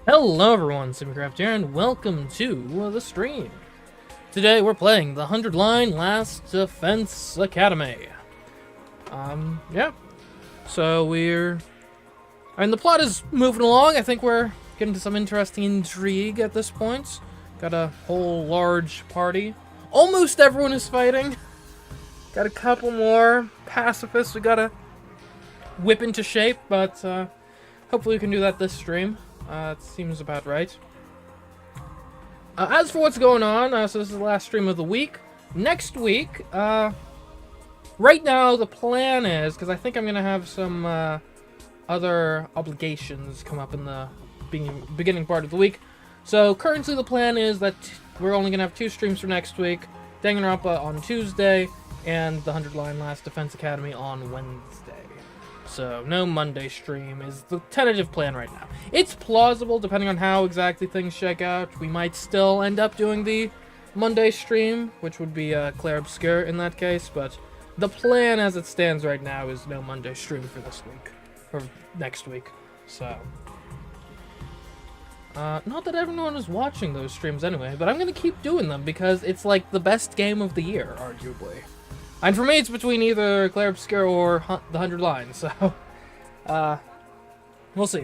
Hello everyone, CMeeCraft here, and welcome to the stream. Today we're playing the 100-line Last Defense Academy. Yeah. So the plot is moving along. I think we're getting to some interesting intrigue at this point. Got a whole large party. Almost everyone is fighting. Got a couple more pacifists we gotta whip into shape, but hopefully we can do that this stream. It seems about right. As for what's going on, so this is the last stream of the week. Next week, right now the plan is, because I think I'm going to have some other obligations come up in the beginning part of the week. So currently the plan is that we're only going to have 2 streams for next week. Danganronpa on Tuesday, and the 100-line Last Defense Academy on Wednesday. So, no Monday stream is the tentative plan right now. It's plausible, depending on how exactly things shake out. We might still end up doing the Monday stream, which would be Claire Obscure in that case, but the plan as it stands right now is no Monday stream for this week, or next week, so. Not that everyone is watching those streams anyway, but I'm gonna keep doing them because it's like the best game of the year, arguably. And for me, it's between either Claire Obscure or the 100 Lines, so, we'll see.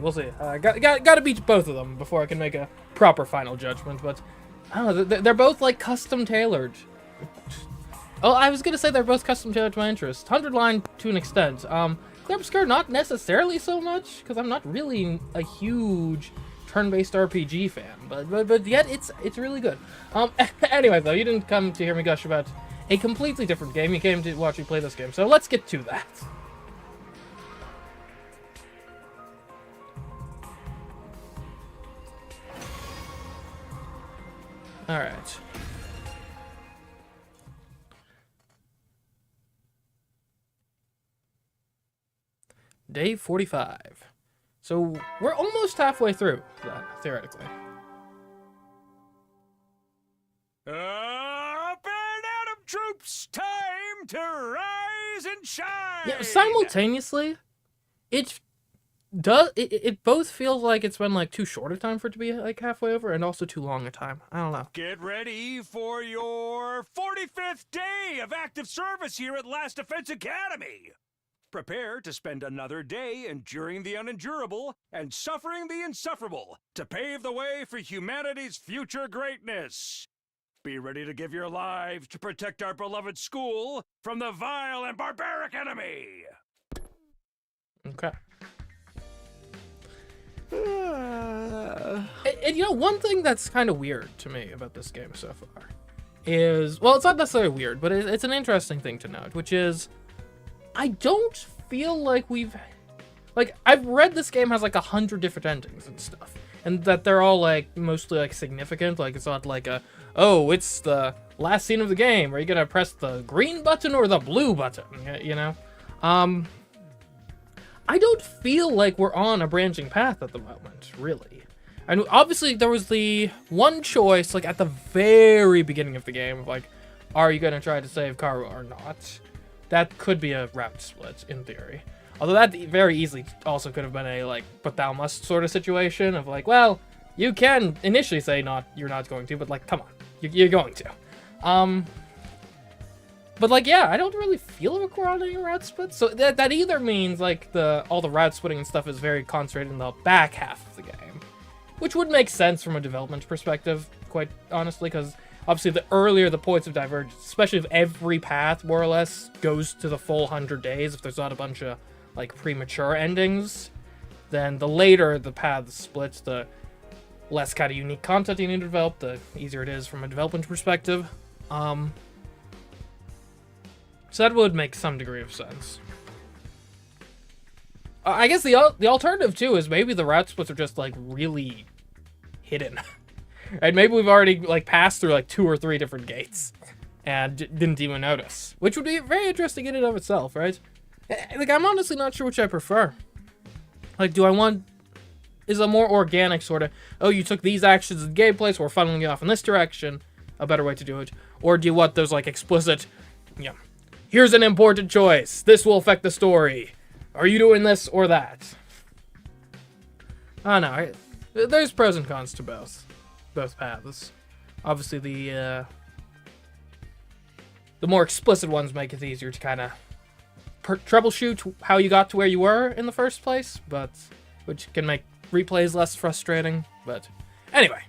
Gotta beat both of them before I can make a proper final judgment, but, I don't know, they're both, like, custom-tailored. Oh, I was gonna say they're both custom-tailored to my interest. 100 Line, to an extent. Claire Obscure, not necessarily so much, because I'm not really a huge turn-based RPG fan, but yet, it's really good. Anyway, though, you didn't come to hear me gush about a completely different game. You came to watch me play this game, so let's get to that. Alright. Day 45. So, we're almost halfway through that, theoretically. Troops, time to rise and shine. Yeah, simultaneously, it both feels like it's been like too short a time for it to be like halfway over, and also too long a time. I don't know. Get ready for your 45th day of active service here at Last Defense Academy. Prepare to spend another day enduring the unendurable and suffering the insufferable to pave the way for humanity's future greatness. Be ready to give your lives to protect our beloved school from the vile and barbaric enemy! Okay. And you know, one thing that's kind of weird to me about this game so far is, well, it's not necessarily weird, but it's an interesting thing to note, which is, I don't feel like I've read this game has like 100 different endings and stuff, and that they're all like mostly like significant. Like it's not like oh, it's the last scene of the game. Are you gonna press the green button or the blue button? You know, I don't feel like we're on a branching path at the moment, really. And obviously there was the one choice like at the very beginning of the game of like, are you gonna try to save Karu or not? That could be a route split in theory. Although that very easily also could have been a, like, but thou must sort of situation of, like, well, you can initially say you're not going to, but, like, come on, you're going to. But, like, yeah, I don't really feel like we're on any route splits. So that either means, like, all the route splitting and stuff is very concentrated in the back half of the game. Which would make sense from a development perspective, quite honestly, because obviously the earlier the points of divergence, especially if every path, more or less, goes to the full 100 days, if there's not a bunch of like premature endings, then the later the paths split, the less kind of unique content you need to develop, the easier it is from a development perspective. So that would make some degree of sense. I guess the alternative too is maybe the route splits are just like really hidden. Right? Maybe we've already like passed through like 2 or 3 different gates and didn't even notice, which would be very interesting in and of itself, right? Like, I'm honestly not sure which I prefer. Like, is a more organic sort of, oh, you took these actions in gameplay, so we're funneling you off in this direction, a better way to do it? Or do you want those, like, explicit, here's an important choice, this will affect the story, are you doing this or that? I don't know, there's pros and cons to both paths. Obviously, the more explicit ones make it easier to kind of troubleshoot how you got to where you were in the first place, but which can make replays less frustrating. But anyway,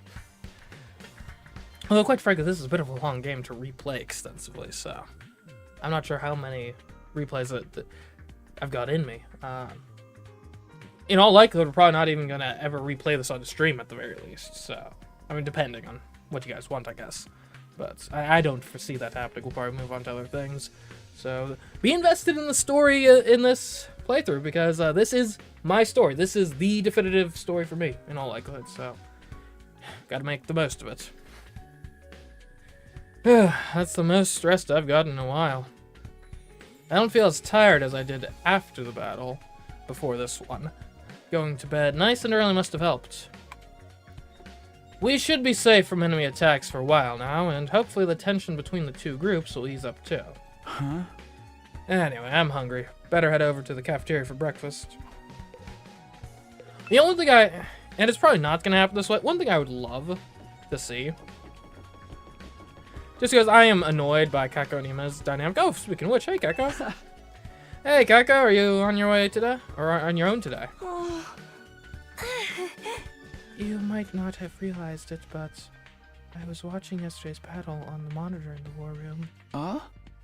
although quite frankly, this is a bit of a long game to replay extensively, so I'm not sure how many replays that I've got in me. In all likelihood, we're probably not even gonna ever replay this on the stream at the very least. So, I mean, depending on what you guys want, I guess. But I don't foresee that happening. We'll probably move on to other things. So, be invested in the story in this playthrough, because this is my story. This is the definitive story for me, in all likelihood. So, gotta make the most of it. That's the most stressed I've gotten in a while. I don't feel as tired as I did after the battle before this one. Going to bed nice and early must have helped. We should be safe from enemy attacks for a while now, and hopefully the tension between the two groups will ease up too. Huh? Anyway, I'm hungry. Better head over to the cafeteria for breakfast. The only thing and it's probably not gonna happen this way, one thing I would love to see, just because I am annoyed by Kako and Ima's dynamic. Oh, speaking of which, hey Kako. Hey Kako, are you on your way today? Or on your own today? You might not have realized it, but I was watching yesterday's battle on the monitor in the war room.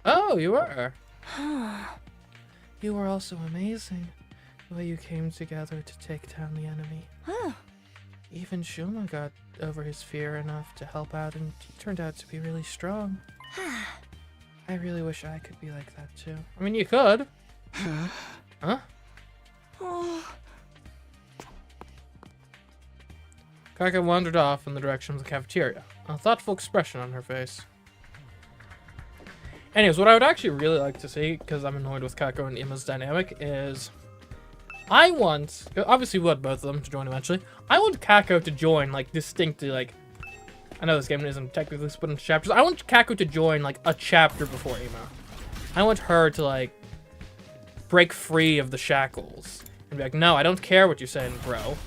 Oh, you were? You were also amazing, the way you came together to take down the enemy. Even Shuma got over his fear enough to help out, and he turned out to be really strong. I really wish I could be like that too. I mean, you could. Huh? Kaka wandered off in the direction of the cafeteria, a thoughtful expression on her face. Anyways, what I would actually really like to see, because I'm annoyed with Kako and Ima's dynamic, is I want, obviously we want both of them to join eventually, I want Kako to join, like, distinctly, like, I know this game isn't technically split into chapters, I want Kako to join, like, a chapter before Ima. I want her to, like, break free of the shackles, and be like, no, I don't care what you're saying, bro.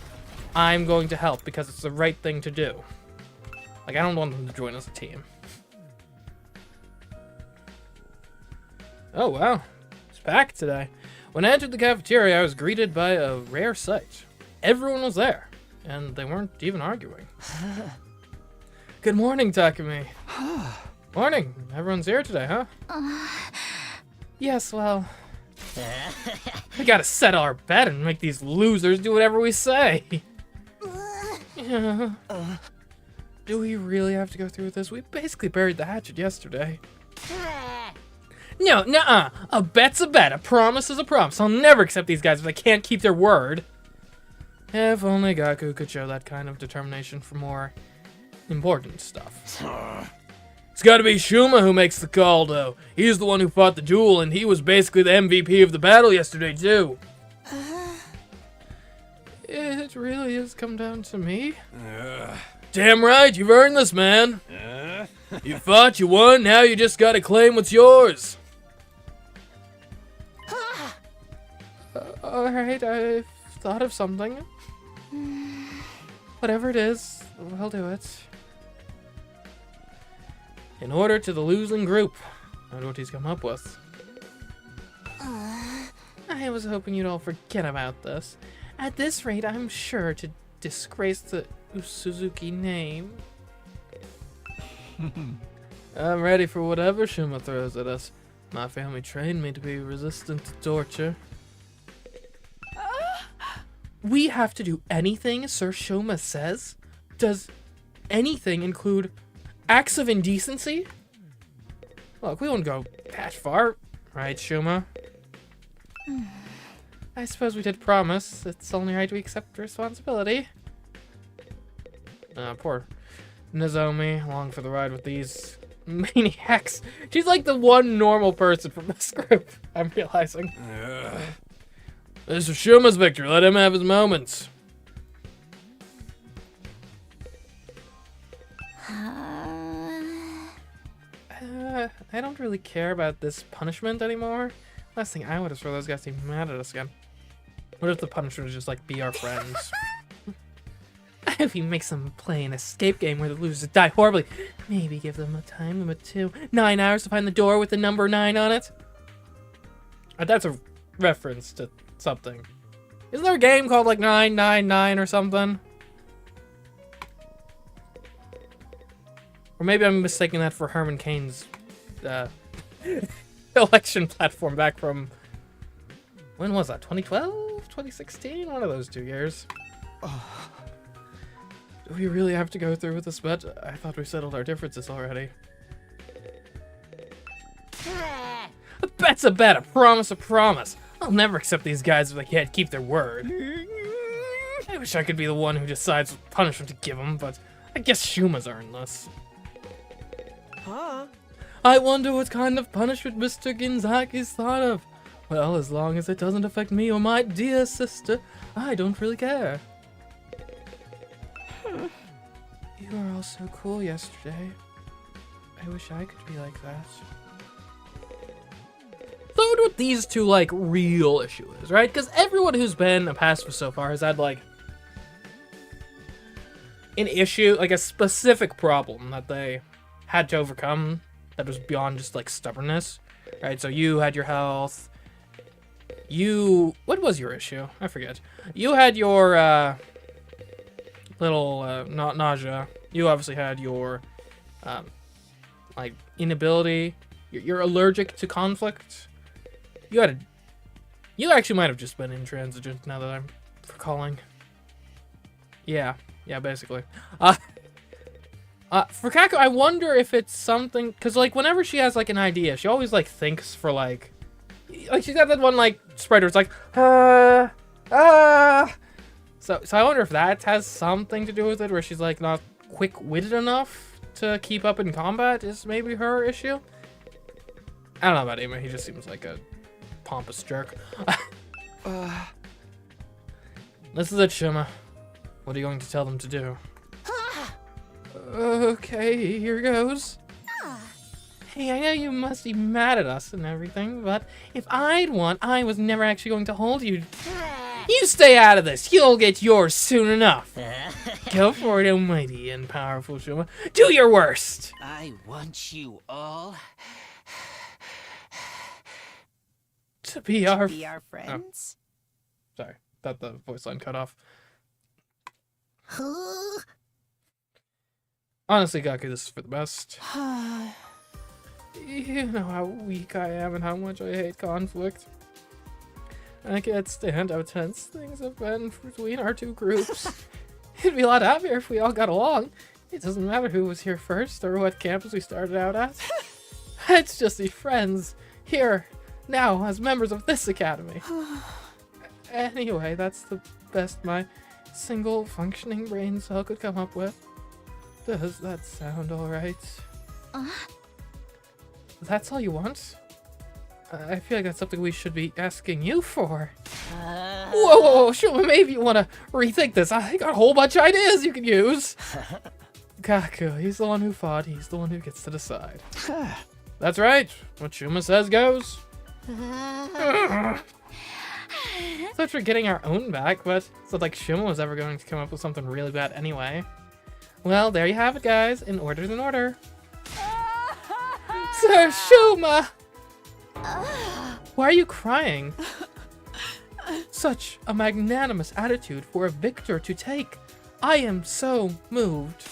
I'm going to help because it's the right thing to do. Like, I don't want them to join as a team. Oh, wow. It's packed today. When I entered the cafeteria, I was greeted by a rare sight. Everyone was there, and they weren't even arguing. Good morning, Takumi. Morning. Everyone's here today, huh? Yes, well... we gotta set our bed and make these losers do whatever we say. Yeah. Do we really have to go through with this? We basically buried the hatchet yesterday. No, nuh-uh. A bet's a bet. A promise is a promise. I'll never accept these guys if they can't keep their word. If only Gaku could show that kind of determination for more important stuff. It's gotta be Shuma who makes the call, though. He's the one who fought the duel, and he was basically the MVP of the battle yesterday, too. It really has come down to me? Damn right, you've earned this, man. You fought, you won, now you just gotta claim what's yours. Alright, I've thought of something. Whatever it is, we'll do it. In order to the losing group. I wonder what he's come up with. I was hoping you'd all forget about this. At this rate, I'm sure to disgrace the Suzuki name. I'm ready for whatever Shuma throws at us. My family trained me to be resistant to torture. We have to do anything Sir Shuma says? Does anything include acts of indecency? Look, we won't go that far, right, Shuma? I suppose we did promise. It's only right we accept responsibility. Poor Nozomi, along for the ride with these maniacs. She's like the one normal person from this group, I'm realizing. This is Shuma's victory. Let him have his moments. I don't really care about this punishment anymore. Last thing I want is for those guys to be mad at us again. What if the punishment is just like, be our friends? If he makes them play an escape game where the losers die horribly, maybe give them a time limit too. 9 hours to find the door with the number 9 on it. That's a reference to something. Isn't there a game called like 999 or something? Or maybe I'm mistaking that for Herman Cain's election platform back from... When was that? 2012? 2016? One of those 2 years. Do we really have to go through with this bet? I thought we settled our differences already. A bet's a bet, a promise a promise. I'll never accept these guys if they can't keep their word. I wish I could be the one who decides what punishment to give them, but I guess Shuma's earned this. Huh? I wonder what kind of punishment Mr. Ginzaki's thought of. Well, as long as it doesn't affect me or my dear sister, I don't really care. You were all so cool yesterday. I wish I could be like that. So I wonder what these two, like, real issue is, right? Because everyone who's been a pacifist so far has had, like, an issue, like a specific problem that they had to overcome that was beyond just, like, stubbornness, right? So you had your health. What was your issue? I forget. You had your, little, nausea. You obviously had your, like, inability. You're allergic to conflict. You actually might have just been intransigent now that I'm recalling. Yeah, basically. For Kako, I wonder if it's something, because, like, whenever she has, like, an idea, she always, like, thinks for, like, she's got that one, like, sprite where it's like, So I wonder if that has something to do with it, where she's, like, not quick-witted enough to keep up in combat is maybe her issue. I don't know about him, he just seems like a pompous jerk. This is it, Shuma. What are you going to tell them to do? Okay, here goes. Hey, I know you must be mad at us and everything, but if I'd won, I was never actually going to hold you. You stay out of this. You'll get yours soon enough. Go for it, almighty and powerful Shuma. Do your worst. I want you all To be our friends. Oh, sorry, thought the voice line cut off. Honestly, Gaku, this is for the best. You know how weak I am and how much I hate conflict. I can't stand how tense things have been between our two groups. It'd be a lot happier if we all got along. It doesn't matter who was here first or what campus we started out at. Let's just be friends here, now, as members of this academy. Anyway, that's the best my single functioning brain cell could come up with. Does that sound alright? That's all you want? I feel like that's something we should be asking you for. Whoa, sure, maybe you want to rethink this. I got a whole bunch of ideas you can use. Gaku, he's the one who fought. He's the one who gets to decide. That's right. What Shuma says goes. Thought we're getting our own back, but it's not like Shuma was ever going to come up with something really bad anyway. Well, there you have it, guys. An order's an order. Sir Shuma! Why are you crying? Such a magnanimous attitude for a victor to take. I am so moved.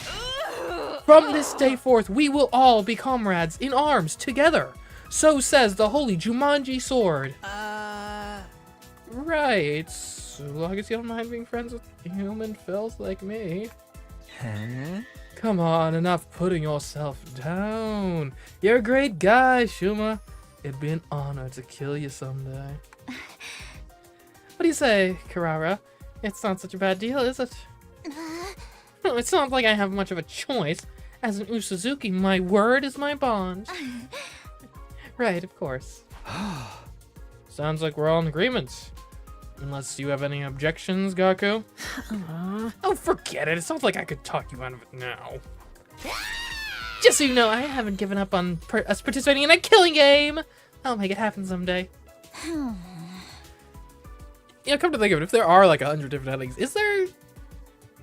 From this day forth, we will all be comrades in arms together. So says the holy Jumanji sword. Right. So long as you don't mind being friends with human filth like me. Huh? Come on, enough putting yourself down. You're a great guy, Shuma. It'd be an honor to kill you someday. What do you say, Karara? It's not such a bad deal, is it? No, it's not like I have much of a choice. As an Usuzuki, my word is my bond. Right, of course. Sounds like we're all in agreement. Unless you have any objections, Gaku? Oh, forget it. It's not like I could talk you out of it now. Just so you know, I haven't given up on us participating in a killing game. I'll make it happen someday. Yeah, come to think of it, if there are like 100 different endings, is there...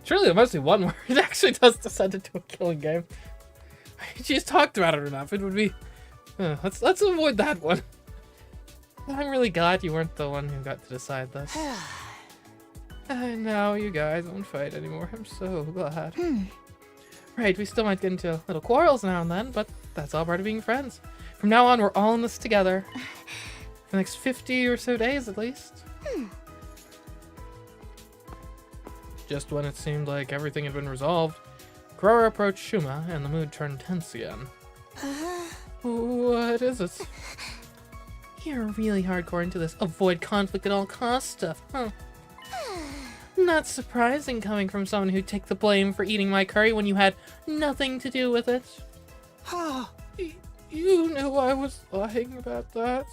Surely there must be one where it actually does descend into a killing game. She's talked about it enough. It would be... let's avoid that one. I'm really glad you weren't the one who got to decide this. And now you guys won't fight anymore. I'm so glad. Right, we still might get into little quarrels now and then, but that's all part of being friends. From now on, we're all in this together. For the next 50 or so days, at least. Just when it seemed like everything had been resolved, Kurora approached Shuma, and the mood turned tense again. What is it? You're really hardcore into this avoid conflict at all costs stuff, huh? Not surprising coming from someone who'd take the blame for eating my curry when you had nothing to do with it. You knew I was lying about that?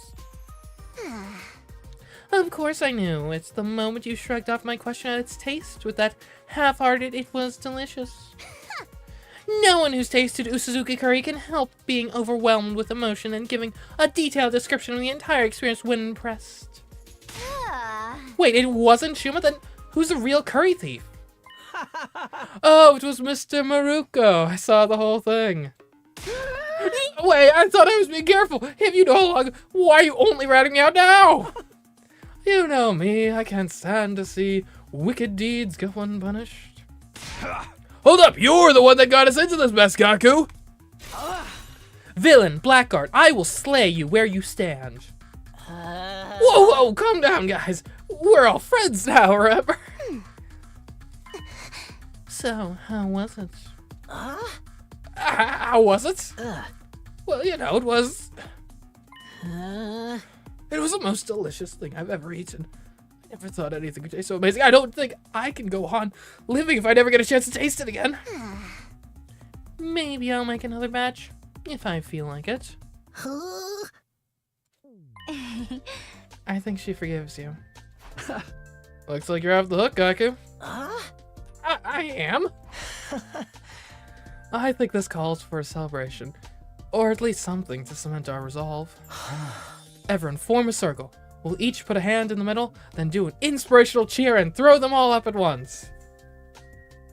Of course I knew. It's the moment you shrugged off my question at its taste with that half-hearted "it was delicious." No one who's tasted Usuzuki curry can help being overwhelmed with emotion and giving a detailed description of the entire experience when pressed. Wait, it wasn't Shuma? Then who's the real curry thief? Oh, it was Mr. Maruko. I saw the whole thing. Wait, I thought I was being careful. If you know long, why are you only ratting me out now? You know me, I can't stand to see wicked deeds go unpunished. Hold up, you're the one that got us into this mess, Gaku! Villain, Blackguard, I will slay you where you stand. Whoa, calm down, guys. We're all friends now, remember? So, how was it? How was it? Well, you know, it was the most delicious thing I've ever eaten. I never thought anything could taste so amazing. I don't think I can go on living if I never get a chance to taste it again. Maybe I'll make another batch, if I feel like it. I think she forgives you. Looks like you're off the hook, Gaku. I am. I think this calls for a celebration, or at least something to cement our resolve. Everyone form a circle. We'll each put a hand in the middle, then do an inspirational cheer and throw them all up at once.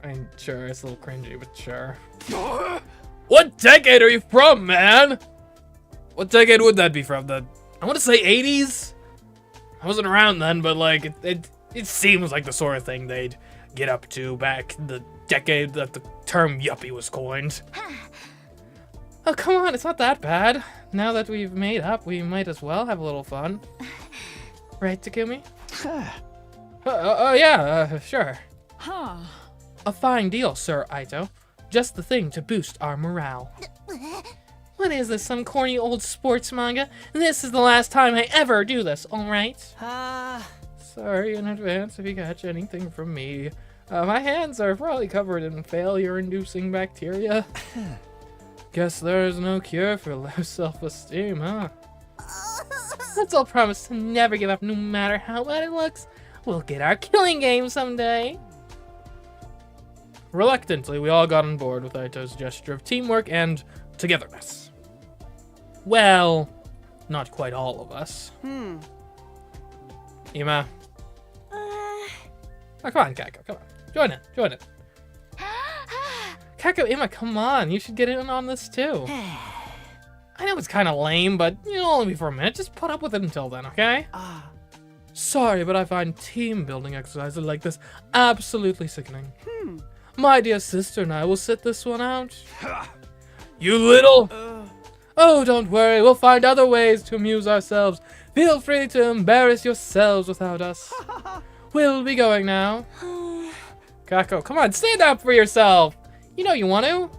I'm sure it's a little cringy, but sure. What decade are you from, man? What decade would that be from? I want to say 80s? I wasn't around then, but like, it seems like the sort of thing they'd get up to back in the decade that the term yuppie was coined. Oh, come on, it's not that bad. Now that we've made up, we might as well have a little fun. Right, Takumi? Yeah, sure. A fine deal, Sir Aito. Just the thing to boost our morale. What is this, some corny old sports manga? This is the last time I ever do this, alright? Sorry in advance if you catch anything from me. My hands are probably covered in failure-inducing bacteria. Guess there's no cure for low self-esteem, huh? Let's all promise to never give up no matter how bad it looks. We'll get our killing game someday. Reluctantly, we all got on board with Aito's gesture of teamwork and togetherness. Well, not quite all of us. Ima. Oh, come on, Kako, come on. Join it. Kako, Ima, come on. You should get in on this too. I know it's kind of lame, but you'll only be for a minute. Just put up with it until then, okay? Sorry, but I find team building exercises like this absolutely sickening. My dear sister and I will sit this one out. You little... Oh, don't worry. We'll find other ways to amuse ourselves. Feel free to embarrass yourselves without us. We'll be going now. Kako, come on, stand up for yourself. You know you want to.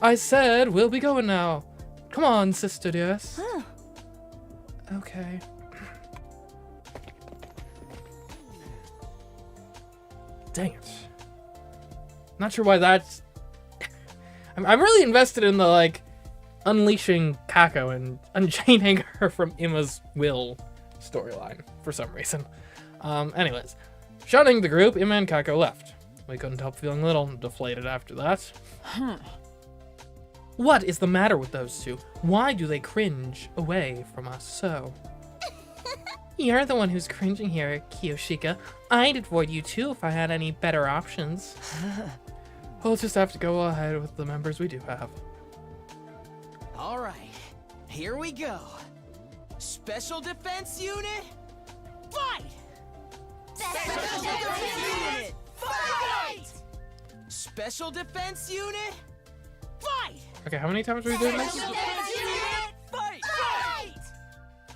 I said we'll be going now. Come on, sister dearest. Okay. Dang it. Not sure why that's... I'm really invested in the, like, unleashing Kako and unchaining her from Ima's will storyline for some reason. Anyways, shunning the group, Ima and Kako left. We couldn't help feeling a little deflated after that. What is the matter with those two? Why do they cringe away from us so? You're the one who's cringing here, Kiyoshika. I'd avoid you too if I had any better options. We'll just have to go ahead with the members we do have. All right, here we go. Special Defense Unit, fight! Special Defense Unit, fight! Special Defense Unit, fight! Okay, how many times are we doing this? Special Defense Unit, fight!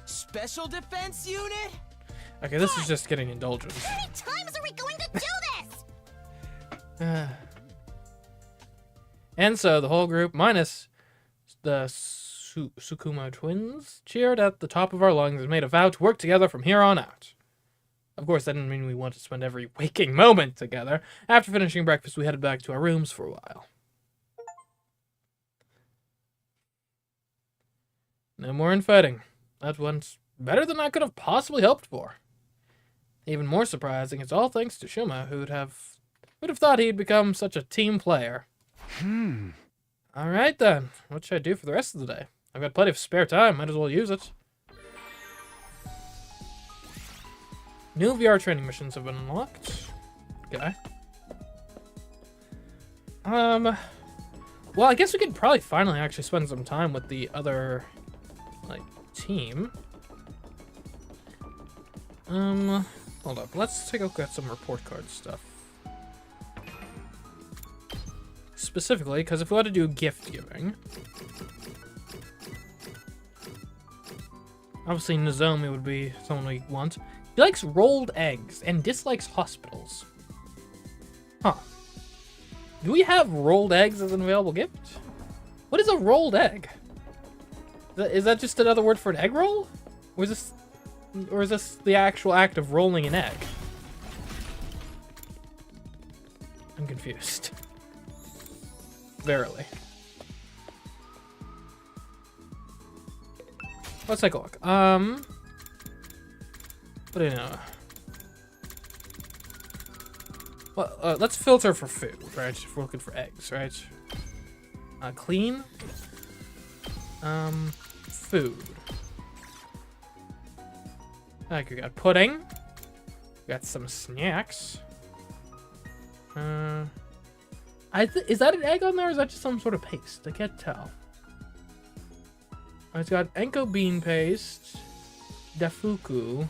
Special Defense Unit. Okay, this is just getting indulgent. How many times are we going to do this? And so the whole group, minus the Sukuma twins, cheered at the top of our lungs and made a vow to work together from here on out. Of course, that didn't mean we wanted to spend every waking moment together. After finishing breakfast, we headed back to our rooms for a while. No more infighting. That went better than I could have possibly hoped for. Even more surprising, it's all thanks to Shuma, who'd have thought he'd become such a team player. Alright then, what should I do for the rest of the day? I've got plenty of spare time, might as well use it. New VR training missions have been unlocked. Okay. Well, I guess we could probably finally actually spend some time with the other, like, team. Hold up, let's take a look at some report card stuff. Specifically, because if we want to do gift giving, obviously Nozomi would be someone we want. He likes rolled eggs and dislikes hospitals. Huh. Do we have rolled eggs as an available gift? What is a rolled egg? Is that just another word for an egg roll? Or is this the actual act of rolling an egg? I'm confused. Verily. Let's take a look. What do you know? Well, let's filter for food, right? If we're looking for eggs, right? Clean. Food. Like we got pudding. We got some snacks. Is that an egg on there, or is that just some sort of paste? I can't tell. It's got Enko bean paste, Dafuku,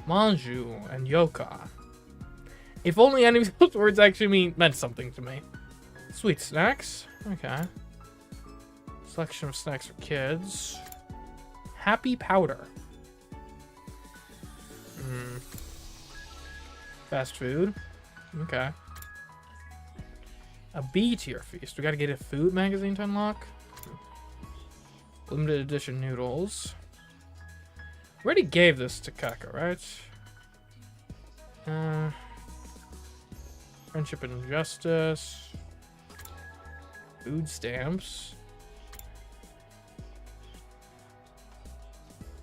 Manju, and Yoka. If only any of those words actually meant something to me. Sweet snacks. Okay. Selection of snacks for kids. Happy powder. Fast food. Okay. A B tier feast. We gotta get a food magazine to unlock. Limited edition noodles. We already gave this to Kako, right? Friendship and justice. Food stamps.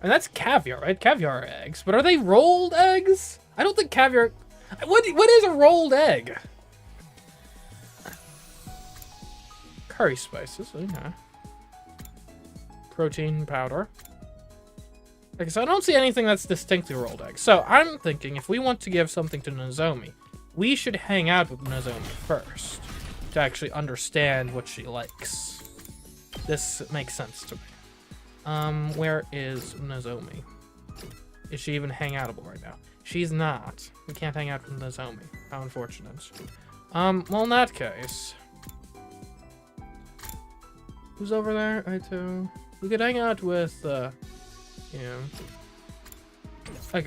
And that's caviar, right? Caviar eggs. But are they rolled eggs? I don't think caviar... What is a rolled egg? Curry spices, okay. Protein powder. Okay, so I don't see anything that's distinctly rolled eggs. So I'm thinking if we want to give something to Nozomi, we should hang out with Nozomi first to actually understand what she likes. This makes sense to me. Where is Nozomi? Is she even hangoutable right now? She's not. We can't hang out with Nozomi. How unfortunate. Well, in that case... Who's over there? Aito. We could hang out with, Okay,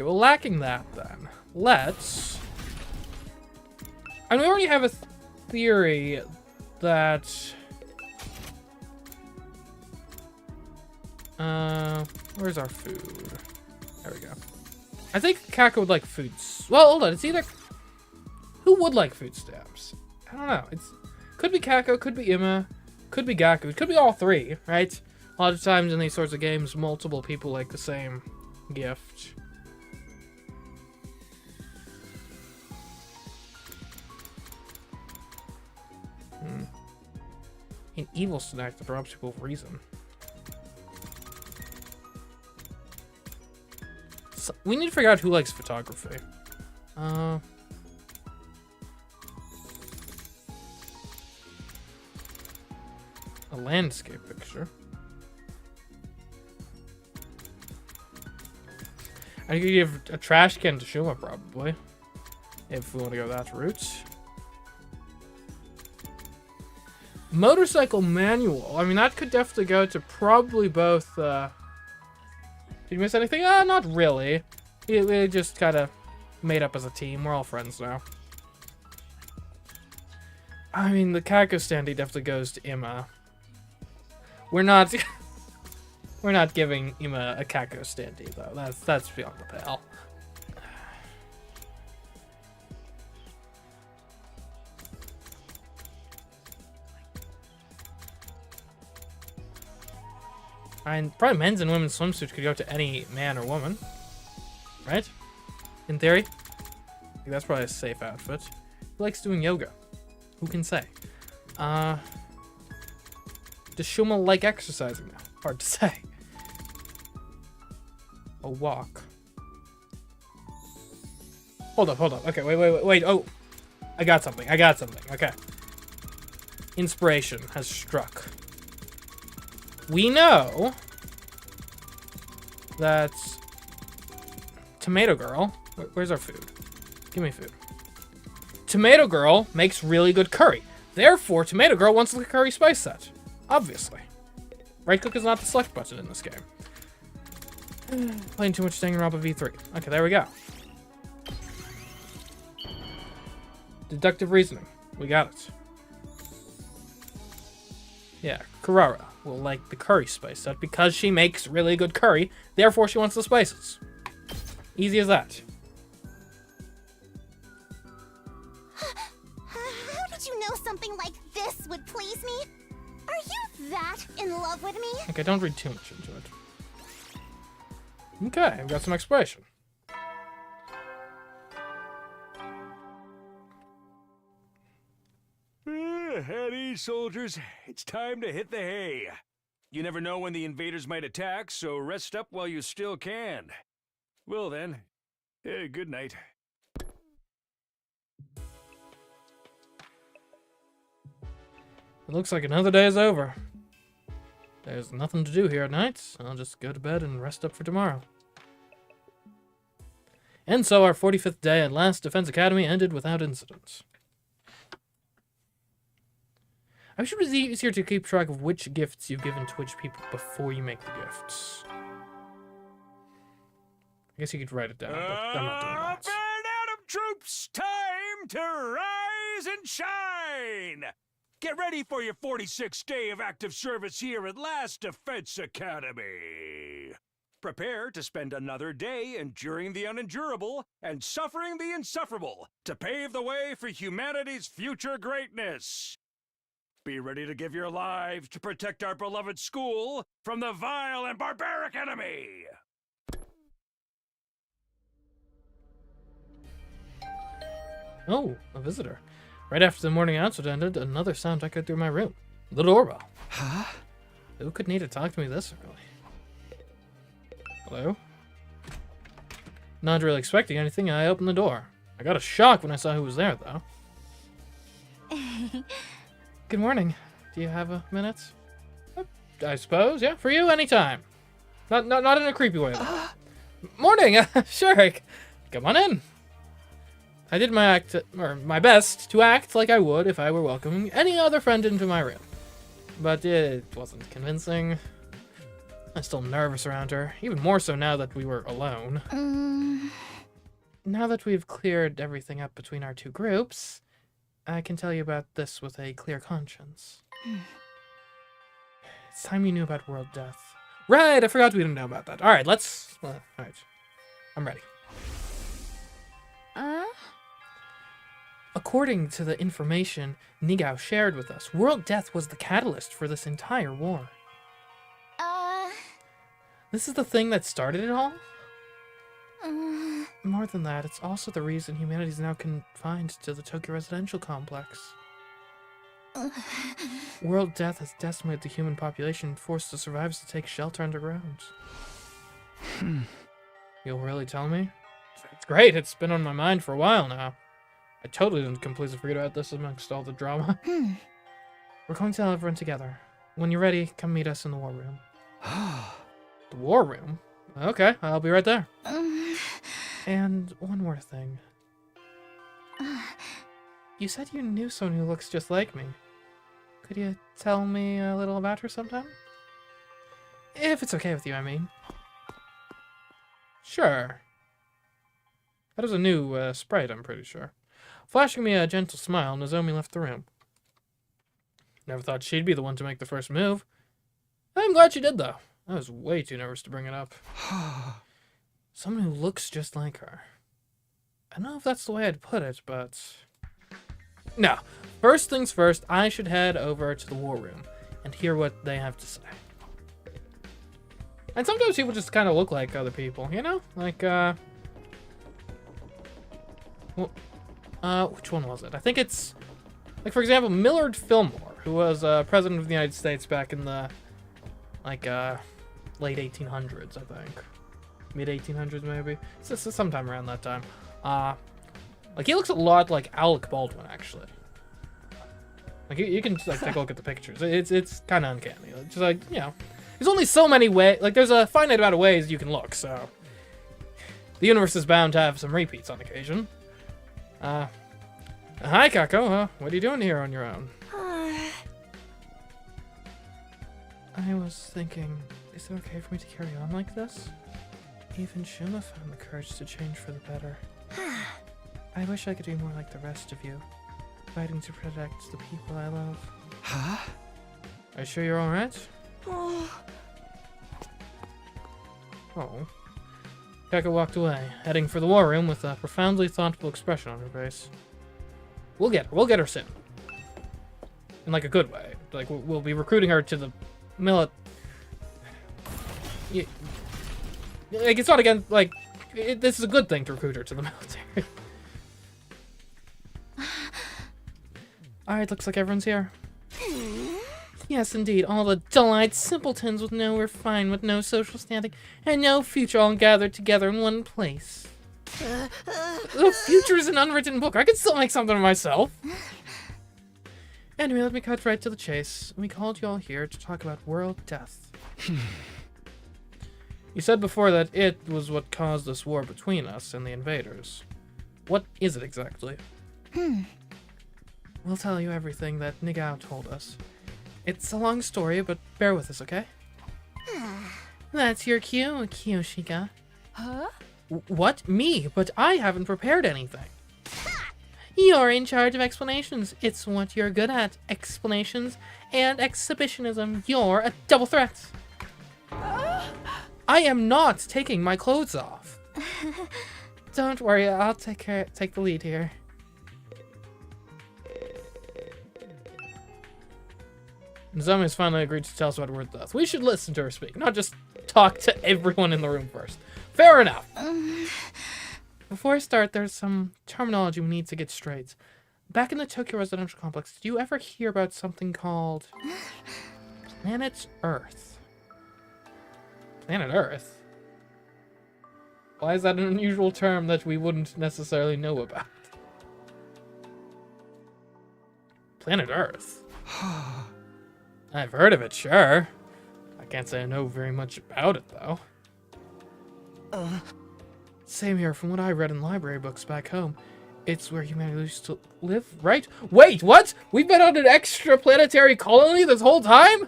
well, lacking that, then. Let's... And we already have a theory that... Where's our food? There we go. I think Kako would like foods. Well, hold on. It's either... Who would like food stamps? I don't know. Could be Kako, could be Ima, could be Gaku. It could be all three, right? A lot of times in these sorts of games, multiple people like the same gift. An evil snack that robs people of reason. We need to figure out who likes photography. A landscape picture. I could give a trash can to Shuma, probably. If we want to go that route. Motorcycle manual. I mean, that could definitely go to probably both. Did you miss anything? Not really. We just kind of made up as a team. We're all friends now. I mean, the Kako standee definitely goes to Emma. We're not... we're not giving Emma a Kako standee, though. That's beyond the pale. And probably men's and women's swimsuits could go to any man or woman. Right? In theory. I think that's probably a safe outfit. Who likes doing yoga? Who can say? Does Shuma like exercising now? Hard to say. A walk. Hold up. Okay, wait. Oh, I got something. Okay. Inspiration has struck. We know that Tomato Girl... Where's our food? Give me food. Tomato Girl makes really good curry. Therefore, Tomato Girl wants the curry spice set. Obviously. Right click is not the select button in this game. Playing too much Danganronpa V3. Okay, there we go. Deductive reasoning. We got it. Yeah, Kurara will like the curry spice set because she makes really good curry. Therefore, she wants the spices. Easy as that. How did you know something like this would please me? Are you that in love with me? Okay, don't read too much into it. Okay, we've got some exploration. At ease, soldiers. It's time to hit the hay. You never know when the invaders might attack, so rest up while you still can. Well then, good night. It looks like another day is over. There's nothing to do here at night. I'll just go to bed and rest up for tomorrow. And so our 45th day at Last Defense Academy ended without incident. I wish it was easier to keep track of which gifts you've given to which people before you make the gifts. I guess you could write it down, but I'm not doing that. Burn Atom troops! Time to rise and shine! Get ready for your 46th day of active service here at Last Defense Academy. Prepare to spend another day enduring the unendurable and suffering the insufferable to pave the way for humanity's future greatness. Be ready to give your lives to protect our beloved school from the vile and barbaric enemy. Oh, a visitor. Right after the morning announcement ended, another sound echoed through my room. The doorbell. Huh? Who could need to talk to me this early? Hello? Not really expecting anything, I opened the door. I got a shock when I saw who was there, though. Good morning. Do you have a minute? I suppose, yeah. For you, anytime. Not in a creepy way, though. Morning! Sure. Come on in. I did my best to act like I would if I were welcoming any other friend into my room. But it wasn't convincing. I'm still nervous around her, even more so now that we were alone. Now that we've cleared everything up between our two groups, I can tell you about this with a clear conscience. It's time you knew about world death. Right, I forgot we didn't know about that. Alright, alright. I'm ready. According to the information Nigao shared with us, world death was the catalyst for this entire war. This is the thing that started it all? More than that, it's also the reason humanity is now confined to the Tokyo residential complex. World death has decimated the human population and forced the survivors to take shelter underground. You'll really tell me? It's great. It's been on my mind for a while now. I totally didn't completely forget about this amongst all the drama. We're going to tell everyone together. When you're ready, come meet us in the war room. The war room? Okay, I'll be right there. And one more thing. You said you knew someone who looks just like me. Could you tell me a little about her sometime? If it's okay with you, I mean. Sure. That is a new sprite, I'm pretty sure. Flashing me a gentle smile, Nozomi left the room. Never thought she'd be the one to make the first move. I'm glad she did, though. I was way too nervous to bring it up. Someone who looks just like her. I don't know if that's the way I'd put it, but... No. First things first, I should head over to the war room and hear what they have to say. And sometimes people just kind of look like other people, you know? Like, which one was it? I think it's, like, for example, Millard Fillmore, who was president of the United States back in the, like, late 1800s, I think. Mid-1800s, maybe? It's sometime around that time. Like, he looks a lot like Alec Baldwin, actually. Like, you can, like, take a look at the pictures. It's kind of uncanny. It's just, like, you know, there's only so many ways, like, there's a finite amount of ways you can look, so... The universe is bound to have some repeats on occasion. Hi, Kako. What are you doing here on your own? I was thinking, is it okay for me to carry on like this? Even Shuma found the courage to change for the better. I wish I could be more like the rest of you, fighting to protect the people I love. Huh? Are you sure you're alright? Oh. Kako walked away, heading for the war room with a profoundly thoughtful expression on her face. We'll get her soon. In, like, a good way. Like, we'll be recruiting her to the like, it's not again, like, this is a good thing to recruit her to the military. Alright, looks like everyone's here. Yes, indeed, all the dull-eyed simpletons with no social standing, and no future all gathered together in one place. The future is an unwritten book. I could still make something of myself. Anyway, let me cut right to the chase. We called you all here to talk about world death. You said before that it was what caused this war between us and the invaders. What is it exactly? We'll tell you everything that Nigao told us. It's a long story, but bear with us, okay? That's your cue, Kiyoshika. Huh? What? Me? But I haven't prepared anything. You're in charge of explanations. It's what you're good at. Explanations and exhibitionism. You're a double threat. I am not taking my clothes off. Don't worry, I'll take the lead here. Nozomi has finally agreed to tell us about word death. We should listen to her speak, not just talk to everyone in the room first. Fair enough. Before I start, there's some terminology we need to get straight. Back in the Tokyo residential complex, did you ever hear about something called Planet Earth? Planet Earth? Why is that an unusual term that we wouldn't necessarily know about? Planet Earth? I've heard of it, sure. I can't say I know very much about it, though. Same here, from what I read in library books back home. It's where humanity used to live, right? Wait, what? We've been on an extraplanetary colony this whole time?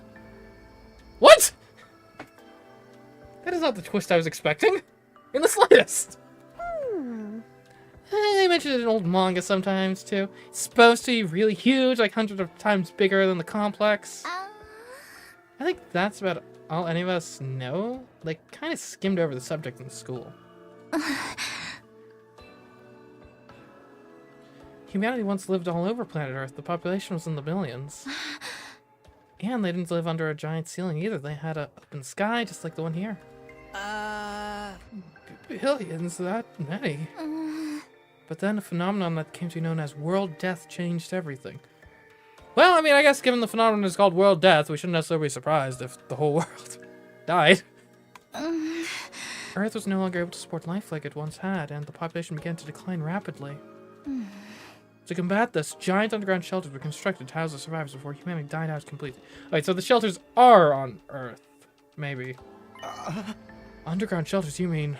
What? That is not the twist I was expecting. In the slightest. They mention it in old manga sometimes, too. It's supposed to be really huge, like hundreds of times bigger than the complex. I think that's about all any of us know. They kind of skimmed over the subject in school. Humanity once lived all over planet Earth. The population was in the millions. And they didn't live under a giant ceiling either. They had an open sky, just like the one here. Billions, that many. But then a phenomenon that came to be known as world death changed everything. Well, I mean, I guess given the phenomenon is called world death, we shouldn't necessarily be surprised if the whole world died. Earth was no longer able to support life like it once had, and the population began to decline rapidly. To combat this, giant underground shelters were constructed to house the survivors before humanity died out completely. Alright, so the shelters are on Earth. Maybe. Underground shelters, you mean?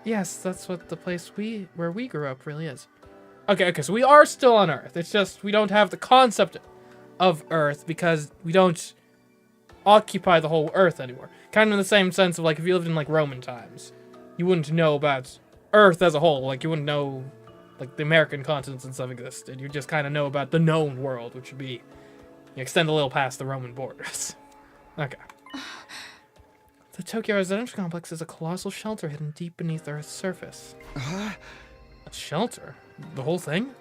Yes, that's what the place where we grew up really is. Okay, so we are still on Earth. It's just we don't have the concept of Earth because we don't occupy the whole Earth anymore. Kind of in the same sense of like if you lived in like Roman times, you wouldn't know about Earth as a whole. Like you wouldn't know like the American continents and stuff existed. You just kind of know about the known world, which would be you extend a little past the Roman borders. Okay. The Tokyo residential complex is a colossal shelter hidden deep beneath Earth's surface. A shelter? The whole thing?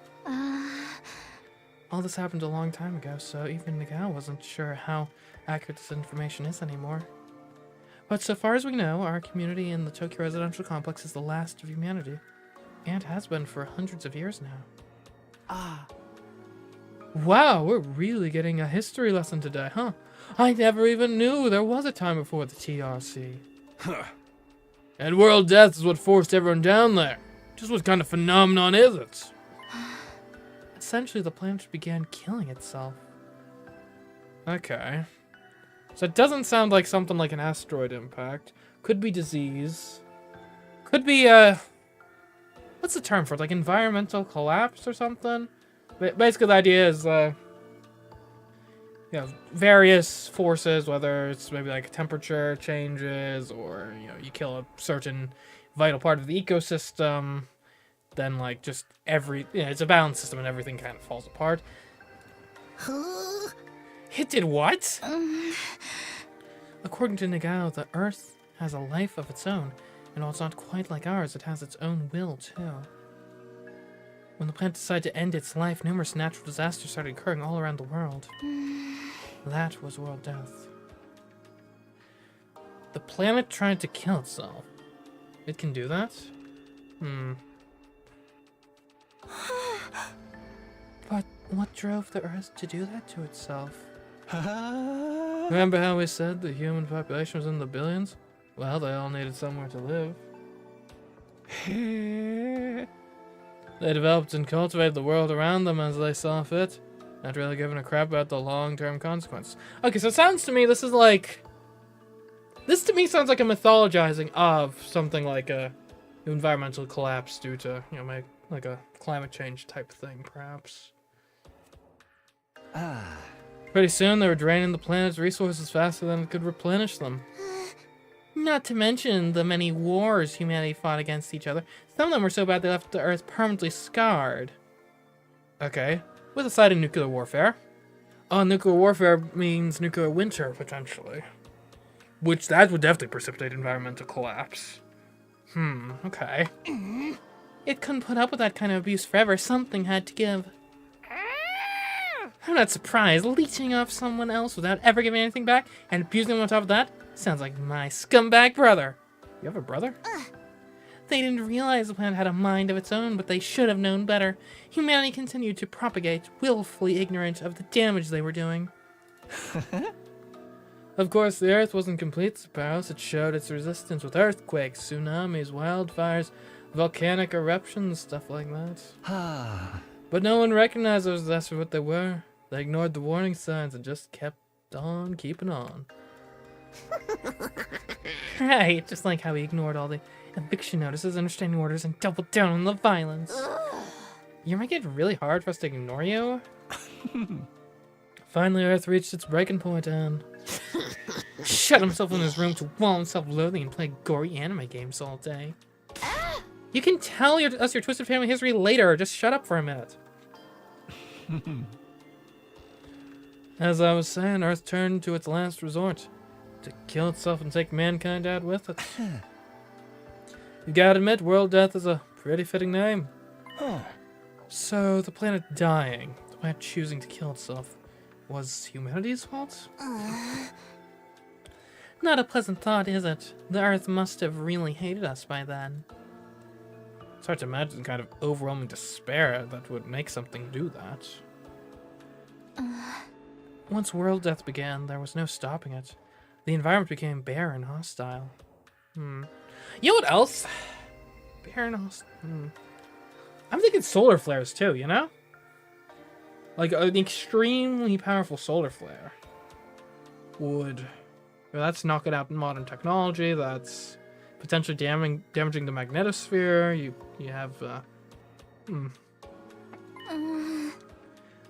All this happened a long time ago, so even Nagao wasn't sure how accurate this information is anymore. But so far as we know, our community in the Tokyo residential complex is the last of humanity, and has been for hundreds of years now. Wow, we're really getting a history lesson today, huh? I never even knew there was a time before the TRC. Huh. And world death is what forced everyone down there. Just what kind of phenomenon is it? Essentially, the planet began killing itself. Okay. So it doesn't sound like something like an asteroid impact. Could be disease. Could be, what's the term for it? Like environmental collapse or something? Basically, the idea is, you know, various forces, whether it's maybe like temperature changes or, you know, you kill a certain vital part of the ecosystem, then like just it's a balanced system and everything kind of falls apart. It did what? According to Nagao, the Earth has a life of its own, and while it's not quite like ours, it has its own will too. When the planet decided to end its life, numerous natural disasters started occurring all around the world. That was world death. The planet tried to kill itself. It can do that? But what drove the Earth to do that to itself? Remember how we said the human population was in the billions? Well, they all needed somewhere to live. They developed and cultivated the world around them as they saw fit, not really giving a crap about the long-term consequences. Okay, so it sounds to me, this to me sounds like a mythologizing of something like a environmental collapse due to, you know, like a climate change type thing, perhaps. Pretty soon, they were draining the planet's resources faster than it could replenish them. Not to mention the many wars humanity fought against each other. Some of them were so bad they left the Earth permanently scarred. Okay, with a side of nuclear warfare. Oh, nuclear warfare means nuclear winter, potentially. Which, that would definitely precipitate environmental collapse. Okay. It couldn't put up with that kind of abuse forever. Something had to give. I'm not surprised. Leeching off someone else without ever giving anything back and abusing them on top of that sounds like my scumbag brother. You have a brother? They didn't realize the planet had a mind of its own, but they should have known better. Humanity continued to propagate, willfully ignorant of the damage they were doing. Of course, the Earth wasn't complete surprise. It showed its resistance with earthquakes, tsunamis, wildfires, volcanic eruptions, stuff like that. But no one recognized those disasters for what they were. They ignored the warning signs and just kept on keeping on. Right, just like how he ignored all the eviction notices, understanding orders, and doubled down on the violence. You make it really hard for us to ignore you? Finally, Earth reached its breaking point and shut himself in his room to wall in self-loathing and play gory anime games all day. You can tell us your twisted family history later. Just shut up for a minute. As I was saying, Earth turned to its last resort. To kill itself and take mankind out with it. You gotta admit, world death is a pretty fitting name. So, the planet dying, the planet choosing to kill itself, was humanity's fault? Not a pleasant thought, is it? The Earth must have really hated us by then. It's hard to imagine the kind of overwhelming despair that would make something do that. Once world death began, there was no stopping it. The environment became bare and hostile. You know what else? I'm thinking solar flares too, you know? Like an extremely powerful solar flare would... Well, that's knocking out modern technology, that's potentially damaging the magnetosphere. You have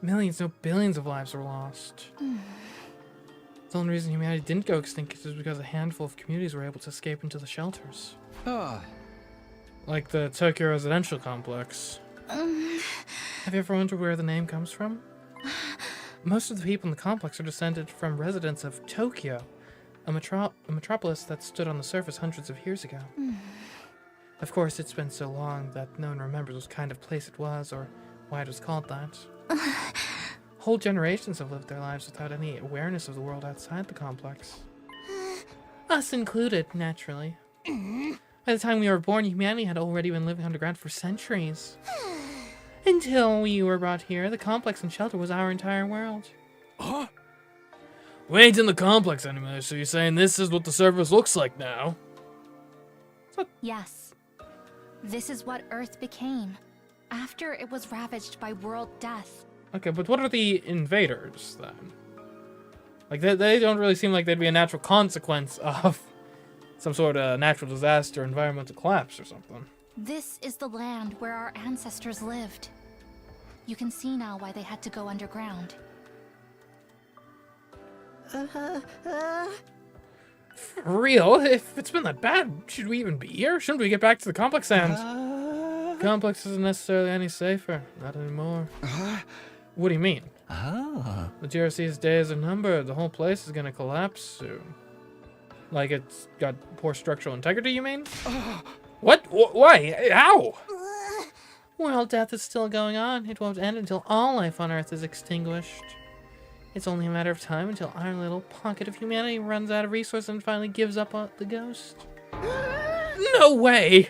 millions, no billions of lives were lost. The only reason humanity didn't go extinct is because a handful of communities were able to escape into the shelters. Like the Tokyo residential complex. Have you ever wondered where the name comes from? Most of the people in the complex are descended from residents of Tokyo, a metropolis that stood on the surface hundreds of years ago. Of course, it's been so long that no one remembers what kind of place it was or why it was called that. Whole generations have lived their lives without any awareness of the world outside the complex. Us included, naturally. By the time we were born, humanity had already been living underground for centuries. Until we were brought here, the complex and shelter was our entire world. Huh? We ain't in the complex anymore, so you're saying this is what the surface looks like now? Yes. This is what Earth became after it was ravaged by world death. Okay, but what are the invaders, then? Like, they don't really seem like they'd be a natural consequence of some sort of natural disaster, environmental collapse or something. This is the land where our ancestors lived. You can see now why they had to go underground. For real? If it's been that bad, should we even be here? Shouldn't we get back to the complex and... Complex isn't necessarily any safer. Not anymore. What do you mean? The GRC's days are numbered. The whole place is gonna collapse soon. Like it's got poor structural integrity, you mean? What? Why? How? World death is still going on. It won't end until all life on Earth is extinguished. It's only a matter of time until our little pocket of humanity runs out of resources and finally gives up on the ghost. No way!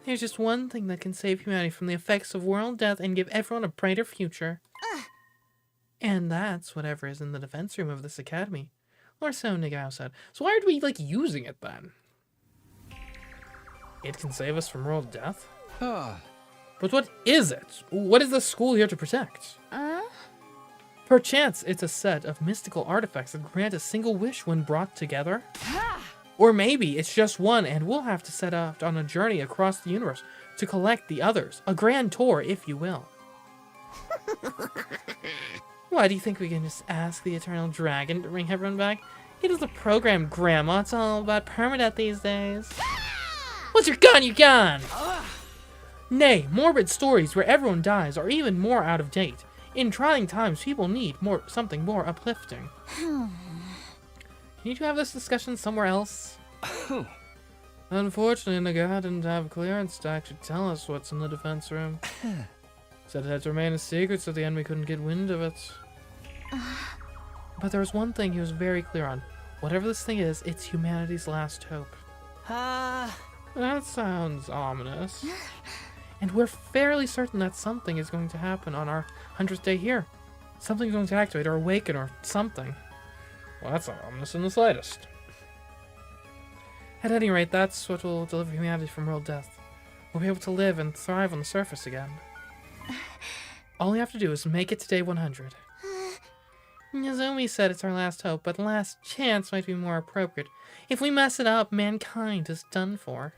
There's just one thing that can save humanity from the effects of world death and give everyone a brighter future. And that's whatever is in the defense room of this academy. Or so Nagao said. So why aren't we, like, using it then? It can save us from world death? But what is it? What is the school here to protect? Perchance it's a set of mystical artifacts that grant a single wish when brought together? Or maybe it's just one and we'll have to set out on a journey across the universe to collect the others. A grand tour, if you will. Why do you think we can just ask the Eternal Dragon to bring everyone back? It is the program, Grandma. It's all about permadeath these days. What's your gun, you gun? Nay, morbid stories where everyone dies are even more out of date. In trying times, people need something more uplifting. Can you have this discussion somewhere else? Unfortunately, Naga didn't have clearance to actually tell us what's in the defense room. Said it had to remain a secret so the enemy couldn't get wind of it. But there was one thing he was very clear on. Whatever this thing is, it's humanity's last hope. That sounds ominous. And we're fairly certain that something is going to happen on our 100th day here. Something's going to activate or awaken or something. Well, that's not ominous in the slightest. At any rate, that's what will deliver humanity from world death. We'll be able to live and thrive on the surface again. All we have to do is make it to day 100. Yazumi said it's our last hope, but last chance might be more appropriate. If we mess it up, mankind is done for.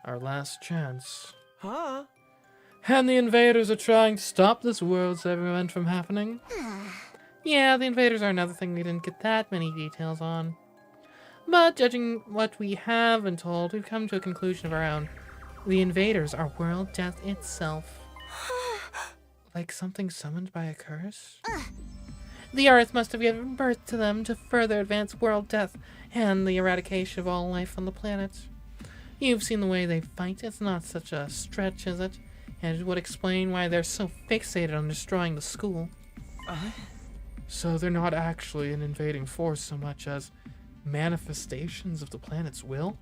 Our last chance. And the invaders are trying to stop this world's event from happening. Yeah, the invaders are another thing we didn't get that many details on. But judging what we have been told, we've come to a conclusion of our own. The invaders are world death itself. Like something summoned by a curse? The Earth must have given birth to them to further advance world death and the eradication of all life on the planet. You've seen the way they fight. It's not such a stretch, is it? And it would explain why they're so fixated on destroying the school. So they're not actually an invading force so much as manifestations of the planet's will?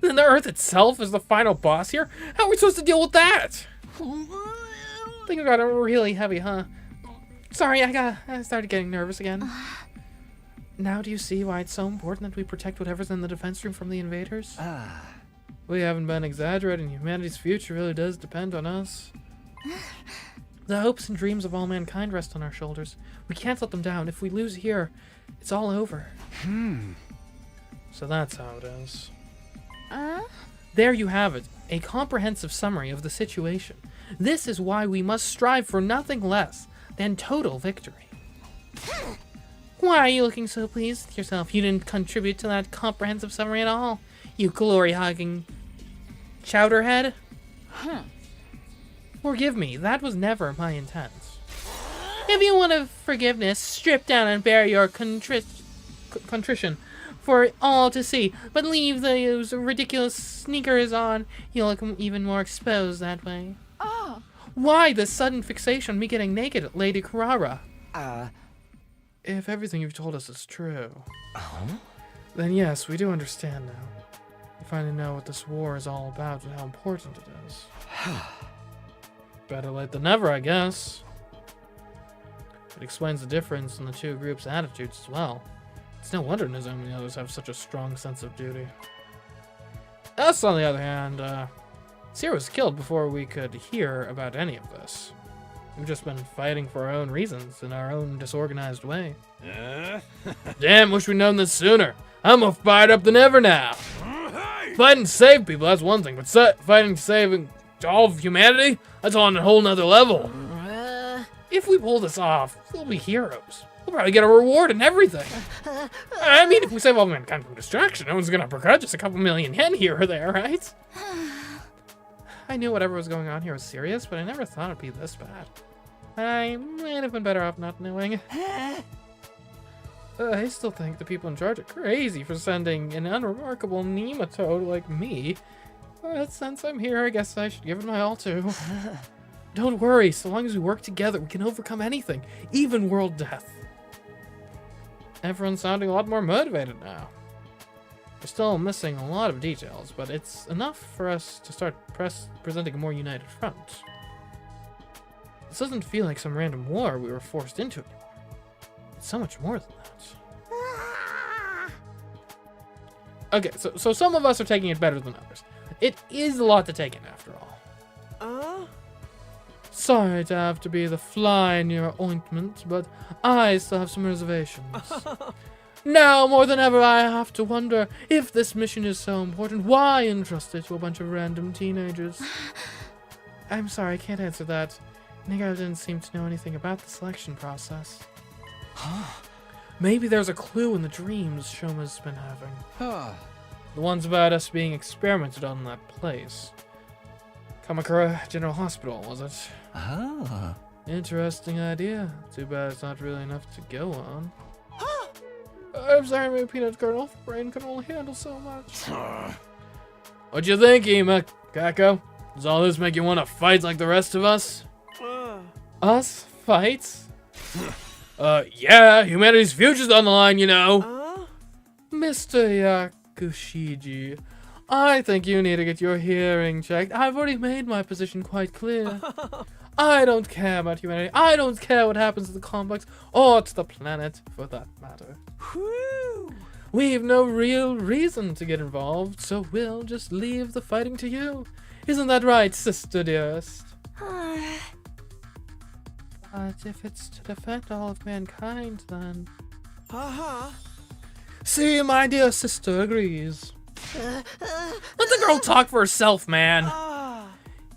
Then the Earth itself is the final boss here? How are we supposed to deal with that? Things got really heavy, huh? Sorry, I started getting nervous again. Now do you see why it's so important that we protect whatever's in the defense room from the invaders? We haven't been exaggerating. Humanity's future really does depend on us. The hopes and dreams of all mankind rest on our shoulders. We can't let them down. If we lose here, it's all over. So that's how it is. There you have it, a comprehensive summary of the situation. This is why we must strive for nothing less than total victory. Why are you looking so pleased with yourself? You didn't contribute to that comprehensive summary at all, you glory-hogging chowderhead. Forgive me, that was never my intent. If you want forgiveness, strip down and bear your contrition for all to see, but leave those ridiculous sneakers on. You'll look even more exposed that way. Why this sudden fixation on me getting naked, Lady Carrara? If everything you've told us is true, then yes, we do understand now. We finally know what this war is all about and how important it is. Better late than never, I guess. It explains the difference in the two groups' attitudes as well. It's no wonder Nizam and the others have such a strong sense of duty. Us, on the other hand, Seer was killed before we could hear about any of this. We've just been fighting for our own reasons in our own disorganized way. Damn, wish we'd known this sooner. I'm more fired up than ever now. Fighting to save people, that's one thing, but fighting to save all of humanity, that's on a whole nother level. If we pull this off, we'll be heroes. We'll probably get a reward and everything. I mean, if we save all mankind from destruction, no one's gonna begrudge us a couple million yen here or there, right? I knew whatever was going on here was serious, but I never thought it'd be this bad. I might have been better off not knowing. I still think the people in charge are crazy for sending an unremarkable nematode like me. But since I'm here, I guess I should give it my all too. Don't worry, so long as we work together, we can overcome anything, even world death. Everyone's sounding a lot more motivated now. We're still missing a lot of details, but it's enough for us to start presenting a more united front. This doesn't feel like some random war we were forced into anymore. It's so much more than that. Okay, so some of us are taking it better than others. It is a lot to take in after all. Sorry to have to be the fly in your ointment, but I still have some reservations. Now, more than ever, I have to wonder if this mission is so important, why entrust it to a bunch of random teenagers? I'm sorry, I can't answer that. Nigga didn't seem to know anything about the selection process. Maybe there's a clue in the dreams Shoma's been having. The ones about us being experimented on in that place. Kamakura General Hospital, was it? Interesting idea. Too bad it's not really enough to go on. I'm sorry, my peanut kernel brain can only handle so much. What you think, Ima? Kako? Does all this make you want to fight like the rest of us? Us? Fight? Yeah, humanity's future's on the line, you know. Mr. Yakushiji, I think you need to get your hearing checked. I've already made my position quite clear. I don't care about humanity. I don't care what happens to the complex or to the planet, for that matter. We've no real reason to get involved, so we'll just leave the fighting to you. Isn't that right, sister dearest? But if it's to defend all of mankind, then... See, my dear sister agrees. Let the girl talk for herself, man.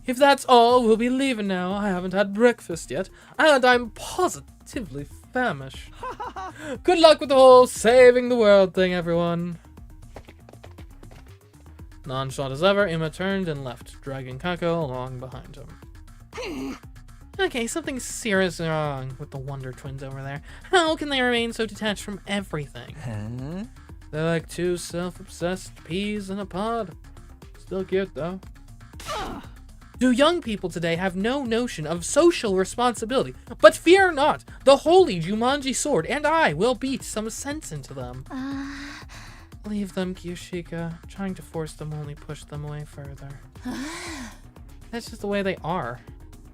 If that's all, we'll be leaving now. I haven't had breakfast yet, and I'm positively famished. Good luck with the whole saving the world thing, everyone. Nonchalant as ever, Ima turned and left, dragging Kako along behind him. Okay, something's seriously wrong with the Wonder Twins over there. How can they remain so detached from everything? They're like two self-obsessed peas in a pod. Still cute, though. Do young people today have no notion of social responsibility? But fear not, the holy Jumanji sword and I will beat some sense into them. Leave them, Kyoshika. Trying to force them will only push them away further. That's just the way they are.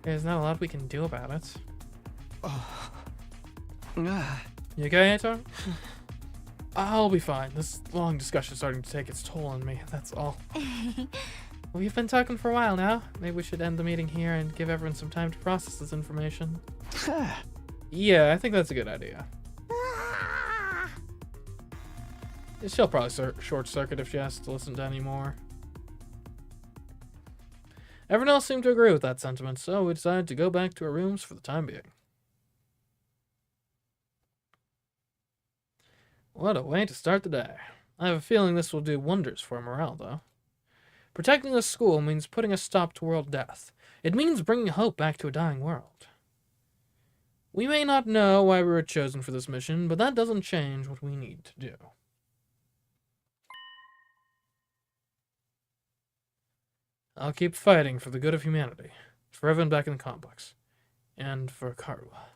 There's not a lot we can do about it. You okay, Aitor? I'll be fine. This long discussion is starting to take its toll on me, that's all. We've been talking for a while now. Maybe we should end the meeting here and give everyone some time to process this information. Yeah, I think that's a good idea. She'll probably short circuit if she has to listen to any more. Everyone else seemed to agree with that sentiment, so we decided to go back to our rooms for the time being. What a way to start the day. I have a feeling this will do wonders for morale, though. Protecting the school means putting a stop to world death. It means bringing hope back to a dying world. We may not know why we were chosen for this mission, but that doesn't change what we need to do. I'll keep fighting for the good of humanity, for everyone back in the complex, and for Karua.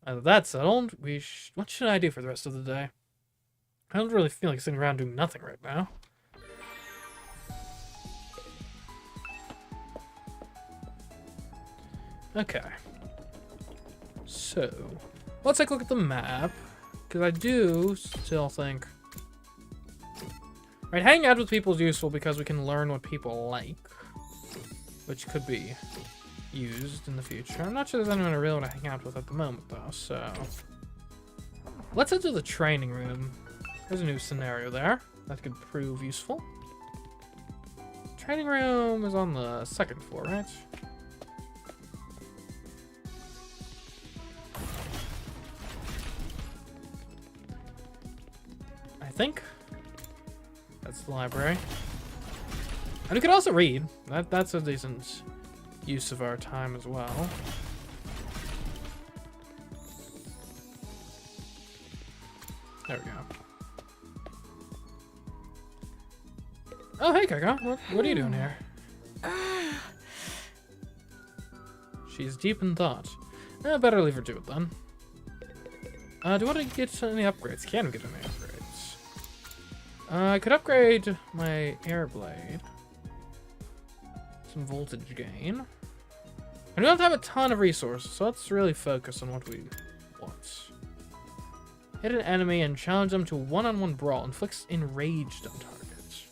Now that that's settled, what should I do for the rest of the day? I don't really feel like sitting around doing nothing right now. Okay. So, let's take a look at the map, because I do still think... Right, hanging out with people is useful because we can learn what people like, which could be used in the future. I'm not sure there's anyone I really want to hang out with at the moment, though, so... Let's head to the training room. There's a new scenario there. That could prove useful. Training room is on the 2nd floor, right? I think. That's the library. And we could also read. That's a decent use of our time as well. There we go. Oh, hey, Kaka. What are you doing here? She's deep in thought. Better leave her to it then. Do you want to get any upgrades? Can we get any upgrades? I could upgrade my air blade. Some voltage gain. I don't have a ton of resources, so let's really focus on what we want. Hit an enemy and challenge them to a one-on-one brawl. Inflicts enraged on targets.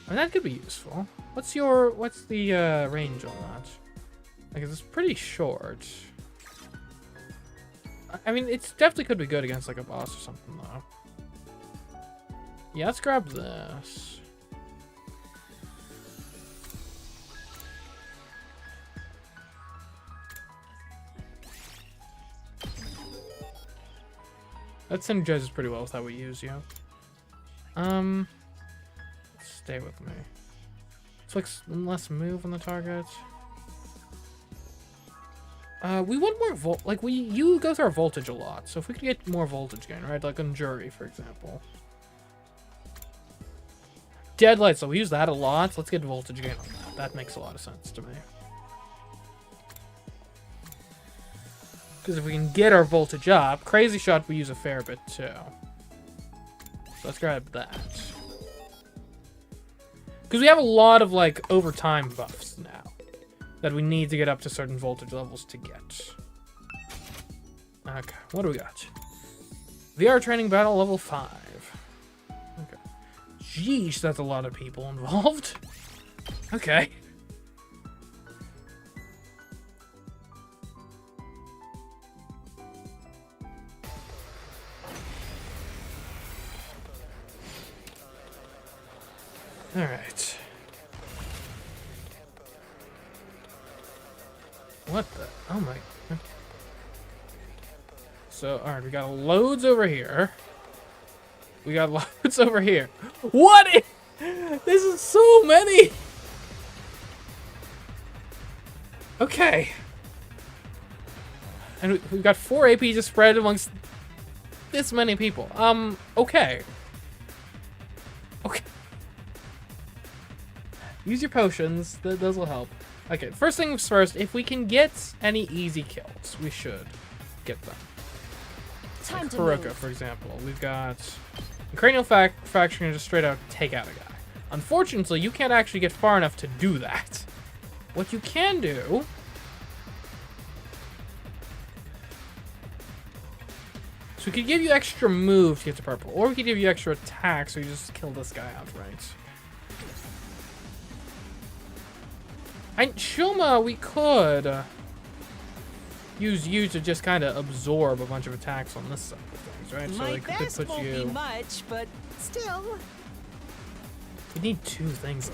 I mean, that could be useful. What's the range on that? Like, it's pretty short. I mean, it definitely could be good against like a boss or something, though. Yeah, let's grab this. That synergizes pretty well with how we use you. Stay with me. Inflicts less move on the target. We want more you go through our voltage a lot, so if we could get more voltage gain, right? Like on Jury, for example. Deadlight, so we use that a lot. Let's get voltage gain on that. That makes a lot of sense to me. Because if we can get our voltage up, Crazy Shot we use a fair bit too. So let's grab that. Because we have a lot of like overtime buffs now that we need to get up to certain voltage levels to get. Okay, what do we got? VR training battle level 5. Okay. Jeez, that's a lot of people involved. Okay. All right. What the? Oh my. So, all right, we got loads over here. We got loads over here. What? This is so many. Okay. And we've got 4 AP just spread amongst this many people. Okay. Okay. Use your potions. Those will help. Okay, first things first. If we can get any easy kills, we should get them. Time to Kuroko, move. for example. We've got cranial fracture and just straight out take out a guy. Unfortunately, you can't actually get far enough to do that. What you can do So we could give you extra move to get to purple, or we could give you extra attack so you just kill this guy outright. And Shuma, we could use you to just kind of absorb a bunch of attacks on this side of things, right? My so like we could best put won't be you. much, but still. We need 2 things.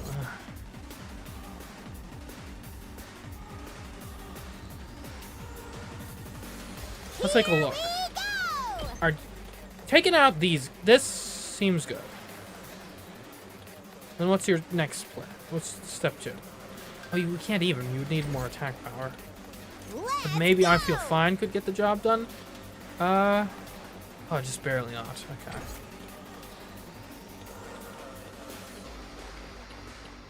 Let's take a look. Are taking out these. This seems good. Then what's your next plan? What's step 2? Oh, you can't even. You would need more attack power. But maybe I Feel Fine could get the job done. Oh, just barely not.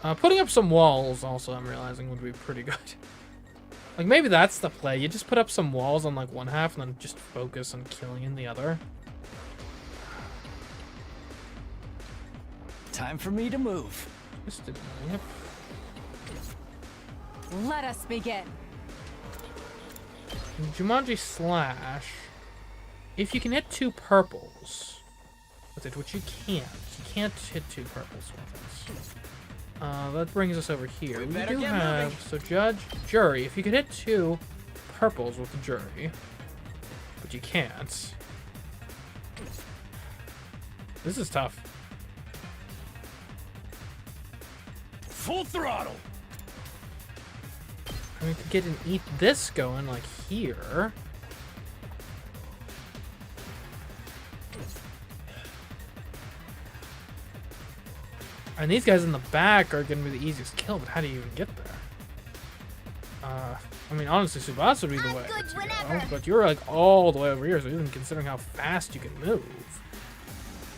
Okay. Putting up some walls also, I'm realizing, would be pretty good. Like, maybe that's the play. You just put up some walls on, like, one half and then just focus on killing in the other. Time for me to move. Just did, yep. Let us begin. Jumanji Slash. If you can hit 2 purples with it, which you can't. You can't hit 2 purples with it. That brings us over here. We better do get have, moving. so judge, jury. If you could hit 2 purples with the jury, but you can't. This is tough. Full throttle. I mean, we could get and eat this going, like, here. And these guys in the back are going to be the easiest kill, but how do you even get there? I mean, honestly, Subasa would be the way to go, but you're, like, all the way over here, so even considering how fast you can move.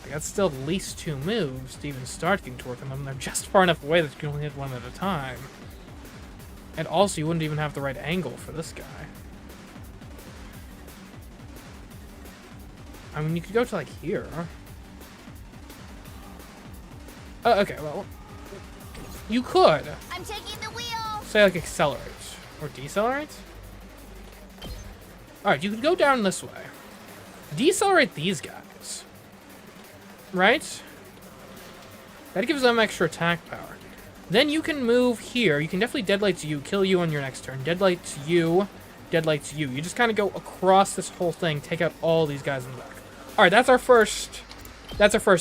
Like, that's still at least 2 moves to even start getting to work on them. They're just far enough away that you can only hit one at a time. And also, you wouldn't even have the right angle for this guy. I mean, you could go to, like, here. Okay, well, you could. I'm taking the wheel. Say, like, accelerate. Or decelerate? Alright, you could go down this way. Decelerate these guys. Right? That gives them extra attack power. Then you can move here. You can definitely deadlight to you, kill you on your next turn. Deadlight to you, deadlight to you. You just kind of go across this whole thing, take out all these guys in the back. Alright, that's our first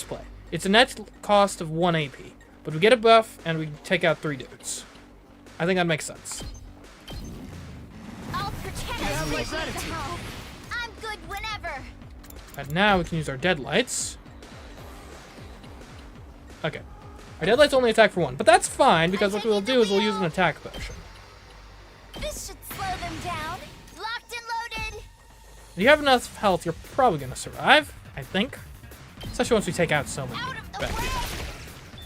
play. It's a net cost of 1 AP. But we get a buff, and we take out 3 dudes. I think that makes sense. I'll pretend my gratitude. I'm good whenever. And now we can use our deadlights. Okay. Our deadlights only attack for 1, but that's fine, because what we'll do is we'll use an attack potion. This should slow them down. Locked and loaded. If you have enough health, you're probably going to survive, I think. Especially once we take out so many Out of the bad way. people.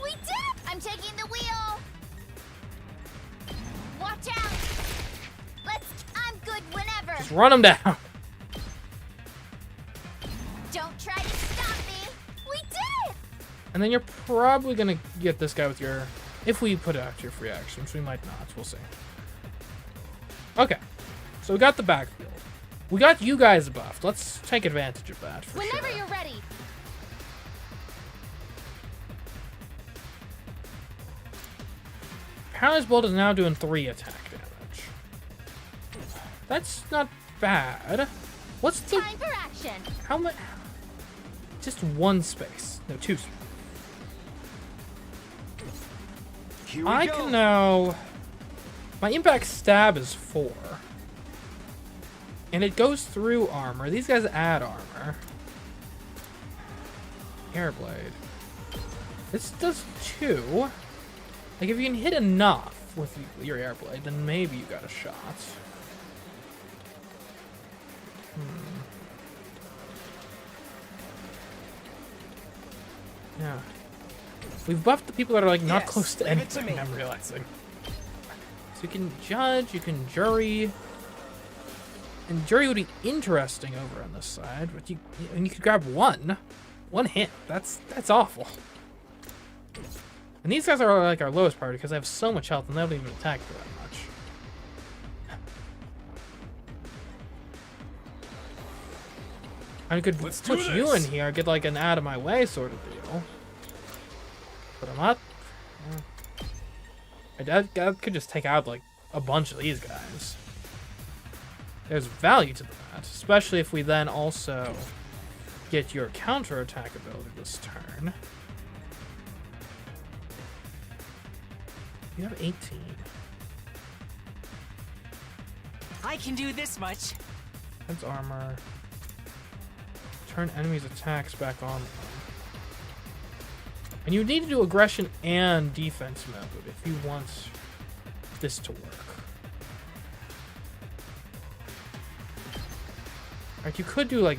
We did. I'm taking the wheel. Watch out. I'm good whenever. Just run them down. Don't try to stop me. We did. And then you're probably going to get this guy with your... If we put out your free actions, we might not. We'll see. Okay. So we got the backfield. We got you guys buffed. Let's take advantage of that for Whenever sure. you're ready. Paralyzed Bolt is now doing 3 attack damage. That's not bad. What's the... Time for action. How much? Just 1 space. No, 2 space. Here we I go. can now... My impact stab is 4. And it goes through armor. These guys add armor. Airblade. This does 2. Like, if you can hit enough with your airblade, then maybe you got a shot. Yeah. We've buffed the people that are, like, not Yes, close to leave it to anything, me. I'm realizing. So you can judge, you can jury. And jury would be interesting over on this side, but you could grab 1 hit. That's awful. And these guys are like our lowest priority because they have so much health and they don't even attack for that much. I could Let's do put you in this. here, get like an out of my way sort of deal. Put him up. I could just take out like a bunch of these guys. There's value to that, especially if we then also get your counterattack ability this turn. You have 18. I can do this much. That's armor. Turn enemies' attacks back on them. And you need to do aggression and defense mode if you want this to work. Alright, you could do like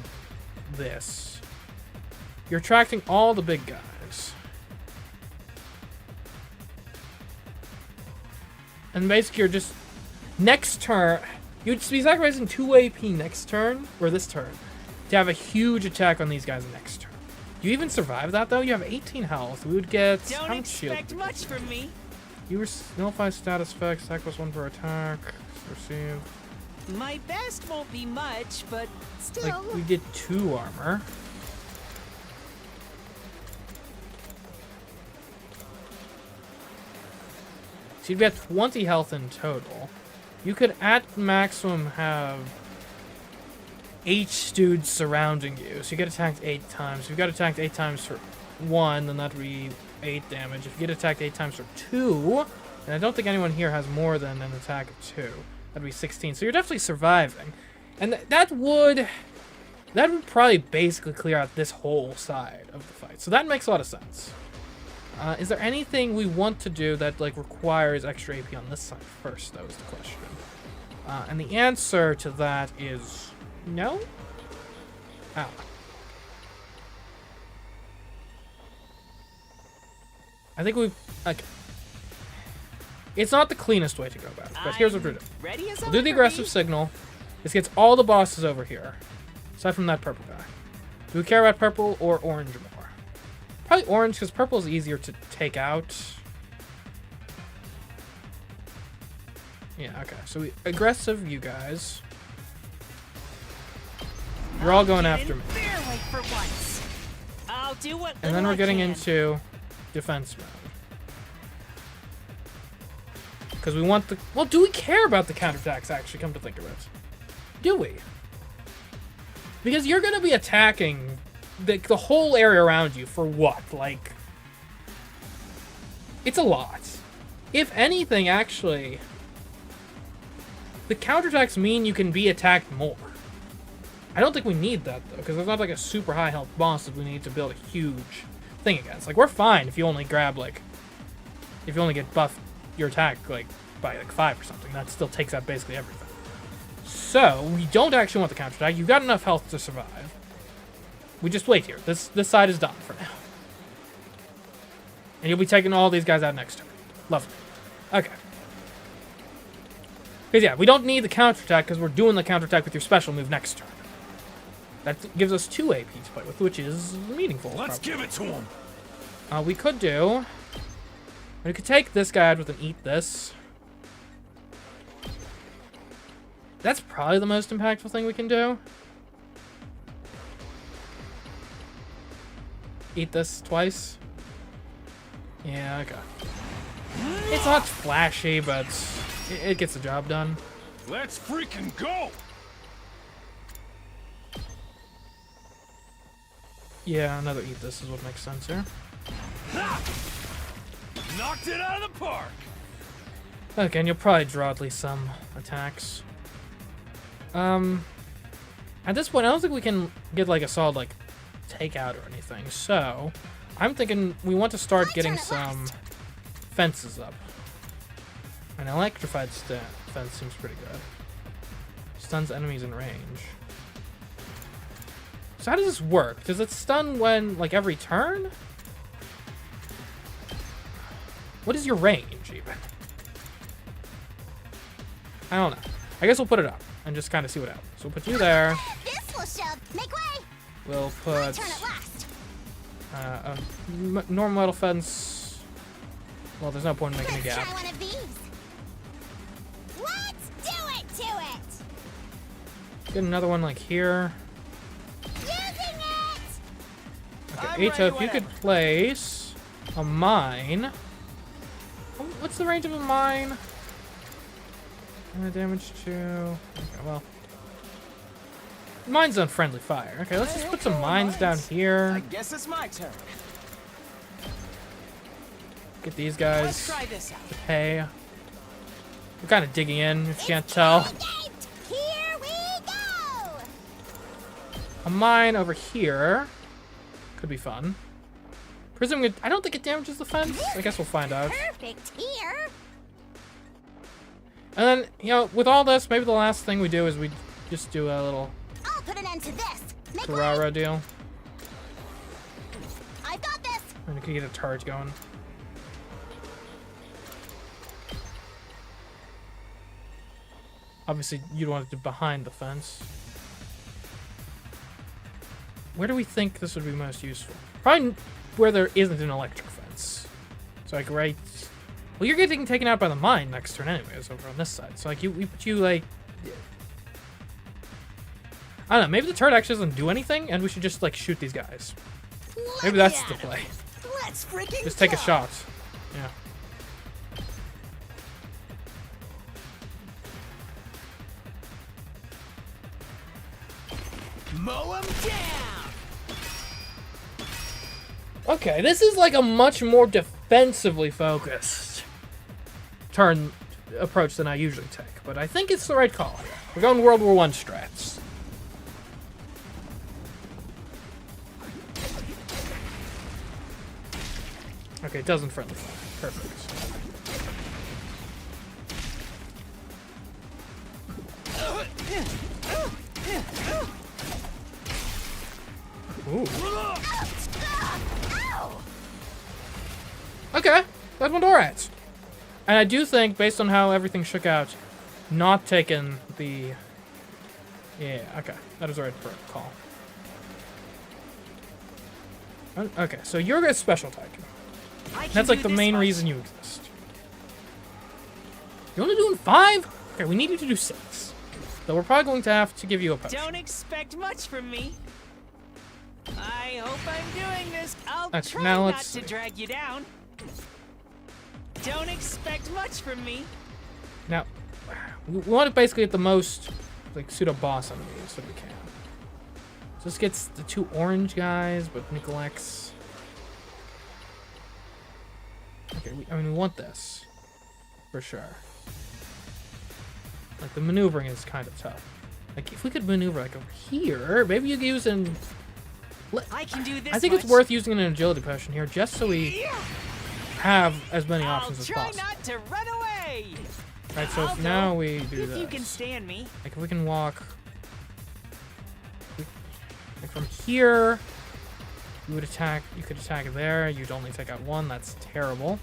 this. You're attracting all the big guys. And basically you're just... Next turn... You'd be sacrificing 2 AP next turn, or this turn, to have a huge attack on these guys next turn. Do you even survive that though? You have 18 health. We would get... how Don't much shield expect would we much get? from me. You nullify status effects, attack plus 1 per attack. Receive. My best won't be much, but still. Like, we get 2 armor. So you'd be at 20 health in total. You could, at maximum, have 8 dudes surrounding you. So you get attacked 8 times. If you got attacked 8 times for 1, then that would be 8 damage. If you get attacked 8 times for 2, and I don't think anyone here has more than an attack of 2. That'd be 16. So you're definitely surviving. And that would probably basically clear out this whole side of the fight. So that makes a lot of sense. Is there anything we want to do that like requires extra AP on this side first? That was the question. And the answer to that is no. Ow. I think we've like. It's not the cleanest way to go about it, but here's what we're doing. Ready as We'll do the aggressive signal. This gets all the bosses over here, aside from that purple guy. Do we care about purple or orange more? Probably orange, because purple is easier to take out. Yeah, okay. So we aggressive, you guys. You're all going after me. Fair way for once. I'll do what And then little we're I getting can. into defense mode. Because we want the... Well, do we care about the counterattacks, actually, come to think of it? Do we? Because you're going to be attacking the whole area around you for what? Like... It's a lot. If anything, actually... The counterattacks mean you can be attacked more. I don't think we need that, though, because there's not, like, a super high health boss that we need to build a huge thing against. Like, we're fine if you only grab, like... If you only get buffed your attack, like, by, like, 5 or something. That still takes out basically everything. So, we don't actually want the counterattack. You've got enough health to survive. We just wait here. This side is done for now. And you'll be taking all these guys out next turn. Lovely. Okay. Because, yeah, we don't need the counterattack because we're doing the counterattack with your special move next turn. That gives us 2 AP to play with, which is meaningful. Let's probably. give it to him. We could do... We could take this guy out with an eat this. That's probably the most impactful thing we can do. Eat this twice. Yeah, okay. It's not flashy, but it gets the job done. Let's freaking go. Yeah, another eat this is what makes sense here. Ha! Knocked it out of the park. Okay, and you'll probably draw at least some attacks. At this point, I don't think we can get like a solid like takeout or anything. So, I'm thinking we want to start getting some fences up. An electrified fence seems pretty good. Stuns enemies in range. So how does this work? Does it stun when like every turn? What is your range even? I don't know. I guess we'll put it up and just kind of see what happens. So we'll put you there. This will shove. Make way. We'll My put turn at last. a normal metal fence. Well, there's no point in making a Let's gap. try one of these. Let's do it to it. Get another one like here. Use Okay, Ato, if you could place a mine. What's the range of a mine? Damage to... Okay, well. Mine's on friendly fire. Okay, let's just put some mines down here. I guess it's my turn. Get these Let's guys try this out. to pay. We're kind of digging in, if you can't tell. Here we go! A mine over here. Could be fun. Presuming I don't think it damages the fence. I guess we'll find out. Perfect here. And then, you know, with all this, maybe the last thing we do is we just do a little I'll put an end to this. Make way. Ferrara deal. I've got this. And we can get a turret going. Obviously, you'd want it to be behind the fence. Where do we think this would be most useful? Probably where there isn't an electric fence. So like right... Well, you're getting taken out by the mine next turn anyways, over on this side. So like we put you like... I don't know, maybe the turret actually doesn't do anything and we should just like shoot these guys. Maybe that's the play. Let's freaking Just take a go. shot. Yeah. Mow 'em down. Okay, this is like a much more defensively focused turn approach than I usually take, but I think it's the right call here. We're going World War I strats. Okay, it doesn't friendly fire. Perfect. Ooh. Okay, that's one door rats. And I do think, based on how everything shook out, not taking the... Yeah, okay. That is the right call. Okay, so you're a special type. That's like the main reason you exist. You're only doing 5? Okay, we need you to do 6. So we're probably going to have to give you a potion. Don't expect much from me. I hope I'm doing this. I'll Okay, try now not let's to see. drag you down. Don't expect much from me. Now, we want to basically get the most like pseudo-boss enemies that we can. So this gets the 2 orange guys, but neglects... Okay, I mean, we want this. For sure. Like, the maneuvering is kind of tough. Like, if we could maneuver, like, over here, maybe you could use an... I can do this. I think it's worth using an agility potion here, just so we have as many options as I'll try possible. not to run away. Right, so I'll if now go, we do if this. you can stand me. Like, if we can walk... Like, from here... You would attack... You could attack there. You'd only take out 1. That's terrible.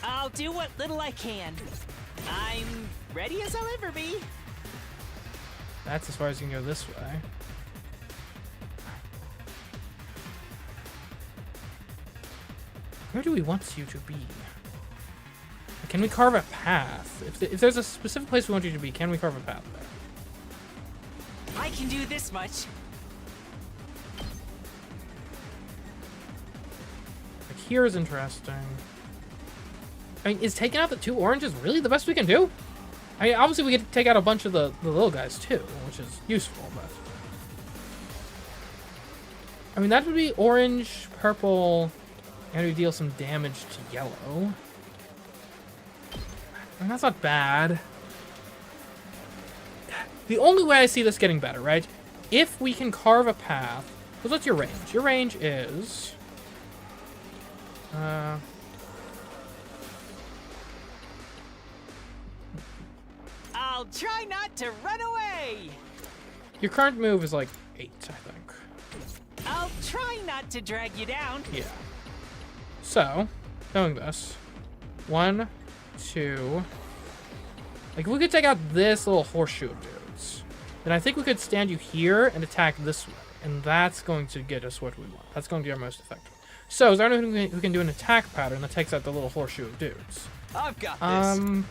I'll do what little I can. I'm ready as I'll ever be. That's as far as you can go this way. Where do we want you to be? Can we carve a path? If there's a specific place we want you to be, can we carve a path there? I can do this much. Like, here is interesting. I mean, is taking out the 2 oranges really the best we can do? I mean, obviously we get to take out a bunch of the little guys too, which is useful, but... I mean, that would be orange, purple, and we deal some damage to yellow. I mean, that's not bad. The only way I see this getting better, right? If we can carve a path... Because what's your range? Your range is... I'll try not to run away. Your current move is like 8, I think. I'll try not to drag you down. Yeah. So, knowing this, 1, 2. Like, if we could take out this little horseshoe of dudes, then I think we could stand you here and attack this way, and that's going to get us what we want. That's going to be our most effective. So, is there anyone who can do an attack pattern that takes out the little horseshoe of dudes? I've got this.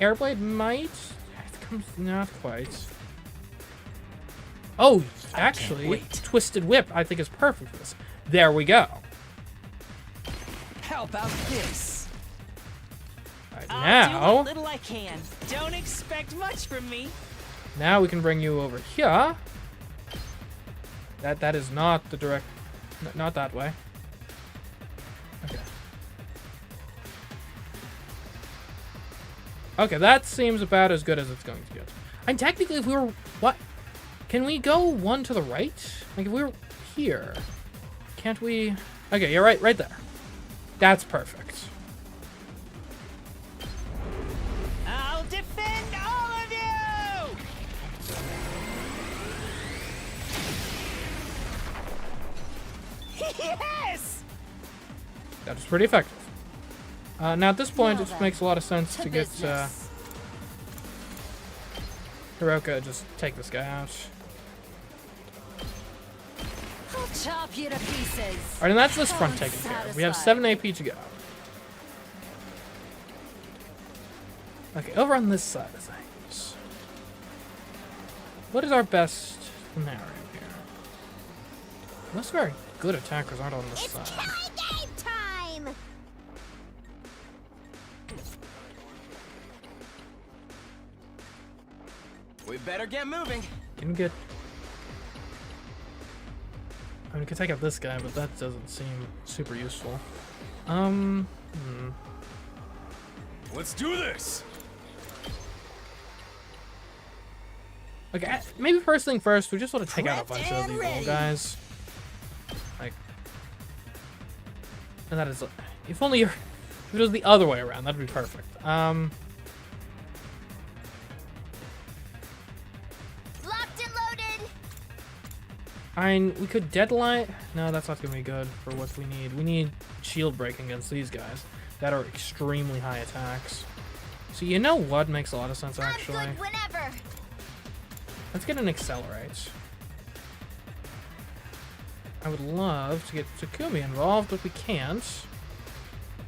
Airblade might. It comes not quite. Oh Actually, Twisted Whip, I think, is perfect for this. There we go. How about this? All right, I'll do now, what little I can. Don't expect much from me. now we can bring you over here. That is not the direct, not that way. Okay. Okay, that seems about as good as it's going to get. And technically, if we were, what? Can we go one to the right? Like, if we were here, can't we? Okay, you're right there. That's perfect. I'll defend all of you! Yes! That was pretty effective. Now at this point, Well it then, makes a lot of sense to get business. Hiroka, just take this guy out. I'll chop you to pieces. Alright, and that's this front taken care of. We have 7 AP to go. Okay, over on this side of things. What is our best scenario here? Most very good attackers aren't on this It's side. killing game time! We better get moving. Can get. I mean, we could take out this guy, but that doesn't seem super useful. Let's do this. Okay, maybe first thing first, we just want to take out a bunch of Prepped these and little ready. guys. Like, and that is, if only if it was the other way around, that'd be perfect. Locked and loaded! We could deadline. No, that's not gonna be good for what we need. We need shield breaking against these guys that are extremely high attacks. So you know what makes a lot of sense actually. I'm good whenever! Let's get an accelerate. I would love to get Takumi involved, but we can't.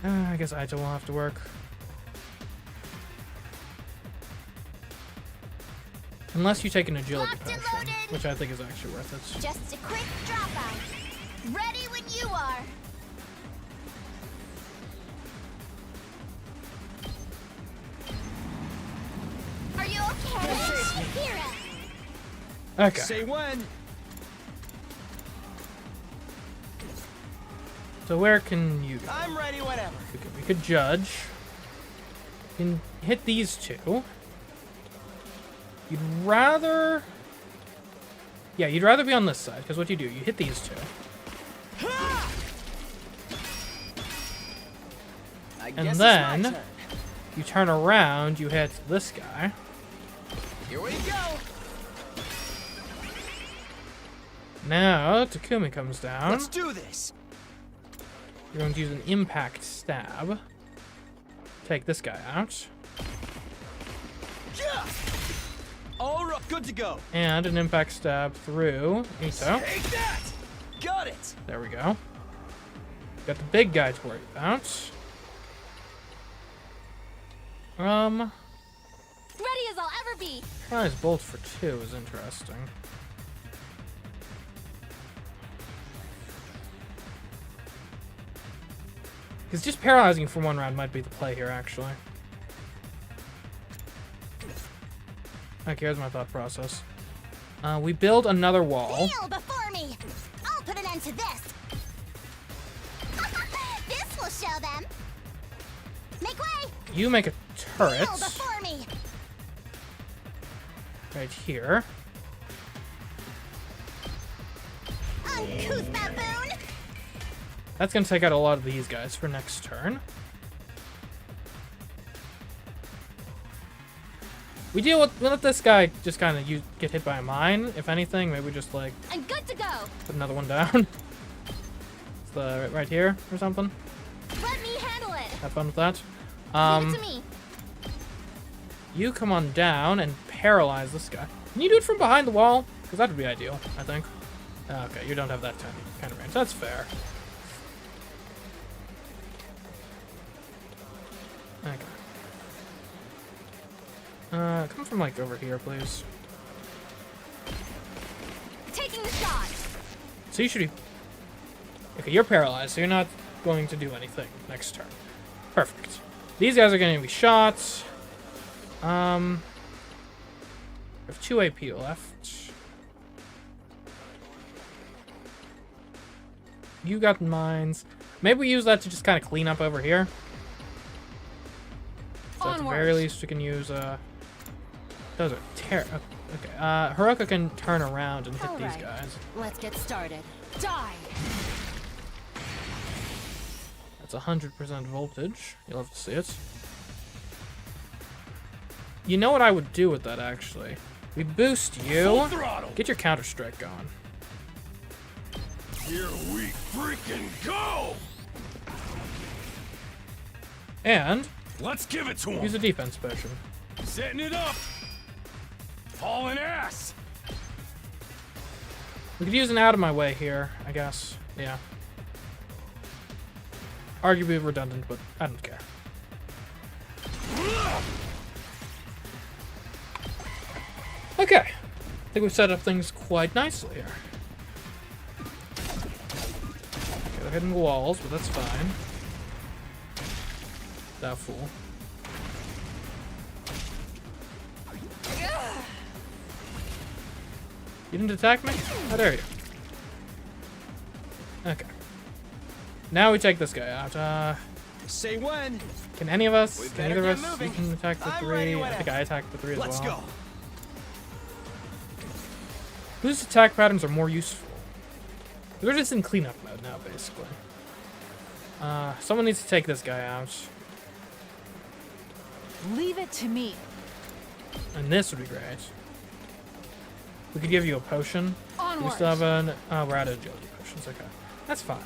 I guess Aito will have to work. Unless you take an agility Locked and potion, loaded. which I think is actually worth it. Just a quick drop out. Ready when you are. Are you okay? Hear it. Okay. Say when. So where can you go? I'm ready whenever. We could judge. You can hit these two. You'd rather... Yeah, you'd rather be on this side, because what you do, you hit these two. I And guess it's then- my turn. You turn around, you hit this guy. Here we go. Now, Takumi comes down. Let's do this. You're going to use an impact stab. Take this guy out. Yeah. All right, good to go. And an impact stab through Ito. Take that. Got it. There we go. Got the big guy to worry about. Ready as I'll ever be. Prize bolt for 2 is interesting. Because just paralyzing for 1 round might be the play here, actually. Okay, here's my thought process. We build another wall. Kneel before me. I'll put an end to this. This will show them. Make way. You make a turret Kneel before me. right here. Uncouth baboon. That's going to take out a lot of these guys for next turn. We let this guy just kind of get hit by a mine. If anything, maybe we just like I'm good to go. put another one down. It's the right here or something. Let me handle it. Have fun with that. Leave it to me. You come on down and paralyze this guy. Can you do it from behind the wall? Because that would be ideal, I think. Okay, you don't have that kind of range. That's fair. Okay. Come from like over here, please. Taking the shot. So you should be... Okay, you're paralyzed, so you're not going to do anything next turn. Perfect. These guys are going to be shot. We have 2 AP left. You got mines. Maybe we use that to just kind of clean up over here. So at the very least, we can use... Those are okay, Haruka can turn around and hit All these right. guys. Let's get started. Die. That's 100% voltage. You'll have to see it. You know what I would do with that, actually? We boost you. Full throttle. Get your Counter-Strike going. Here we freaking go! And Let's give it to him. use a defense potion. Setting it up. Hauling ass. We could use an out of my way here, I guess. Yeah. Arguably redundant, but I don't care. Okay. I think we've set up things quite nicely here. Okay, they're hitting walls, but that's fine. Doubtful. You didn't attack me? How dare you? Okay. Now we take this guy out. Say when. Can any of us? We Can better either of get us? moving. You can attack the I'm 3. ready I whenever. think I attacked the 3 as Let's well. go. Whose attack patterns are more useful? We're just in cleanup mode now, basically. Someone needs to take this guy out. Leave it to me. And this would be great. We could give you a potion. We Onward. still have an... Oh, we're out of agility potions. Okay. That's fine.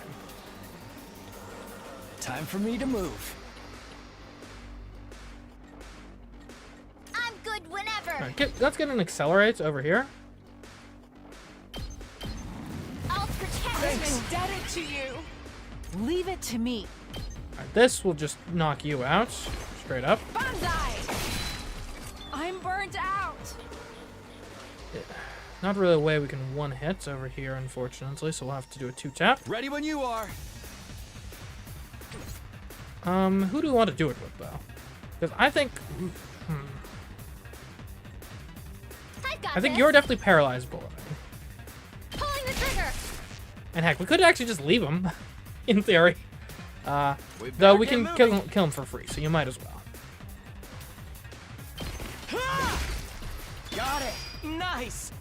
Time for me to move. I'm good whenever. Alright, let's get an accelerate over here. I'll protect I'm you. indebted to you. Leave it to me. Alright, this will just knock you out. Straight up. Bandai! I'm burned out. Not really a way we can one hit over here, unfortunately, so we'll have to do a 2-tap. Ready when you are. Who do we want to do it with, though? Because I think... I've got I think this. you're definitely paralyzed, Bullet. Pulling the trigger. And heck, we could actually just leave him, in theory. We Though better we get can moving. kill him for free, so you might as well. Got it. Nice.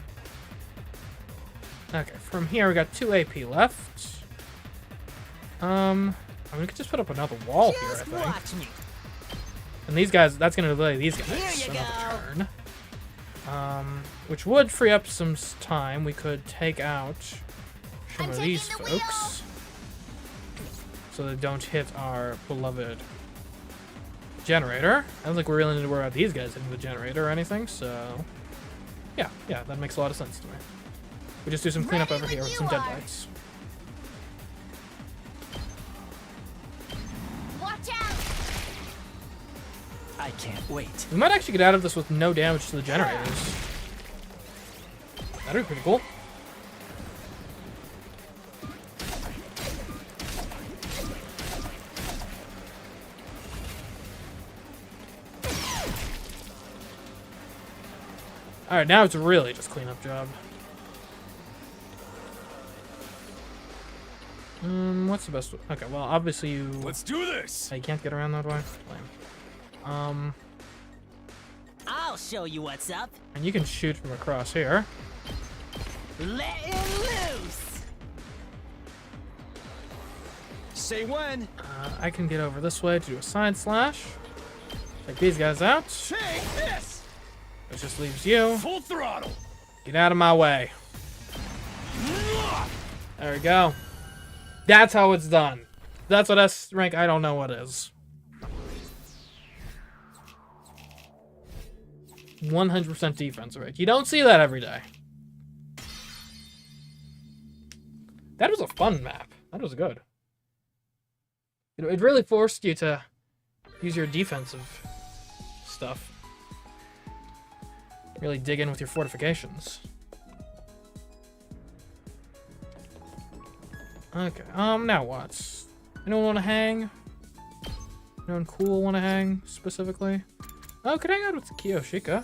Okay, from here we got 2 AP left. I mean, we could just put up another wall here, I Just think. watch me. And these guys, that's going to delay these guys Here you another turn. Which would free up some time. We could take out some I'm of taking these the folks. So they don't hit our beloved generator. I don't think we really need to worry about these guys hitting the generator or anything, so... Yeah, that makes a lot of sense to me. We just do some cleanup Ready over here when with you some are. deadlights. Watch out. I can't wait. We might actually get out of this with no damage to the generators. That'd be pretty cool. Alright, now it's really just cleanup job. What's the best way? Okay, well, obviously you... Let's do this. You can't get around that way? Lame. I'll show you what's up. And you can shoot from across here. Letting loose. Say when. I can get over this way to do a side slash. Take these guys out. Take this. Which just leaves you. Full throttle. Get out of my way. There we go. That's how it's done. That's what S rank I don't know what is. 100% defense rate. You don't see that every day. That was a fun map. That was good. It really forced you to use your defensive stuff. Really dig in with your fortifications. Okay, now what? Anyone want to hang? Anyone cool want to hang, specifically? Oh, could hang out with Kiyoshika.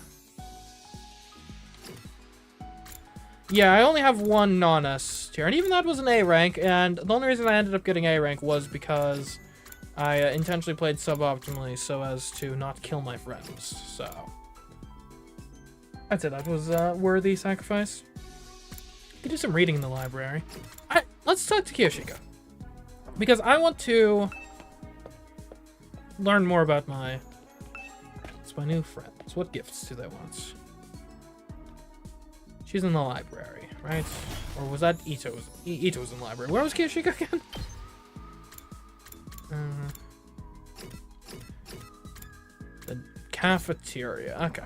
Yeah, I only have one non-S tier, and even that was an A rank, and the only reason I ended up getting A rank was because I intentionally played suboptimally so as to not kill my friends, so... I'd say that was a worthy sacrifice. Could do some reading in the library. Alright, let's talk to Kiyoshika. Because I want to learn more about my new friends. What gifts do they want? She's in the library, right? Or was that Ito's? Ito's in the library. Where was Kiyoshika again? The cafeteria. Okay.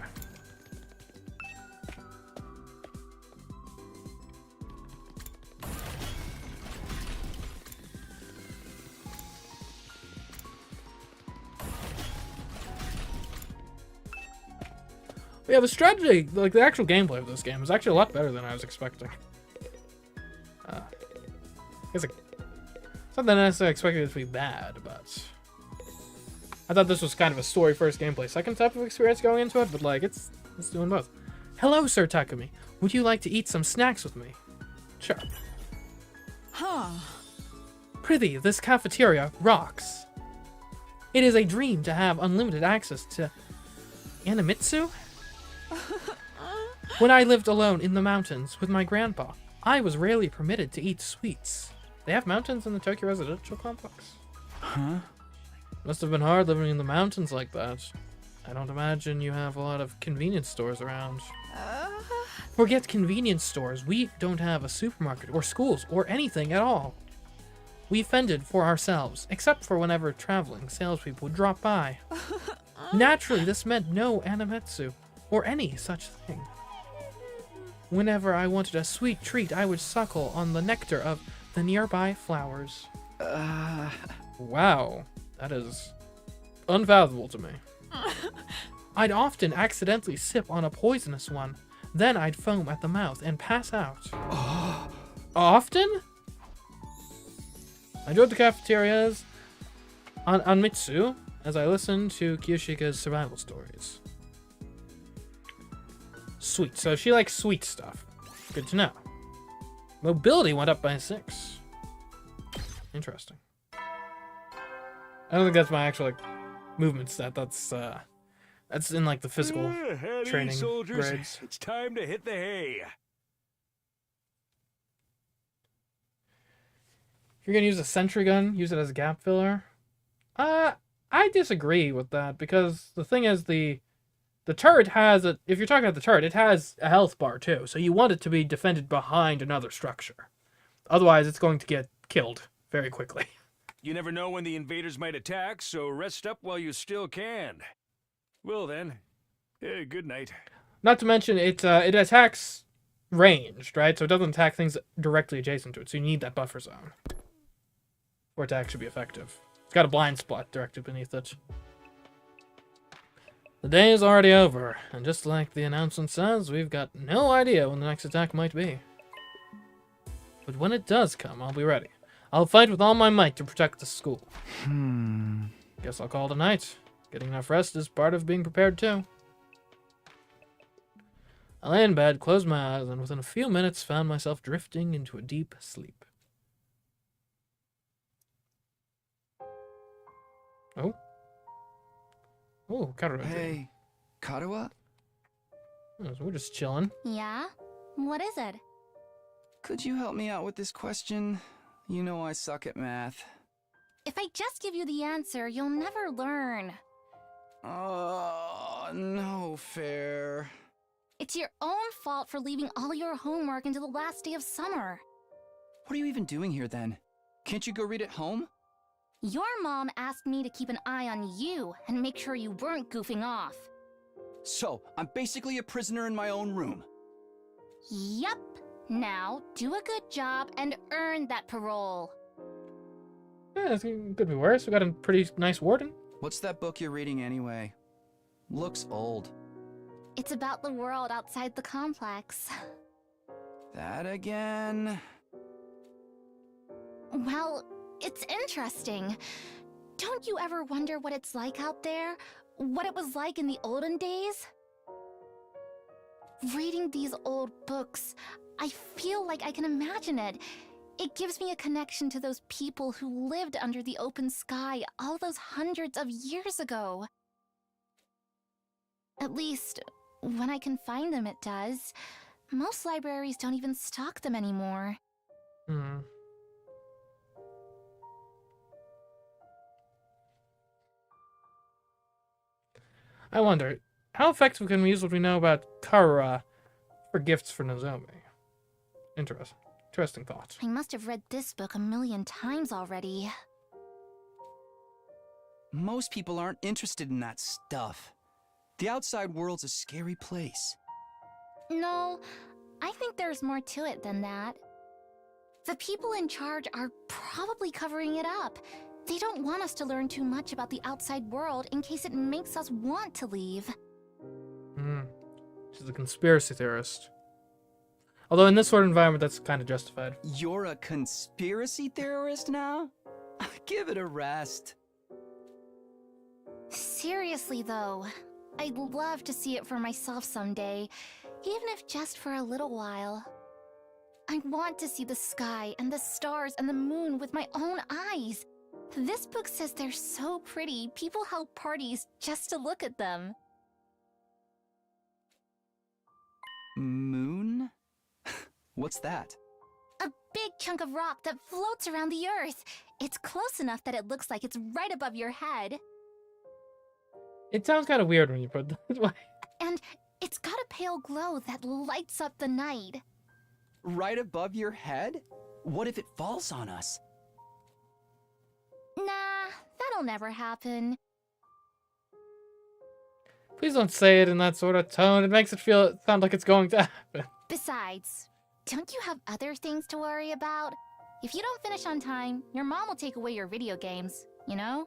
Yeah, the strategy, like the actual gameplay of this game is actually a lot better than I was expecting. It's not that I necessarily expected it to be bad, but I thought this was kind of a story-first gameplay, second type of experience going into it, but like it's doing both. Hello, Sir Takumi. Would you like to eat some snacks with me? Sure. Huh. Prithee, this cafeteria rocks. It is a dream to have unlimited access to Animitsu. When I lived alone in the mountains with my grandpa, I was rarely permitted to eat sweets. They have mountains in the Tokyo residential complex. Huh? Must have been hard living in the mountains like that. I don't imagine you have a lot of convenience stores around. Forget convenience stores. We don't have a supermarket or schools or anything at all. We fended for ourselves, except for whenever traveling salespeople would drop by. Naturally, this meant no Animetsu or any such thing. Whenever I wanted a sweet treat, I would suckle on the nectar of the nearby flowers. Wow, that is unfathomable to me. I'd often accidentally sip on a poisonous one. Then I'd foam at the mouth and pass out. Often? I enjoyed the cafeterias on Mitsu as I listened to Kiyoshika's survival stories. Sweet, so she likes sweet stuff. Good to know. Mobility went up by 6. Interesting. I don't think that's my actual like movement stat. That's in like the physical Howdy, training soldiers. grades. It's time to hit the hay. If you're gonna use a sentry gun, use it as a gap filler. I disagree with that because the thing is the turret has a. If you're talking about the turret, it has a health bar too. So you want it to be defended behind another structure. Otherwise, it's going to get killed very quickly. You never know when the invaders might attack, so rest up while you still can. Well then, good night. Not to mention it attacks ranged, right? So it doesn't attack things directly adjacent to it. So you need that buffer zone for it to actually be effective. It's got a blind spot directly beneath it. The day is already over, and just like the announcement says, we've got no idea when the next attack might be. But when it does come, I'll be ready. I'll fight with all my might to protect the school. Guess I'll call it a night. Getting enough rest is part of being prepared too. I lay in bed, closed my eyes, and within a few minutes found myself drifting into a deep sleep. Oh. Oh, Karuha. Hey, Karuha? Oh, so we're just chilling. Yeah? What is it? Could you help me out with this question? You know I suck at math. If I just give you the answer, you'll never learn. Oh, no fair. It's your own fault for leaving all your homework until the last day of summer. What are you even doing here then? Can't you go read at home? Your mom asked me to keep an eye on you and make sure you weren't goofing off. So, I'm basically a prisoner in my own room. Yup. Now, do a good job and earn that parole. Yeah, it could be worse. We got a pretty nice warden. What's that book you're reading anyway? Looks old. It's about the world outside the complex. That again? Well, it's interesting. Don't you ever wonder what it's like out there? What it was like in the olden days? Reading these old books, I feel like I can imagine it. It gives me a connection to those people who lived under the open sky all those hundreds of years ago. At least, when I can find them, it does. Most libraries don't even stock them anymore. Hmm. I wonder, how effective can we use what we know about Kara for gifts for Nozomi? Interesting thought. I must have read this book a million times already. Most people aren't interested in that stuff. The outside world's a scary place. No, I think there's more to it than that. The people in charge are probably covering it up. They don't want us to learn too much about the outside world in case it makes us want to leave. She's a conspiracy theorist. Although in this sort of environment, that's kind of justified. You're a conspiracy theorist now? Give it a rest. Seriously, though, I'd love to see it for myself someday, even if just for a little while. I want to see the sky and the stars and the moon with my own eyes. This book says they're so pretty, people held parties just to look at them. Moon? What's that? A big chunk of rock that floats around the Earth. It's close enough that it looks like it's right above your head. It sounds kind of weird when you put it that way. And it's got a pale glow that lights up the night. Right above your head? What if it falls on us? Nah, that'll never happen. Please don't say it in that sort of tone. It makes it sound like it's going to happen. Besides, don't you have other things to worry about? If you don't finish on time, your mom will take away your video games, you know?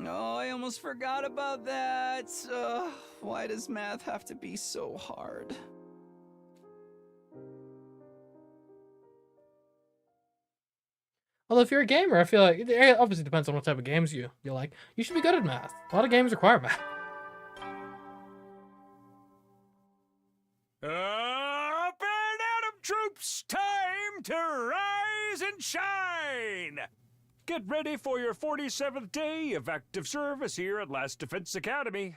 Oh, I almost forgot about that. Why does math have to be so hard? Although if you're a gamer, I feel like it obviously depends on what type of games you like. You should be good at math. A lot of games require math. Up and atom troops, time to rise and shine! Get ready for your 47th day of active service here at Last Defense Academy.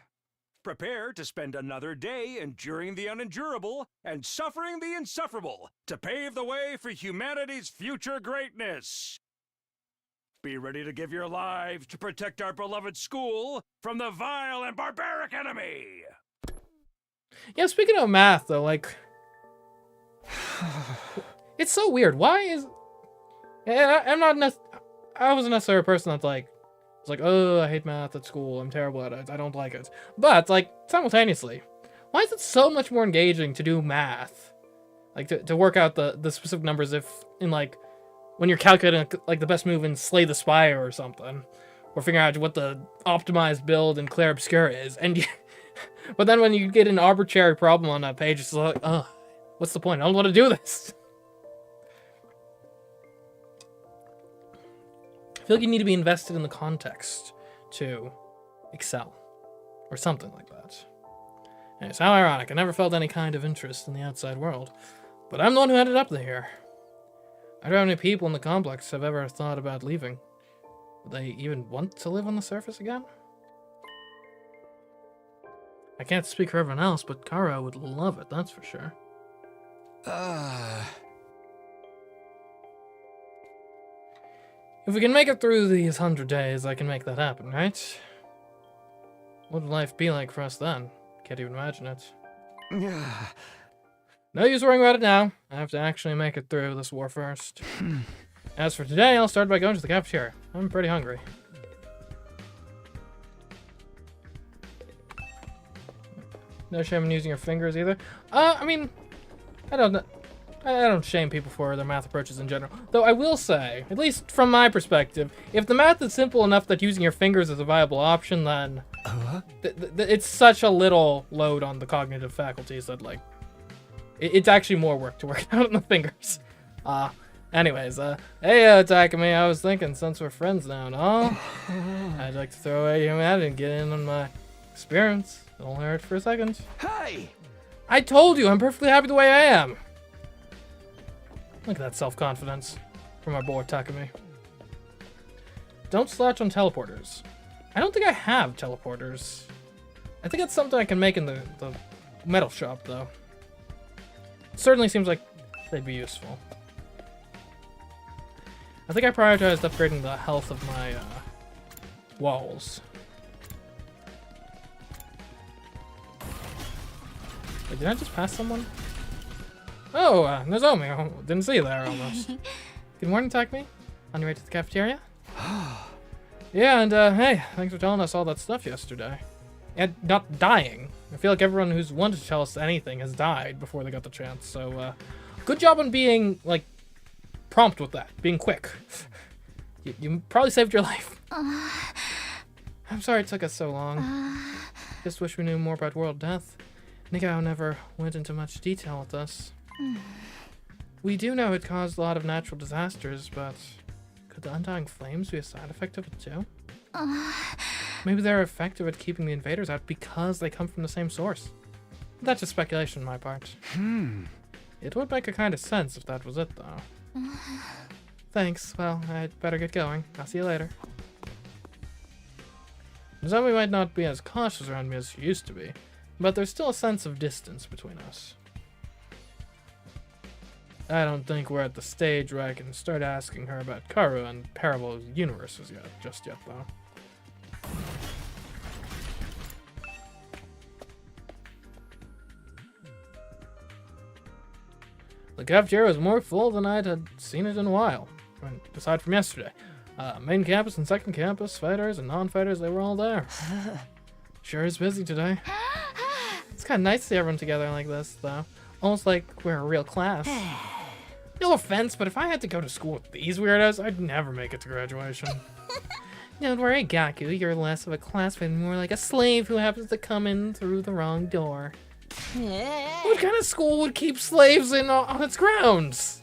Prepare to spend another day enduring the unendurable and suffering the insufferable to pave the way for humanity's future greatness. Be ready to give your lives to protect our beloved school from the vile and barbaric enemy. Yeah, speaking of math, though, like... it's so weird. Why is... I wasn't necessarily a person that's like... It's like, oh, I hate math at school. I'm terrible at it. I don't like it. But, like, simultaneously, why is it so much more engaging to do math? Like, to work out the specific numbers if, in, like, when you're calculating, like, the best move in Slay the Spire or something. Or figuring out what the optimized build in Clair Obscura is. And but then when you get an arbitrary problem on that page, it's like, oh, what's the point? I don't want to do this. I feel like you need to be invested in the context to excel. Or something like that. And it's how ironic. I never felt any kind of interest in the outside world. But I'm the one who ended up there. I don't know how many people in the complex have ever thought about leaving. Would they even want to live on the surface again? I can't speak for everyone else, but Kara would love it, that's for sure. If we can make it through these 100 days, I can make that happen, right? What would life be like for us then? Can't even imagine it. No use worrying about it now. I have to actually make it through this war first. As for today, I'll start by going to the cafeteria. I'm pretty hungry. No shame in using your fingers either. I mean, I don't shame people for their math approaches in general. Though I will say, at least from my perspective, if the math is simple enough that using your fingers is a viable option, then it's such a little load on the cognitive faculties that, like, it's actually more work to work out on the fingers. Anyways, hey, Takumi, I was thinking, since we're friends now and all, I'd like to throw away your mat and get in on my experience. Don't hear it for a second. Hey! I told you, I'm perfectly happy the way I am. Look at that self-confidence from our boy Takumi. Don't slouch on teleporters. I don't think I have teleporters. I think it's something I can make in the metal shop, though. It certainly seems like they'd be useful. I think I prioritized upgrading the health of my walls. Wait, did I just pass someone? Oh, Nozomi. Oh, didn't see you there almost. Good morning, Takumi. On your way to the cafeteria? Yeah, and hey, thanks for telling us all that stuff yesterday. And not dying. I feel like everyone who's wanted to tell us anything has died before they got the chance, so good job on being, like, prompt with that, being quick. You probably saved your life. I'm sorry it took us so long. Just wish we knew more about World Death. Nikao never went into much detail with us. We do know it caused a lot of natural disasters, but could the undying flames be a side effect of it too? Maybe they're effective at keeping the invaders out because they come from the same source. That's just speculation on my part. It would make a kind of sense if that was it, though. Thanks. Well, I'd better get going. I'll see you later. Nozomi might not be as cautious around me as she used to be, but there's still a sense of distance between us. I don't think we're at the stage where I can start asking her about Karu and parallel universes just yet, though. The cafeteria was more full than I had seen it in a while, aside from yesterday. Main campus and second campus, fighters and non-fighters, they were all there. Sure is busy today. It's kind of nice to see everyone together like this, though. Almost like we're a real class. No offense, but if I had to go to school with these weirdos, I'd never make it to graduation. Don't worry, Gaku, you're less of a classmate and more like a slave who happens to come in through the wrong door. What kind of school would keep slaves in on its grounds?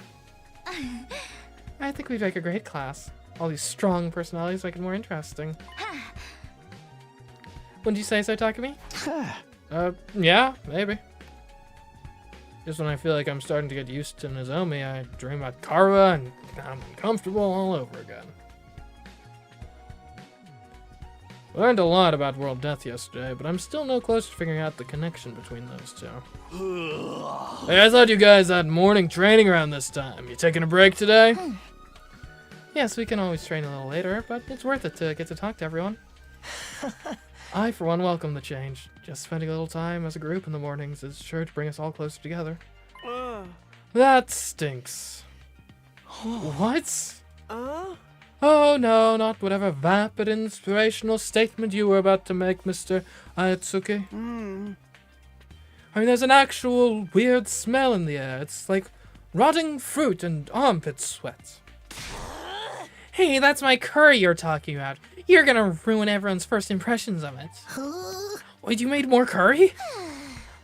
I think we'd make a great class. All these strong personalities make it more interesting. Wouldn't you say so, Takumi? Yeah, maybe. Just when I feel like I'm starting to get used to Nozomi, I dream about Kara and I'm uncomfortable all over again. I learned a lot about World Death yesterday, but I'm still no closer to figuring out the connection between those two. Hey, I thought you guys had morning training around this time. You taking a break today? Yes, we can always train a little later, but it's worth it to get to talk to everyone. I, for one, welcome the change. Just spending a little time as a group in the mornings is sure to bring us all closer together. That stinks. What? Oh no, not whatever vapid inspirational statement you were about to make, Mr. Ayatsuki. I mean, there's an actual weird smell in the air. It's like rotting fruit and armpit sweat. Hey, that's my curry you're talking about. You're gonna ruin everyone's first impressions of it. Wait, you made more curry?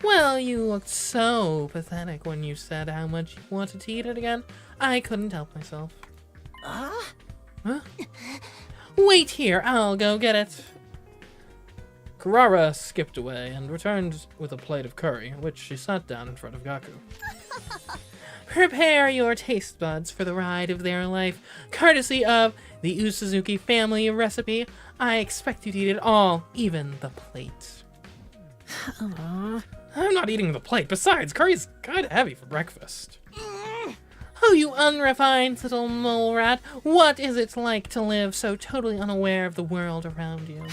Well, you looked so pathetic when you said how much you wanted to eat it again. I couldn't help myself. Huh? Wait here, I'll go get it. Karara skipped away and returned with a plate of curry, which she sat down in front of Gaku. Prepare your taste buds for the ride of their life, courtesy of the Usuzuki family recipe. I expect you to eat it all, even the plate. I'm not eating the plate. Besides, curry's kind of heavy for breakfast. Oh, you unrefined little mole rat. What is it like to live so totally unaware of the world around you?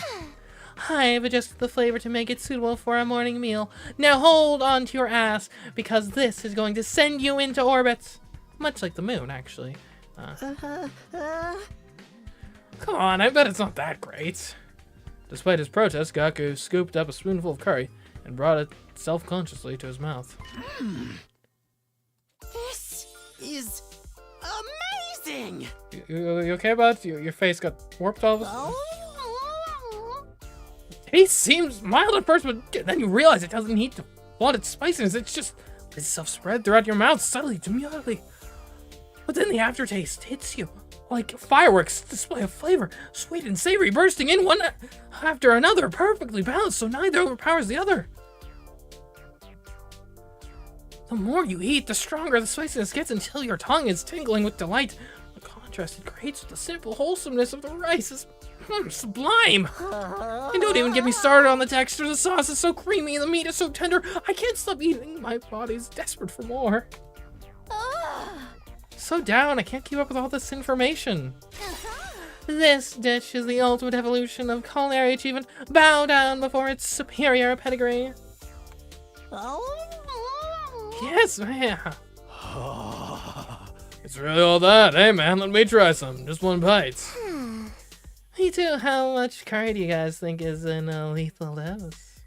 I've adjusted the flavor to make it suitable for a morning meal. Now hold on to your ass, because this is going to send you into orbit. Much like the moon, actually. Come on, I bet it's not that great. Despite his protest, Gaku scooped up a spoonful of curry and brought it self-consciously to his mouth. This is amazing! You okay, bud? Your face got warped all of a sudden? He seems mild at first, but then you realize it doesn't need to want its spiciness. It's just this stuff spread throughout your mouth subtly, demurely. but then the aftertaste hits you like fireworks display of flavor, sweet and savory, bursting in one after another, perfectly balanced, so neither overpowers the other. The more you eat, the stronger the spiciness gets until your tongue is tingling with delight. The contrast it creates with the simple wholesomeness of the rice is sublime. And don't even get me started on the texture. The sauce is so creamy and the meat is so tender. I can't stop eating. My body's desperate for more. So down, I can't keep up with all this information. This dish is the ultimate evolution of culinary achievement. Bow down before its superior pedigree. Yes, man. It's really all that. Hey, man, let me try some. Just one bite. Me too. How much curry do you guys think is in a lethal dose?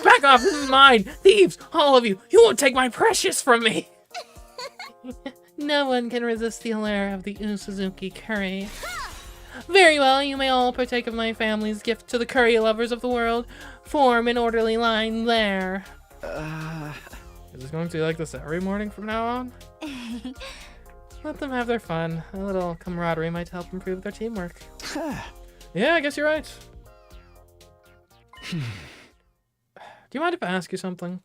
Back off. This is mine. Thieves, all of you. You won't take my precious from me. No one can resist the allure of the Suzuki curry. Very well, you may all partake of my family's gift to the curry lovers of the world. Form an orderly line there. Is this going to be like this every morning from now on? Let them have their fun. A little camaraderie might help improve their teamwork. Yeah, I guess you're right. Do you mind if I ask you something?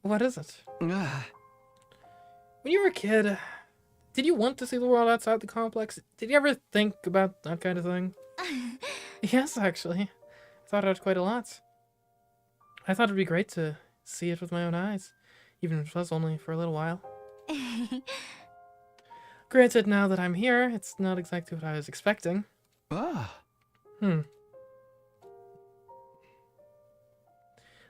What is it? When you were a kid, did you want to see the world outside the complex? Did you ever think about that kind of thing? Yes, actually. I thought about it quite a lot. I thought it'd be great to see it with my own eyes, even if it was only for a little while. Granted, now that I'm here, it's not exactly what I was expecting.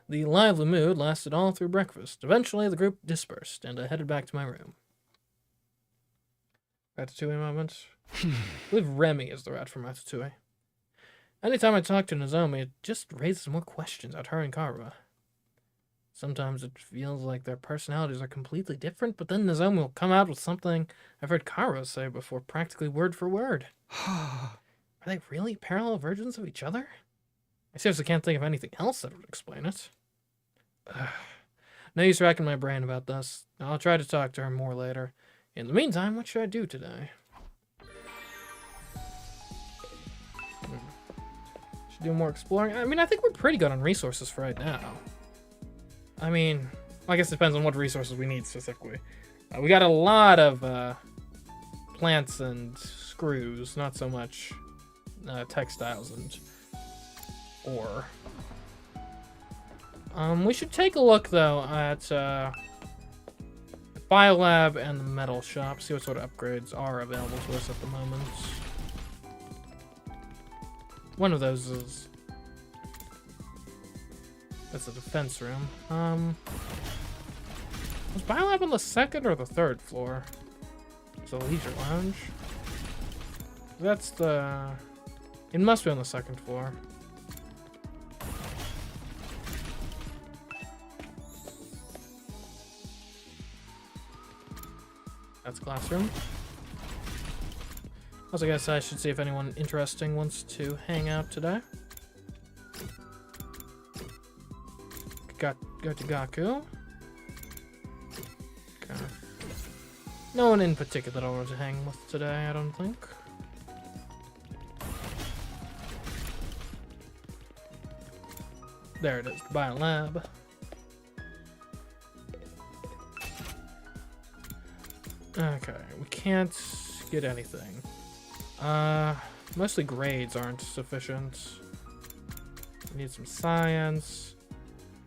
The lively mood lasted all through breakfast. Eventually, the group dispersed, and I headed back to my room. Ratatouille moment. I believe Remy is the rat from Ratatouille. Anytime I talk to Nozomi, it just raises more questions about her and Karuma. Sometimes it feels like their personalities are completely different, but then Nozomi will come out with something I've heard Karuma say before practically word for word. Are they really parallel versions of each other? I seriously can't think of anything else that would explain it. No use racking my brain about this. I'll try to talk to her more later. In the meantime, what should I do today? Should do more exploring. I mean, I think we're pretty good on resources for right now. I mean, I guess it depends on what resources we need specifically. We got a lot of plants and screws, not so much textiles and ore. We should take a look, though, at Biolab and the metal shop, see what sort of upgrades are available to us at the moment. One of those is... that's a defense room. Was Biolab on the second or the third floor? It's a leisure lounge. That's the... it must be on the second floor. That's classroom. Also, I guess I should see if anyone interesting wants to hang out today. Go to Gaku. Okay. No one in particular that I want to hang with today, I don't think. There it is, Biolab. Okay, we can't get anything. Mostly grades aren't sufficient. We need some science.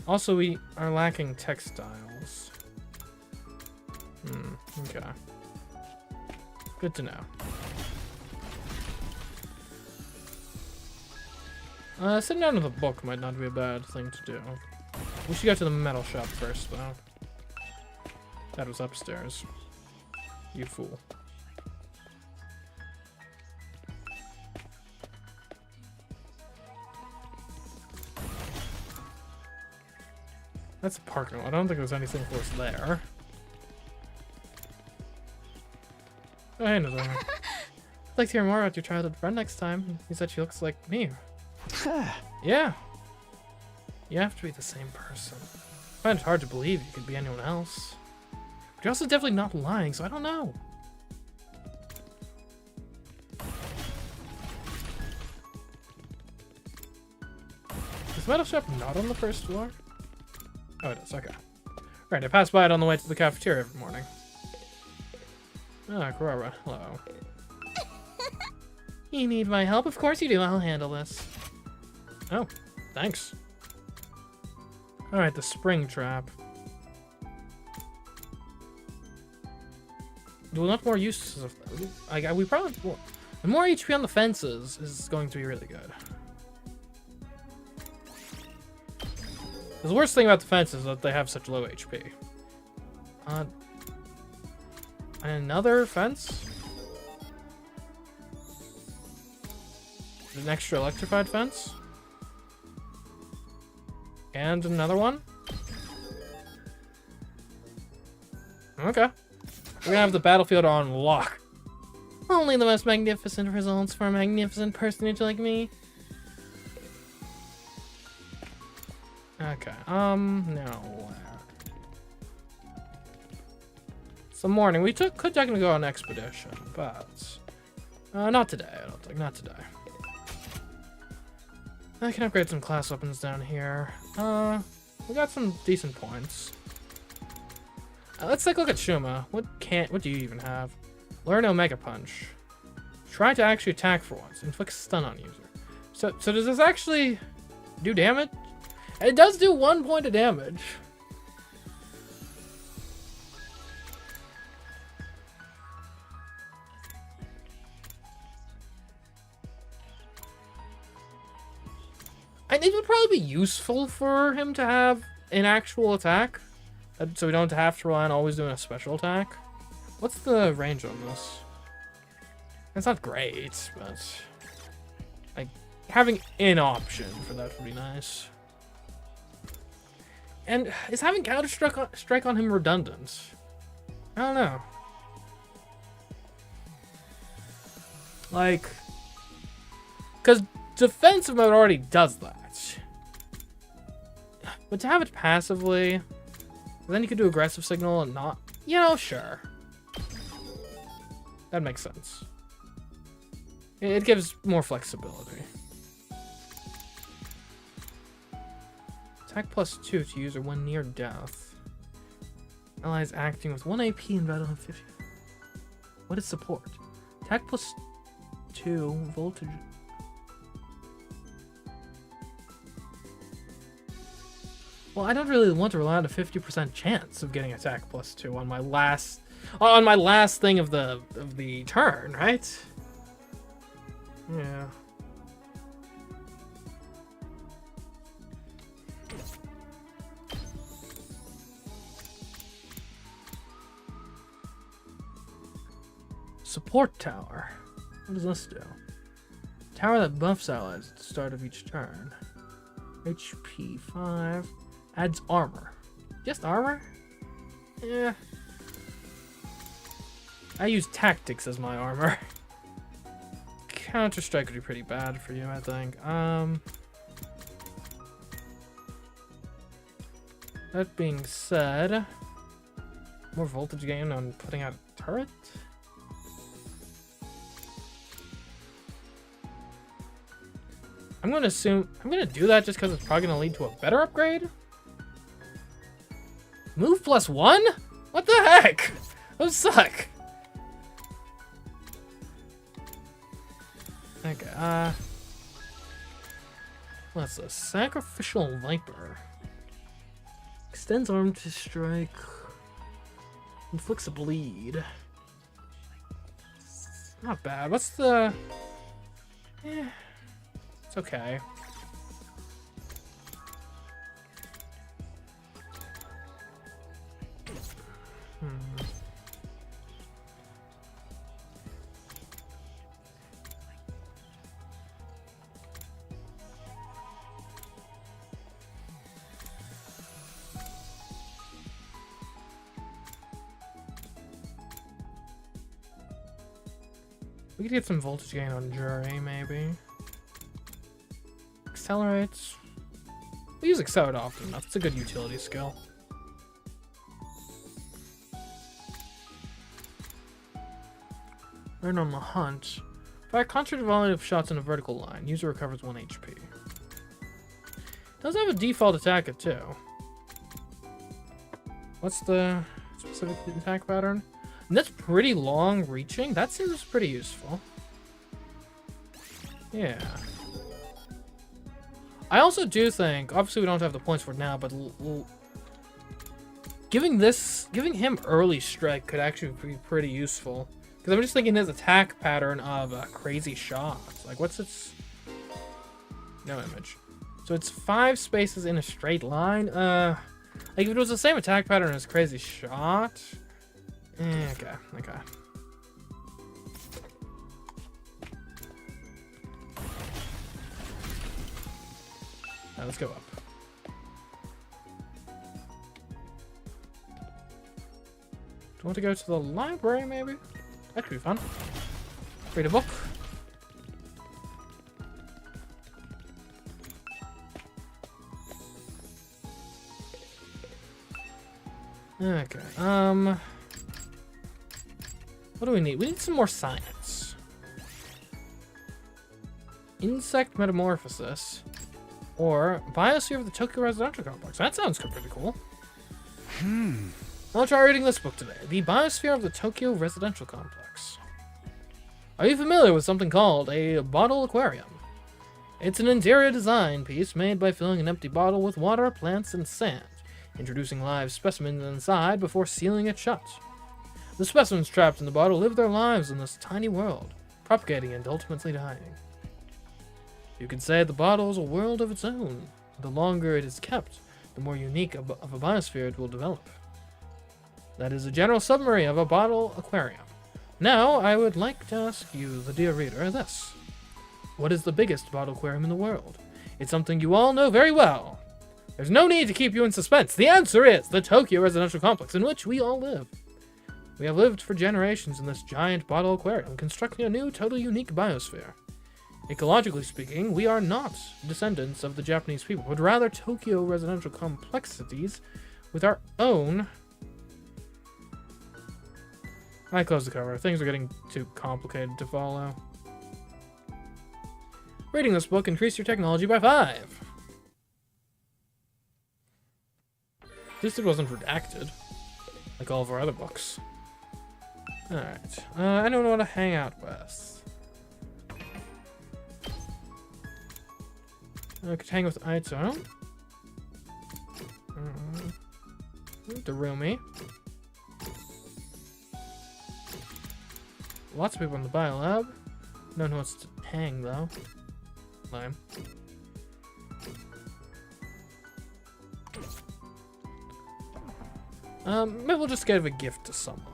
Also, we are lacking textiles. Okay. Good to know. Sitting down with a book might not be a bad thing to do. We should go to the metal shop first, though. That was upstairs. You fool. That's a parking lot. I don't think there's anything for us there. Oh, hey, Nozomi. I'd like to hear more about your childhood friend next time. He said she looks like me. Yeah. You have to be the same person. I find it hard to believe you could be anyone else. But you're also definitely not lying, so I don't know. Is the metal shop not on the first floor? Oh, it is. Okay. Right, I pass by it on the way to the cafeteria every morning. Ah, Karara. Hello. You need my help? Of course you do. I'll handle this. Oh, thanks. Alright, the spring trap. Do we want more uses of that? We probably... The more HP on the fences is going to be really good. The worst thing about the fences is that they have such low HP. Another fence? An extra electrified fence? And another one? Okay. We're gonna have the battlefield on lock. Only the most magnificent results for a magnificent personage like me. Okay, no. Some morning. We could technically go on an expedition, but not today, I don't think. Not today. I can upgrade some class weapons down here. We got some decent points. Let's take a look at Shuma. What do you even have? Learn Omega Punch. Try to actually attack for once. Inflict stun on user. So does this actually do damage? It does do 1 point of damage. And it would probably be useful for him to have an actual attack, so we don't have to rely on always doing a special attack. What's the range on this? It's not great, but like having an option for that would be nice. And is having counter strike on him redundant? I don't know. Like, because defensive mode already does that. But to have it passively, then you could do aggressive signal and not, you know, sure. That makes sense. It gives more flexibility. Attack +2 to user when near death. Allies acting with 1 AP in battle and 50. What is support? Attack +2 voltage. Well, I don't really want to rely on a 50% chance of getting attack +2 on my last thing of the turn, right? Yeah. Support tower. What does this do? Tower that buffs allies at the start of each turn. HP 5. Adds armor. Just armor? Yeah. I use tactics as my armor. Counter-Strike would be pretty bad for you, I think. That being said, more voltage gain on putting out a turret? I'm gonna do that just because it's probably gonna lead to a better upgrade. Move +1? What the heck? Those suck. Okay, what's this? Sacrificial Viper. Extends arm to strike. Inflicts a bleed. Not bad. What's the... it's okay. We could get some voltage gain on Jury, maybe. Accelerates. We use Accelerate often enough. It's a good utility skill. Learn on the hunt. Fire concentrated volley of shots in a vertical line. User recovers 1 HP. Does have a default attack at 2. What's the specific attack pattern? And that's pretty long reaching. That seems pretty useful. Yeah. I also do think, obviously we don't have the points for it now, but giving him early strike could actually be pretty useful. Because I'm just thinking his attack pattern of crazy shots. Like, what's its... No image. So it's 5 spaces in a straight line. Like, if it was the same attack pattern as crazy shot... okay. Let's go up. Do you want to go to the library, maybe? That could be fun. Read a book. Okay, what do we need? We need some more science. Insect metamorphosis. Or Biosphere of the Tokyo Residential Complex. That sounds pretty cool. I'll try reading this book today. The Biosphere of the Tokyo Residential Complex. Are you familiar with something called a bottle aquarium? It's an interior design piece made by filling an empty bottle with water, plants, and sand, introducing live specimens inside before sealing it shut. The specimens trapped in the bottle live their lives in this tiny world, propagating and ultimately dying. You could say the bottle is a world of its own. The longer it is kept, the more unique of a biosphere it will develop. That is a general summary of a bottle aquarium. Now, I would like to ask you, the dear reader, this. What is the biggest bottle aquarium in the world? It's something you all know very well. There's no need to keep you in suspense. The answer is the Tokyo Residential Complex, in which we all live. We have lived for generations in this giant bottle aquarium, constructing a new, totally unique biosphere. Ecologically speaking, we are not descendants of the Japanese people, but rather Tokyo residential complexities with our own... I close the cover. Things are getting too complicated to follow. Reading this book, increase your technology by 5. At least it wasn't redacted, like all of our other books. Alright. I don't know what to hang out with. I could hang with Aito. Darumi. Lots of people in the biolab. No one wants to hang though. Lame. Maybe we'll just give a gift to someone.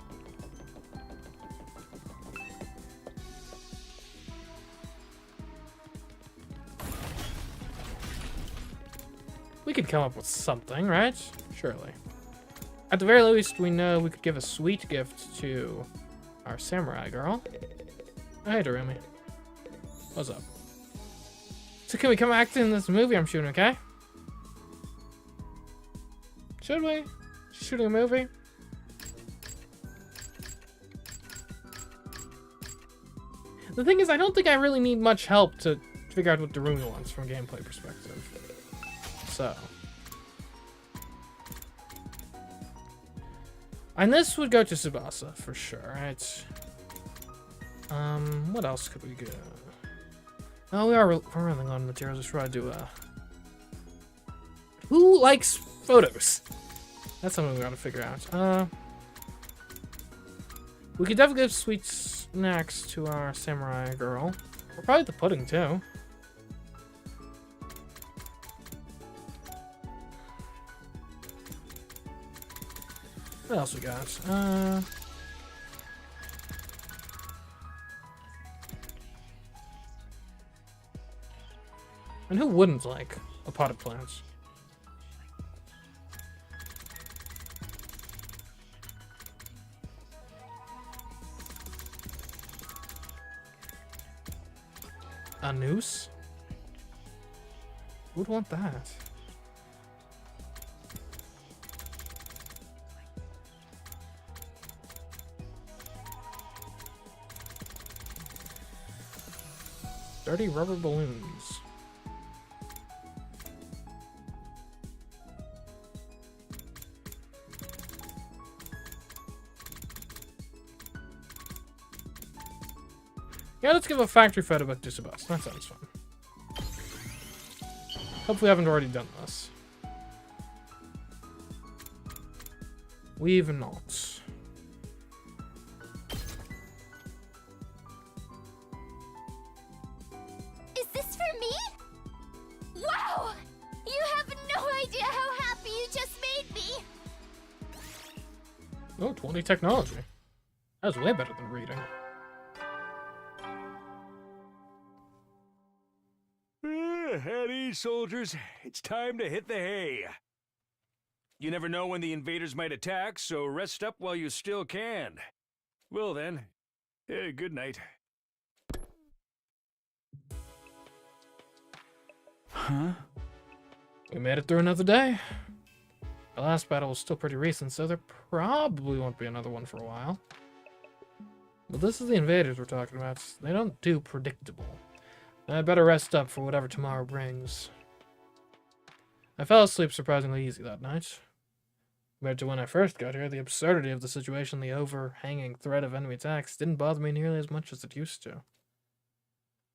We could come up with something, right? Surely. At the very least, we know we could give a sweet gift to our samurai girl. Oh, hey, Darumi. What's up? So can we come act in this movie I'm shooting, okay? Should we? Shooting a movie? The thing is, I don't think I really need much help to figure out what Darumi wants from a gameplay perspective. So. And this would go to Tsubasa, for sure, right? What else could we go? Oh, we're running on materials. Let's try to do who likes photos? That's something we gotta figure out. We could definitely give sweet snacks to our samurai girl. Or probably the pudding, too. What else we got? And who wouldn't like a pot of plants? A noose? Who'd want that? Dirty rubber balloons. Yeah, let's give a factory photo book to Sebastian. That sounds fun. Hope we haven't already done this. We've not. Is this for me? Wow! You have no idea how happy you just made me! Oh, 20 technology. That was way better than reading. At ease, soldiers. It's time to hit the hay. You never know when the invaders might attack, so rest up while you still can. Well then, good night. Huh? We made it through another day. The last battle was still pretty recent, so there probably won't be another one for a while. But this is the invaders we're talking about. They don't do predictable. I better rest up for whatever tomorrow brings. I fell asleep surprisingly easy that night. Compared to when I first got here, the absurdity of the situation, the overhanging threat of enemy attacks, didn't bother me nearly as much as it used to.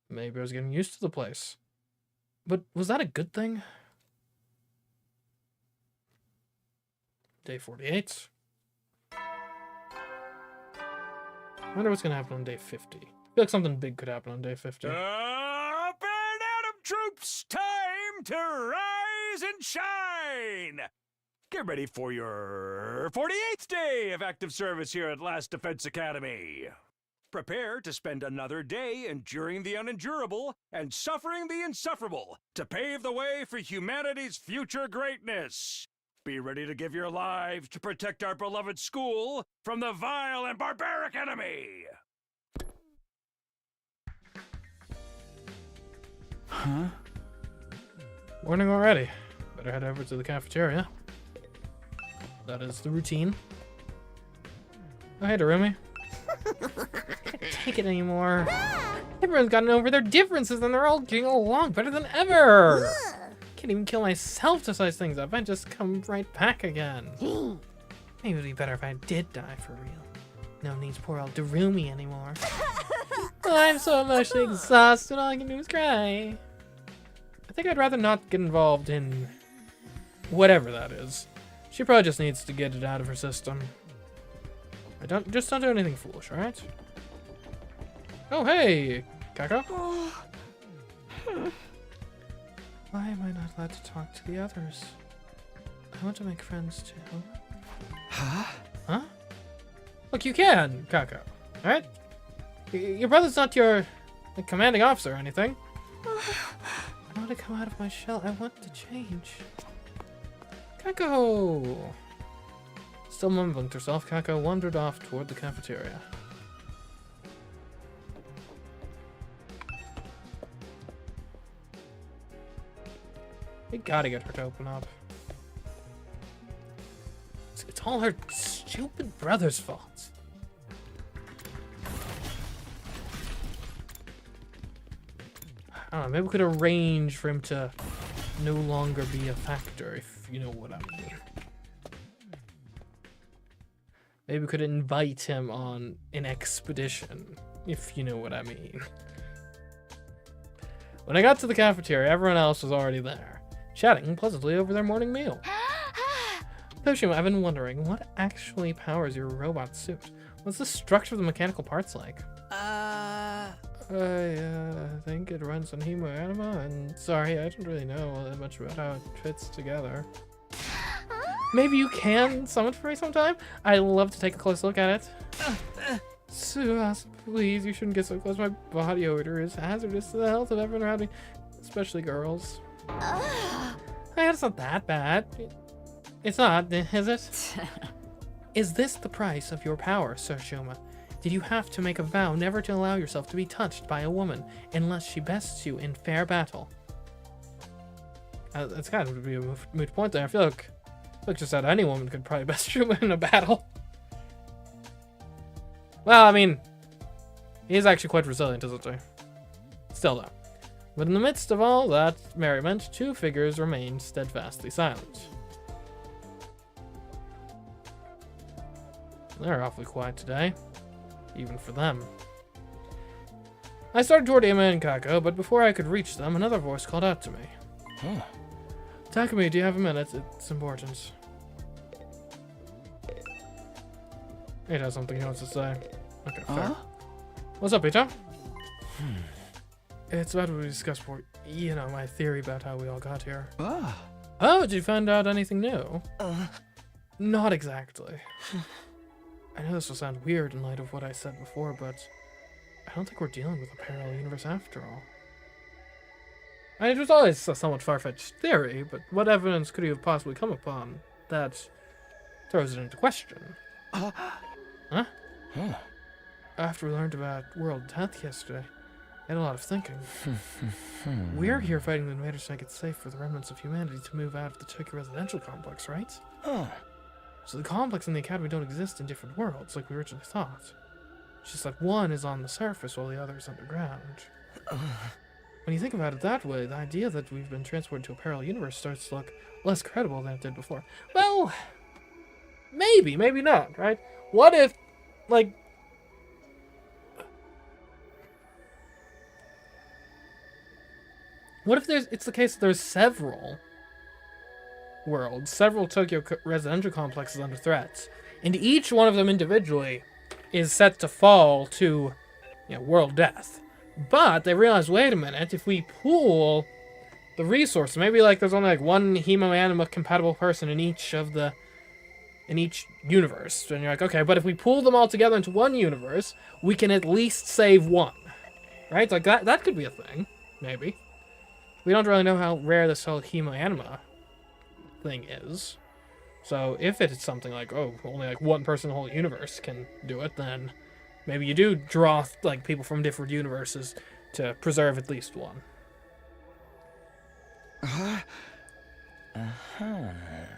Maybe I was getting used to the place. But was that a good thing? Day 48. I wonder what's going to happen on day 50. I feel like something big could happen on day 50. Up and Atom troops! Time to rise and shine! Get ready for your 48th day of active service here at Last Defense Academy. Prepare to spend another day enduring the unendurable and suffering the insufferable to pave the way for humanity's future greatness. Be ready to give your lives to protect our beloved school from the vile and barbaric enemy. Huh? Morning already. Better head over to the cafeteria. That is the routine. Oh, hey, Darumi. Can't take it anymore. Everyone's gotten over their differences and they're all getting along better than ever. Can't even kill myself to size things up. I just come right back again. Maybe it'd be better if I did die for real. No need to poor old Darumi anymore. I'm so emotionally exhausted, all I can do is cry. I think I'd rather not get involved in whatever that is. She probably just needs to get it out of her system. Don't do anything foolish, alright? Oh, hey, Kako. Why am I not allowed to talk to the others? I want to make friends too. Huh? Huh? Look, you can, Kako. Alright? Your brother's not your commanding officer or anything. I want to come out of my shell. I want to change. Kako! Still mumbling to herself, Kako wandered off toward the cafeteria. We gotta get her to open up. It's all her stupid brother's fault. I don't know, maybe we could arrange for him to no longer be a factor, if you know what I mean. Maybe we could invite him on an expedition, if you know what I mean. When I got to the cafeteria, everyone else was already there, chatting pleasantly over their morning meal. Poshimo, I've been wondering, what actually powers your robot suit? What's the structure of the mechanical parts like? I think it runs on hemoanima, and sorry, I don't really know that much about how it fits together. Maybe you can summon for me sometime? I'd love to take a close look at it. Suas, please, you shouldn't get so close. My body odor is hazardous to the health of everyone around me, especially girls. Hey, it's not that bad. It's not, is it? Is this the price of your power, Sir Shoma? Did you have to make a vow never to allow yourself to be touched by a woman unless she bests you in fair battle? That's kind of be a moot point there. I feel like just about any woman could probably best you in a battle. Well, I mean, he is actually quite resilient, isn't he? Still though. But in the midst of all that merriment, two figures remained steadfastly silent. They're awfully quiet today, even for them. I started toward Emma and Kako, but before I could reach them, another voice called out to me. Huh. Takumi, do you have a minute? It's important. It has something he wants to say. Okay, fair. What's up, Peter? It's about what we discussed before. You know, my theory about how we all got here. Oh, did you find out anything new? Not exactly. I know this will sound weird in light of what I said before, but I don't think we're dealing with a parallel universe after all. I mean, it was always a somewhat far-fetched theory, but what evidence could you have possibly come upon that throws it into question? Huh? Huh. After we learned about world death yesterday, I had a lot of thinking. We're here fighting the invaders to make it safe for the remnants of humanity to move out of the Tokyo residential complex, right? So the complex and the academy don't exist in different worlds like we originally thought. It's just that one is on the surface while the other is underground. When you think about it that way, the idea that we've been transported to a parallel universe starts to look less credible than it did before. Well, maybe, maybe not, right? What if, like... What if it's the case that there's several worlds, several Tokyo residential complexes under threat, and each one of them individually is set to fall to, you know, world death. But they realize, wait a minute, if we pool the resources, maybe like there's only like one hemoanima compatible person in each universe, and you're like, okay, but if we pool them all together into one universe, we can at least save one, right? Like that could be a thing, maybe. We don't really know how rare this whole hemoanima thing is. So if it's something like, oh, only like one person in the whole universe can do it, then maybe you do draw like people from different universes to preserve at least one.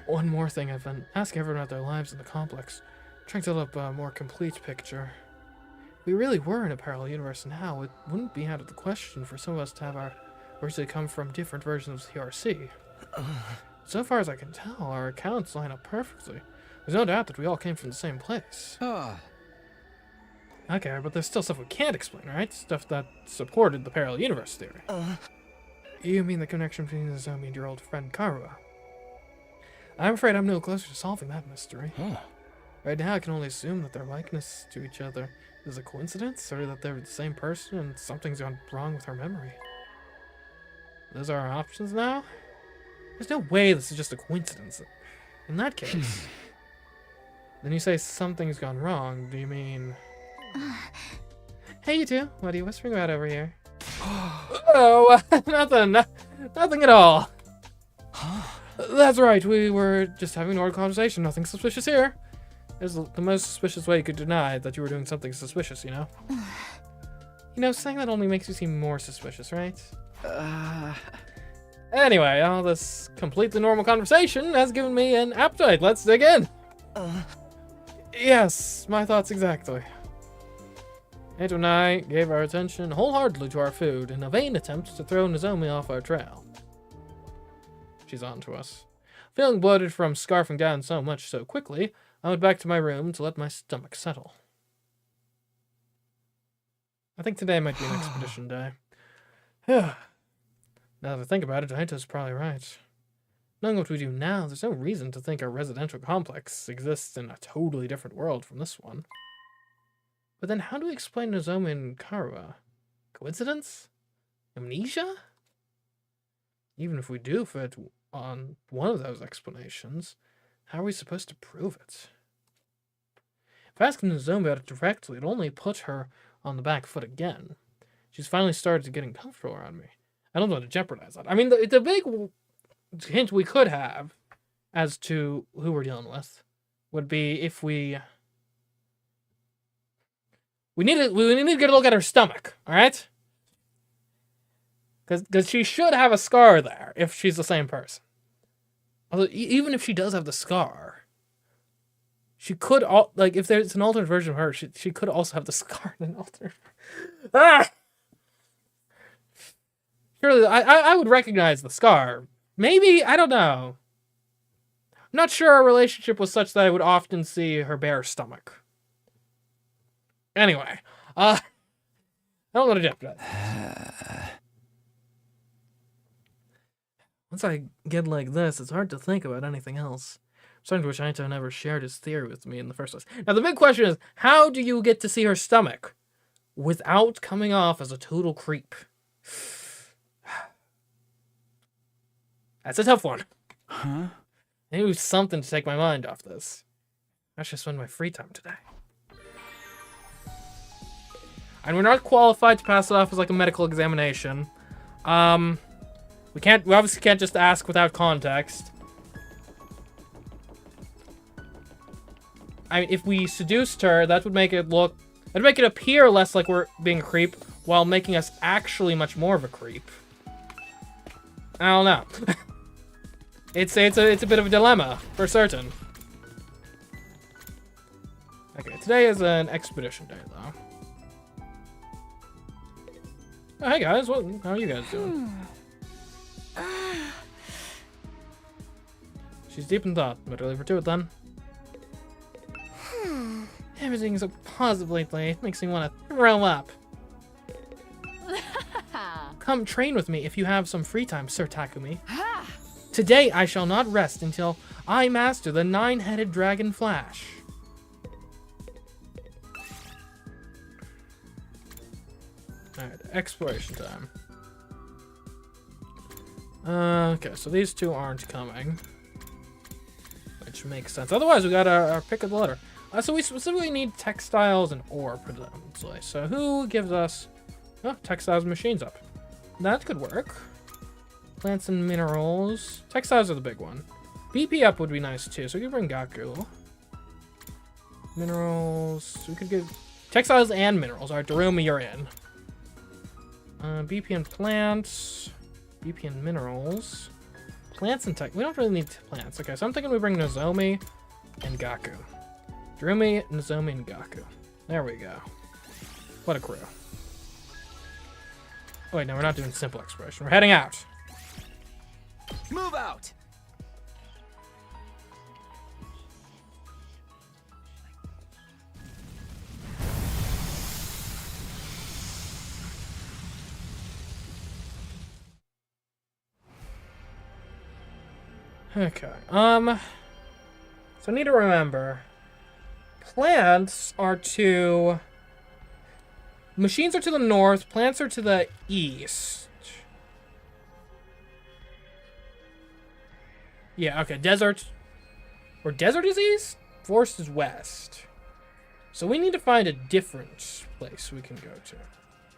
One more thing, I've been asking everyone about their lives in the complex, trying to develop a more complete picture. If we really were in a parallel universe now, it wouldn't be out of the question for some of us to have our originally come from different versions of the RC. So far as I can tell, our accounts line up perfectly. There's no doubt that we all came from the same place. Okay, but there's still stuff we can't explain, right? Stuff that supported the parallel universe theory. You mean the connection between Nozomi and your old friend Karua? I'm afraid I'm no closer to solving that mystery. Right now I can only assume that their likeness to each other is a coincidence, or that they're the same person and something's gone wrong with her memory. Those are our options now? There's no way this is just a coincidence. In that case, then you say something's gone wrong, do you mean... Hey, you two, what are you whispering about over here? Oh, nothing at all. That's right, we were just having an ordinary conversation, nothing suspicious here. There's the most suspicious way you could deny that you were doing something suspicious, you know? You know, saying that only makes you seem more suspicious, right? Anyway, all this completely normal conversation has given me an appetite. Let's dig in. Yes, my thoughts exactly. Eito and I gave our attention wholeheartedly to our food in a vain attempt to throw Nozomi off our trail. She's on to us. Feeling bloated from scarfing down so much so quickly, I went back to my room to let my stomach settle. I think today might be an expedition day. Now that I think about it, Aito's probably right. Knowing what we do now, there's no reason to think our residential complex exists in a totally different world from this one. But then how do we explain Nozomi and Karua? Coincidence? Amnesia? Even if we do fit on one of those explanations, how are we supposed to prove it? If asking Nozomi about it directly, it'd only put her on the back foot again. She's finally started getting comfortable around me. I don't want to jeopardize that. I mean, the big hint we could have as to who we're dealing with would be if we need to get a look at her stomach, all right? Because she should have a scar there if she's the same person. Although even if she does have the scar, she could like if there's an alternate version of her, she could also have the scar in an alternate. Surely, I would recognize the scar. Maybe, I don't know. I'm not sure our relationship was such that I would often see her bare stomach. Anyway, I don't want to jeopardize. Once I get like this, it's hard to think about anything else. I'm starting to wish Aito never shared his theory with me in the first place. Now, the big question is, how do you get to see her stomach without coming off as a total creep? That's a tough one. Huh? I need something to take my mind off this. I should spend my free time today. And we're not qualified to pass it off as like a medical examination. We obviously can't just ask without context. I mean, if we seduced her, that would make it appear less like we're being a creep, while making us actually much more of a creep. I don't know. It's a bit of a dilemma, for certain. Okay, today is an expedition day, though. Oh, hey guys, how are you guys doing? She's deep in thought. Better leave her to it then. Everything's so positive lately. It makes me want to throw up. Come train with me if you have some free time, Sir Takumi. Today I shall not rest until I master the 9-headed dragon flash. Alright, exploration time. Okay, so these two aren't coming. Which makes sense. Otherwise, we got our pick of the litter. So we specifically need textiles and ore, predominantly. So who gives us... Oh, textiles and machines up. That could work. Plants and minerals. Textiles are the big one. BP up would be nice, too. So we could bring Gaku. Minerals. We could give... Textiles and minerals. Alright, Darumi, you're in. BP and plants. BP and minerals. Plants and tech. We don't really need plants. Okay, so I'm thinking we bring Nozomi and Gaku. Darumi, Nozomi, and Gaku. There we go. What a crew. Oh, wait, no, we're not doing simple exploration. We're heading out. Move out! Okay, so I need to remember, plants are to, machines are to the north, plants are to the east. Yeah, okay, desert, or desert is east, forest is west. So we need to find a different place we can go to.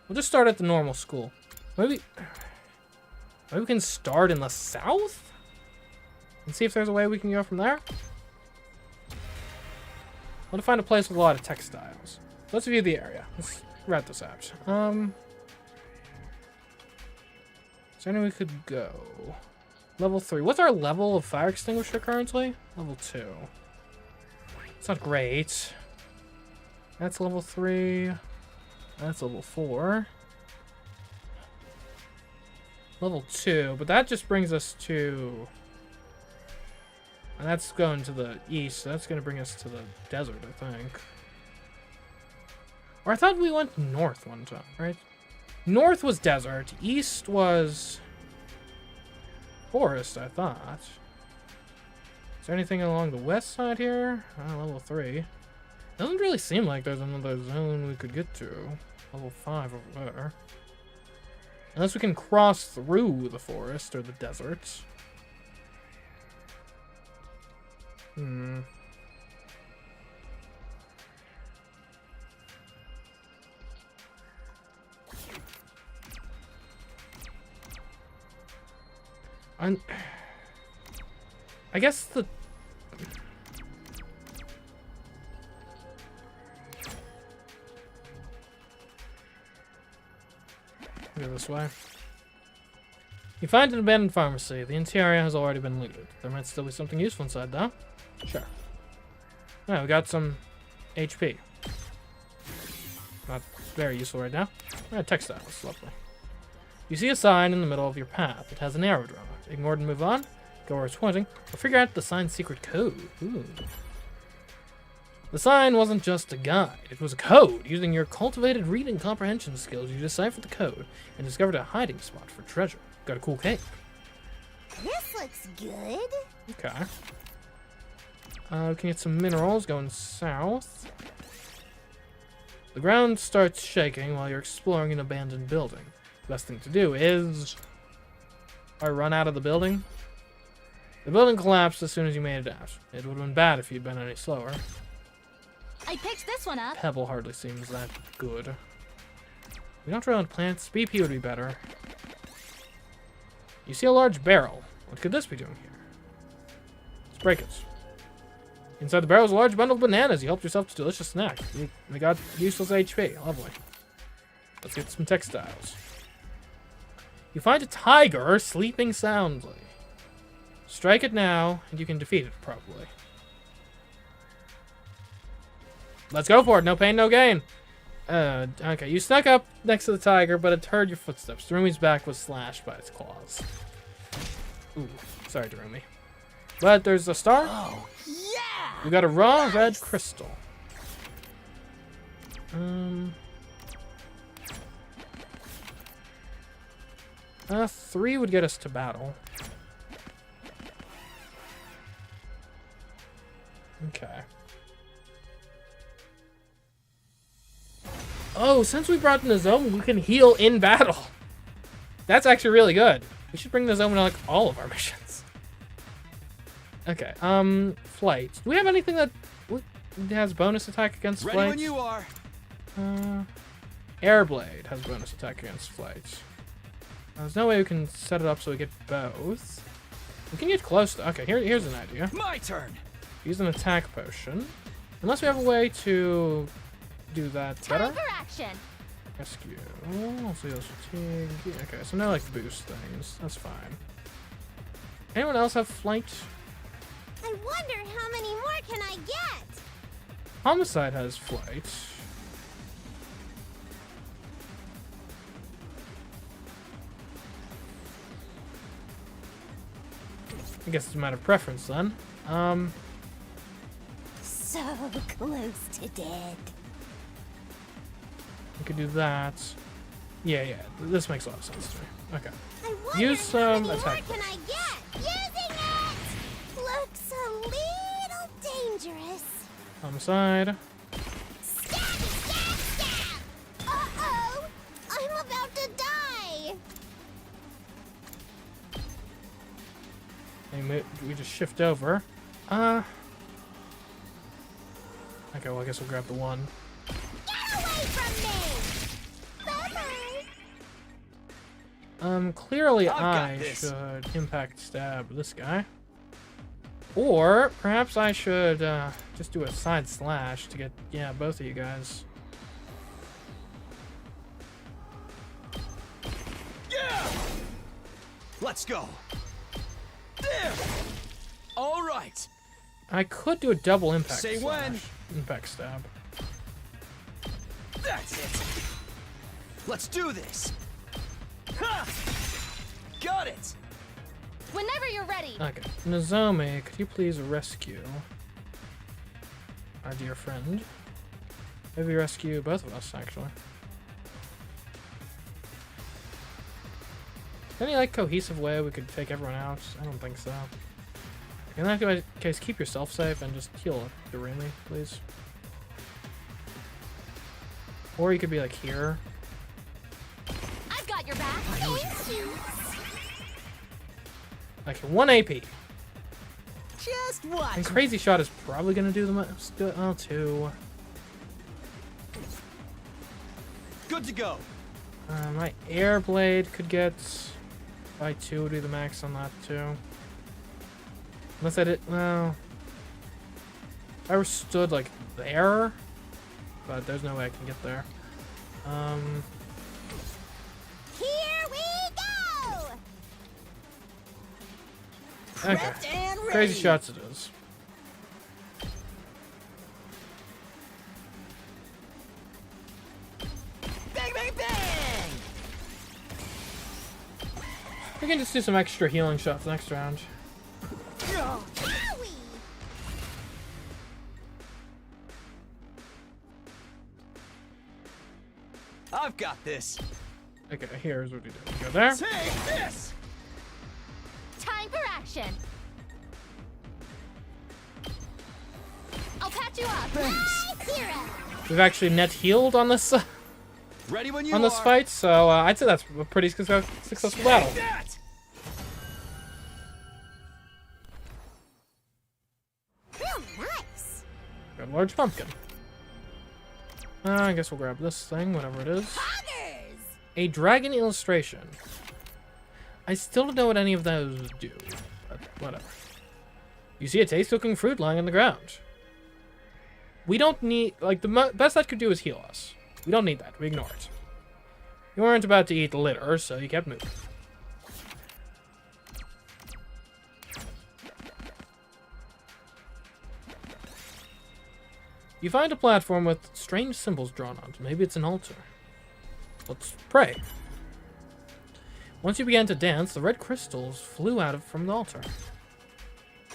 We'll just start at the normal school. Maybe we can start in the south? And see if there's a way we can go from there. I want to find a place with a lot of textiles. Let's view the area. Let's rat this out. Is there anywhere we could go? Level 3. What's our level of fire extinguisher currently? Level 2. It's not great. That's level 3. That's level 4. Level 2, but that just brings us to... And that's going to the east, so that's going to bring us to the desert, I think. Or I thought we went north one time, right? North was desert, east was forest, I thought. Is there anything along the west side here? Level 3. Doesn't really seem like there's another zone we could get to. Level 5 over there. Unless we can cross through the forest or the desert. I guess the... Go this way. You find an abandoned pharmacy. The interior has already been looted. There might still be something useful inside, though. Sure. Yeah, we got some HP. Not very useful right now. Textiles, lovely. You see a sign in the middle of your path. It has an arrow drawn on it. Ignore it and move on. Go where it's pointing. Or figure out the sign's secret code. Ooh. The sign wasn't just a guide. It was a code. Using your cultivated reading comprehension skills, you deciphered the code and discovered a hiding spot for treasure. Got a cool cave. This looks good. Okay. We can get some minerals going south. The ground starts shaking while you're exploring an abandoned building. The best thing to do is... I run out of the building. The building collapsed as soon as you made it out. It would have been bad if you'd been any slower. I picked this one up. Pebble hardly seems that good. We don't drill in plants. BP would be better. You see a large barrel. What could this be doing here? Let's break it. Inside the barrel is a large bundle of bananas. You helped yourself to a delicious snack. They got useless HP. Lovely. Let's get some textiles. You find a tiger sleeping soundly. Strike it now, and you can defeat it, probably. Let's go for it. No pain, no gain. Okay, you snuck up next to the tiger, but it heard your footsteps. Darumi's back was slashed by its claws. Ooh, sorry, Darumi. But there's a star. Oh, yeah! We got a raw red crystal. 3 would get us to battle. Okay. Oh, since we brought Nozomi, we can heal in battle. That's actually really good. We should bring Nozomi to like all of our missions. Okay, flight. Do we have anything that has bonus attack against flight? Ready when you are. Airblade has bonus attack against flight. There's no way we can set it up so we get both. We can get close to... Okay, here's an idea. My turn. Use an attack potion. Unless we have a way to do that better. Time for action. Rescue. Also heals fatigue. Okay, so now like boost things. That's fine. Anyone else have flight? I wonder how many more can I get? Homicide has flight. I guess it's a matter of preference then. So close to dead. We could do that. Yeah, this makes a lot of sense to me. Okay. I wonder Use how some many more attack can I get? Using it! Looks a little dangerous. Homicide. Stab, stab, stab! Uh-oh! I'm about to die! And we just shift over. Okay, well I guess we'll grab the 1. Get away from me! Bye-bye! Clearly I've got I this. should impact stab this guy. Or perhaps I should just do a side slash to get, yeah, both of you guys. Yeah. Let's go. There. All right. I could do a double impact Say slash. when. Impact stab. That's it. Let's do this. Ha! Got it. Whenever you're ready. Okay. Nozomi, could you please rescue our dear friend? Maybe rescue both of us, actually. Any, like, cohesive way we could take everyone out? I don't think so. In that case, keep yourself safe and just heal Darumi, please. Or you could be, like, here. I've got your back. Thank you! Like, 1 AP. Just watch. And Crazy Shot is probably going to do the most. Oh, 2. Good to go. My Air Blade could get... By 2 would be the max on that, too. Unless I did... Well... If I were stood, like, there... But there's no way I can get there. Here we go! Okay. Prepped and ready. Crazy Shots it is. Bang, bang, bang! We can just do some extra healing shots next round. Owie! I've got this. Okay, here's what we do. Go there. Take this! Time for action. I'll patch you up. Thanks. Hero! We've actually net healed on this Ready when you on this are. fight, so I'd say that's a pretty successful battle. Take that! Nice! Got a large pumpkin. I guess we'll grab this thing, whatever it is. Poggers! A dragon illustration. I still don't know what any of those do, but whatever. You see a taste-cooking fruit lying on the ground. We don't need, like, the best that could do is heal us. We don't need that. We ignore it. You weren't about to eat the litter, so you kept moving. You find a platform with strange symbols drawn onto it. Maybe it's an altar. Let's pray. Once you began to dance, the red crystals flew out from the altar.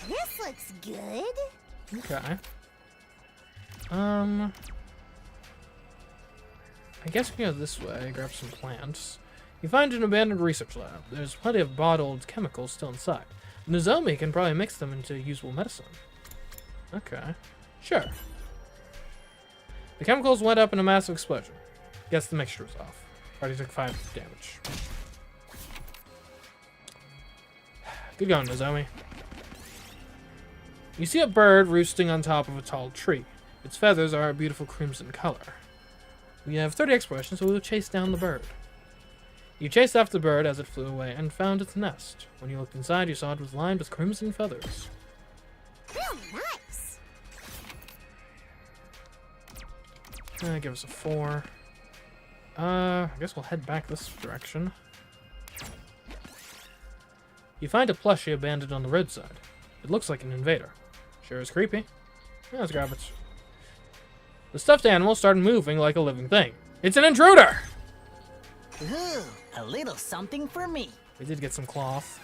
This looks good. Okay. I guess we can go this way, grab some plants. You find an abandoned research lab. There's plenty of bottled chemicals still inside. Nozomi can probably mix them into usable medicine. Okay. Sure. The chemicals went up in a massive explosion. Guess the mixture was off. Already took 5 damage. Good going, Nozomi. You see a bird roosting on top of a tall tree. Its feathers are a beautiful crimson color. We have 30 explorations, so we will chase down the bird. You chased after the bird as it flew away and found its nest. When you looked inside, you saw it was lined with crimson feathers. Nice! Give us a 4. I guess we'll head back this direction. You find a plushie abandoned on the roadside. It looks like an invader. Sure is creepy. Yeah, let's grab it. The stuffed animal started moving like a living thing. It's an intruder! Ooh, a little something for me. We did get some cloth.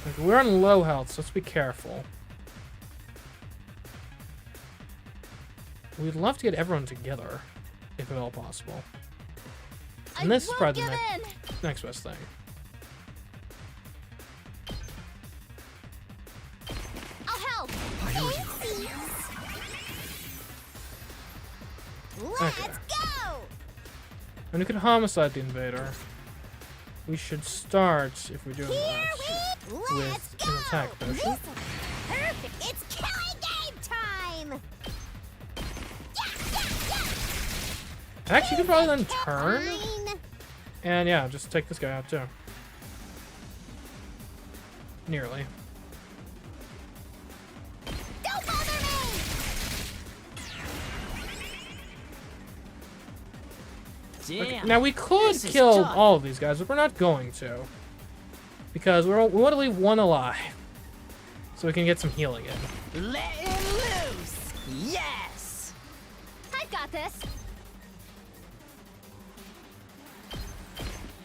Okay, we're on low health, so let's be careful. We'd love to get everyone together, if at all possible. And this is probably the next best thing. I'll help! Let's Okay. go! And we could homicide the invader. We should start, if we're doing that, Let's with go! an attack potion. This is perfect! It's killing game time! Actually, you could probably then turn. Fine. And yeah, just take this guy out too. Nearly. Don't bother me! Damn. Now we could This is kill tough. all of these guys, but we're not going to. Because we want to leave one alive. So we can get some healing in. Let him loose. Yes. I've got this.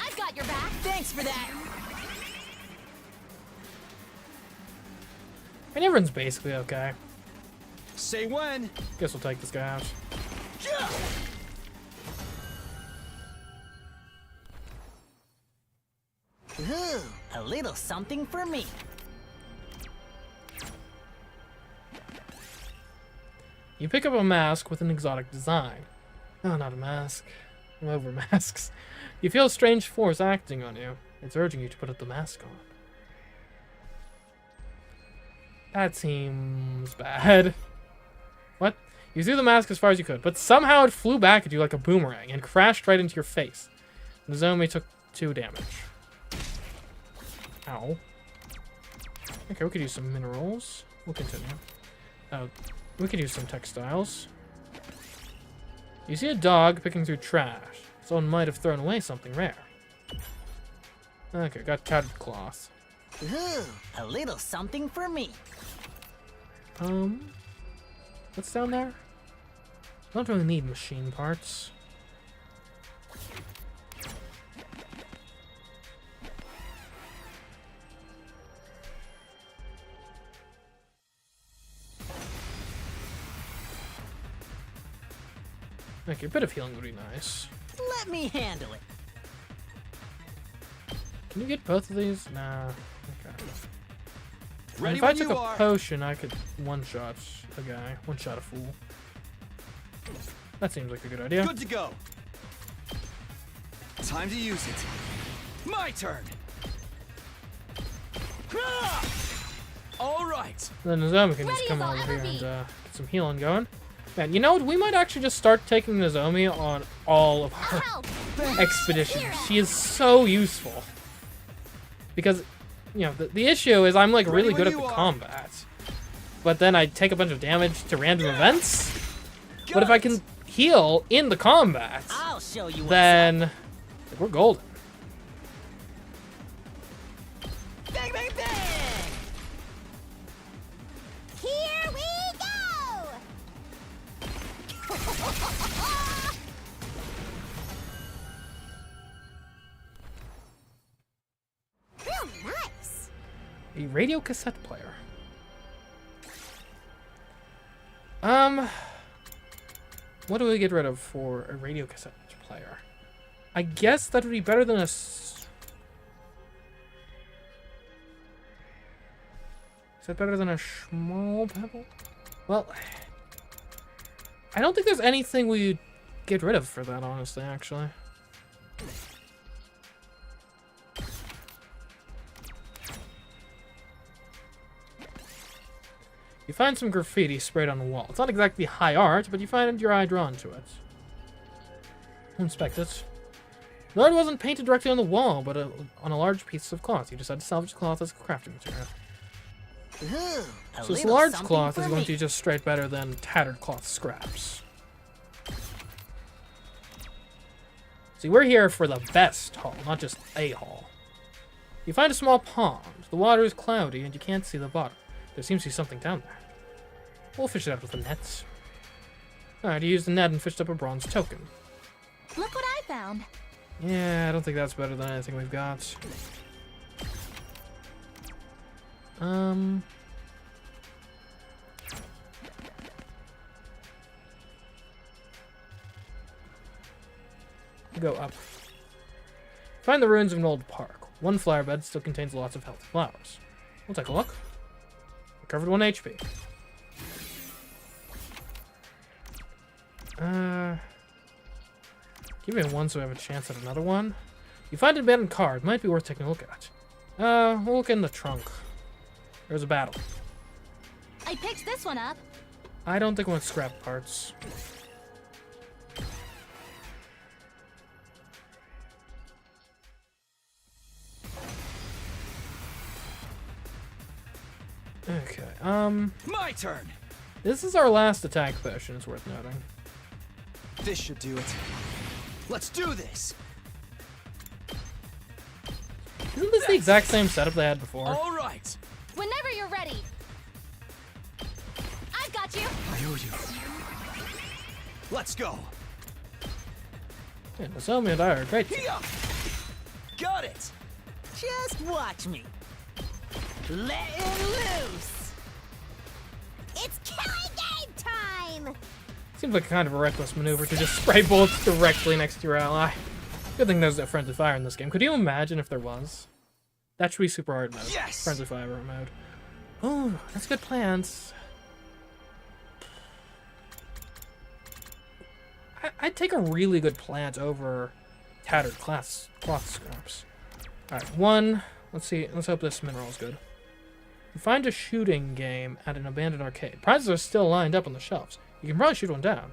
I've got your back. Thanks for that. And everyone's basically okay. Say when. Guess we'll take this guy out. Ooh, a little something for me. You pick up a mask with an exotic design. Oh, not a mask. I'm over masks. You feel a strange force acting on you. It's urging you to put the mask on. That seems bad. What? You threw the mask as far as you could, but somehow it flew back at you like a boomerang and crashed right into your face. Nozomi took 2 damage. Ow. Okay, we could use some minerals. We'll continue. We could use some textiles. You see a dog picking through trash. Someone might have thrown away something rare. Okay, got tattered cloth. Ooh, a little something for me. What's down there? Don't really need machine parts. Okay, a bit of healing would be nice. Let me handle it. Can you get both of these? Nah. Okay. Ready If I when took you a are. potion, I could one-shot a guy. One-shot a fool. That seems like a good idea. Good to go. Time to use it. My turn. Ah! All right. Then Nozomi can just Ready come as I'll over ever here and be. get some healing going. Man, you know what? We might actually just start taking Nozomi on all of our Help! expeditions. She is so useful. Because, you know, the issue is I'm like Ready really when good at you the are. combat. But then I take a bunch of damage to random events. But if Got I it. can heal in the combat, I'll show you what's then like, we're golden. up. Bang, bang, bang! Here we go! Real nice. A radio cassette player. What do we get rid of for a radio cassette player? I guess that would be better than a... Is that better than a small pebble? Well, I don't think there's anything we'd get rid of for that, honestly, actually. You find some graffiti sprayed on the wall. It's not exactly high art, but you find your eye drawn to it. Inspect it. The art wasn't painted directly on the wall, but on a large piece of cloth. You decided to salvage the cloth as a crafting material. Ooh, a So this little large something cloth is for going me. to be just straight better than tattered cloth scraps. See, we're here for the best haul, not just a haul. You find a small pond. The water is cloudy and you can't see the bottom. There seems to be something down there. We'll fish it out with the nets. Alright, you used the net and fished up a bronze token. Look what I found. Yeah, I don't think that's better than anything we've got. Go up. Find the ruins of an old park. One flower bed still contains lots of healthy flowers. We'll take a look. Recovered 1 HP. Give me one so I have a chance at another one. You find an abandoned car. It might be worth taking a look at. We'll look in the trunk. There's a battle. I picked this one up. I don't think I want scrap parts. Okay, My turn. this is our last attack potion, it's worth noting. This should do it. Let's do this. Isn't this the exact same setup they had before? All right. Whenever you're ready. I've got you. I owe you. Let's go. Yeah, Nozomi and I are great. Here. Got it. Just watch me. Let it loose. It's killing game time. Seems like kind of a reckless maneuver to just spray bullets directly next to your ally. Good thing there's no friendly fire in this game. Could you imagine if there was? That should be super hard mode. Yes! Friendly fire mode. Oh, that's good plans. I'd take a really good plant over tattered cloth scraps. Alright, one. Let's see. Let's hope this mineral is good. You find a shooting game at an abandoned arcade. Prizes are still lined up on the shelves. You can probably shoot one down.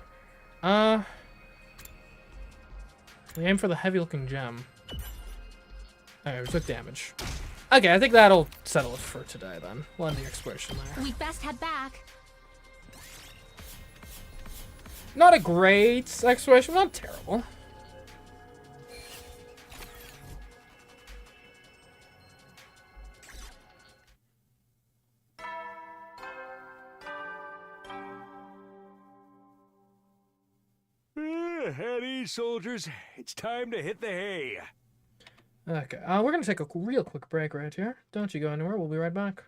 We aim for the heavy-looking gem. Alright, we took damage. Okay, I think that'll settle it for today, then. We'll end the exploration there. We best head back. Not a great exploration, not terrible. At ease, soldiers. It's time to hit the hay. Okay, we're gonna take a real quick break right here. Don't you go anywhere. We'll be right back.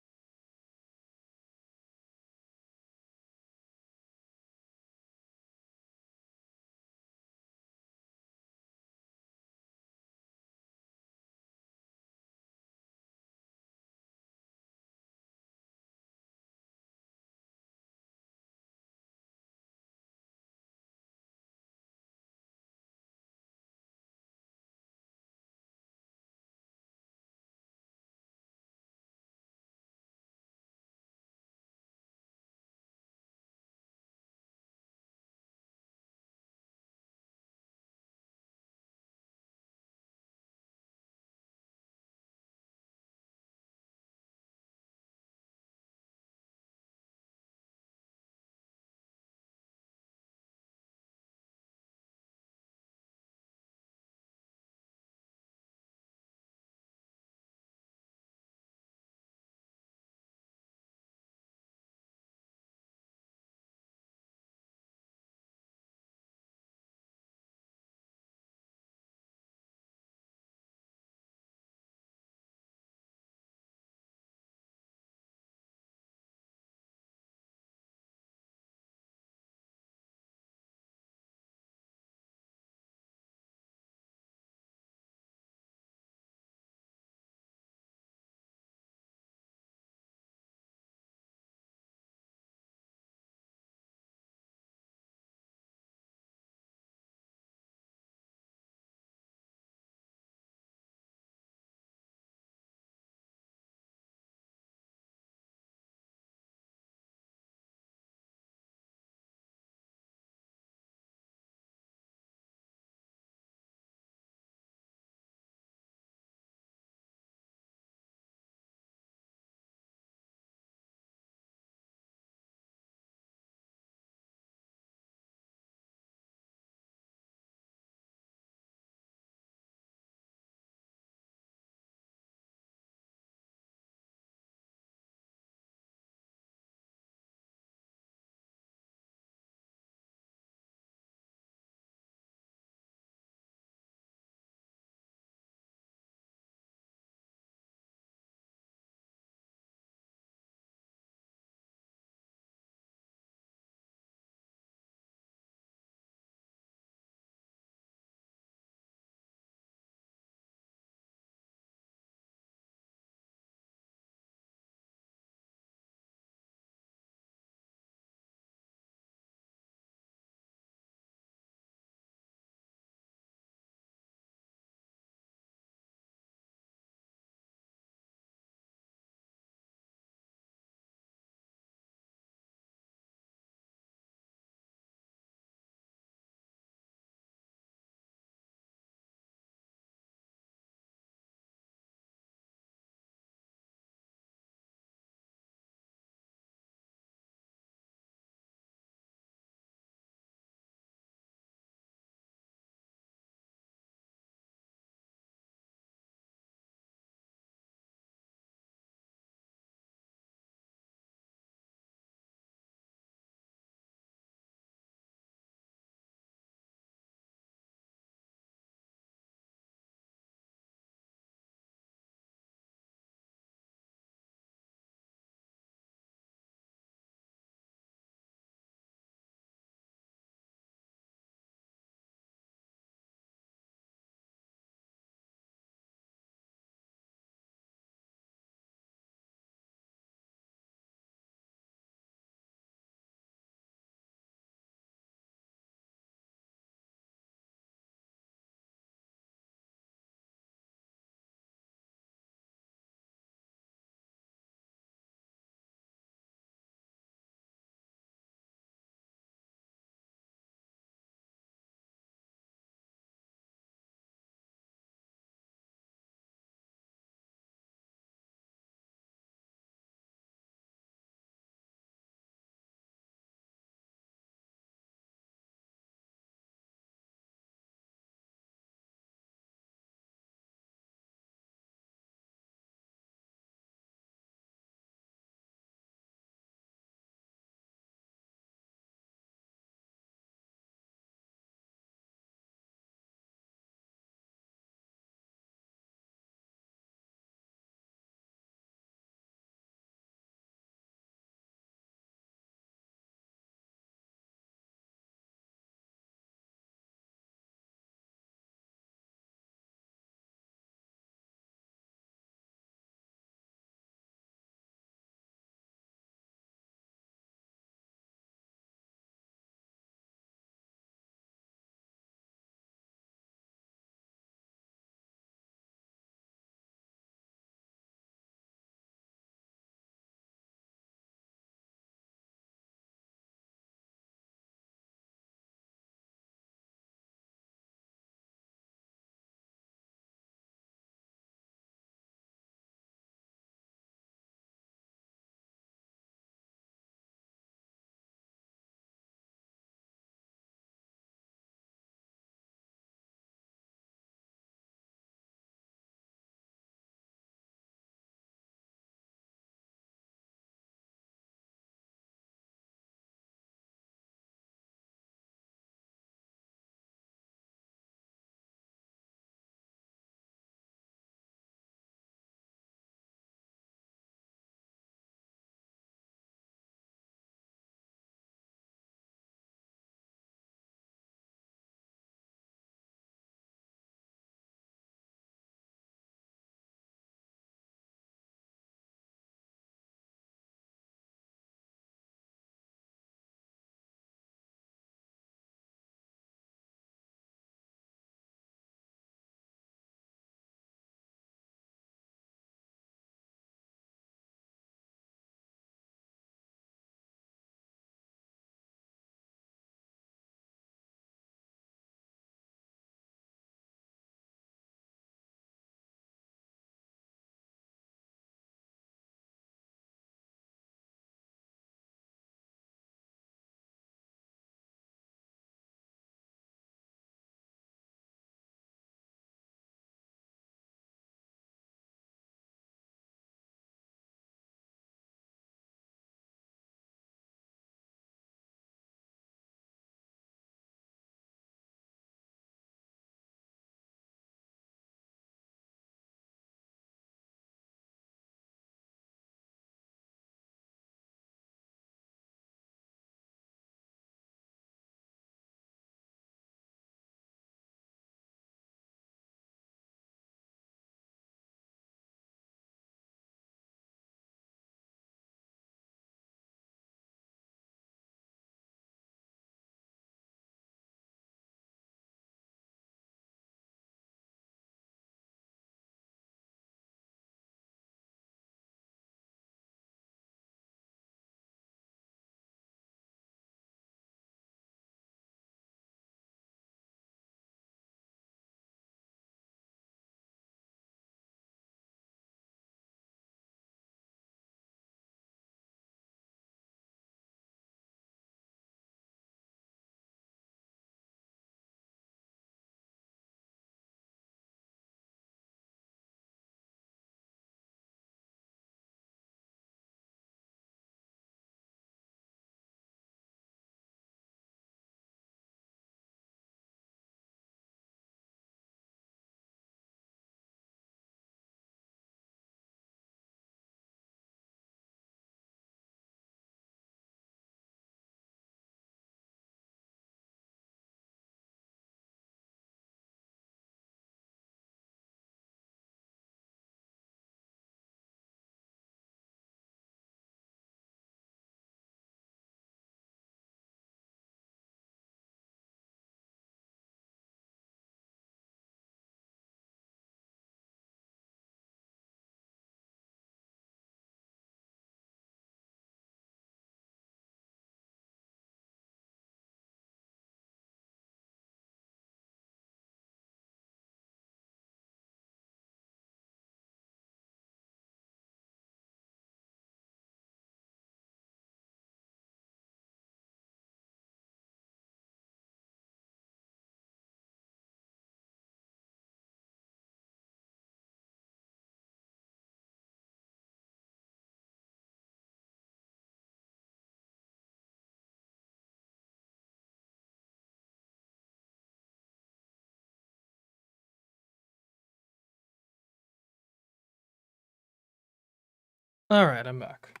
Alright, I'm back.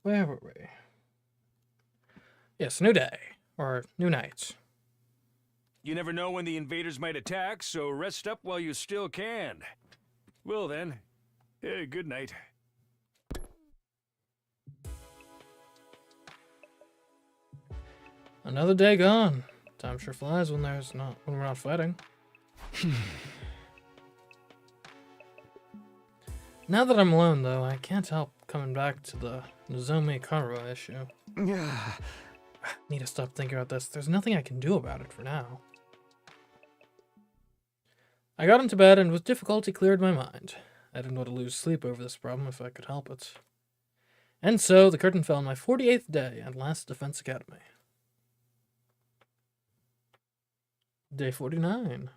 Where were we? Yes, new day. Or new night. You never know when the invaders might attack, so rest up while you still can. Well then, good night. Another day gone. Time sure flies when we're not fighting. Now that I'm alone, though, I can't help coming back to the CMeeCraft issue. Need to stop thinking about this. There's nothing I can do about it for now. I got into bed and with difficulty cleared my mind. I didn't want to lose sleep over this problem if I could help it. And so the curtain fell on my 48th day at Last Defense Academy. Day 49.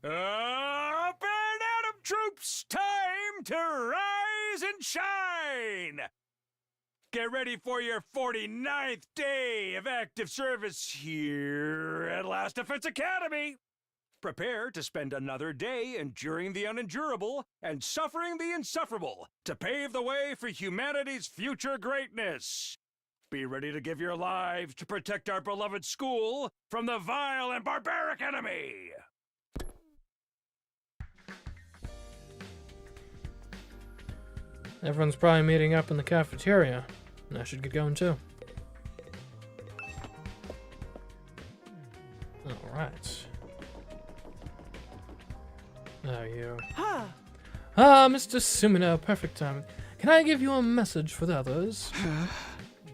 Up and Atom troops, time to rise and shine! Get ready for your 49th day of active service here at Last Defense Academy. Prepare to spend another day enduring the unendurable and suffering the insufferable to pave the way for humanity's future greatness. Be ready to give your lives to protect our beloved school from the vile and barbaric enemy. Everyone's probably meeting up in the cafeteria. And I should get going too. Alright. Now you. Mr. Sumino, perfect time. Can I give you a message for the others?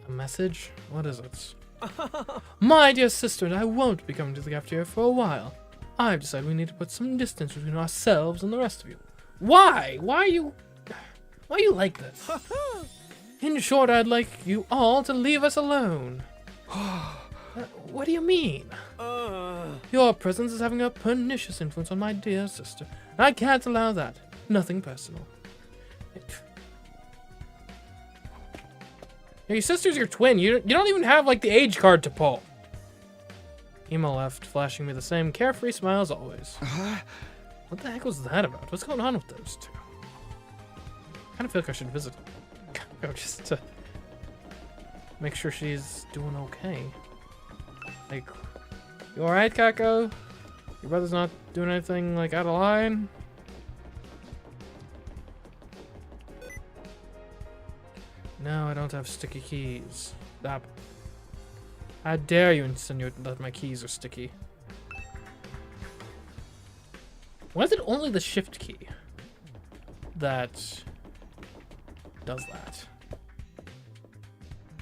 A message? What is it? My dear sister and I won't be coming to the cafeteria for a while. I've decided we need to put some distance between ourselves and the rest of you. Why? Why are you like this? In short, I'd like you all to leave us alone. What do you mean? Your presence is having a pernicious influence on my dear sister. I can't allow that. Nothing personal. Your sister's your twin. You don't even have, like, the age card to pull. Emo left, flashing me the same carefree smile as always. What the heck was that about? What's going on with those two? I kind of feel like I should visit Go just to make sure she's doing okay. Like, you alright, Kako? Your brother's not doing anything, like, out of line? No, I don't have sticky keys. Stop. How dare you insinuate that my keys are sticky? Why is it only the shift key that does that?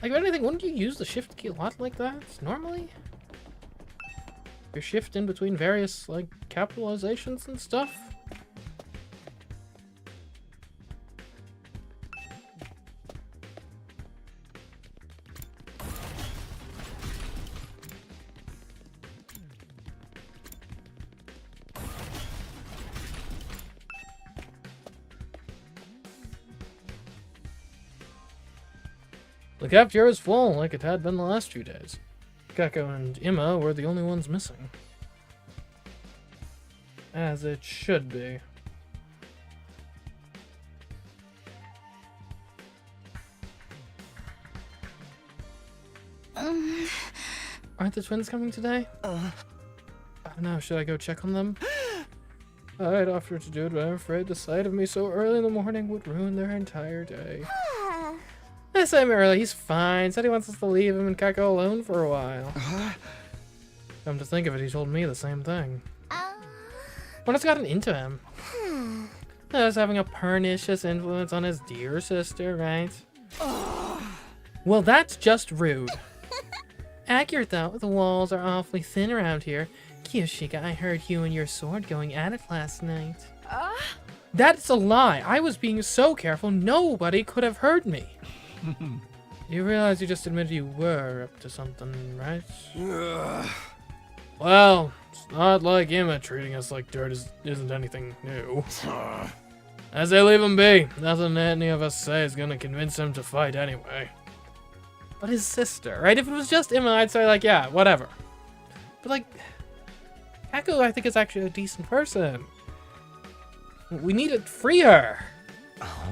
Like, if anything, wouldn't you use the shift key a lot like that, normally? You shift in between various, like, capitalizations and stuff? The cafeteria is full, like it had been the last few days. Kako and Emma were the only ones missing. As it should be. Aren't the twins coming today? Oh no, should I go check on them? I'd offer to do it, but I'm afraid the sight of me so early in the morning would ruin their entire day. I saw him early, he's fine. Said he wants us to leave him and Kako alone for a while. Come to think of it, he told me the same thing. What has gotten into him? I was having a pernicious influence on his dear sister, right? Well, that's just rude. Accurate though, the walls are awfully thin around here. Kyoshika, I heard you and your sword going at it last night. That's a lie. I was being so careful, nobody could have heard me. You realize you just admitted you were up to something, right? Well, it's not like Emma treating us like dirt isn't anything new. As they leave him be, nothing any of us say is gonna convince him to fight anyway. But his sister, right? If it was just Emma, I'd say like, yeah, whatever. But like, Kaku, I think, is actually a decent person. We need to free her. Huh?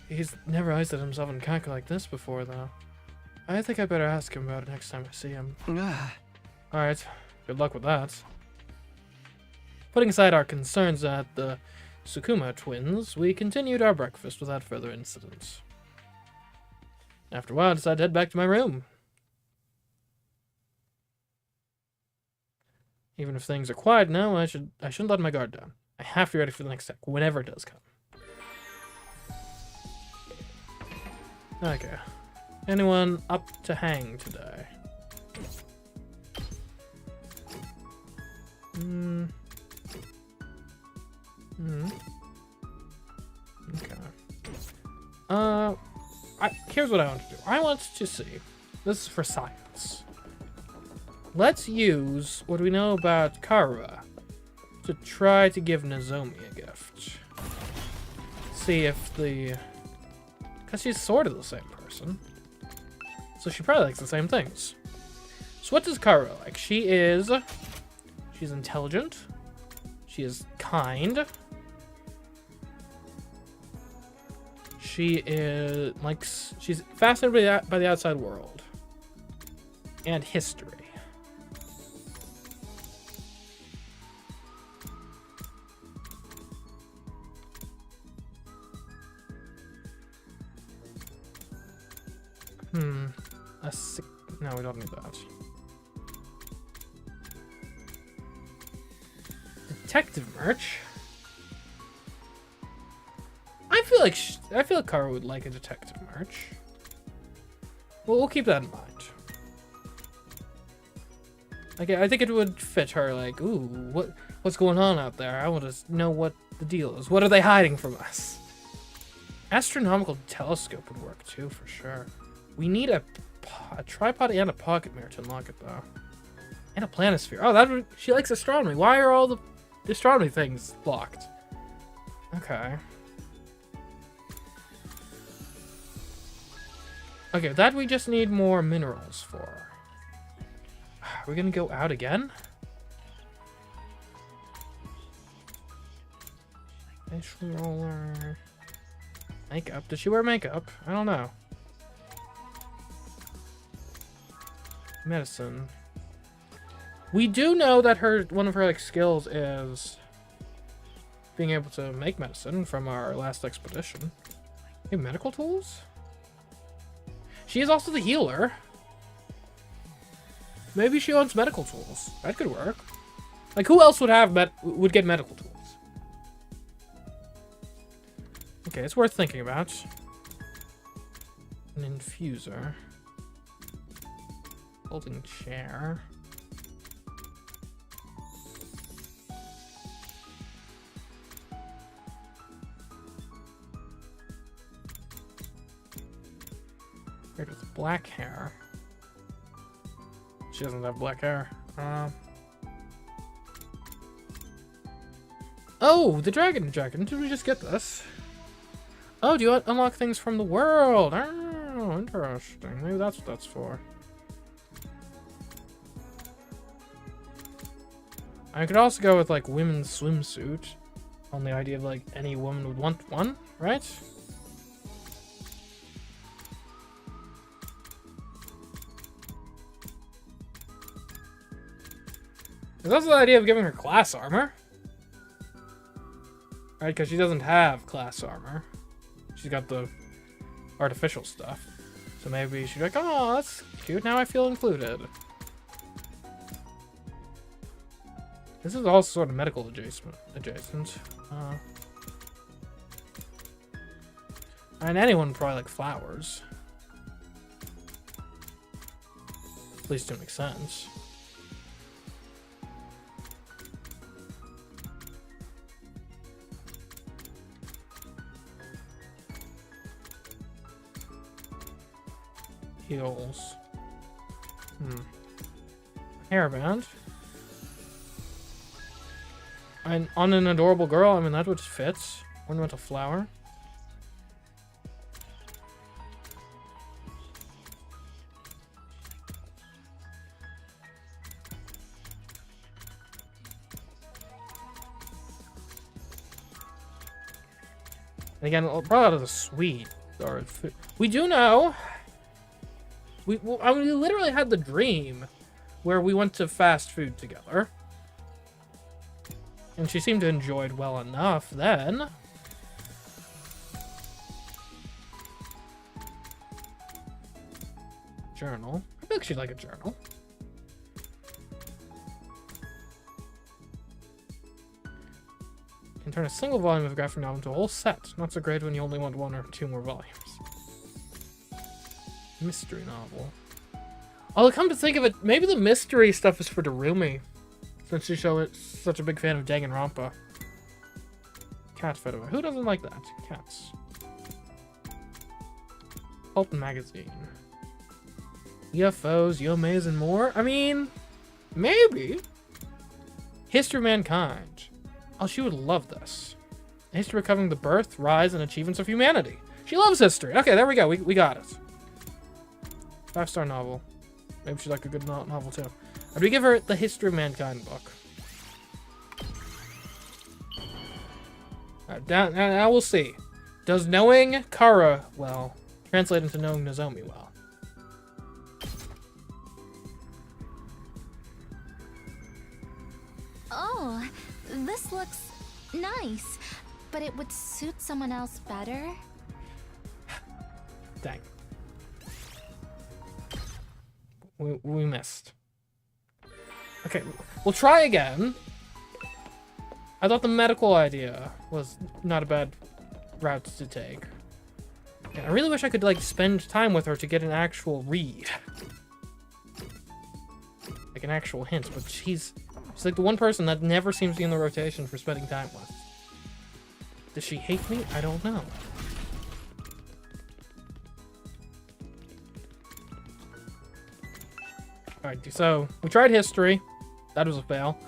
He's never isolated himself in Kaku like this before, though. I think I better ask him about it next time I see him. Alright, good luck with that. Putting aside our concerns at the Sukuma twins, we continued our breakfast without further incident. After a while, I decided to head back to my room. Even if things are quiet now, I shouldn't let my guard down. I have to be ready for the next attack, whenever it does come. Okay. Anyone up to hang today? Okay. Here's what I want to do. I want to see. This is for science. Let's use what we know about Kara to try to give Nozomi a gift. See if the... Because she's sort of the same person. So she probably likes the same things. So what does Kara like? She's intelligent. She is kind. She's fascinated by the outside world. And history. No, we don't need that. Detective merch. I feel like Kara would like a detective merch. Well, we'll keep that in mind. Like, I think it would fit her. Like, ooh, what's going on out there? I want to know what the deal is. What are they hiding from us? Astronomical telescope would work too, for sure. We need a tripod and a pocket mirror to unlock it, though. And a planisphere. Oh, she likes astronomy. Why are all the astronomy things locked? Okay. Okay, that we just need more minerals for. Are we gonna go out again? Facial roller. Makeup. Does she wear makeup? I don't know. Medicine. We do know that one of her skills is being able to make medicine from our last expedition. Hey, medical tools? She is also the healer. Maybe she owns medical tools. That could work. Like, who else would get medical tools? Okay, it's worth thinking about. An infuser. Folding chair. Weird with black hair. She doesn't have black hair. Oh, the dragon jacket. Did we just get this? Oh, do you unlock things from the world? Oh, interesting. Maybe that's what that's for. I could also go with women's swimsuit, on the idea of any woman would want one, right? There's also the idea of giving her class armor, right? Because she doesn't have class armor. She's got the artificial stuff. So maybe she'd be like, oh, that's cute. Now I feel included. This is also sort of medical adjacent. And anyone would probably like flowers. At least it makes sense. Heels. Hairband. And on an adorable girl, I mean, that would fit. Ornamental flower. And again, probably out of the sweet. Or we do know. I mean, we literally had the dream where we went to fast food together. And she seemed to enjoy it well enough then. Journal. I feel like she'd like a journal. Can turn a single volume of a graphic novel into a whole set. Not so great when you only want 1 or 2 more volumes. Mystery novel. Although, come to think of it, maybe the mystery stuff is for Darumi. Since she's such a big fan of Danganronpa. Cat photo. Who doesn't like that? Cats. Pulp magazine. UFOs, UMAs, and more? I mean, maybe. History of Mankind. Oh, she would love this. History covering the birth, rise, and achievements of humanity. She loves history. Okay, there we go. We got it. 5-star novel. Maybe she'd like a good novel, too. Or do we give her the History of Mankind book? Alright, now we'll see. Does knowing Kara well translate into knowing Nozomi well? Oh, this looks nice, but it would suit someone else better. Dang. We missed. Okay, we'll try again. I thought the medical idea was not a bad route to take. And I really wish I could, like, spend time with her to get an actual read. Like, an actual hint, but she's like the one person that never seems to be in the rotation for spending time with. Does she hate me? I don't know. Alright, so we tried history. That was a fail.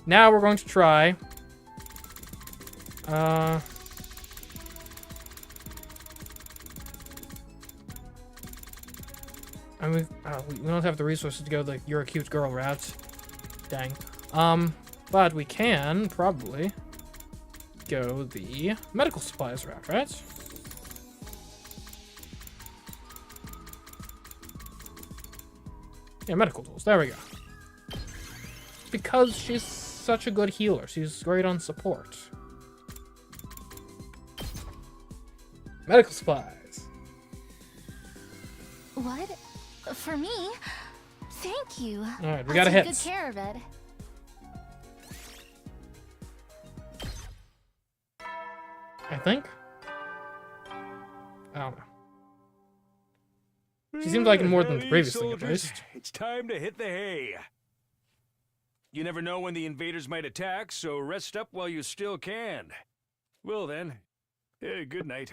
Now we're going to try. I mean, we don't have the resources to go the "you're a cute girl" route. Dang. But we can probably go the medical supplies route, right? Yeah, medical tools. There we go. Because she's such a good healer. She's great on support. Medical supplies. What? For me? Thank you. All right, we I'll got a take hit. good care of it. I think. I don't know. She seems like more than the previous thing, at Soldiers, least. it's time to hit the hay. You never know when the invaders might attack, so rest up while you still can. Well then, good night.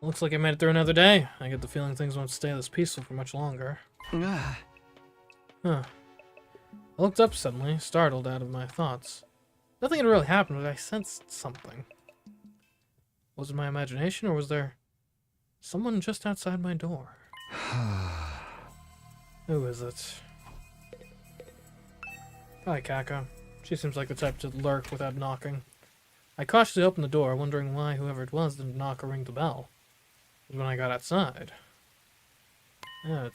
Looks like I made it through another day. I get the feeling things won't stay this peaceful for much longer. Huh. I looked up suddenly, startled out of my thoughts. Nothing had really happened, but I sensed something. Was it my imagination, or was there someone just outside my door? Who is it? Probably Kako. She seems like the type to lurk without knocking. I cautiously opened the door, wondering why whoever it was didn't knock or ring the bell. When I got outside. Yeah,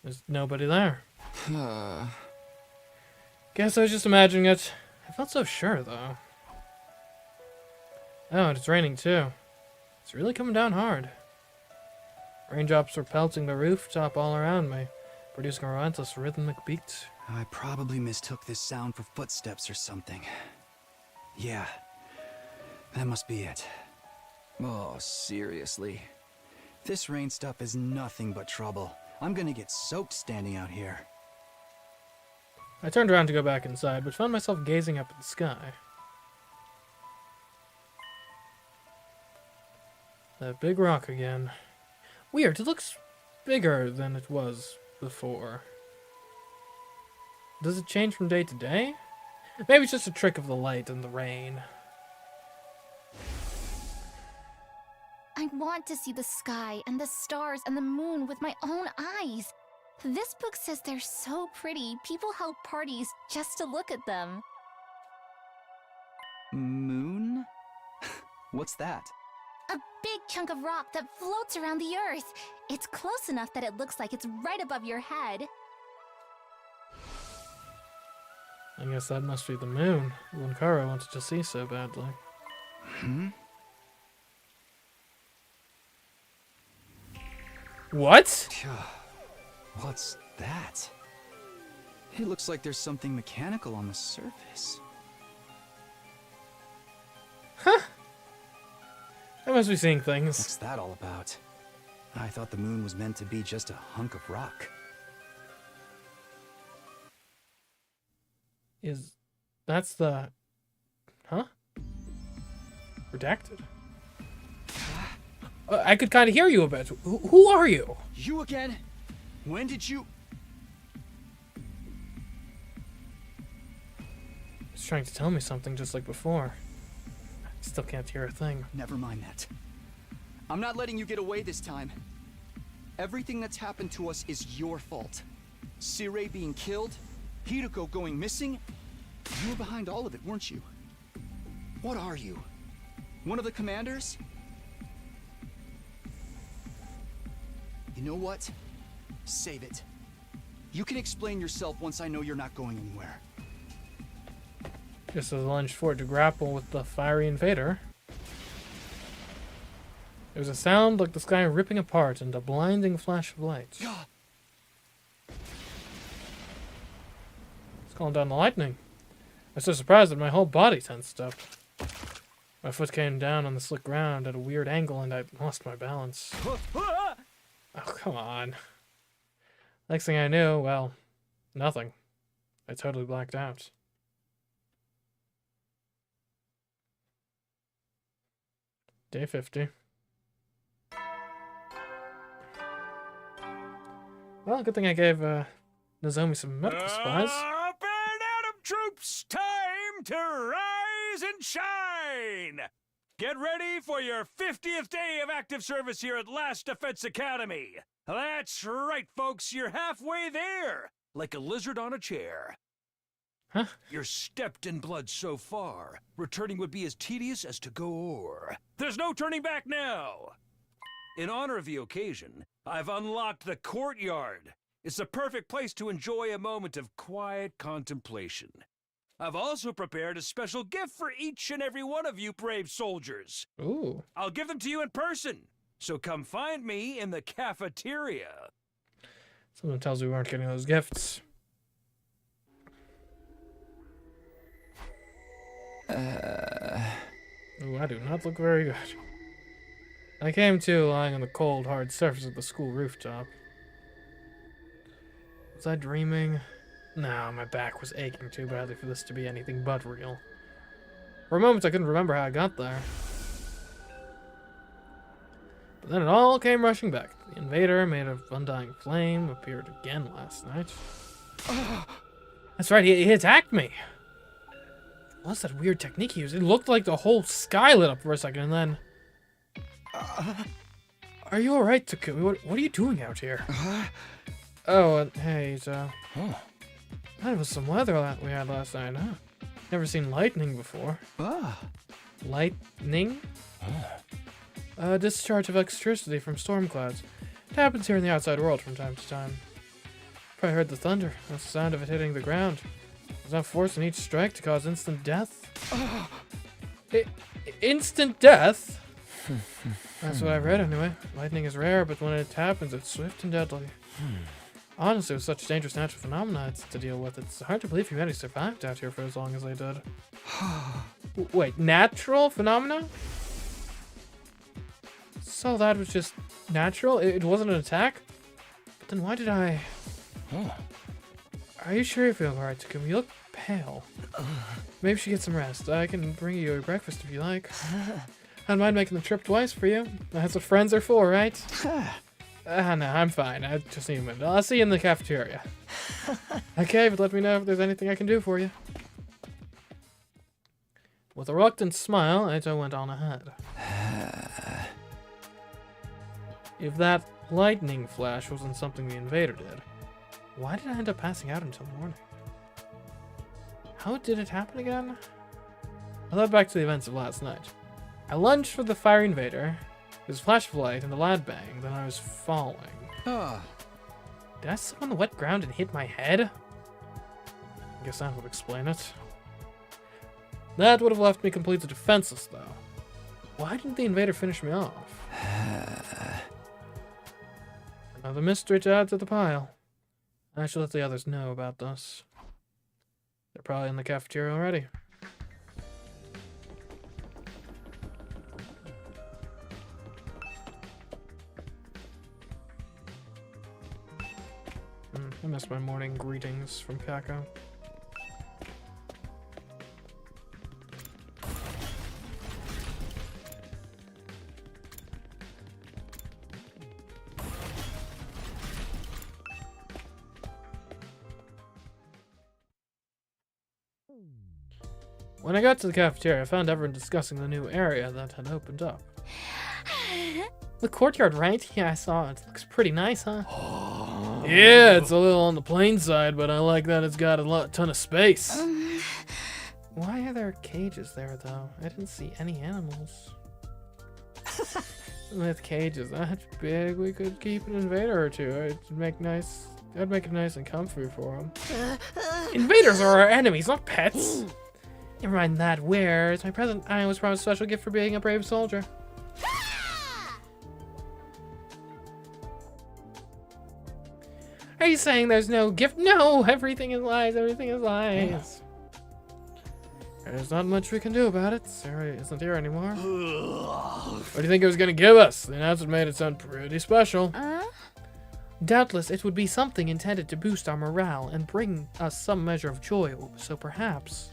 there's nobody there. Guess I was just imagining it. I felt so sure, though. Oh, and it's raining, too. It's really coming down hard. Raindrops were pelting the rooftop all around me, producing a relentless rhythmic beat. I probably mistook this sound for footsteps or something. Yeah, that must be it. Oh, seriously. This rain stuff is nothing but trouble. I'm gonna get soaked standing out here. I turned around to go back inside, but found myself gazing up at the sky. That big rock again. Weird, it looks bigger than it was before. Does it change from day to day? Maybe it's just a trick of the light and the rain. I want to see the sky and the stars and the moon with my own eyes. This book says they're so pretty, people held parties just to look at them. Moon? What's that? A big chunk of rock that floats around the Earth. It's close enough that it looks like it's right above your head. I guess that must be the moon Lunkara wanted to see so badly. Hmm? What? What's that? It looks like there's something mechanical on the surface. Huh? I must be seeing things. What's that all about? I thought the moon was meant to be just a hunk of rock. That's the... Huh? Redacted. I could kind of hear you a bit. Who are you? You again? When did you... He's trying to tell me something just like before. I still can't hear a thing. Never mind that. I'm not letting you get away this time. Everything that's happened to us is your fault. Sirei being killed, Hideko going missing. You were behind all of it, weren't you? What are you? One of the commanders? You know what? Save it. You can explain yourself once I know you're not going anywhere. Just as I lunged forward to grapple with the fiery invader, there was a sound like the sky ripping apart and a blinding flash of light. It's calling down the lightning. I was so surprised that my whole body tensed up. My foot came down on the slick ground at a weird angle and I lost my balance. Oh, come on. Next thing I knew, well, nothing. I totally blacked out. Day 50. Well, good thing I gave Nozomi some medical supplies. Up and Atom troops, time to rise and shine! Get ready for your 50th day of active service here at Last Defense Academy. That's right, folks, you're halfway there, like a lizard on a chair. Huh? You're stepped in blood so far. Returning would be as tedious as to go o'er. There's no turning back now. In honor of the occasion, I've unlocked the courtyard. It's the perfect place to enjoy a moment of quiet contemplation. I've also prepared a special gift for each and every one of you brave soldiers. Ooh. I'll give them to you in person, so come find me in the cafeteria. Someone tells me we weren't getting those gifts. Ooh, I do not look very good. I came to lying on the cold, hard surface of the school rooftop. Was I dreaming? No, my back was aching too badly for this to be anything but real. For a moment, I couldn't remember how I got there. But then it all came rushing back. The invader, made of undying flame, appeared again last night. That's right, he attacked me! What's that weird technique he used? It looked like the whole sky lit up for a second, and then... Are you alright, Takumi? What are you doing out here? Oh, hey, so... That was some weather that we had last night, huh? Never seen lightning before. Lightning? A discharge of electricity from storm clouds. It happens here in the outside world from time to time. Probably heard the thunder. That's the sound of it hitting the ground. There's enough force in each strike to cause instant death. Instant death? That's what I've read anyway. Lightning is rare, but when it happens, it's swift and deadly. Honestly, with such dangerous natural phenomena to deal with, it's hard to believe humanity survived out here for as long as they did. Wait, natural phenomena? So that was just natural? It wasn't an attack? But then why did I... Are you sure you feel alright, Takumi? You look pale. Maybe you should get some rest. I can bring you a breakfast if you like. I don't mind making the trip twice for you. That's what friends are for, right? No, I'm fine. I just need a minute. I'll see you in the cafeteria. Okay, but let me know if there's anything I can do for you. With a reluctant smile, Eito went on ahead. If that lightning flash wasn't something the invader did, Why did I end up passing out until morning? How did it happen again? I thought back to the events of last night. I lunged for the fire invader. There was a flash of light and a loud bang, then I was falling. Ah, Did I slip on the wet ground and hit my head? I guess that would explain it. That would have left me completely defenseless, though. Why didn't the invader finish me off? Another mystery to add to the pile. I should let the others know about this. They're probably in the cafeteria already. I missed my morning greetings from Kako. When I got to the cafeteria, I found everyone discussing the new area that had opened up. The courtyard, right? Yeah, I saw it. Looks pretty nice, huh? Yeah, it's a little on the plain side, but I like that it's got a ton of space. Why are there cages there, though? I didn't see any animals. With cages that big, we could keep an invader or two. I'd make it nice and comfy for them. Invaders are our enemies, not pets. Never mind that. Where is my present? I was promised a special gift for being a brave soldier. Are you saying there's no gift? No! Everything is lies. Everything is lies. There's not much we can do about it. Sarah isn't here anymore. What do you think it was going to give us? The announcement made it sound pretty special. Doubtless, it would be something intended to boost our morale and bring us some measure of joy. So perhaps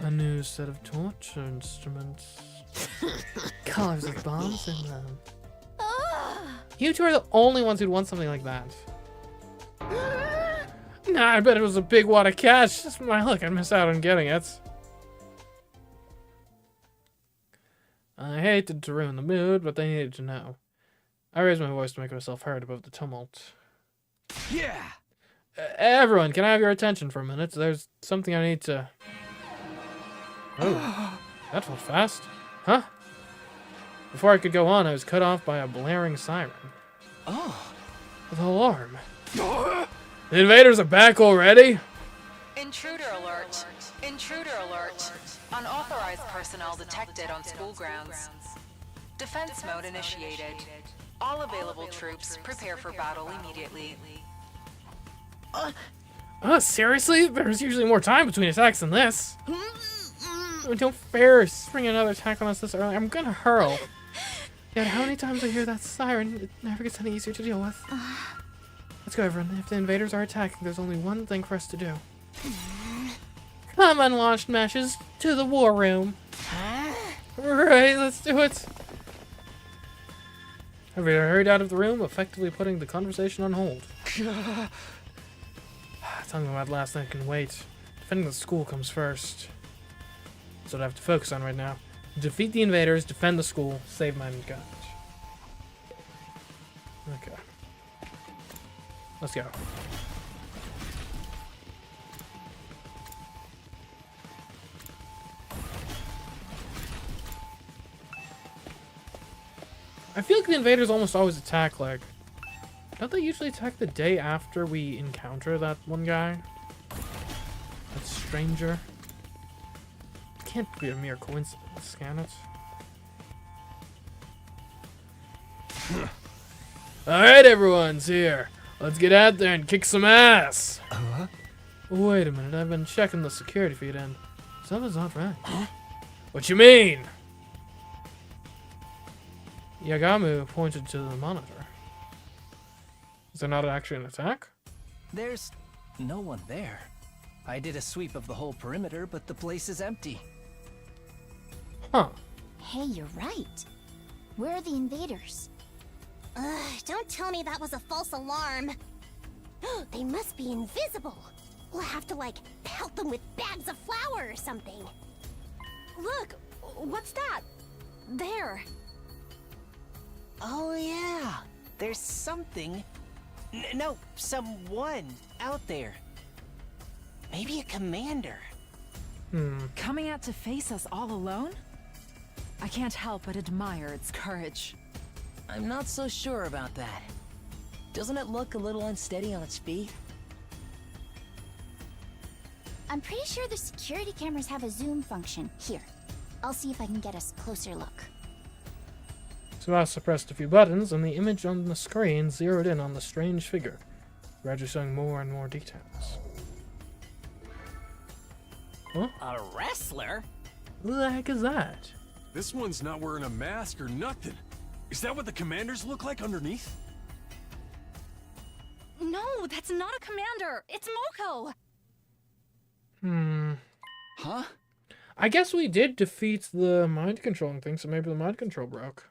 a new set of torture instruments. Colors with bombs in them. You two are the only ones who'd want something like that. Nah, I bet it was a big wad of cash. Just my luck, I'd miss out on getting it. I hated to ruin the mood, but they needed to know. I raised my voice to make myself heard above the tumult. yeah. Everyone, can I have your attention for a minute? There's something I need to... Oh, that felt fast. Huh? Before I could go on, I was cut off by a blaring siren. Oh. The alarm. The invaders are back already? Intruder alert. Intruder alert. Unauthorized personnel detected on school grounds. Defense mode initiated. All available troops prepare for battle immediately. Seriously? There's usually more time between attacks than this. Don't fair spring another attack on us this early. I'm gonna hurl. Yet how many times I hear that siren, it never gets any easier to deal with. Let's go, everyone. If the invaders are attacking, there's only one thing for us to do. Come, unwashed meshes, to the war room. Right, let's do it. Everybody hurried out of the room, effectively putting the conversation on hold. Talking about last night can wait. Defending the school comes first. That's what I have to focus on right now. Defeat the invaders, defend the school, save mankind. Okay. Let's go. I feel like the invaders almost always attack, like... Don't they usually attack the day after we encounter that one guy? That stranger? It can't be a mere coincidence, can it? Alright, everyone's here. Let's get out there and kick some ass! Wait a minute, I've been checking the security feed and something's not right. What you mean? Yagamu pointed to the monitor. Is there not actually an attack? There's no one there. I did a sweep of the whole perimeter, but the place is empty. Huh. Hey, you're right. Where are the invaders? Don't tell me that was a false alarm. They must be invisible. We'll have to, like, pelt them with bags of flour or something. Look, what's that? There. Oh yeah, there's something No, someone out there. Maybe a commander. Coming out to face us all alone? I can't help but admire its courage. I'm not so sure about that. Doesn't it look a little unsteady on its feet? I'm pretty sure the security cameras have a zoom function. Here, I'll see if I can get us a closer look. So I pressed a few buttons, and the image on the screen zeroed in on the strange figure, gradually showing more and more details. Huh? A wrestler? Who the heck is that? This one's not wearing a mask or nothing. Is that what the commanders look like underneath? No, that's not a commander. It's Moko. Huh? I guess we did defeat the mind controlling thing, so maybe the mind control broke.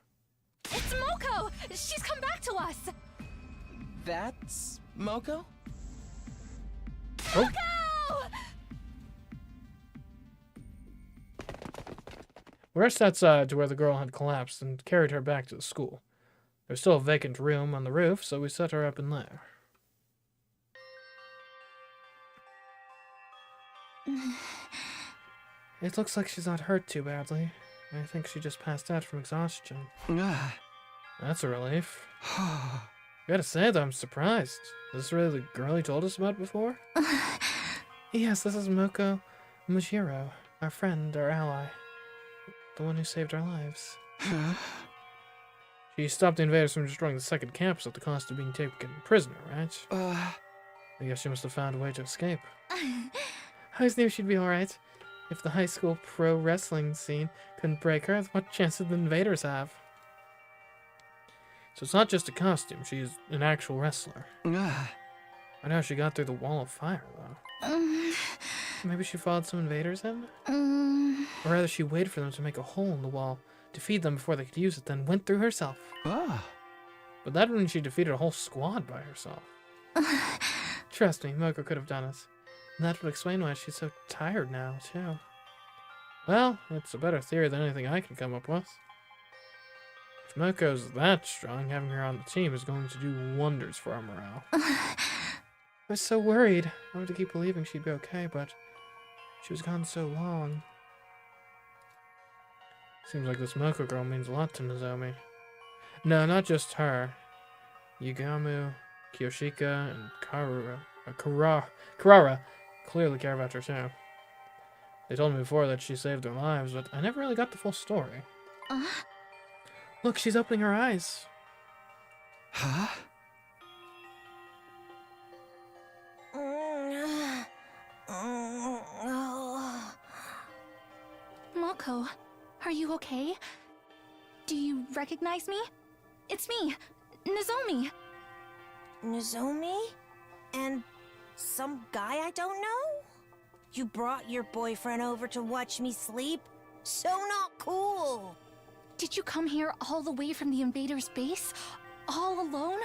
It's Moko. She's come back to us. That's Moko? Oh. We rushed outside to where the girl had collapsed and carried her back to the school. There's still a vacant room on the roof, so we set her up in there. It looks like she's not hurt too badly. I think she just passed out from exhaustion. That's a relief. Gotta say, though, I'm surprised. Is this really the girl you told us about before? Yes, this is Moko Mujiro, our friend, our ally. The one who saved our lives. She stopped the invaders from destroying the second campus at the cost of being taken prisoner, right? I guess she must have found a way to escape. I always knew she'd be alright. If the high school pro wrestling scene couldn't break her, what chance did the invaders have? So it's not just a costume, she's an actual wrestler. I know she got through the wall of fire, though. Maybe she followed some invaders in? Or rather, she waited for them to make a hole in the wall, defeat them before they could use it, then went through herself. But that means she defeated a whole squad by herself. Trust me, Moko could have done it. And that would explain why she's so tired now, too. Well, it's a better theory than anything I can come up with. If Moko's that strong, having her on the team is going to do wonders for our morale. I was so worried. I wanted to keep believing she'd be okay, but she was gone so long. Seems like this Moko girl means a lot to Nozomi. No, not just her. Yugamu, Kiyoshika, and Karara clearly care about her too. They told me before that she saved their lives, but I never really got the full story. Look, she's opening her eyes. Huh? Moko, are you okay? Do you recognize me? It's me, Nozomi. Nozomi? And some guy I don't know? You brought your boyfriend over to watch me sleep? So not cool. Did you come here all the way from the invaders' base? All alone?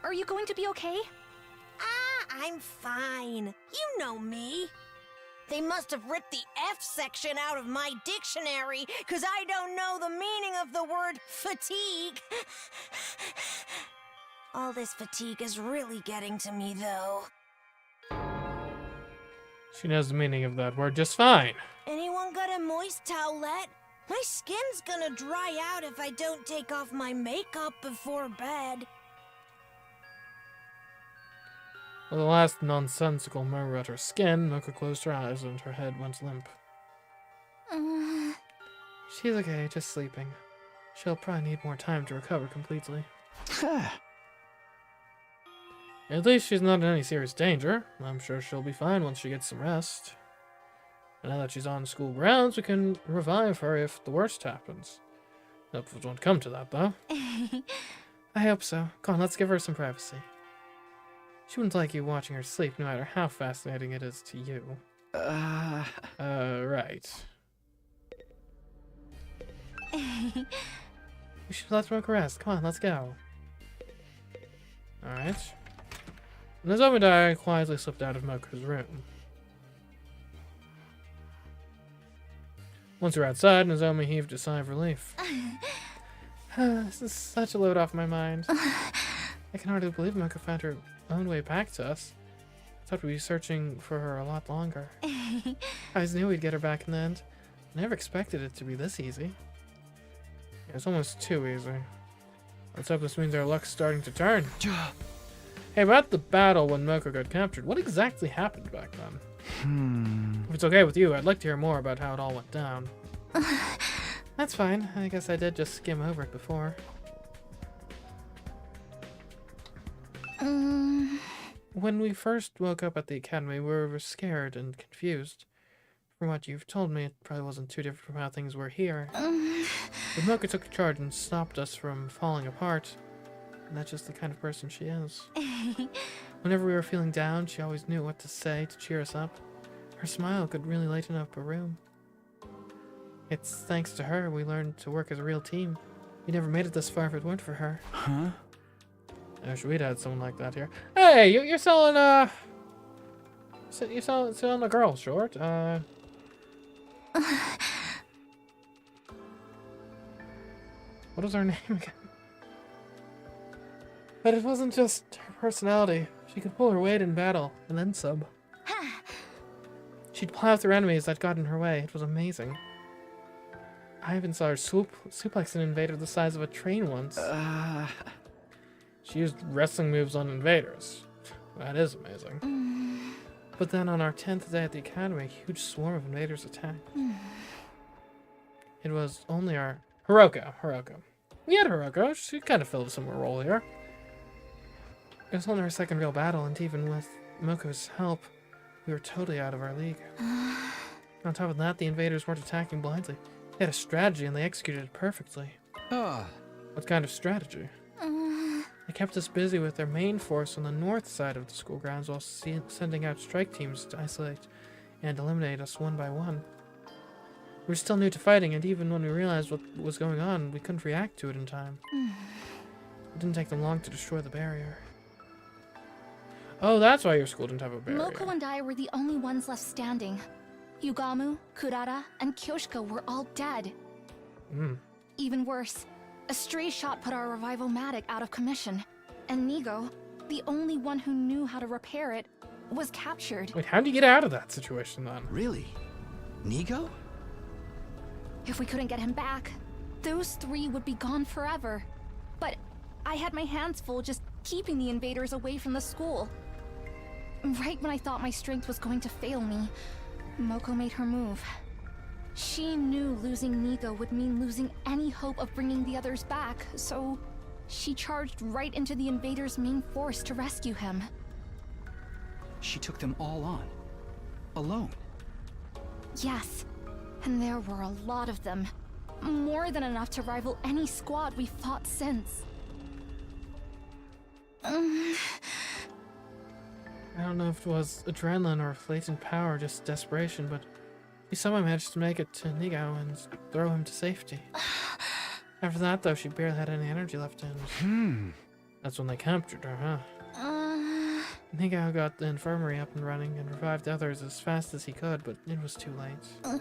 Are you going to be okay? I'm fine. You know me. They must have ripped the F section out of my dictionary, because I don't know the meaning of the word fatigue. All this fatigue is really getting to me, though. She knows the meaning of that word just fine. Anyone got a moist towelette? My skin's gonna dry out if I don't take off my makeup before bed. With the last nonsensical murmur at her skin, Moko closed her eyes and her head went limp. She's okay, just sleeping. She'll probably need more time to recover completely. At least she's not in any serious danger. I'm sure she'll be fine once she gets some rest. And now that she's on school grounds, we can revive her if the worst happens. Hope it won't come to that, though. I hope so. Come on, let's give her some privacy. She wouldn't like you watching her sleep, no matter how fascinating it is to you. Right. We should let Moko rest. Come on, let's go. Alright. Nozomi and I quietly slipped out of Moko's room. Once we were outside, Nozomi heaved a sigh of relief. This is such a load off my mind. I can hardly believe Moko found her own way back to us. I thought we'd be searching for her a lot longer. I always knew we'd get her back in the end. I never expected it to be this easy. It's almost too easy. Let's hope this means our luck's starting to turn. Hey, about the battle when Moko got captured, what exactly happened back then? If it's okay with you, I'd like to hear more about how it all went down. That's fine. I guess I did just skim over it before. When we first woke up at the academy, we were scared and confused. From what you've told me, it probably wasn't too different from how things were here. But Moko took charge and stopped us from falling apart. And that's just the kind of person she is. Whenever we were feeling down, she always knew what to say to cheer us up. Her smile could really lighten up a room. It's thanks to her we learned to work as a real team. We never made it this far if it weren't for her. Huh? I wish we'd had someone like that here. Hey, you're selling you're selling a girl short. What was her name again? But it wasn't just her personality. She could pull her weight in battle, and then some. She'd plow through enemies that got in her way. It was amazing. I even saw her suplex an invader the size of a train once. She used wrestling moves on invaders. That is amazing. But then on our 10th day at the academy, a huge swarm of invaders attacked. It was only our... Hiroko. We had Hiroko. She kind of filled a similar role here. It was only our second real battle, and even with Moko's help, we were totally out of our league. On top of that, the invaders weren't attacking blindly. They had a strategy, and they executed it perfectly. What kind of strategy? They kept us busy with their main force on the north side of the school grounds while sending out strike teams to isolate and eliminate us one by one. We were still new to fighting, and even when we realized what was going on, we couldn't react to it in time. It didn't take them long to destroy the barrier. Oh, that's why your school didn't have a barrier. Moko and I were the only ones left standing. Yugamu, Kurara, and Kyoshiko were all dead. Even worse, a stray shot put our revival-matic out of commission, and Nigo, the only one who knew how to repair it, was captured. Wait, how'd you get out of that situation then? Really? Nigo? If we couldn't get him back, those three would be gone forever. But I had my hands full just keeping the invaders away from the school. Right when I thought my strength was going to fail me, Moko made her move. She knew losing Nigo would mean losing any hope of bringing the others back, so she charged right into the invaders' main force to rescue him. She took them all on. Alone. Yes, and there were a lot of them. More than enough to rival any squad we've fought since. I don't know if it was adrenaline or latent power, just desperation, but we somehow managed to make it to Nigo and throw him to safety. After that, though, she barely had any energy left in. That's when they captured her, huh? Nigo got the infirmary up and running and revived others as fast as he could, but it was too late.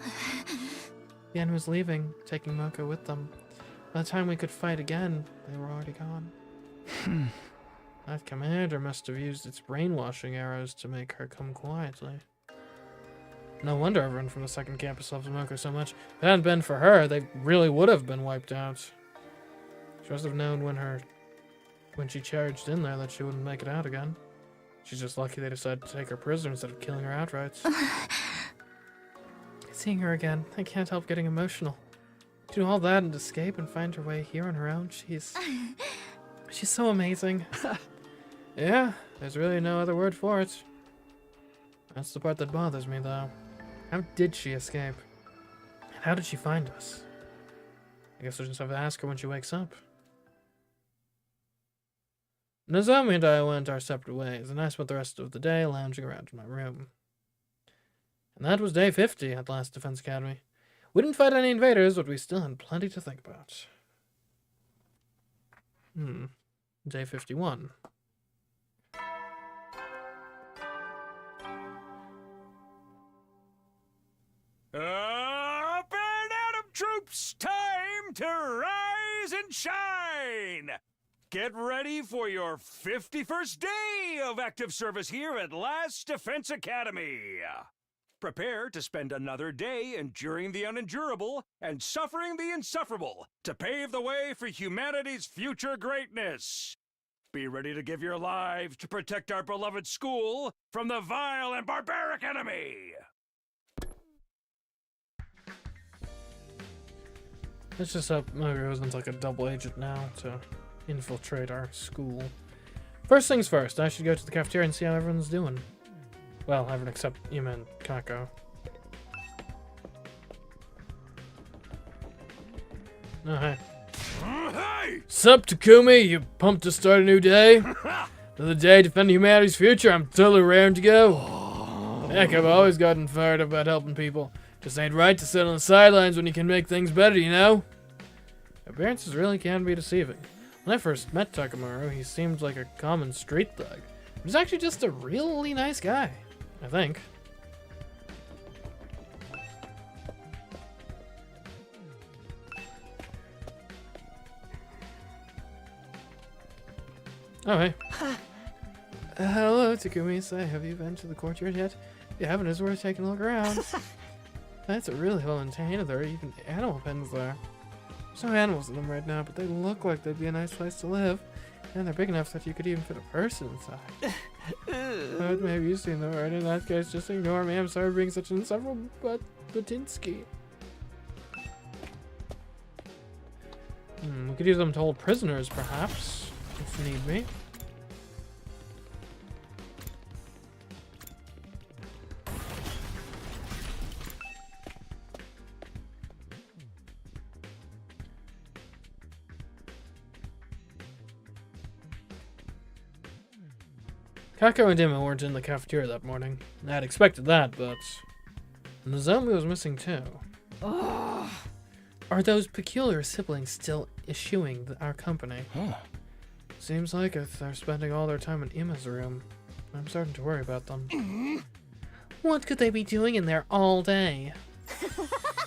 The enemy was leaving, taking Moko with them. By the time we could fight again, they were already gone. That commander must have used its brainwashing arrows to make her come quietly. No wonder everyone from the second campus loves Moko so much. If it hadn't been for her, they really would have been wiped out. She must have known when she charged in there that she wouldn't make it out again. She's just lucky they decided to take her prisoner instead of killing her outright. Seeing her again, I can't help getting emotional. To do all that and escape and find her way here on her own, she's so amazing. Yeah, there's really no other word for it. That's the part that bothers me, though. How did she escape? And how did she find us? I guess we'll just have to ask her when she wakes up. Nozomi and I went our separate ways, and I spent the rest of the day lounging around in my room. And that was day 50 at Last Defense Academy. We didn't fight any invaders, but we still had plenty to think about. Day 51. Up and Atom troops, time to rise and shine! Get ready for your 51st day of active service here at Last Defense Academy. Prepare to spend another day enduring the unendurable and suffering the insufferable to pave the way for humanity's future greatness. Be ready to give your lives to protect our beloved school from the vile and barbaric enemy. Let's just hope Mogo isn't like a double agent now to infiltrate our school. First things first, I should go to the cafeteria and see how everyone's doing. Well, everyone except Yuma and Kako. Oh, hey. Hey! Sup, Takumi? You pumped to start a new day? Another day defending humanity's future. I'm totally raring to go. Heck, I've always gotten fired up about helping people. Just ain't right to sit on the sidelines when you can make things better, you know? Appearances really can be deceiving. When I first met Takamaru, he seemed like a common street thug. He's actually just a really nice guy, I think. Oh, hey. Hello, Takumi-san. Have you been to the courtyard yet? If you haven't, it's worth taking a look around. That's a really well maintained. There are even animal pens there. There's no animals in them right now, but they look like they'd be a nice place to live. And they're big enough that you could even fit a person inside. But maybe you've seen them already. In that case, just ignore me. I'm sorry for being such an insufferable Batinsky. We could use them to hold prisoners, perhaps, if need be. Kako and Dima weren't in the cafeteria that morning. I had expected that, but Nozomi was missing too. Are those peculiar siblings still eschewing our company? Seems like it. They're spending all their time in Ima's room. I'm starting to worry about them. What could they be doing in there all day?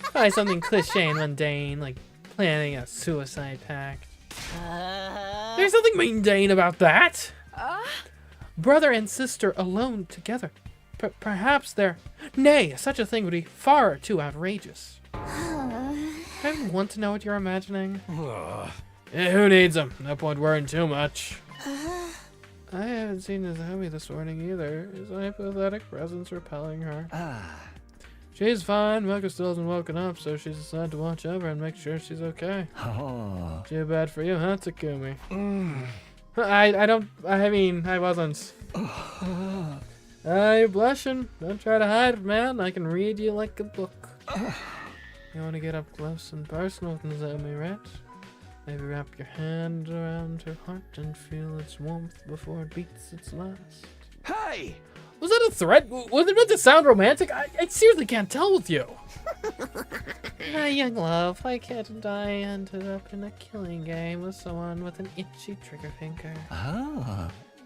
Probably something cliche and mundane, like planning a suicide pact. There's nothing mundane about that! Brother and sister alone together. Perhaps they're... Nay, such a thing would be far too outrageous. I want to know what you're imagining. Yeah, who needs them? No point worrying too much. I haven't seen Nozomi this morning either. Is a hypothetical presence repelling her? She's fine. Moko still hasn't woken up, so she's decided to watch over and make sure she's okay. Too bad for you, huh, Takumi? I wasn't. You're blushing. Don't try to hide it, man. I can read you like a book. You want to get up close and personal with Nozomi, right? Maybe wrap your hand around her heart and feel its warmth before it beats its last. Hey! Was that a threat? Was it meant to sound romantic? I seriously can't tell with you. My young love, why can't I ended up in a killing game with someone with an itchy trigger finger?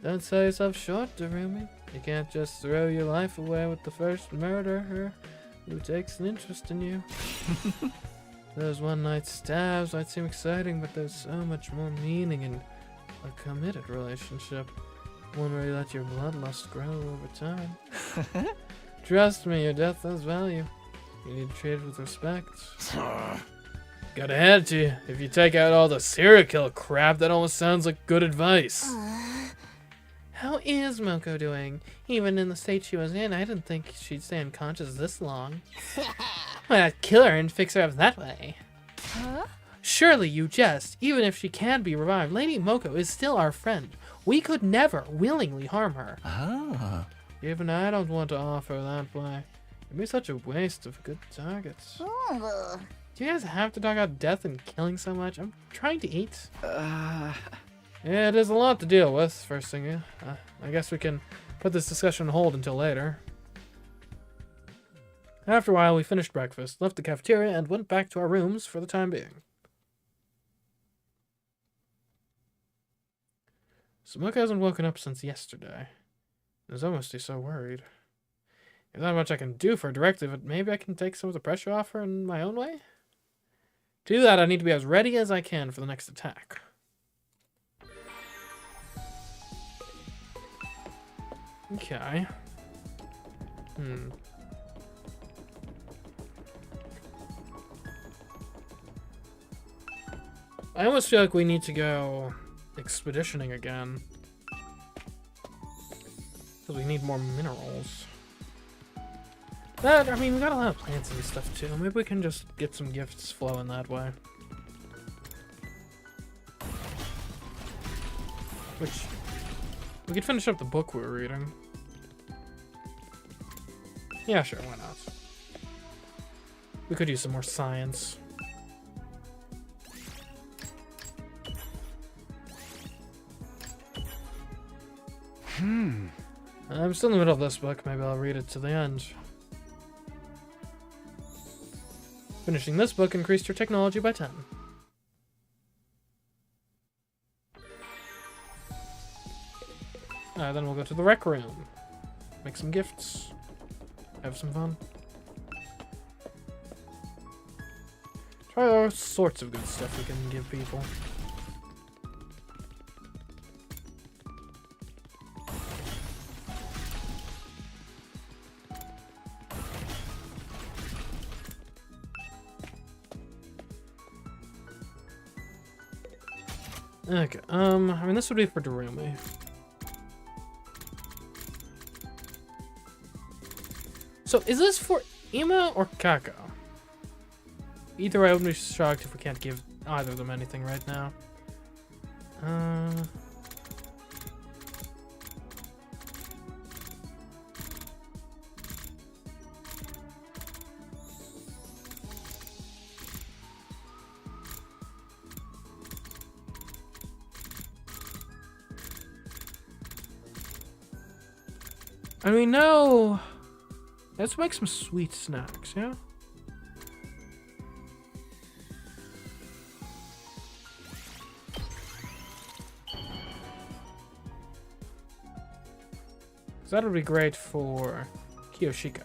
Don't sell yourself short, Darumi. You can't just throw your life away with the first murderer who takes an interest in you. Those one-night stabs might seem exciting, but there's so much more meaning in a committed relationship. One where you let your bloodlust grow over time. Trust me, your death has value. You need to treat it with respect. Gotta hand it to you. If you take out all the serial killer crap, that almost sounds like good advice. How is Moko doing? Even in the state she was in, I didn't think she'd stay unconscious this long. Why not kill her and fix her up that way? Surely you jest. Even if she can be revived, Lady Moko is still our friend. We could never willingly harm her. Even I don't want to offer that way. It'd be such a waste of good targets. Do you guys have to talk about death and killing so much? I'm trying to eat. Yeah, it is a lot to deal with, first thing. I guess we can put this discussion on hold until later. After a while, we finished breakfast, left the cafeteria, and went back to our rooms for the time being. Smoke hasn't woken up since yesterday. He's almost so worried. There's not much I can do for her directly, but maybe I can take some of the pressure off her in my own way? To do that, I need to be as ready as I can for the next attack. Okay. I almost feel like we need to go expeditioning again. Because we need more minerals. I mean, we got a lot of plants and stuff too. Maybe we can just get some gifts flowing that way. Which, we could finish up the book we were reading. Yeah, sure, why not? We could use some more science. I'm still in the middle of this book. Maybe I'll read it to the end. Finishing this book increased your technology by 10. Alright, then we'll go to the rec room. Make some gifts. Have some fun. Try all sorts of good stuff we can give people. Okay, I mean, this would be for Darumi. So, is this for Ima or Kako? Either way, I wouldn't be shocked if we can't give either of them anything right now. And we know... Let's make some sweet snacks, yeah? So that'll be great for Kiyoshika.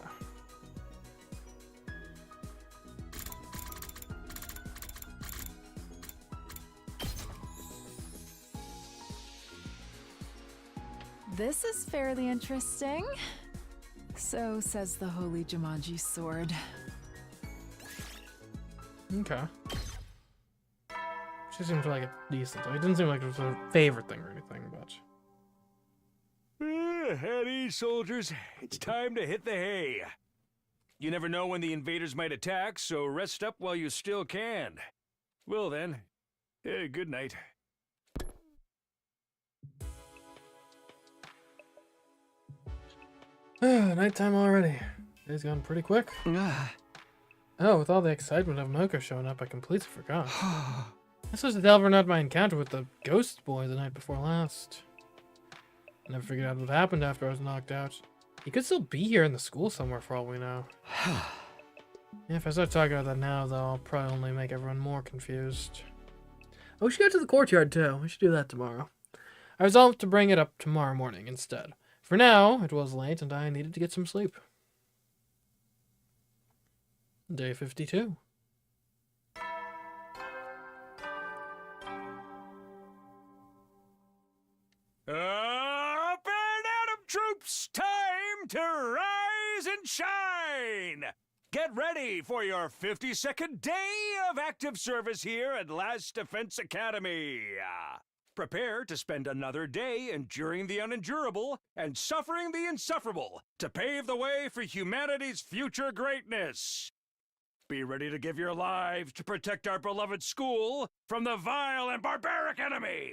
This is fairly interesting. So says the Holy Jumanji sword. Okay. She seems like a decent. It didn't seem like it was her favorite thing or anything, but... At ease, soldiers. It's time to hit the hay. You never know when the invaders might attack, so rest up while you still can. Well then, good night. Nighttime already. Day's gone pretty quick. Oh, with all the excitement of Moko showing up, I completely forgot. This was to delve not my encounter with the ghost boy the night before last. I never figured out what happened after I was knocked out. He could still be here in the school somewhere for all we know. Yeah, if I start talking about that now, though, I'll probably only make everyone more confused. Oh, we should go to the courtyard, too. We should do that tomorrow. I resolved to bring it up tomorrow morning instead. For now, it was late and I needed to get some sleep. Day 52. Up and at 'em, troops! Time to rise and shine! Get ready for your 52nd day of active service here at Last Defense Academy. Prepare to spend another day enduring the unendurable and suffering the insufferable to pave the way for humanity's future greatness. Be ready to give your lives to protect our beloved school from the vile and barbaric enemy.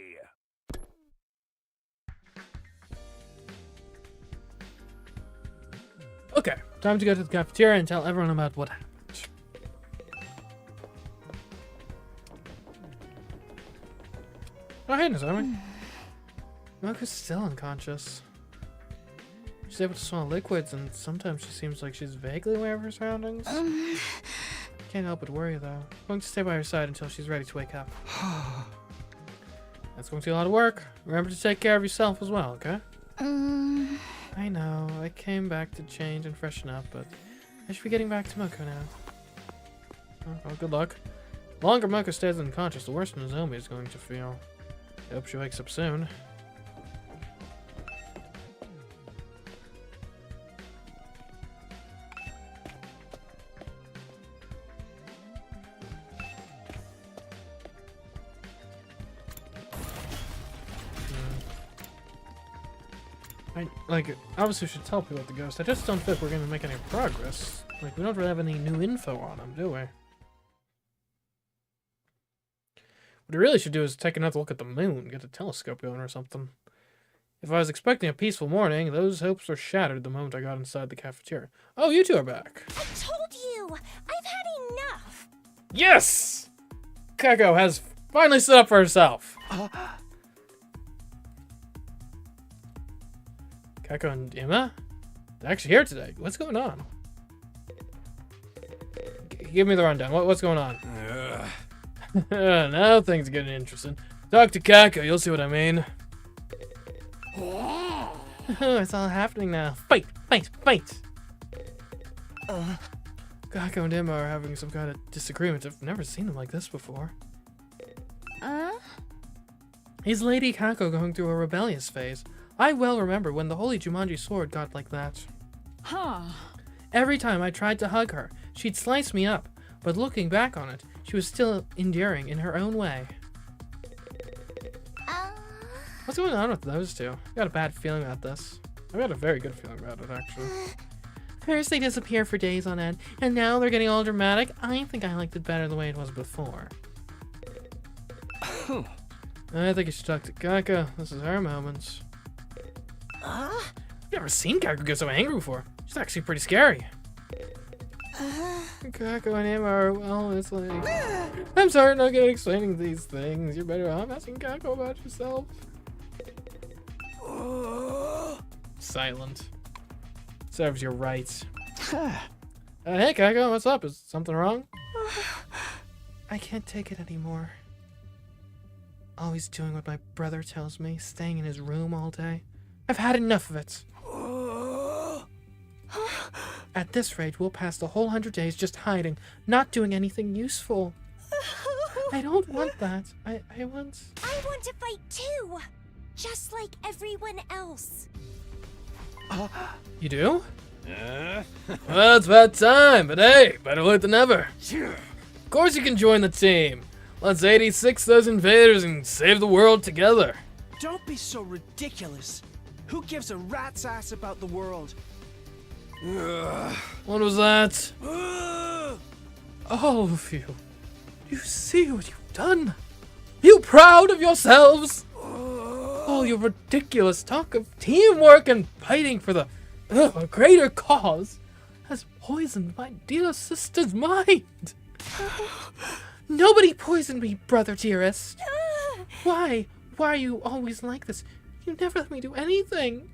Okay, time to go to the cafeteria and tell everyone about what happened. Oh, hey, Nozomi. Moko's still unconscious. She's able to smell liquids, and sometimes she seems like she's vaguely aware of her surroundings. Can't help but worry, though. I'm going to stay by her side until she's ready to wake up. That's going to be a lot of work. Remember to take care of yourself as well, okay? I know, I came back to change and freshen up, but I should be getting back to Moko now. Well, good luck. The longer Moko stays unconscious, the worse Nozomi is going to feel. I hope she wakes up soon. Obviously we should tell people about the ghost. I just don't think we're gonna make any progress. Like, we don't really have any new info on him, do we? What we really should do is take another look at the moon, get a telescope going or something. If I was expecting a peaceful morning, those hopes were shattered the moment I got inside the cafeteria. Oh, you two are back. I told you! I've had enough! Yes! Kako has finally stood up for herself. Kako and Emma? They're actually here today. What's going on? Give me the rundown. What's going on? Now things are getting interesting. Talk to Kako, you'll see what I mean. It's all happening now. Fight! Fight! Fight! Kako and Emma are having some kind of disagreement. I've never seen them like this before. Is Lady Kako going through a rebellious phase? I well remember when the Holy Jumanji sword got like that. Huh. Every time I tried to hug her, she'd slice me up, but looking back on it, she was still enduring in her own way. What's going on with those two? I got a bad feeling about this. I got a very good feeling about it, actually. First they disappear for days on end, and now they're getting all dramatic. I think I liked it better the way it was before. I think you should talk to Kako. This is her moment. I've never seen Kako get so angry before. She's actually pretty scary. Kako and Emma are, well, it's like... I'm sorry not getting explaining these things. You're better off asking Kako about yourself. Silent. Serves you right. Hey, Kako, what's up? Is something wrong? I can't take it anymore. Always doing what my brother tells me, staying in his room all day. I've had enough of it. At this rate, we'll pass the whole 100 days just hiding, not doing anything useful. I don't want that. I want to fight too! Just like everyone else. You do? Well, it's about time, but hey, better late than never. Of course you can join the team. Let's 86 those invaders and save the world together. Don't be so ridiculous. Who gives a rat's ass about the world? What was that? All of you. You see what you've done? You proud of yourselves? All your ridiculous talk of teamwork and fighting for the greater cause has poisoned my dear sister's mind. Nobody poisoned me, brother dearest. Why? Why are you always like this? You never let me do anything.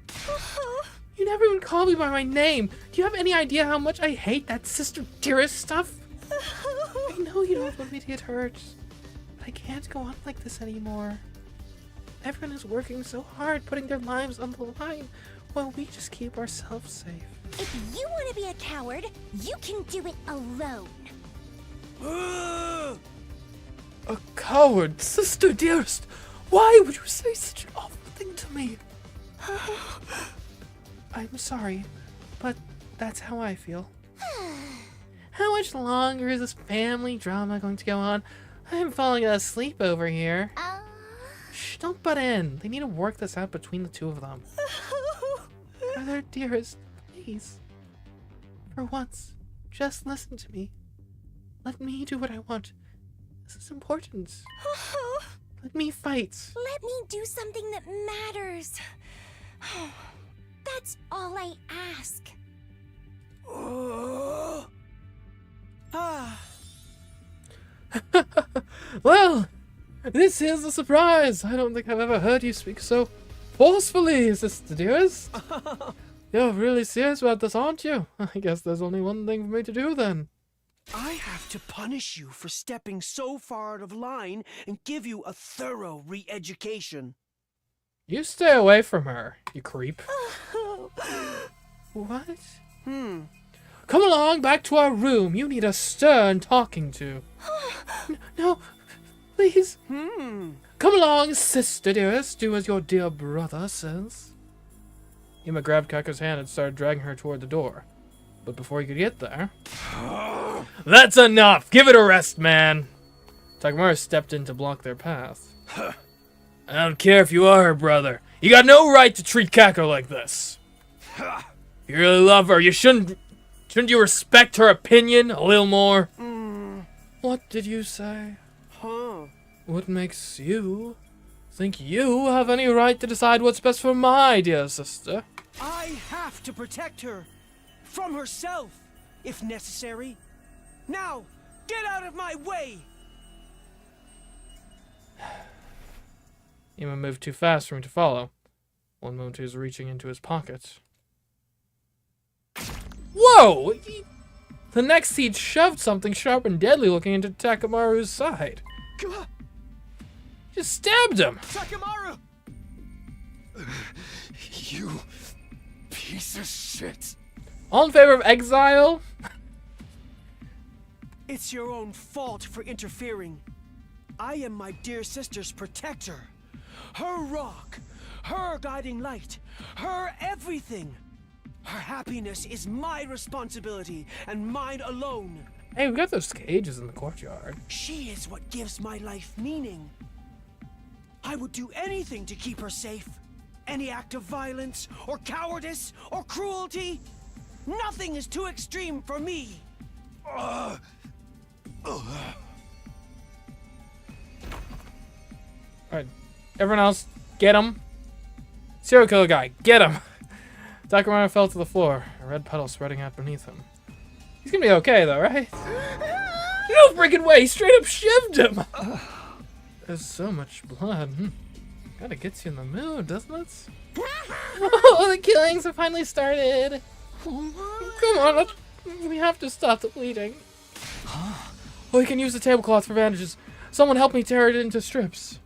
You never even call me by my name. Do you have any idea how much I hate that sister dearest stuff? I know you don't want me to get hurt, but I can't go on like this anymore. Everyone is working so hard, putting their lives on the line, while we just keep ourselves safe. If you want to be a coward, you can do it alone. A coward, sister dearest. Why would you say such an awful thing to me? I'm sorry, but that's how I feel. How much longer is this family drama going to go on? I'm falling asleep over here. Shh, don't butt in. They need to work this out between the two of them. Brother dearest, please. For once, just listen to me. Let me do what I want. This is important. Let me fight. Let me do something that matters. That's all I ask. Well, this is a surprise. I don't think I've ever heard you speak so forcefully, sister dearest. You're really serious about this, aren't you? I guess there's only one thing for me to do then. I have to punish you for stepping so far out of line and give you a thorough re-education. You stay away from her, you creep. What? Come along back to our room. You need a stern talking to. No, please. Come along, sister dearest. Do as your dear brother says. Emma grabbed Kako's hand and started dragging her toward the door. But before he could get there... That's enough! Give it a rest, man! Takamaru stepped in to block their path. I don't care if you are her brother. You got no right to treat Kako like this. You really love her. Shouldn't you respect her opinion a little more? What did you say? Huh? What makes you think you have any right to decide what's best for my dear sister? I have to protect her. From herself, if necessary. Now, get out of my way! Ima moved too fast for me to follow. One moment he was reaching into his pocket. Whoa! The next he shoved something sharp and deadly looking into Takamaru's side. Just stabbed him! Takamaru! You piece of shit. All in favor of exile? It's your own fault for interfering. I am my dear sister's protector. Her rock, her guiding light, her everything. Her happiness is my responsibility and mine alone. Hey, we got those cages in the courtyard. She is what gives my life meaning. I would do anything to keep her safe. Any act of violence, or cowardice, or cruelty. Nothing is too extreme for me. Alright, everyone else, get him. Serial killer guy, get him. Takamaru fell to the floor, a red puddle spreading out beneath him. He's gonna be okay though, right? No freaking way, he straight up shivved him! There's so much blood. Kinda gets you in the mood, doesn't it? Oh, the killings have finally started! Come on, we have to stop the bleeding. Oh, we can use the tablecloth for bandages. Someone help me tear it into strips.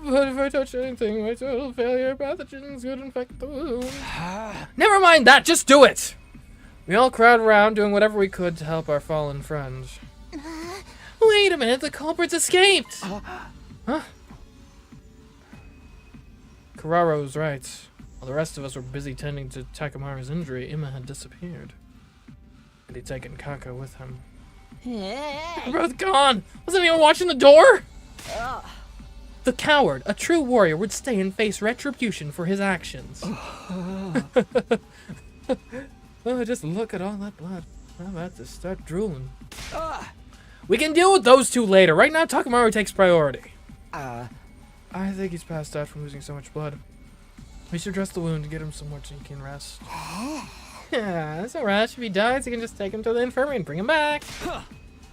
But if I touch anything, my total failure, pathogens could infect the wound. Never mind that, just do it! We all crowd around doing whatever we could to help our fallen friends. Wait a minute, the culprits escaped! Huh? Kararo was right. While the rest of us were busy tending to Takamaru's injury, Ima had disappeared. And he'd taken Kako with him. They're both gone! Wasn't anyone watching the door? The coward, a true warrior, would stay and face retribution for his actions. Oh, just look at all that blood. I'm about to start drooling. We can deal with those two later. Right now, Takamaru takes priority. I think he's passed out from losing so much blood. We should dress the wound and get him somewhere so he can rest. Yeah, that's no rush. If he dies, you can just take him to the infirmary and bring him back.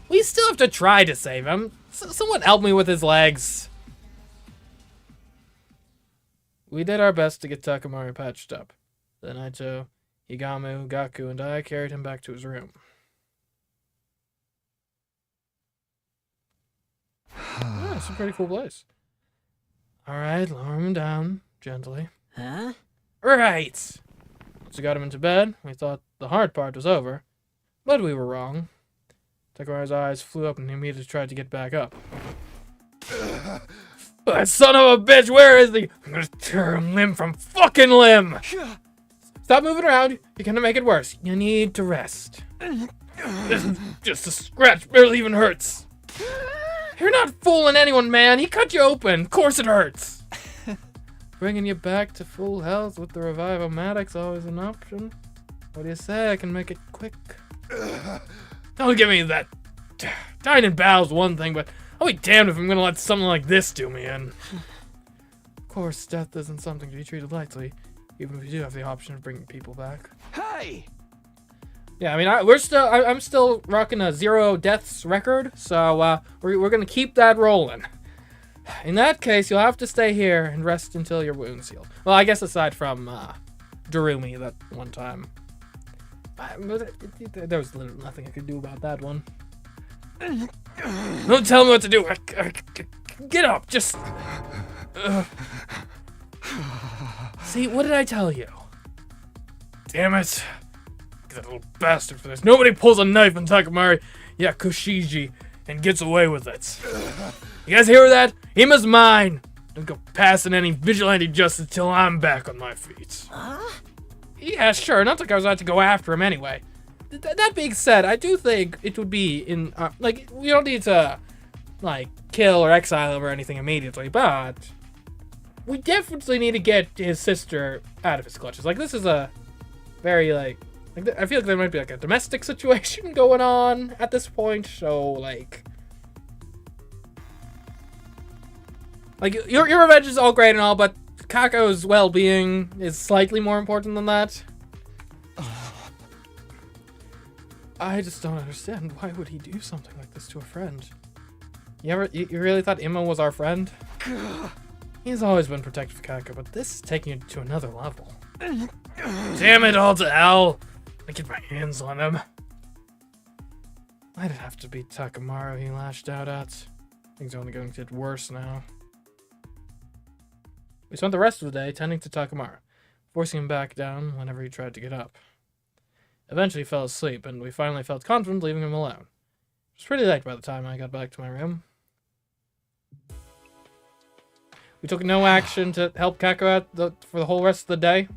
We still have to try to save him. Someone help me with his legs. We did our best to get Takamaru patched up. Then Naito, Higamu, Gaku, and I carried him back to his room. Yeah, it's a pretty cool place. Alright, lower him down, gently. Huh? Right! Once we got him into bed, we thought the hard part was over. But we were wrong. Takamaru's eyes flew up and he immediately tried to get back up. That son of a bitch, where is he? I'm gonna tear him limb from fucking limb! Stop moving around, you're gonna make it worse. You need to rest. This is just a scratch, barely even hurts. You're not fooling anyone, man. He cut you open. Of course it hurts. Bringing you back to full health with the Revive-O-Matic's always an option. What do you say? I can make it quick. Don't give me that. Dying in battle's one thing, but I'll be damned if I'm gonna let something like this do me in. Of course, death isn't something to be treated lightly, even if you do have the option of bringing people back. Hey! Yeah, I mean, I'm still rocking a 0 deaths record, so we're gonna keep that rolling. In that case, you'll have to stay here and rest until your wound's healed. Well, I guess aside from Darumi that one time, there was literally nothing I could do about that one. Don't tell me what to do. Get up, just. See, what did I tell you? Damn it. That little bastard for this. Nobody pulls a knife on Takamaru Yakushiji and gets away with it. You guys hear that? Ima's mine. Don't go passing any vigilante justice till I'm back on my feet. Yeah, sure. Not like I was about to go after him anyway. That being said, I do think it would be in like we don't need to like kill or exile him or anything immediately, but we definitely need to get his sister out of his clutches. Like, this is a very, like I feel like there might be, like, a domestic situation going on at this point, so, like, your revenge is all great and all, but Kako's well-being is slightly more important than that. I just don't understand. Why would he do something like this to a friend? You really thought Emma was our friend? He's always been protective of Kako, but this is taking it to another level. Damn it all to hell! I get my hands on him. Why'd it have to be Takamaru he lashed out at? Things are only going to get worse now. We spent the rest of the day tending to Takamaru, forcing him back down whenever he tried to get up. Eventually he fell asleep, and we finally felt confident leaving him alone. It was pretty late by the time I got back to my room. We took no action to help Kako out for the whole rest of the day.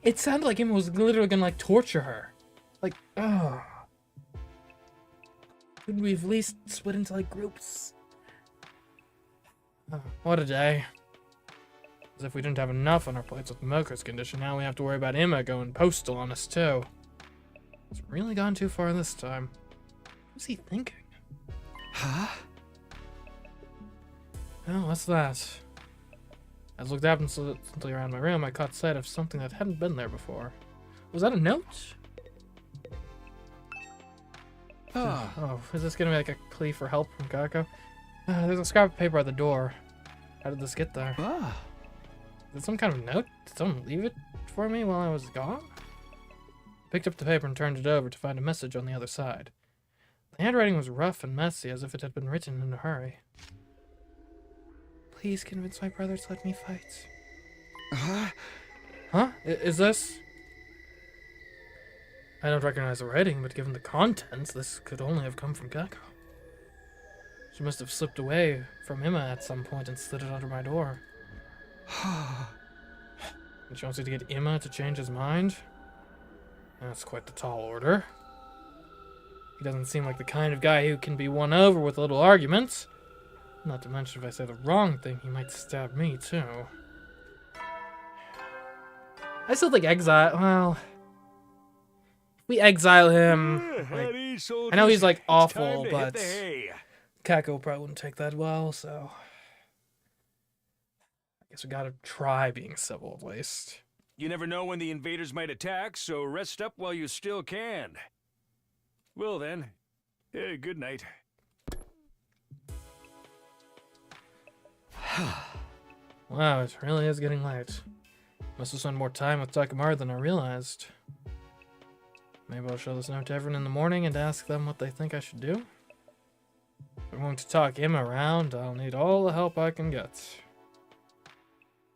It sounded like Emma was literally gonna, like, torture her. Like, ugh. Couldn't we at least split into, like, groups? Oh, what a day. As if we didn't have enough on our plates with Moko's condition, now we have to worry about Emma going postal on us, too. It's really gone too far this time. What's he thinking? Huh? Oh, what's that? As I looked absently around my room, I caught sight of something that hadn't been there before. Was that a note? Oh, is this gonna be like a plea for help from Kako? There's a scrap of paper at the door. How did this get there? Is it some kind of note? Did someone leave it for me while I was gone? I picked up the paper and turned it over to find a message on the other side. The handwriting was rough and messy, as if it had been written in a hurry. Please convince my brother to let me fight. Huh? Is this? I don't recognize the writing, but given the contents, this could only have come from Kako. She must have slipped away from Emma at some point and slid it under my door. And she wants you to get Emma to change his mind? That's quite the tall order. He doesn't seem like the kind of guy who can be won over with little arguments. Not to mention, if I say the wrong thing, he might stab me, too. I still think exile... Well... If we exile him... Like, I know he's, like, awful, but... Kako probably wouldn't take that well, so... I guess we gotta try being civil, at least. You never know when the invaders might attack, so rest up while you still can. Well then, good night. Wow, it really is getting late. Must have spent more time with Takamaru than I realized. Maybe I'll show this note to everyone in the morning and ask them what they think I should do. If I'm going to talk Emma around, I'll need all the help I can get.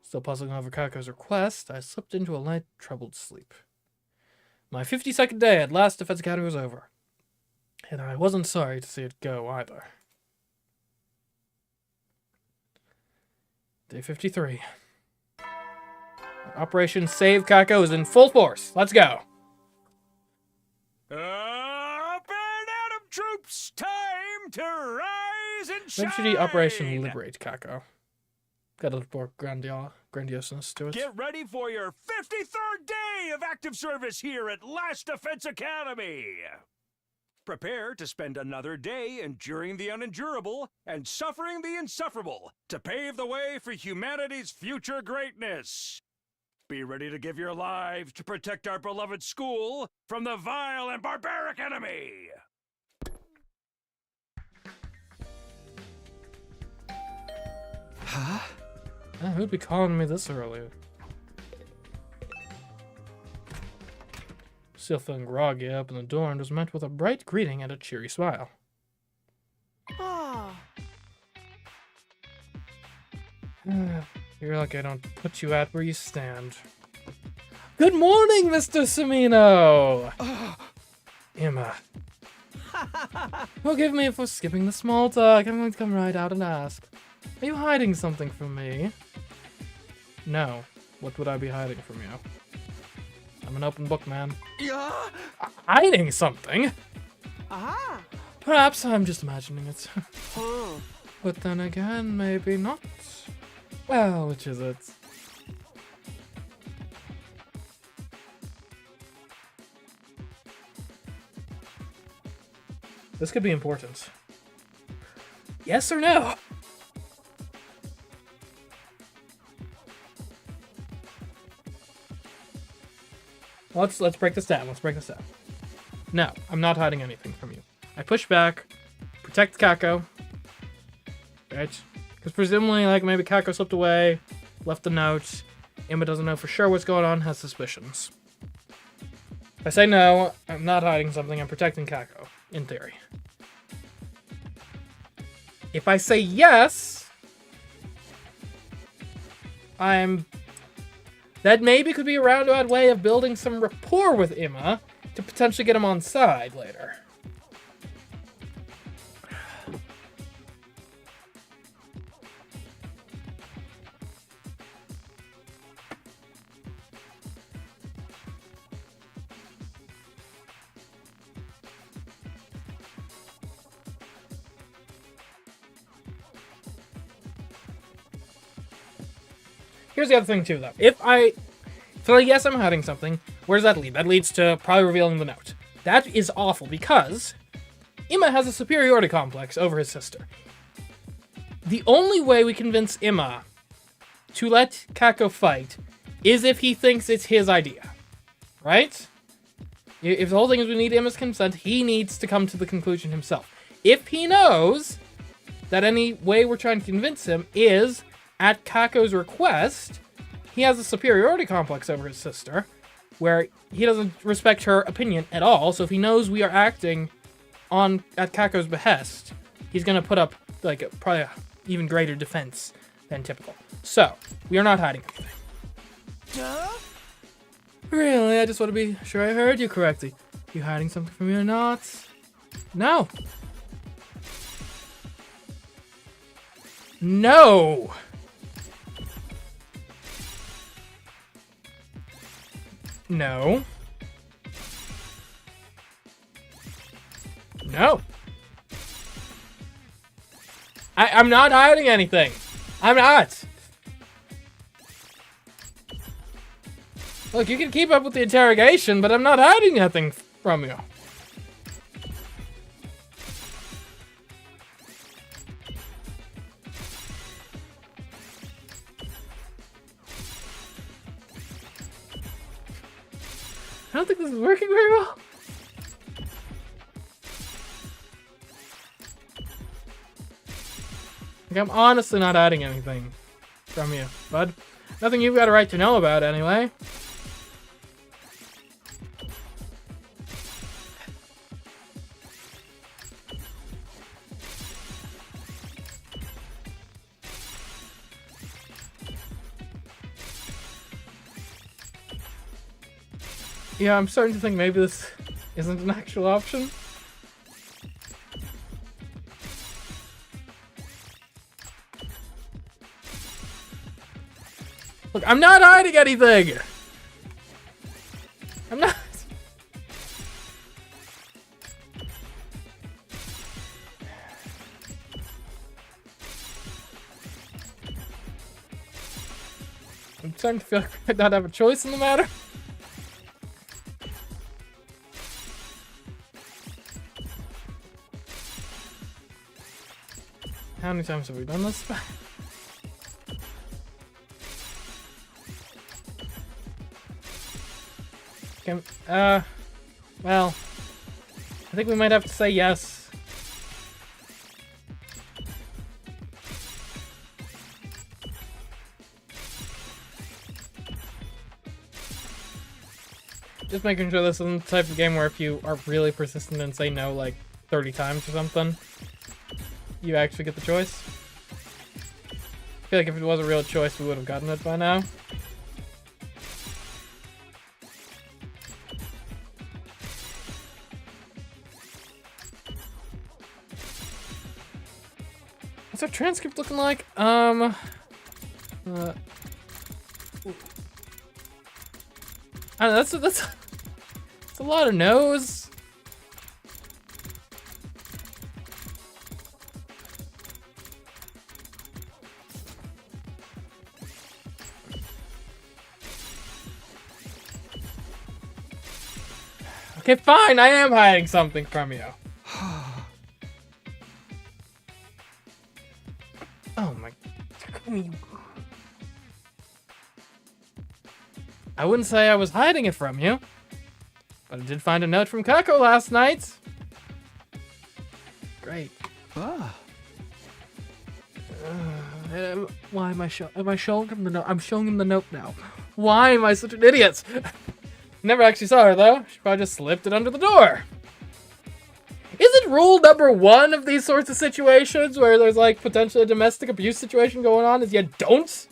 Still puzzling over Kako's request, I slipped into a light, troubled sleep. My 52nd day at last Defense Academy was over. And I wasn't sorry to see it go, either. Day 53. Operation Save Kako is in full force. Let's go. Up and Adam troops, time to rise and shine. Maybe Operation Liberate Kako. Got a little more grandioseness to it. Get ready for your 53rd day of active service here at Last Defense Academy. Prepare to spend another day enduring the unendurable and suffering the insufferable to pave the way for humanity's future greatness. Be ready to give your lives to protect our beloved school from the vile and barbaric enemy. Huh? Who'd be calling me this early? Still feeling groggy, I opened the door and was met with a bright greeting and a cheery smile. You're lucky I don't put you out where you stand. Good morning, Mr. Semino! Emma. Forgive me for skipping the small talk. I'm going to come right out and ask. Are you hiding something from me? No. What would I be hiding from you? I'm an open book, man. Yeah. Hiding something? Aha! Perhaps I'm just imagining it. Huh. But then again, maybe not. Well, which is it? This could be important. Yes or no? Let's break this down. Let's break this down. No, I'm not hiding anything from you. I push back, protect Kako, right? Because presumably, like, maybe Kako slipped away, left a note. Emma doesn't know for sure what's going on, has suspicions. If I say no, I'm not hiding something, I'm protecting Kako, in theory. If I say yes, that maybe could be a roundabout way of building some rapport with Emma to potentially get him on side later. Here's the other thing too, though. So yes, I'm hiding something. Where does that lead? That leads to probably revealing the note. That is awful because Emma has a superiority complex over his sister. The only way we convince Emma to let Kako fight is if he thinks it's his idea. Right? If the whole thing is we need Emma's consent, he needs to come to the conclusion himself. If he knows that any way we're trying to convince him is at Kako's request, he has a superiority complex over his sister, where he doesn't respect her opinion at all, so if he knows we are acting at Kako's behest, he's gonna put up, like, probably a even greater defense than typical. So, we are not hiding anything. Duh? Really? I just want to be sure I heard you correctly. You hiding something from me or not? No. No! No. No. I'm not hiding anything. I'm not. Look, you can keep up with the interrogation, but I'm not hiding nothing from you. I don't think this is working very well. Like, I'm honestly not adding anything from you, bud. Nothing you've got a right to know about, anyway. Yeah, I'm starting to think maybe this isn't an actual option. Look, I'm not hiding anything! I'm not... I'm starting to feel like I might not have a choice in the matter. How many times have we done this? Okay, well, I think we might have to say yes. Just making sure this isn't the type of game where if you are really persistent and say no like 30 times or something, you actually get the choice. I feel like if it was a real choice, we would have gotten it by now. What's our transcript looking like? It's a lot of no's. Okay, fine, I am hiding something from you. Oh my... I wouldn't say I was hiding it from you, but I did find a note from Kako last night. Great. Ah. Why am I showing him the note? I'm showing him the note now. Why am I such an idiot? Never actually saw her though. She probably just slipped it under the door. Isn't rule number 1 of these sorts of situations where there's like potentially a domestic abuse situation going on is you don't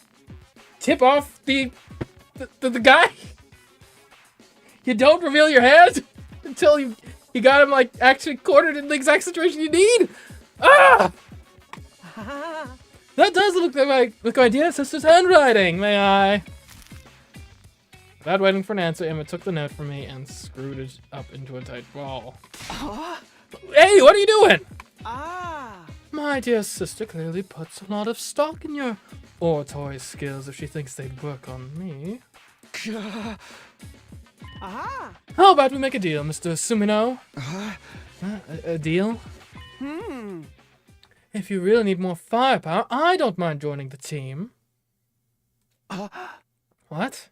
tip off the guy? You don't reveal your hand until you got him like actually cornered in the exact situation you need? Ah! That does look like my dear sister's handwriting, may I? Without waiting for an answer, Emma took the note from me and screwed it up into a tight ball. Hey, what are you doing? My dear sister clearly puts a lot of stock in your oratory skills if she thinks they'd work on me. How about we make a deal, Mr. Sumino? A deal? If you really need more firepower, I don't mind joining the team. What?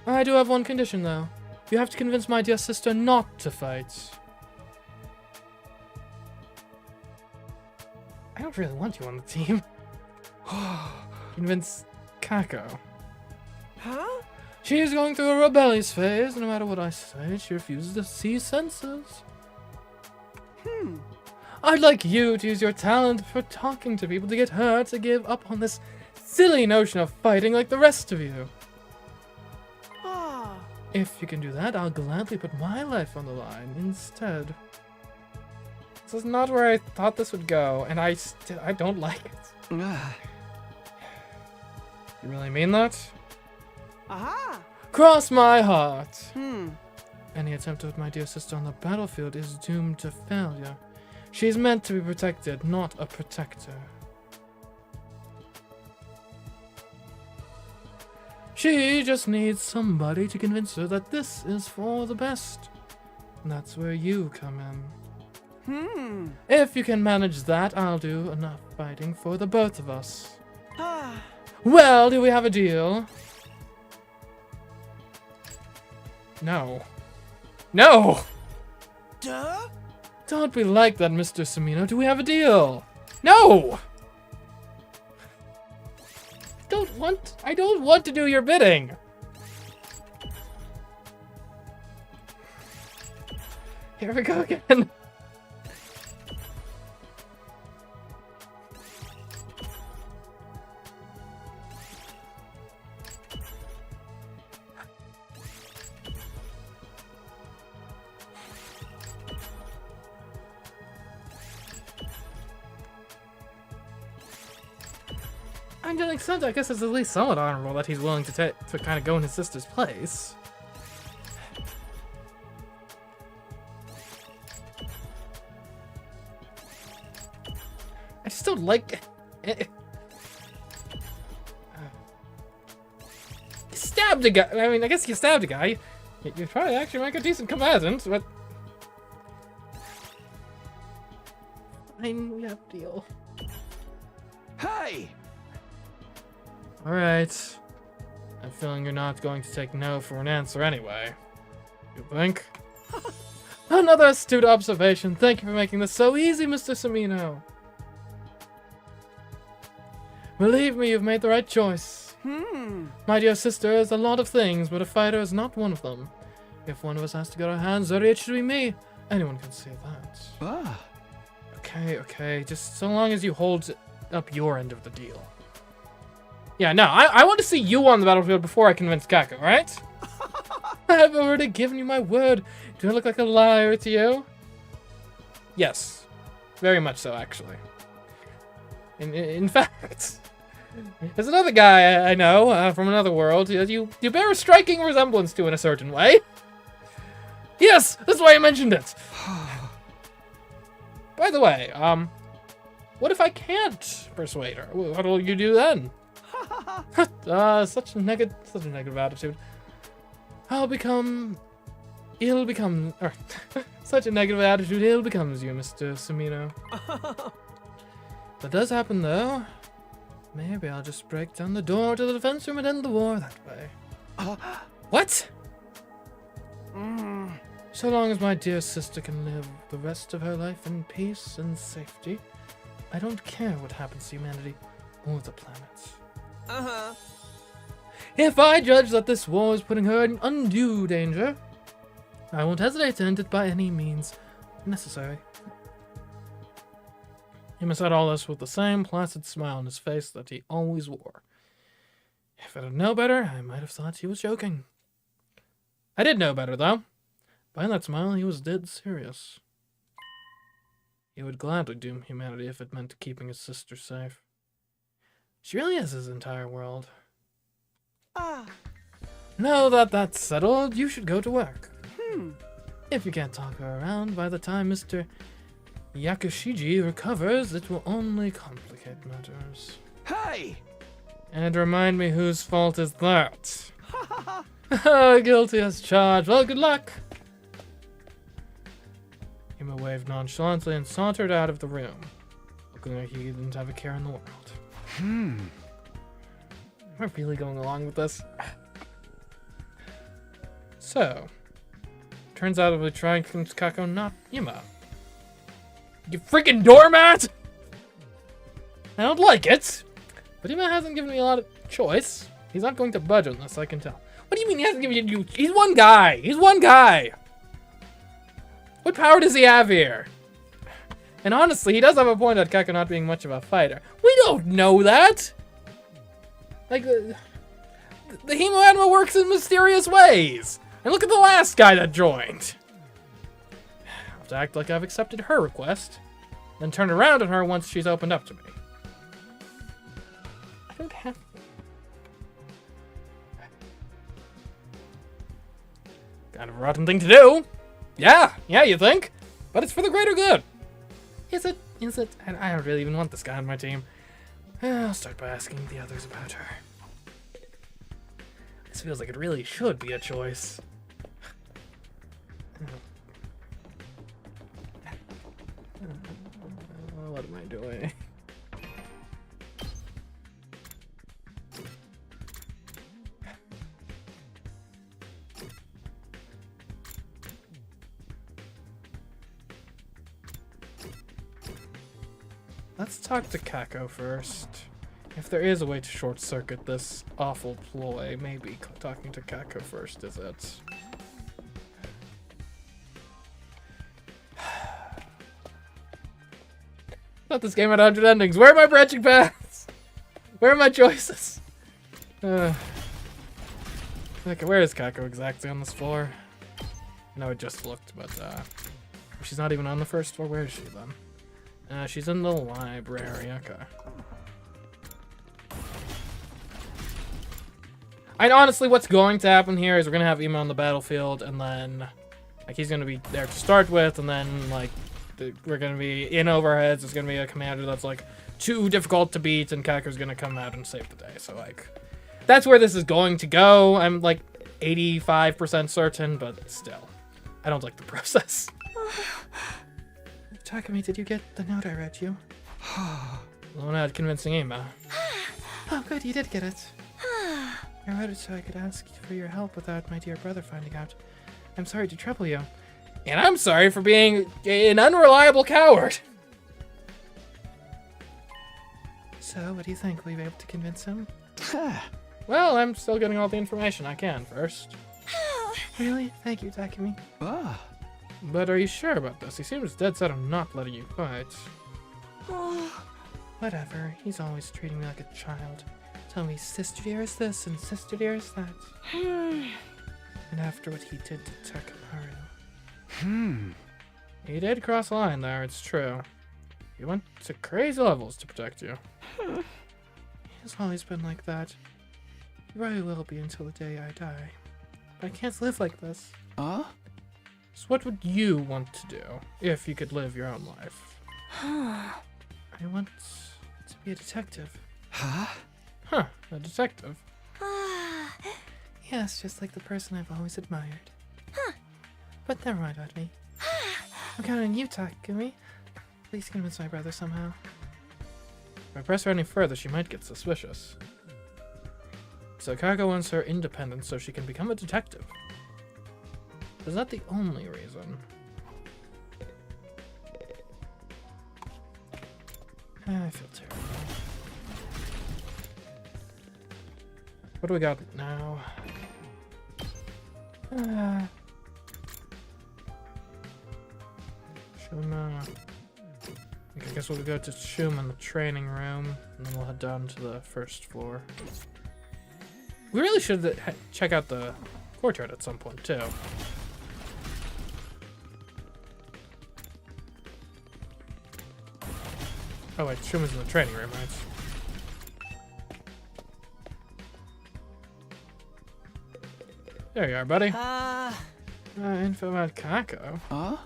I do have one condition, though. You have to convince my dear sister not to fight. I don't really want you on the team. Convince Kako. Huh? She's going through a rebellious phase, and no matter what I say, she refuses to see senses. I'd like you to use your talent for talking to people to get her to give up on this silly notion of fighting like the rest of you. If you can do that, I'll gladly put my life on the line instead. This is not where I thought this would go, and I don't like it. You really mean that? Cross my heart. Any attempt to put my dear sister on the battlefield is doomed to failure. She's meant to be protected, not a protector. She just needs somebody to convince her that this is for the best. And that's where you come in. If you can manage that, I'll do enough fighting for the both of us. Well, do we have a deal? No. No! Duh? Don't be like that, Mr. Sumino. Do we have a deal? No! I don't want to do your bidding. Here we go again. I'm to an extent, I guess it's at least somewhat honorable that he's willing to kind of go in his sister's place. I just don't like... You stabbed a guy. I mean, I guess you stabbed a guy. You probably actually make a decent combatant, but... Fine, we have a deal. Hey! Alright. I'm feeling you're not going to take no for an answer anyway. You think? Another astute observation. Thank you for making this so easy, Mr. Sumino. Believe me, you've made the right choice. My dear sister is a lot of things, but a fighter is not one of them. If one of us has to get our hands dirty, it should be me. Anyone can see that. Okay. Just so long as you hold up your end of the deal. Yeah, no, I want to see you on the battlefield before I convince Kako, right? I've already given you my word. Do I look like a liar to you? Yes. Very much so, actually. In fact, there's another guy I know from another world you bear a striking resemblance to in a certain way. Yes, that's why I mentioned it. By the way, what if I can't persuade her? What'll you do then? such a negative attitude. I'll become ill becomes, or such a negative attitude ill becomes you, Mr. Samino. That does happen though. Maybe I'll just break down the door to the defense room and end the war that way. What? So long as my dear sister can live the rest of her life in peace and safety, I don't care what happens to humanity or the planet. If I judge that this war is putting her in undue danger, I won't hesitate to end it by any means necessary. He must said all this with the same placid smile on his face that he always wore. If I didn't know better, I might have thought he was joking. I did know better, though. Behind that smile, he was dead serious. He would gladly doom humanity if it meant keeping his sister safe. She really is his entire world. Now that that's settled, you should go to work. If you can't talk her around by the time Mr. Yakushiji recovers, it will only complicate matters. Hey! And remind me whose fault is that? Guilty as charged. Well, good luck. Hima waved nonchalantly and sauntered out of the room, looking like he didn't have a care in the world. Am I really going along with this? So, turns out I'll be trying to convince Kako, not Hima. You freaking doormat! I don't like it, but Hima hasn't given me a lot of choice. He's not going to budge on this, I can tell. What do you mean he hasn't given you? He's one guy. He's one guy. What power does he have here? And honestly, he does have a point at Kako not being much of a fighter. We don't know that. Like, the Himo Anima works in mysterious ways. And look at the last guy that joined. I have to act like I've accepted her request, then turn around on her once she's opened up to me. I don't have to. Kind of a rotten thing to do. Yeah, you think? But it's for the greater good. Is it? I don't really even want this guy on my team. I'll start by asking the others about her. This feels like it really should be a choice. What am I doing? Let's talk to Kako first. If there is a way to short-circuit this awful ploy, maybe talking to Kako first is it. Not this game at 100 endings. Where are my branching paths? Where are my choices? Okay, where is Kako exactly on this floor? No, it just looked, but she's not even on the first floor. Where is she then? She's in the library. Okay. And honestly, what's going to happen here is we're gonna have Ima on the battlefield, and then like he's gonna be there to start with, and then like we're gonna be in overheads. It's gonna be a commander that's like too difficult to beat, and Kaku's gonna come out and save the day. So like that's where this is going to go. I'm like 85% certain, but still, I don't like the process. Takumi, did you get the note I read you? Well, not convincing Ima. Oh, good, you did get it. I wrote it so I could ask for your help without my dear brother finding out. I'm sorry to trouble you. And I'm sorry for being an unreliable coward. So, what do you think? Will you be able to convince him? Well, I'm still getting all the information I can first. Really? Thank you, Takumi. But are you sure about this? He seems dead set on not letting you fight. Whatever. He's always treating me like a child. Tell me, sister dear is this and sister dear is that. And after what he did to Takamaru. He did cross a line there, it's true. He went to crazy levels to protect you. He's always been like that. He probably will be until the day I die. But I can't live like this. So what would you want to do if you could live your own life? I want to be a detective. Huh, a detective? Yes, just like the person I've always admired. But never mind about me. I'm counting on you, Takumi. Please convince my brother somehow. If I press her any further, she might get suspicious. So Kago wants her independence so she can become a detective. Is that the only reason? I feel terrible. What do we got now? Shuma. I guess we'll go to Shuma in the training room, and then we'll head down to the first floor. We really should check out the courtyard at some point, too. Oh wait, Shuma's in the training room, right? There you are, buddy. Info about Kako. Huh?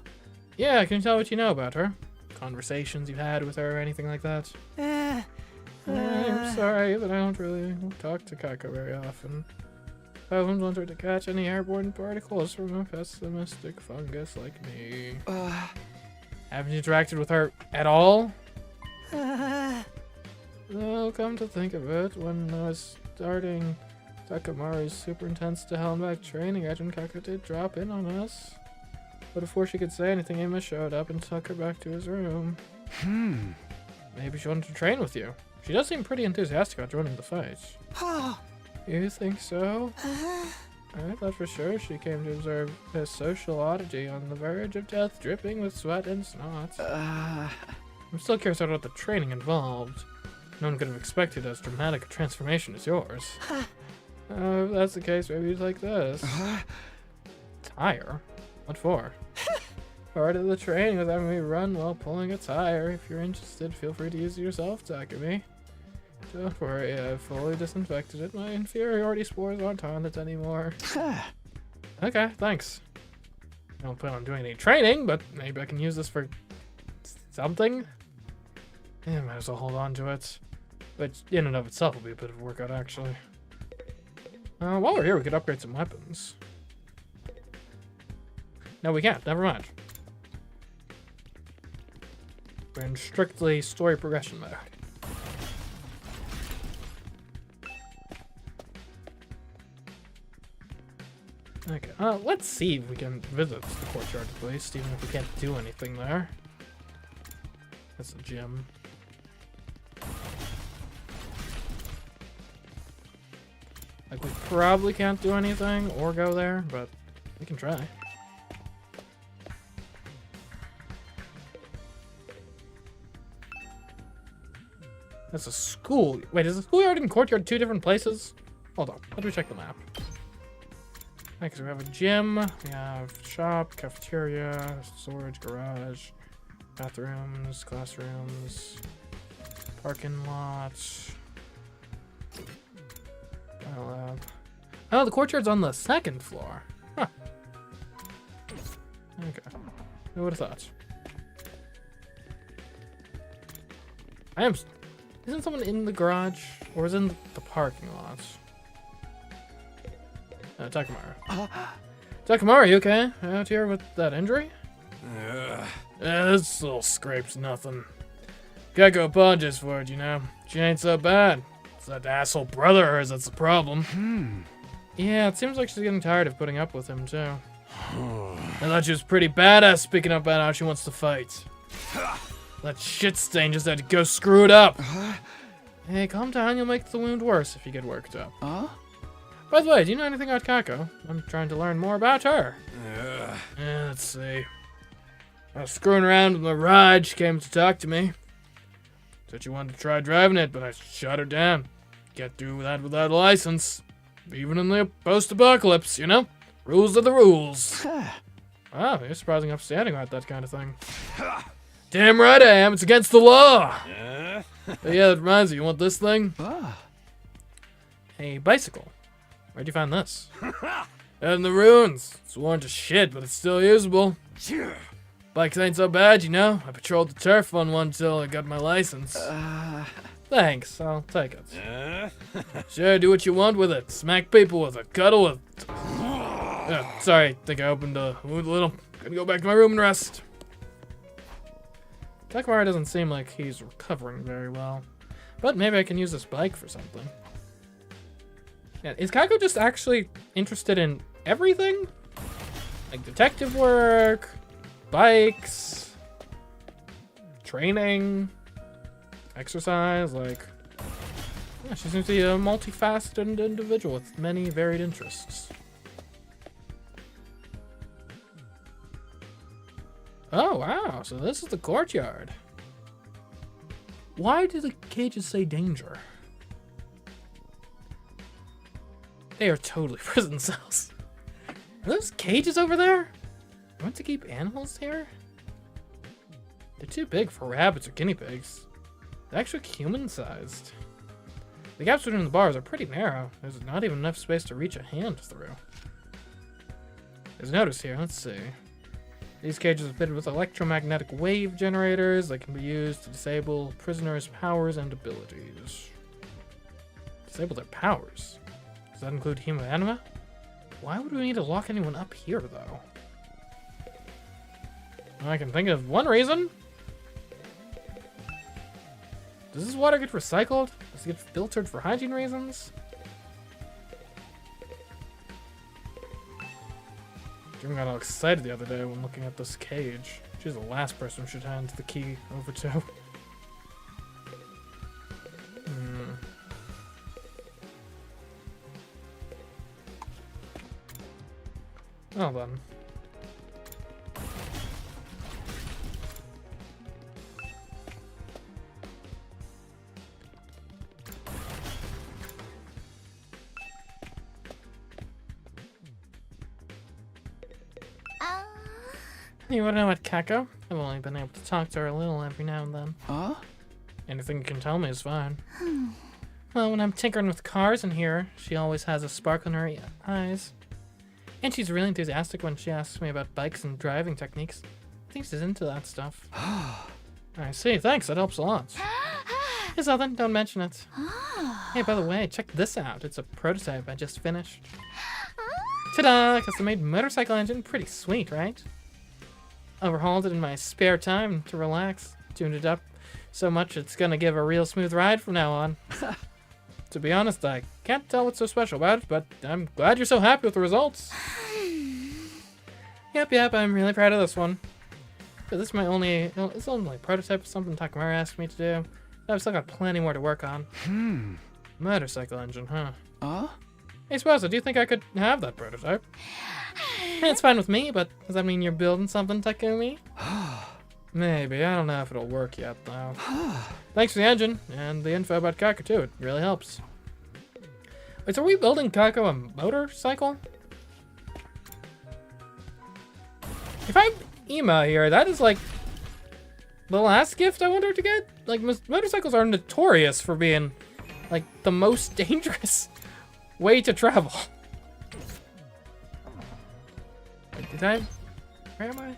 Yeah, can you tell what you know about her? Conversations you've had with her or anything like that? I'm sorry, but I don't really talk to Kako very often. I wouldn't want her to catch any airborne particles from a pessimistic fungus like me. Haven't you interacted with her at all? Well, come to think of it, when I was starting Takamari's super intense to Helmback training, Agent Kako did drop in on us. But before she could say anything, Emma showed up and took her back to his room. Maybe she wanted to train with you. She does seem pretty enthusiastic about joining the fight. You think so? I thought for sure she came to observe his social oddity on the verge of death, dripping with sweat and snot. I'm still curious about the training involved. No one could have expected as dramatic a transformation as yours. If that's the case, maybe you'd like this. Tire? What for? Part of the training was having me run while pulling a tire. If you're interested, feel free to use it yourself, Takumi. Don't worry, I've fully disinfected it. My inferiority spores aren't on it anymore. Okay, thanks. I don't plan on doing any training, but maybe I can use this for something? Yeah, might as well hold on to it. Which, in and of itself, will be a bit of a workout, actually. While we're here, we could upgrade some weapons. No, we can't. Never mind. We're in strictly story progression mode. Okay, let's see if we can visit the courtyard at least, even if we can't do anything there. That's a gym. Like, we probably can't do anything or go there, but we can try. That's a school. Wait, is the schoolyard and courtyard two different places? Hold on, let me check the map. Because we have a gym, we have shop, cafeteria, storage, garage, bathrooms, classrooms, parking lots. Lab. Oh, the courtyard's on the second floor. Huh. Okay. Who would have thought? Isn't someone in the garage? Or is it in the parking lot? Takamara. Takamara, you okay? Out here with that injury? This little scrape's nothing. Gecko apologizes for it, you know. She ain't so bad. It's that asshole brother of hers that's the problem. Yeah, it seems like she's getting tired of putting up with him, too. I thought she was pretty badass speaking up about how she wants to fight. That shit stain just had to go screw it up. Hey, calm down, you'll make the wound worse if you get worked up. By the way, do you know anything about Kako? I'm trying to learn more about her. Let's see. I was screwing around with my ride, she came to talk to me. Said she wanted to try driving it, but I shut her down. Can't do that without a license. Even in the post-apocalypse, you know? Rules are the rules. Wow, you're surprisingly upstanding about that kind of thing. Damn right I am, it's against the law! But yeah, that reminds me, you want this thing? A bicycle. Where'd you find this? Out in the ruins. It's worn to shit, but it's still usable. Bikes ain't so bad, you know? I patrolled the turf on one till I got my license. Thanks, I'll take it. Sure, do what you want with it. Smack people with it. Cuddle with it. Sorry, I think I opened the wound a little. Gonna go back to my room and rest. Takemura doesn't seem like he's recovering very well. But maybe I can use this bike for something. Yeah, is Kako just actually interested in everything? Like detective work, bikes, training, exercise, like... Yeah, she seems to be a multifaceted individual with many varied interests. Oh, wow. So this is the courtyard. Why do the cages say danger? They are totally prison cells. Are those cages over there? I want to keep animals here? They're too big for rabbits or guinea pigs. They're actually human-sized. The gaps between the bars are pretty narrow. There's not even enough space to reach a hand through. There's a notice here. Let's see. These cages are fitted with electromagnetic wave generators that can be used to disable prisoners' powers and abilities. Disable their powers? Does that include hemoanima? Why would we need to lock anyone up here, though? I can think of one reason. Does this water get recycled? Does it get filtered for hygiene reasons? Jim got all excited the other day when looking at this cage. She's the last person we should hand the key over to. Well then. You wanna know what, Kako? I've only been able to talk to her a little every now and then. Huh? Anything you can tell me is fine. Well, when I'm tinkering with cars in here, she always has a sparkle in her eyes. And she's really enthusiastic when she asks me about bikes and driving techniques. I think she's into that stuff. I see, thanks, that helps a lot. It's nothing, don't mention it. Hey, by the way, check this out. It's a prototype I just finished. Ta-da! Custom-made motorcycle engine, pretty sweet, right? Overhauled it in my spare time to relax. Tuned it up so much it's gonna give a real smooth ride from now on. To be honest, I can't tell what's so special about it, but I'm glad you're so happy with the results. Yep, I'm really proud of this one. But this is my only, it's only prototype of something Takemura asked me to do. I've still got plenty more to work on. Motorcycle engine, huh? Hey, Sposa, do you think I could have that prototype? It's fine with me, but does that mean you're building something, Takumi? Maybe. I don't know if it'll work yet, though. Thanks for the engine, and the info about Kako, too. It really helps. Wait, so are we building Kako a motorcycle? If I'm Ema here, that is, like, the last gift I want her to get? Like, motorcycles are notorious for being, like, the most dangerous way to travel. Wait, did I... Where am I?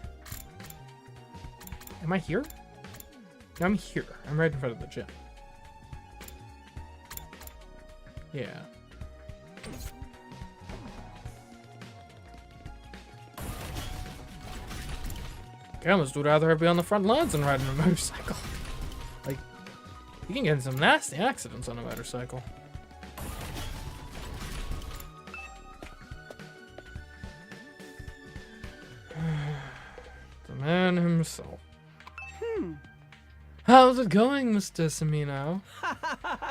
Am I here? No, I'm here. I'm right in front of the gym. Yeah. I almost would rather be on the front lines than riding a motorcycle. Like, you can get in some nasty accidents on a motorcycle. The man himself. How's it going, Mr. Semino?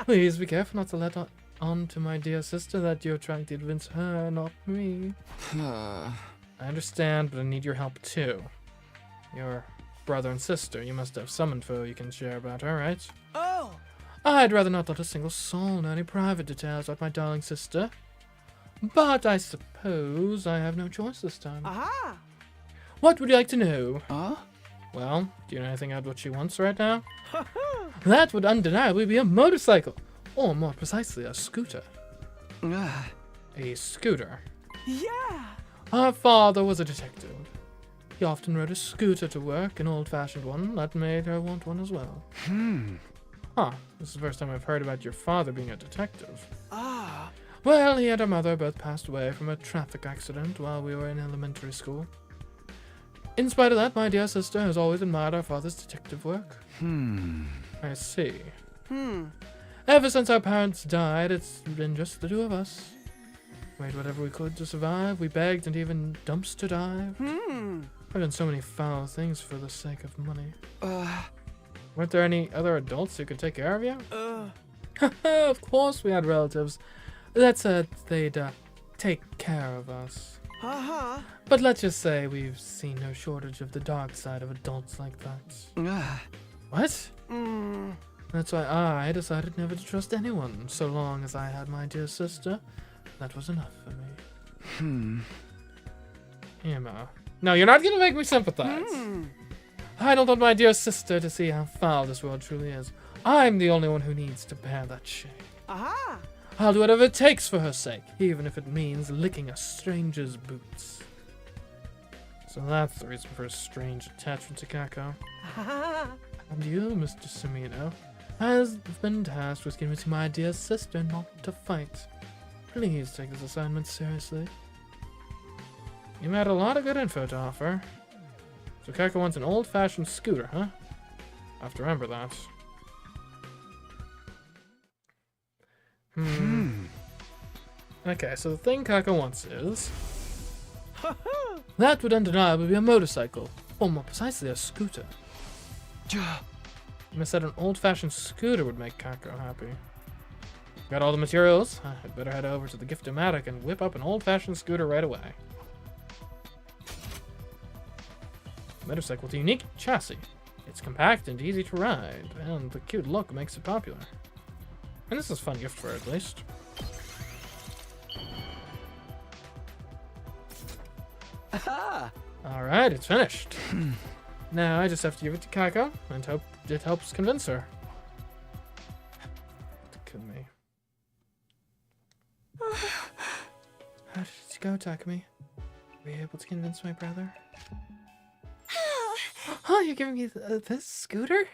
Please be careful not to let on to my dear sister that you're trying to convince her, not me. I understand, but I need your help too. Your brother and sister, you must have some info you can share about her, right? Oh! I'd rather not let a single soul know any private details about my darling sister. But I suppose I have no choice this time. Aha! What would you like to know? Well, do you know anything about what she wants right now? That would undeniably be a motorcycle, or more precisely, a scooter. A scooter? Yeah! Her father was a detective. He often rode a scooter to work, an old-fashioned one that made her want one as well. Huh, this is the first time I've heard about your father being a detective. Well, he and her mother both passed away from a traffic accident while we were in elementary school. In spite of that, my dear sister has always admired our father's detective work. I see. Ever since our parents died, it's been just the two of us. We made whatever we could to survive. We begged and even dumpster dived. I've done so many foul things for the sake of money. Weren't there any other adults who could take care of you? Of course we had relatives. That said, they'd take care of us. But let's just say we've seen no shortage of the dark side of adults like that. What? That's why I decided never to trust anyone, so long as I had my dear sister. That was enough for me. Emma. No, you're not gonna make me sympathize. I don't want my dear sister to see how foul this world truly is. I'm the only one who needs to bear that shame. I'll do whatever it takes for her sake, even if it means licking a stranger's boots. So that's the reason for a strange attachment to Kako. And you, Mr. Cimino, has been tasked with convincing my dear sister not to fight. Please take this assignment seriously. You had a lot of good info to offer. So Kako wants an old-fashioned scooter, huh? I have to remember that. Okay, so the thing Kako wants is... that would undeniably be a motorcycle. Or more precisely, a scooter. I said an old-fashioned scooter would make Kako happy. Got all the materials? I'd better head over to the Gift-O-Matic and whip up an old-fashioned scooter right away. Motorcycle with a unique chassis. It's compact and easy to ride, and the cute look makes it popular. And this is a fun gift for her, at least. Alright, it's finished. Now I just have to give it to Kako and hope it helps convince her. Kill me. How did it go, Takumi? Were you able to convince my brother? Oh, you're giving me this scooter?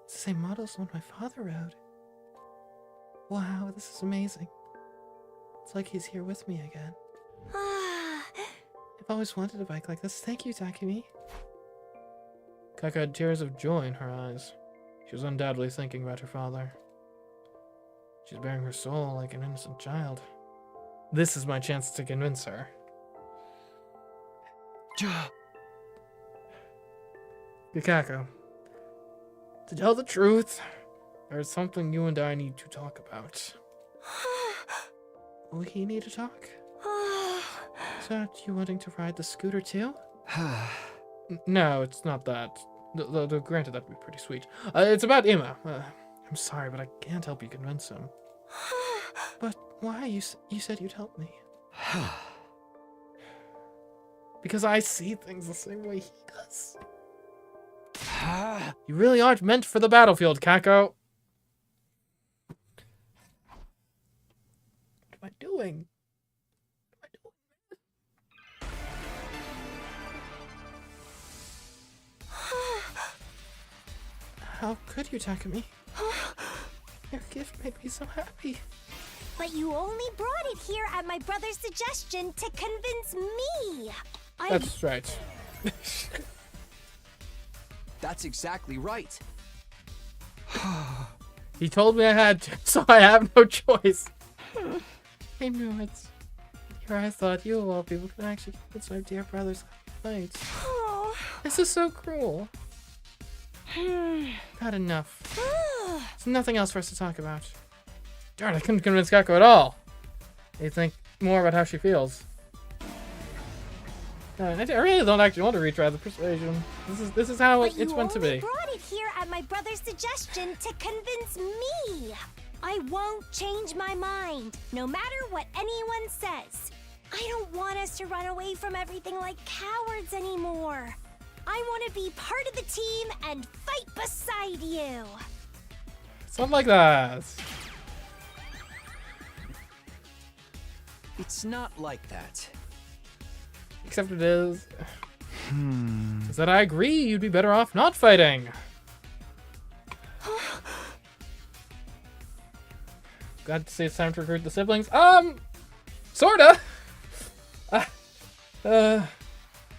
It's the same model as the one my father rode. Wow, this is amazing. It's like he's here with me again. I've always wanted a bike like this. Thank you, Takumi. Kako had tears of joy in her eyes. She was undoubtedly thinking about her father. She's bearing her soul like an innocent child. This is my chance to convince her. Kako, to tell the truth, there's something you and I need to talk about. We need to talk? Is that you wanting to ride the scooter too? No, it's not that. Granted, that'd be pretty sweet. It's about Emma. I'm sorry, but I can't help you convince him. But why? You said you'd help me. Because I see things the same way he does. You really aren't meant for the battlefield, Kako. What am I doing? How could you, Takumi? Your gift made me so happy. But you only brought it here at my brother's suggestion to convince me. That's right. That's exactly right. He told me I had to, so I have no choice. I knew it. Here I thought you of all people could actually convince my dear brother's fight. This is so cruel. Not enough. There's nothing else for us to talk about. Darn, I couldn't convince Kako at all. You think more about how she feels. I really don't actually want to retry the persuasion. This is how it's meant to be. But you only brought it here at my brother's suggestion to convince me. I won't change my mind, no matter what anyone says. I don't want us to run away from everything like cowards anymore. I want to be part of the team and fight beside you. Something like that. It's not like that. Except it is. Is that I agree you'd be better off not fighting. glad to see it's time to recruit the siblings. Sorta. I'm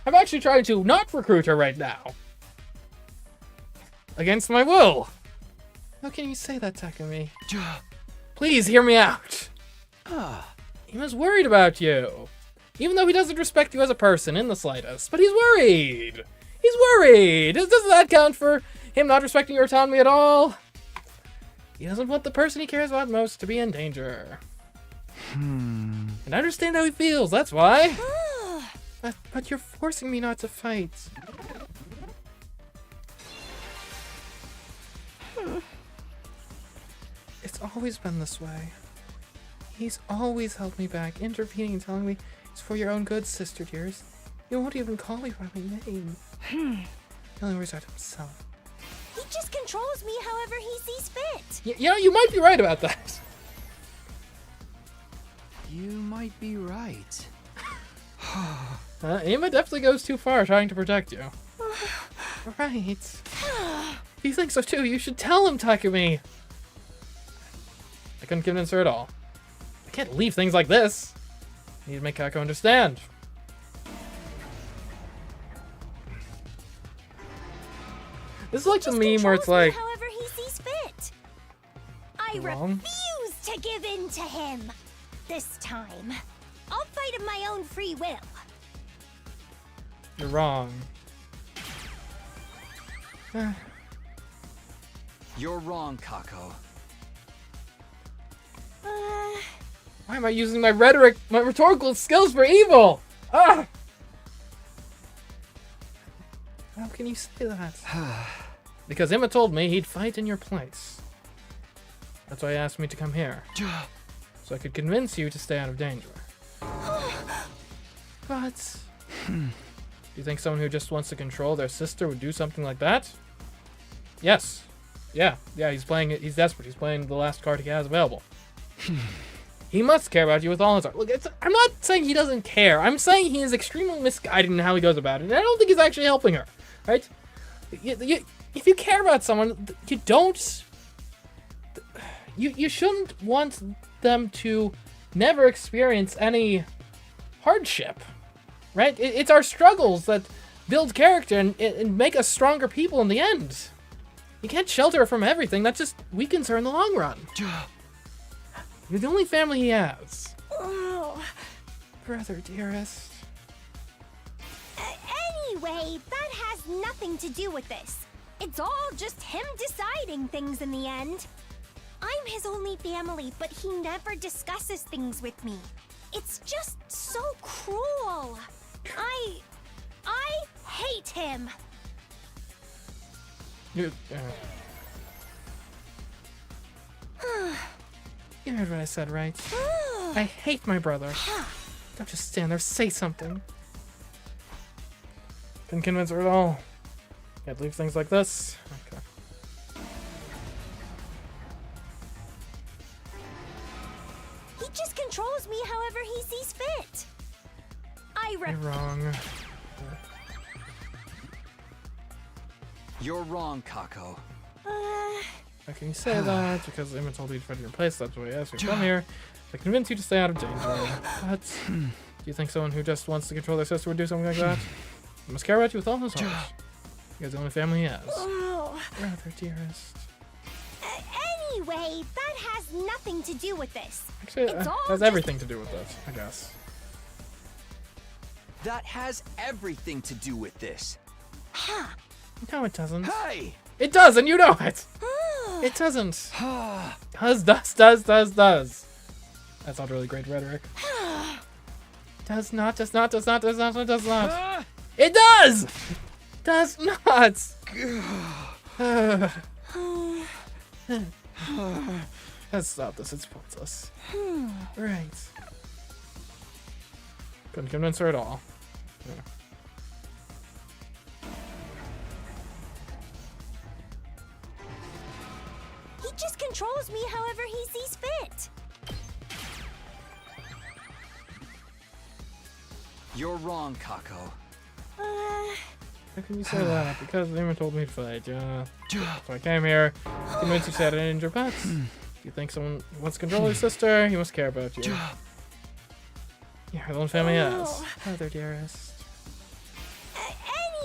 actually trying to not recruit her right now. Against my will. How can you say that, Takumi? Please hear me out. He was worried about you. Even though he doesn't respect you as a person in the slightest. But he's worried. He's worried. Doesn't that count for him not respecting your autonomy at all? He doesn't want the person he cares about most to be in danger. And I understand how he feels, that's why. But you're forcing me not to fight. It's always been this way. He's always held me back, intervening and telling me it's for your own good, sister dears. He won't even call me by my name. He only worries about himself. He just controls me however he sees fit. You know, you might be right about that. You might be right. Emma definitely goes too far trying to protect you. Right. If you think so too, you should tell him, Takumi. I couldn't convince her at all. I can't leave things like this. I need to make Kako understand. This is like the meme where it's like, however he sees fit. I Wrong. refuse to give in to him. This time, I'll fight of my own free will. you're wrong. You're wrong, Kako. Why am I using my rhetorical skills for evil? Ah! How can you say that? Because Emma told me he'd fight in your place. That's why he asked me to come here. So I could convince you to stay out of danger. But... do you think someone who just wants to control their sister would do something like that? Yes. Yeah, he's playing it. He's desperate. He's playing the last card he has available. He must care about you with all his heart. Look, I'm not saying he doesn't care. I'm saying he is extremely misguided in how he goes about it. And I don't think he's actually helping her. Right? If you care about someone, you don't... You shouldn't want them to never experience any hardship. Right? It's our struggles that build character and make us stronger people in the end. You can't shelter her from everything. That just weakens her in the long run. You're the only family he has. Oh. Brother, dearest. Anyway, that has nothing to do with this. It's all just him deciding things in the end. I'm his only family, but he never discusses things with me. It's just so cruel. I hate him. You heard what I said, right? I hate my brother. Don't just stand there, say something. Couldn't convince her at all. Can't leave things like this. Okay. He just controls me however he sees fit. You're wrong. You're wrong, Kako. How can you say that? Because Emma told you to find your place, that's why I asked you to come here. To convince you to stay out of danger. But do you think someone who just wants to control their sister would do something like that? He must care about you with all his heart. You're the only family he has. Brother, dearest. Anyway, that has nothing to do with this. Actually, it has everything to do with this, I guess. That has everything to do with this. No, it doesn't. Hey! It does, and you know it! It doesn't. Does. That's not really great rhetoric. Does not. It does! Does not! Let's stop this, it's pointless. Right. Couldn't convince her at all. Yeah. He just controls me however he sees fit. You're wrong, Kako. How can you say that? Because Emma told me to fight, yeah. So I came here, convinced you to stay out of danger, but If you think someone wants to control your sister, he must care about you. Your own family has. Mother dearest.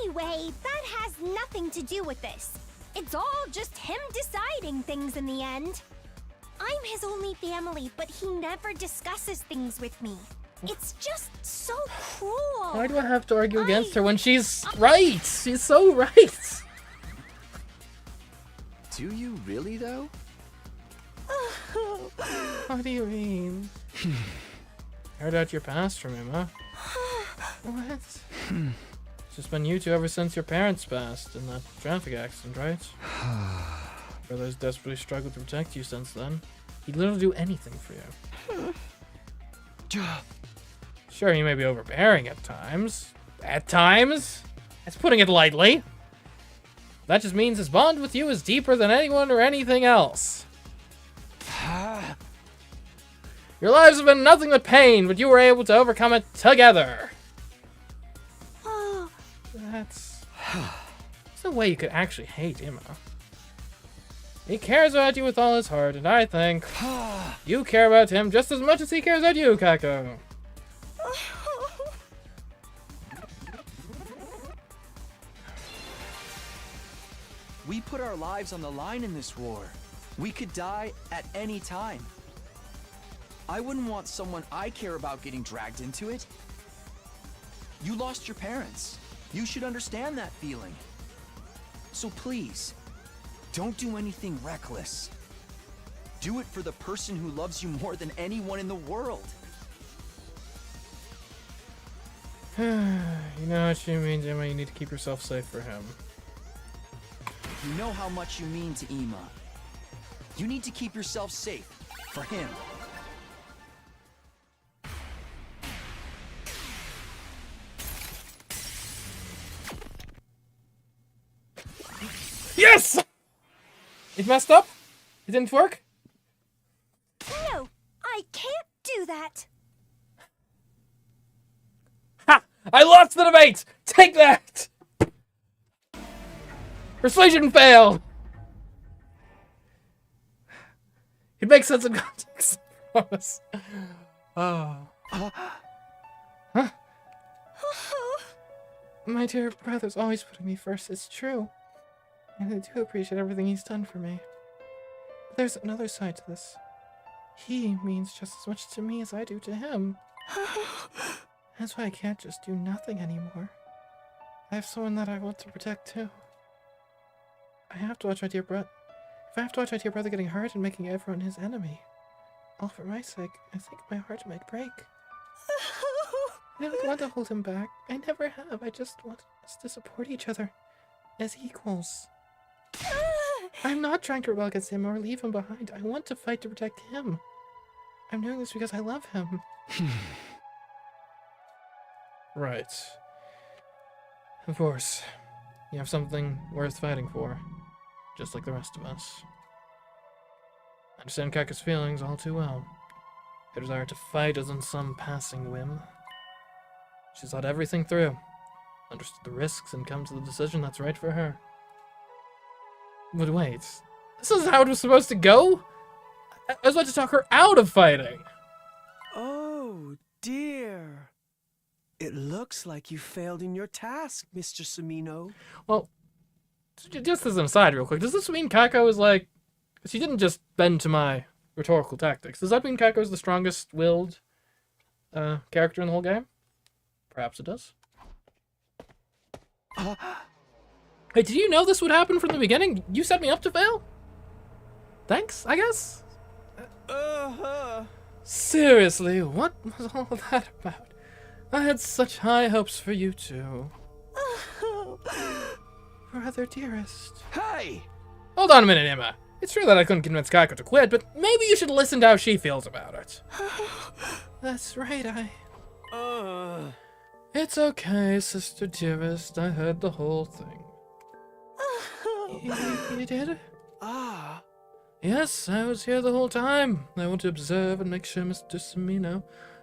Anyway, that has nothing to do with this. It's all just him deciding things in the end. I'm his only family, but he never discusses things with me. It's just so cruel. Why do I have to argue against her when she's right? She's so right. Do you really, though? What do you mean? Heard out your past from him, huh? What? It's just been you two ever since your parents passed in that traffic accident, right? Brother's desperately struggled to protect you since then. He'd literally do anything for you. Sure, he may be overbearing at times. At times? That's putting it lightly. That just means his bond with you is deeper than anyone or anything else. Your lives have been nothing but pain, but you were able to overcome it together. There's no way you could actually hate Emma. He cares about you with all his heart, and I think you care about him just as much as he cares about you, Kako. We put our lives on the line in this war. We could die at any time. I wouldn't want someone I care about getting dragged into it. You lost your parents. You should understand that feeling. So please, don't do anything reckless. Do it for the person who loves you more than anyone in the world. You know what you mean, Emma. You need to keep yourself safe for him. You know how much you mean to Emma. You need to keep yourself safe for him. Yes! It messed up? It didn't work? No, I can't do that. Ha! I lost the debate! Take that! Persuasion failed! It makes sense in context. I promise. Oh. Huh? My dear brother's always putting me first, it's true. And I do appreciate everything he's done for me. But there's another side to this. He means just as much to me as I do to him. That's why I can't just do nothing anymore. I have someone that I want to protect too. I have to watch my dear brother. If I have to watch my dear brother getting hurt and making everyone his enemy, all for my sake, I think my heart might break. I don't want to hold him back. I never have. I just want us to support each other as equals. I'm not trying to rebel against him or leave him behind. I want to fight to protect him. I'm doing this because I love him. Right. Of course. You have something worth fighting for. Just like the rest of us. I understand Kaka's feelings all too well. Her desire to fight isn't some passing whim. She's thought everything through, understood the risks, and come to the decision that's right for her. But wait, this is how it was supposed to go? I was about to talk her out of fighting. Oh, dear. It looks like you failed in your task, Mr. Sumino. Well, just as an aside real quick, does this mean Kako is like... She didn't just bend to my rhetorical tactics. Does that mean Kako is the strongest-willed character in the whole game? Perhaps it does. Hey, did you know this would happen from the beginning? You set me up to fail? Thanks, I guess? Seriously, what was all of that about? I had such high hopes for you two. Brother dearest. Hey! Hold on a minute, Emma. It's true that I couldn't convince Kako to quit, but maybe you should listen to how she feels about it. That's right, It's okay, sister dearest. I heard the whole thing. You did? Yes, I was here the whole time. I want to observe and make sure Mr. Sumino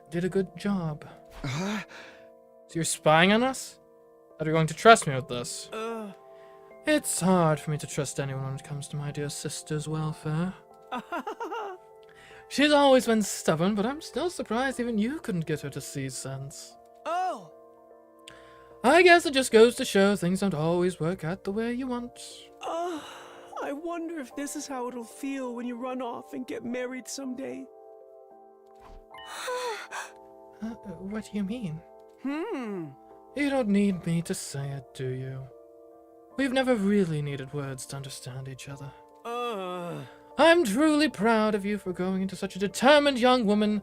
did a good job. So you're spying on us? Are you going to trust me with this? It's hard for me to trust anyone when it comes to my dear sister's welfare. She's always been stubborn, but I'm still surprised even you couldn't get her to see sense. Oh! I guess it just goes to show things don't always work out the way you want. I wonder if this is how it'll feel when you run off and get married someday. What do you mean? Hmm. You don't need me to say it, do you? We've never really needed words to understand each other. I'm truly proud of you for growing into such a determined young woman,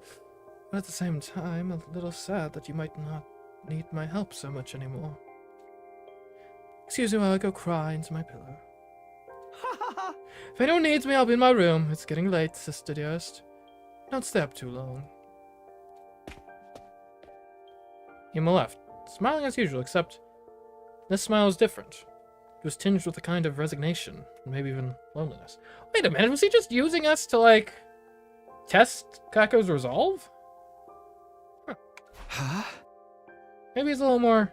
but at the same time, a little sad that you might not need my help so much anymore. Excuse me while I go cry into my pillow. If anyone needs me, I'll be in my room. It's getting late, sister dearest. Don't stay up too long. Yuma left, smiling as usual, except this smile was different. It was tinged with a kind of resignation, and maybe even loneliness. Wait a minute, was he just using us to, like, test Kako's resolve? Huh? Maybe he's a little more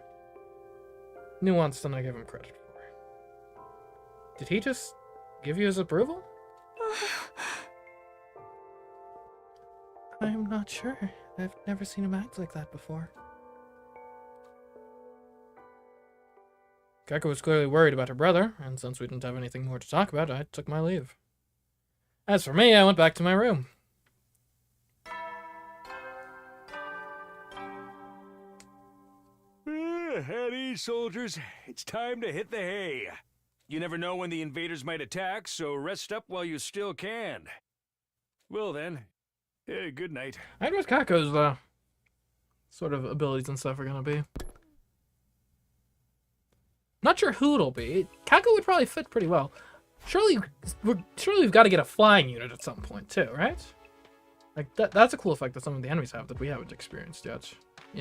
nuanced than I give him credit for. Did he just give you his approval? I'm not sure. I've never seen him act like that before. Kako was clearly worried about her brother, and since we didn't have anything more to talk about, I took my leave. As for me, I went back to my room. At ease, soldiers. It's time to hit the hay. You never know when the invaders might attack, so rest up while you still can. Well then, good night. I wonder what Kako's sort of abilities and stuff are gonna be. Not sure who it'll be. Kako would probably fit pretty well. Surely we've got to get a flying unit at some point too, right? Like that's a cool effect that some of the enemies have that we haven't experienced yet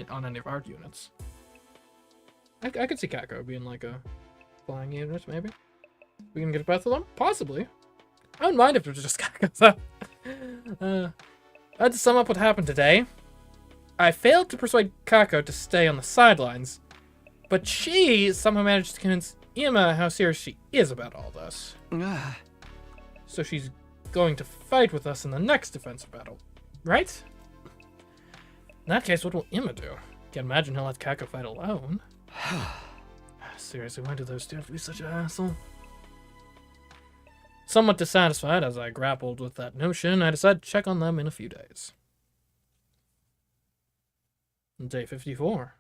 on any of our units. I could see Kako being like a flying unit, maybe. We can get both of them? Possibly. I wouldn't mind if it was just Kako, so. To sum up what happened today, I failed to persuade Kako to stay on the sidelines, but she somehow managed to convince Ima how serious she is about all this. So she's going to fight with us in the next defensive battle, right? In that case, what will Ima do? Can't imagine he'll let Kako fight alone. Seriously, why do those two have to be such an asshole? Somewhat dissatisfied as I grappled with that notion, I decided to check on them in a few days. Day 54.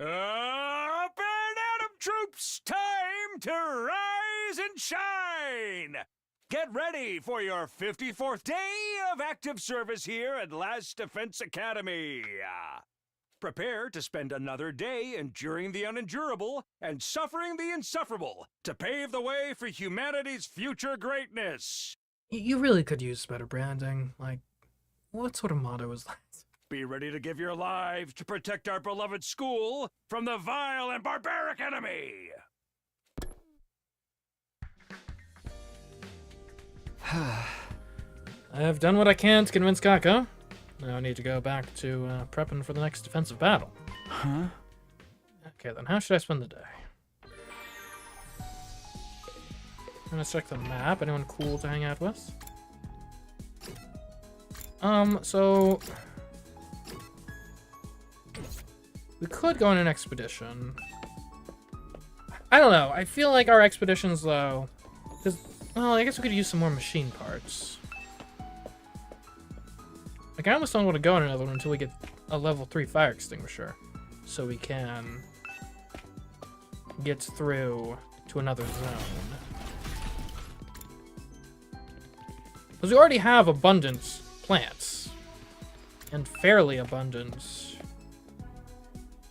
Up and at 'em, troops! Time to rise and shine! Get ready for your 54th day of active service here at Last Defense Academy. Prepare to spend another day enduring the unendurable and suffering the insufferable to pave the way for humanity's future greatness. You really could use better branding. Like, what sort of motto is that? Be ready to give your lives to protect our beloved school from the vile and barbaric enemy. I have done what I can to convince Kako. Now I need to go back to prepping for the next defensive battle. Huh? Okay, then how should I spend the day? I'm gonna check the map. Anyone cool to hang out with? So we could go on an expedition. I don't know. I feel like our expeditions, though, because, well, I guess we could use some more machine parts. Like, I almost don't want to go on another one until we get a level 3 fire extinguisher, so we can get through to another zone. Because we already have abundant plants, and fairly abundant,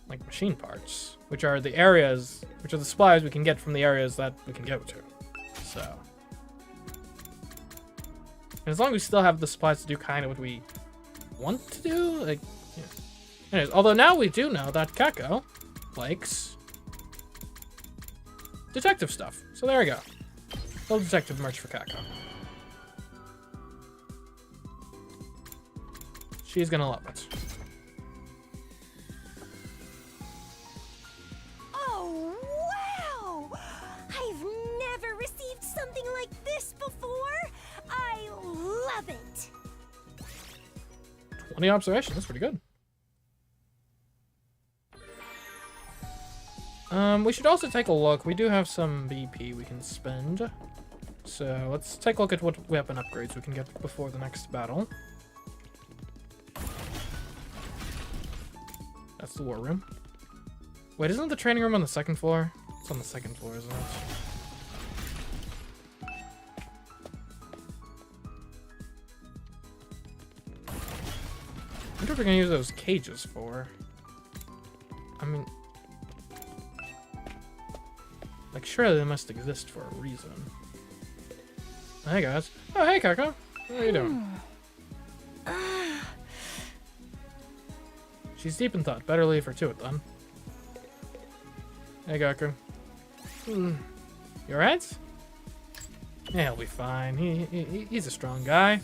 like, machine parts, which are the areas, which are the supplies we can get from the areas that we can go to. So, and as long as we still have the supplies to do kind of what we want to do, like, yeah. Anyways, although now we do know that Kako likes detective stuff, so there we go. Little detective merch for Kako. She's gonna love it. Oh, wow! 20 observation. That's pretty good. We should also take a look. We do have some BP we can spend. So let's take a look at what weapon upgrades we can get before the next battle. That's the war room. Wait, isn't the training room on the second floor? It's on the second floor, isn't it? I wonder what we're gonna use those cages for. I mean, like, surely they must exist for a reason. Hey guys. Oh, hey Kako. How are you doing? She's deep in thought. Better leave her to it then. Hey Gaku. You alright? Yeah, he'll be fine. He's a strong guy.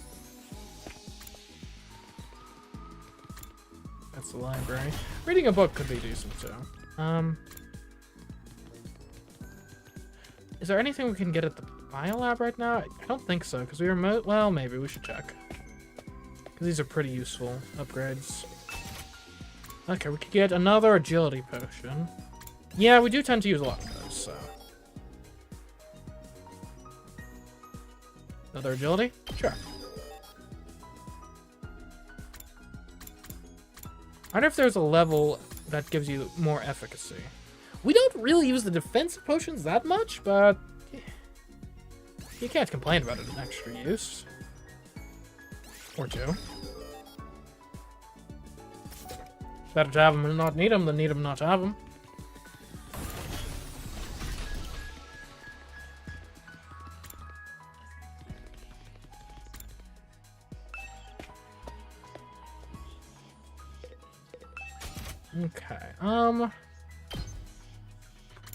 That's the library. Reading a book could be decent too. Is there anything we can get at the biolab right now? I don't think so, because we were well, maybe we should check. Because these are pretty useful upgrades. Okay, we could get another agility potion. Yeah, we do tend to use a lot of those, so. Another agility? Sure. I wonder if there's a level that gives you more efficacy. We don't really use the defensive potions that much, but you can't complain about it an extra use. Or two. Better to have them and not need them than need them not to have them. Okay,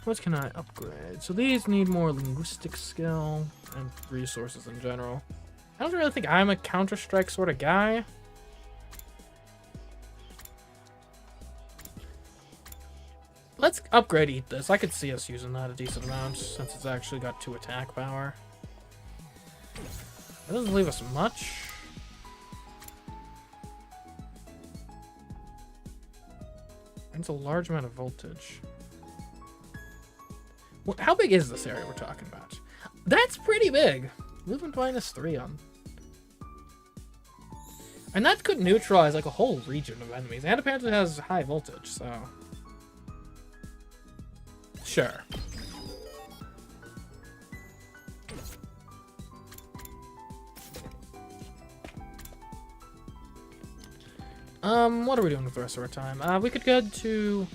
what can I upgrade? So these need more linguistic skill and resources in general. I don't really think I'm a Counter-Strike sort of guy. Let's upgrade Eat This. I could see us using that a decent amount since it's actually got 2 attack power. It doesn't leave us much. It's a large amount of voltage. Well, how big is this area we're talking about? That's pretty big. Movement -3 on. And that could neutralize like a whole region of enemies. And apparently it has high voltage, so. Sure. What are we doing with the rest of our time? We could go to...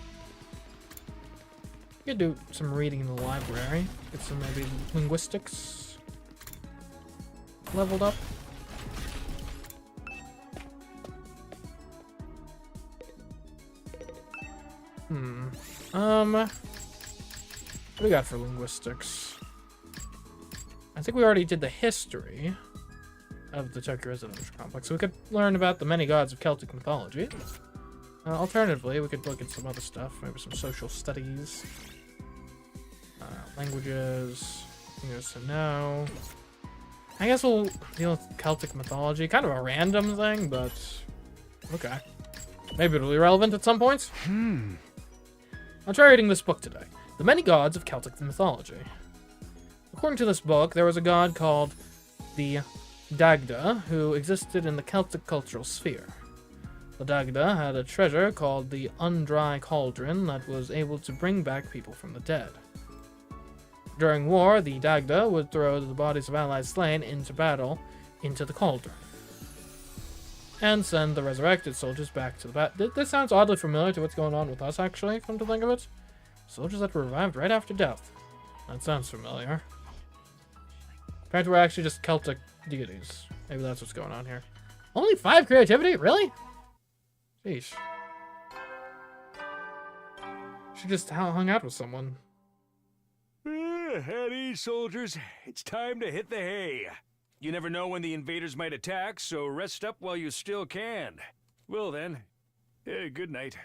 We could do some reading in the library. Get some maybe linguistics leveled up. What do we got for linguistics? I think we already did the history of the Tokyo Residential Complex, so we could learn about the many gods of Celtic mythology. Alternatively, we could look at some other stuff, maybe some social studies, languages, things to know. I guess we'll deal with Celtic mythology, kind of a random thing, but okay. Maybe it'll be relevant at some points. I'll try reading this book today. The Many Gods of Celtic Mythology. According to this book, there was a god called the Dagda, who existed in the Celtic cultural sphere. The Dagda had a treasure called the Undry Cauldron that was able to bring back people from the dead. During war, the Dagda would throw the bodies of allies slain into battle into the cauldron, and send the resurrected soldiers back to the battle. This sounds oddly familiar to what's going on with us, actually, come to think of it. Soldiers that were revived right after death. That sounds familiar. Apparently we're actually just Celtic deities. Maybe that's what's going on here. Only 5 creativity? Really? Sheesh. She just hung out with someone. At ease, soldiers. It's time to hit the hay. You never know when the invaders might attack, so rest up while you still can. Well then, good night.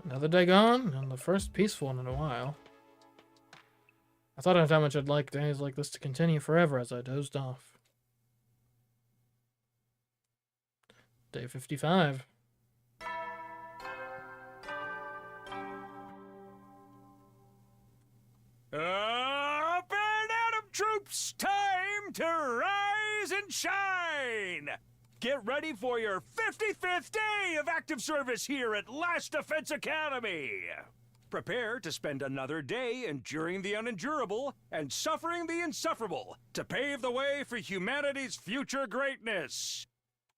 Another day gone, and the first peaceful one in a while. I thought of how much I'd like days like this to continue forever as I dozed off. Day 55. Up and Atom troops, time to rise and shine! Get ready for your 55th day of active service here at Last Defense Academy! Prepare to spend another day enduring the unendurable and suffering the insufferable to pave the way for humanity's future greatness.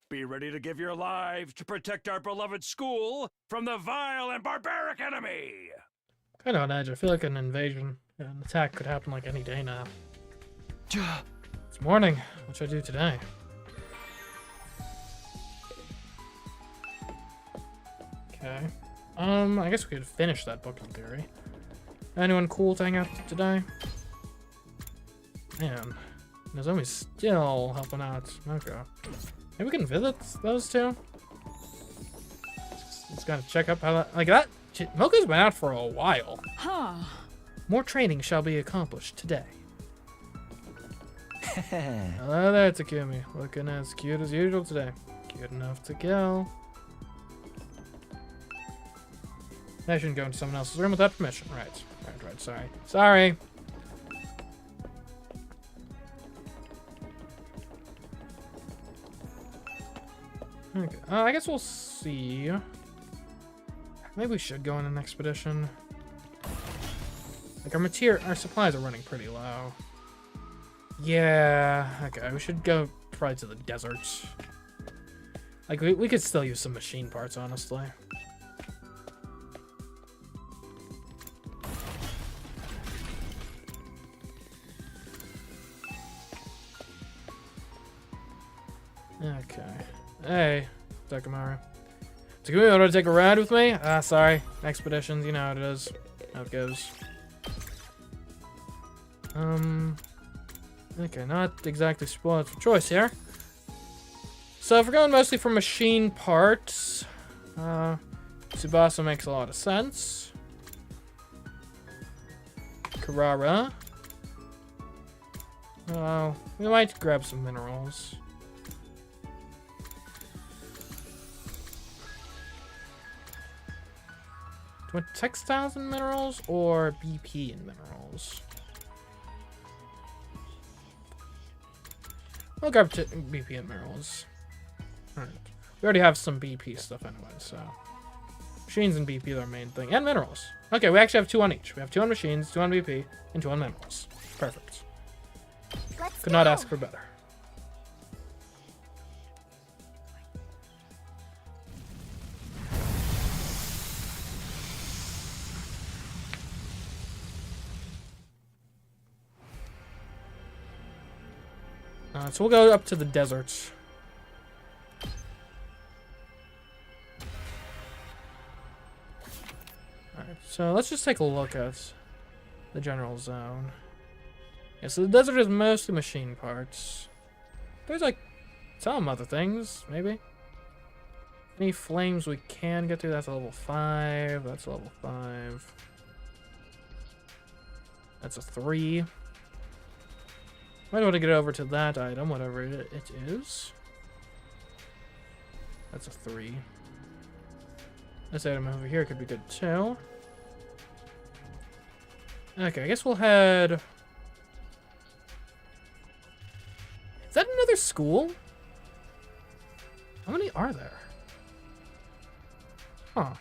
Be ready to give your lives to protect our beloved school from the vile and barbaric enemy! Kind of on edge. I feel like an invasion, an attack could happen like any day now. It's morning. What should I do today? Okay. I guess we could finish that book in theory. Anyone cool to hang out today? Man, Nozomi's still helping out. Okay. Maybe we can visit those two? Just gotta check up how that... Like that... Mocha's been out for a while. Huh. More training shall be accomplished today. Hello there, Takumi. Looking as cute as usual today. Cute enough to kill. I shouldn't go into someone else's room without permission. Right, sorry. Sorry. Okay, I guess we'll see. Maybe we should go on an expedition. Like our supplies are running pretty low. Yeah, okay, we should go probably to the desert. Like we could still use some machine parts, honestly. Okay. Hey, Takamaro. Takumi, want to take a ride with me? Ah, sorry. Expeditions, you know how it is. How it goes. Okay, not exactly spoiled for choice here. So if we're going mostly for machine parts, Tsubasa makes a lot of sense. Carrara. We might grab some minerals. Do you want textiles and minerals or BP and minerals? We'll grab BP and minerals. Alright. We already have some BP stuff anyway, so. Machines and BP are our main thing. And minerals. Okay, we actually have 2 on each. We have 2 on machines, 2 on BP, and 2 on minerals. Perfect. Could not ask for better. So we'll go up to the desert. Alright, so let's just take a look at the general zone. Yeah, so the desert is mostly machine parts. There's like some other things, maybe. Any flames we can get to, that's a level 5. That's a level 5. That's a 3. Might want to get over to that item, whatever it is. That's a 3. This item over here could be good too. Okay, I guess we'll head... Is that another school? How many are there? Huh.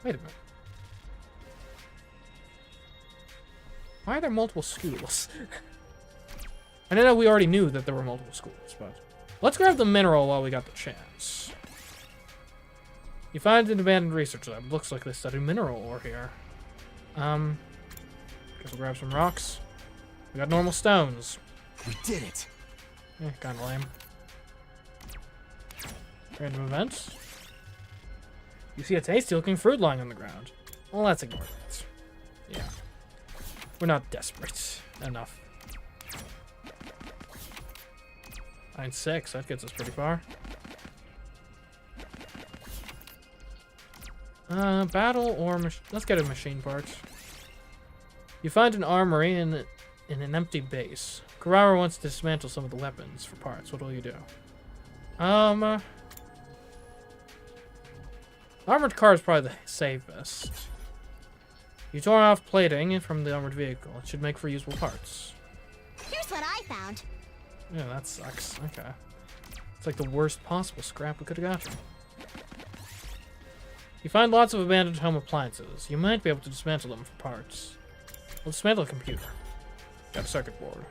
Wait a minute. Why are there multiple schools? I know we already knew that there were multiple schools, but... Let's grab the mineral while we got the chance. You find an abandoned research lab. Looks like they study mineral ore here. Guess we'll grab some rocks. We got normal stones. We did it! Eh, kinda lame. Random events. You see a tasty-looking fruit lying on the ground. Well, let's ignore that. Yeah. We're not desperate enough. 9-6, that gets us pretty far. Battle or let's get a machine part. You find an armory in an empty base. Kurara wants to dismantle some of the weapons for parts. What will you do? Armored car is probably the safest. You tore off plating from the armored vehicle. It should make for usable parts. Here's what I found. Yeah, that sucks. Okay. It's like the worst possible scrap we could have got you. You find lots of abandoned home appliances. You might be able to dismantle them for parts. We'll dismantle a computer. Got a circuit board.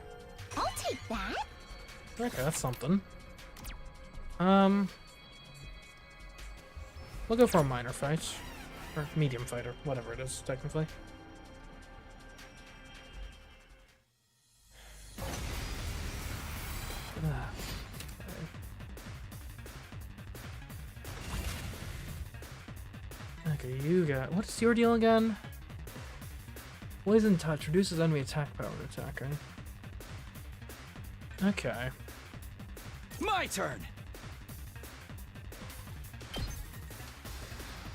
I'll take that. Okay, that's something. We'll go for a minor fight. Or medium fight, or whatever it is, technically. Okay, you got... What is your deal again? Poison touch reduces enemy attack power to attacking. Okay. My turn!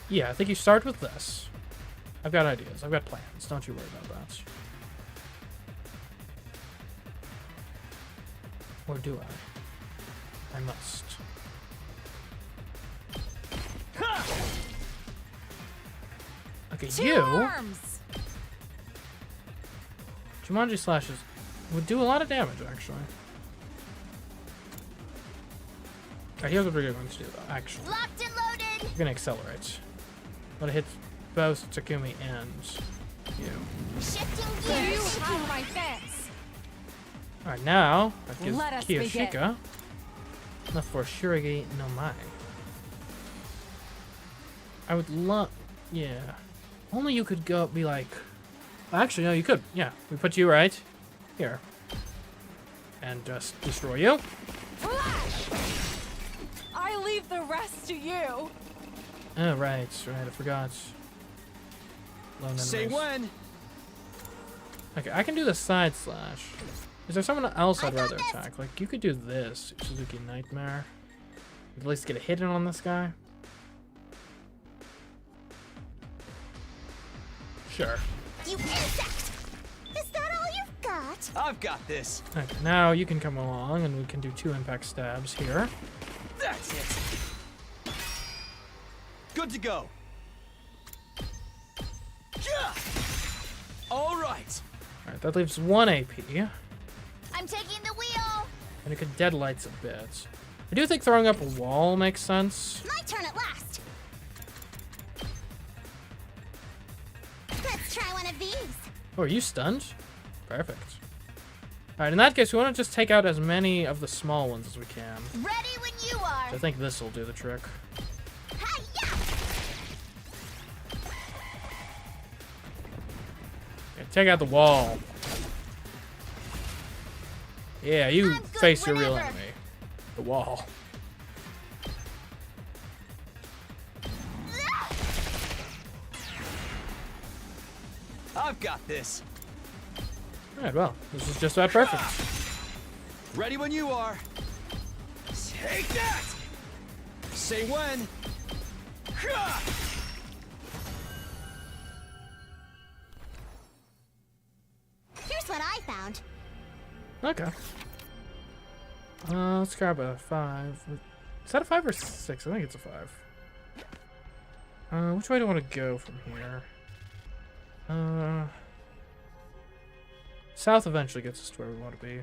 Yeah, I think you start with this. I've got ideas. I've got plans. Don't you worry about that. Or do I? I must. Okay, you... Arms. Jumanji slashes would do a lot of damage, actually. Alright, here's what we're going to do, though, actually. Locked and loaded. We're going to accelerate. I'm going to hit both Takumi and you. Shifting You gears. have my fence. Alright, now, that gives Let us Kiyoshika enough for Shiragi no Mai. I would love... Yeah. Only you could go be like... Actually, no, you could. Yeah, we put you right here. And just destroy you. Flash! I leave the rest to you. Oh, right, I forgot. Lone Say enemies. when. Okay, I can do the side slash. Is there someone else I'd I got rather this. attack? Like, you could do this, Suzuki Nightmare. At least get a hit in on this guy. Sure. You insect! Is that all you've got? I've got this. Okay, now you can come along and we can do 2 impact stabs here. That's it. Good to go. Yeah. All right. Alright, that leaves 1 AP. I'm taking the wheel. And it could deadlights a bit. I do think throwing up a wall makes sense. My turn at last. Let's try one of these. Oh, are you stunned? Perfect. Alright, in that case, we want to just take out as many of the small ones as we can. Ready when you are. I think this will do the trick. Hi-ya! Okay, take out the wall. Yeah, you I'm good face your real whenever. enemy. The wall. I've got this. Alright, well, this is just about perfect. Ready when you are. Take that. Say when. Here's what I found. Okay. Let's grab a 5. Is that a 5 or 6? I think it's a 5. Which way do I want to go from here? South eventually gets us to where we want to be.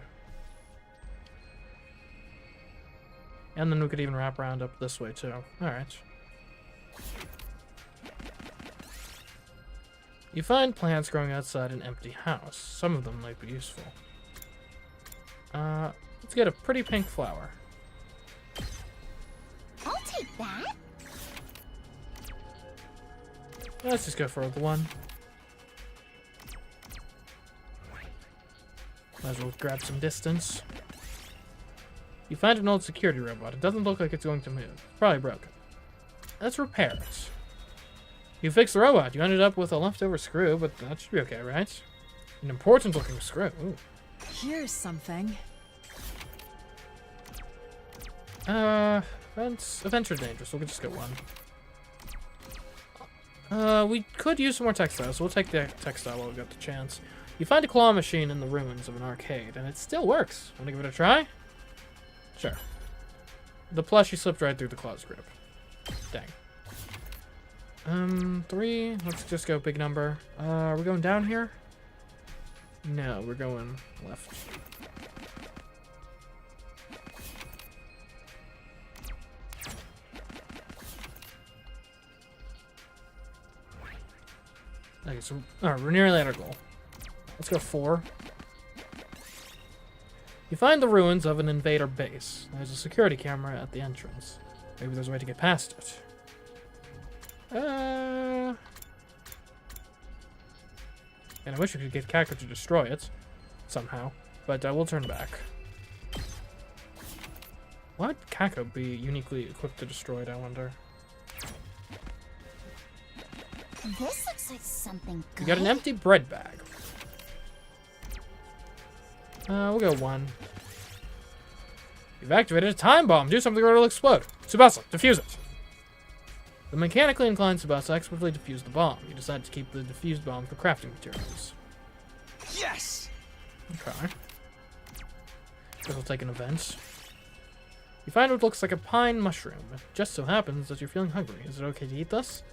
And then we could even wrap around up this way too. Alright. You find plants growing outside an empty house. Some of them might be useful. Let's get a pretty pink flower. I'll take that. Let's just go for the one. Might as well grab some distance. You find an old security robot. It doesn't look like it's going to move. It's probably broken. Let's repair it. You fixed the robot. You ended up with a leftover screw, but that should be okay, right? An important looking screw. Ooh. Here's something. Events are dangerous. We'll just get one. We could use some more textiles, so we'll take the textile while we got the chance. You find a claw machine in the ruins of an arcade, and it still works. Want to give it a try? Sure. The plushie slipped right through the claw's grip. Dang. 3. Let's just go big number. Are we going down here? No, we're going left. Okay, so we're nearly at our goal. Let's go 4. You find the ruins of an invader base. There's a security camera at the entrance. Maybe there's a way to get past it. And I wish we could get Kako to destroy it somehow, but we'll turn back. Why would Kako be uniquely equipped to destroy it, I wonder? This looks like something good. You got an empty bread bag. We'll go 1. You've activated a time bomb. Do something or it'll explode. Tsubasa, defuse it. The mechanically inclined Tsubasa expertly defused the bomb. You decide to keep the defused bomb for crafting materials. Yes! Okay. Guess we'll take an event. You find what looks like a pine mushroom. It just so happens that you're feeling hungry. Is it okay to eat this?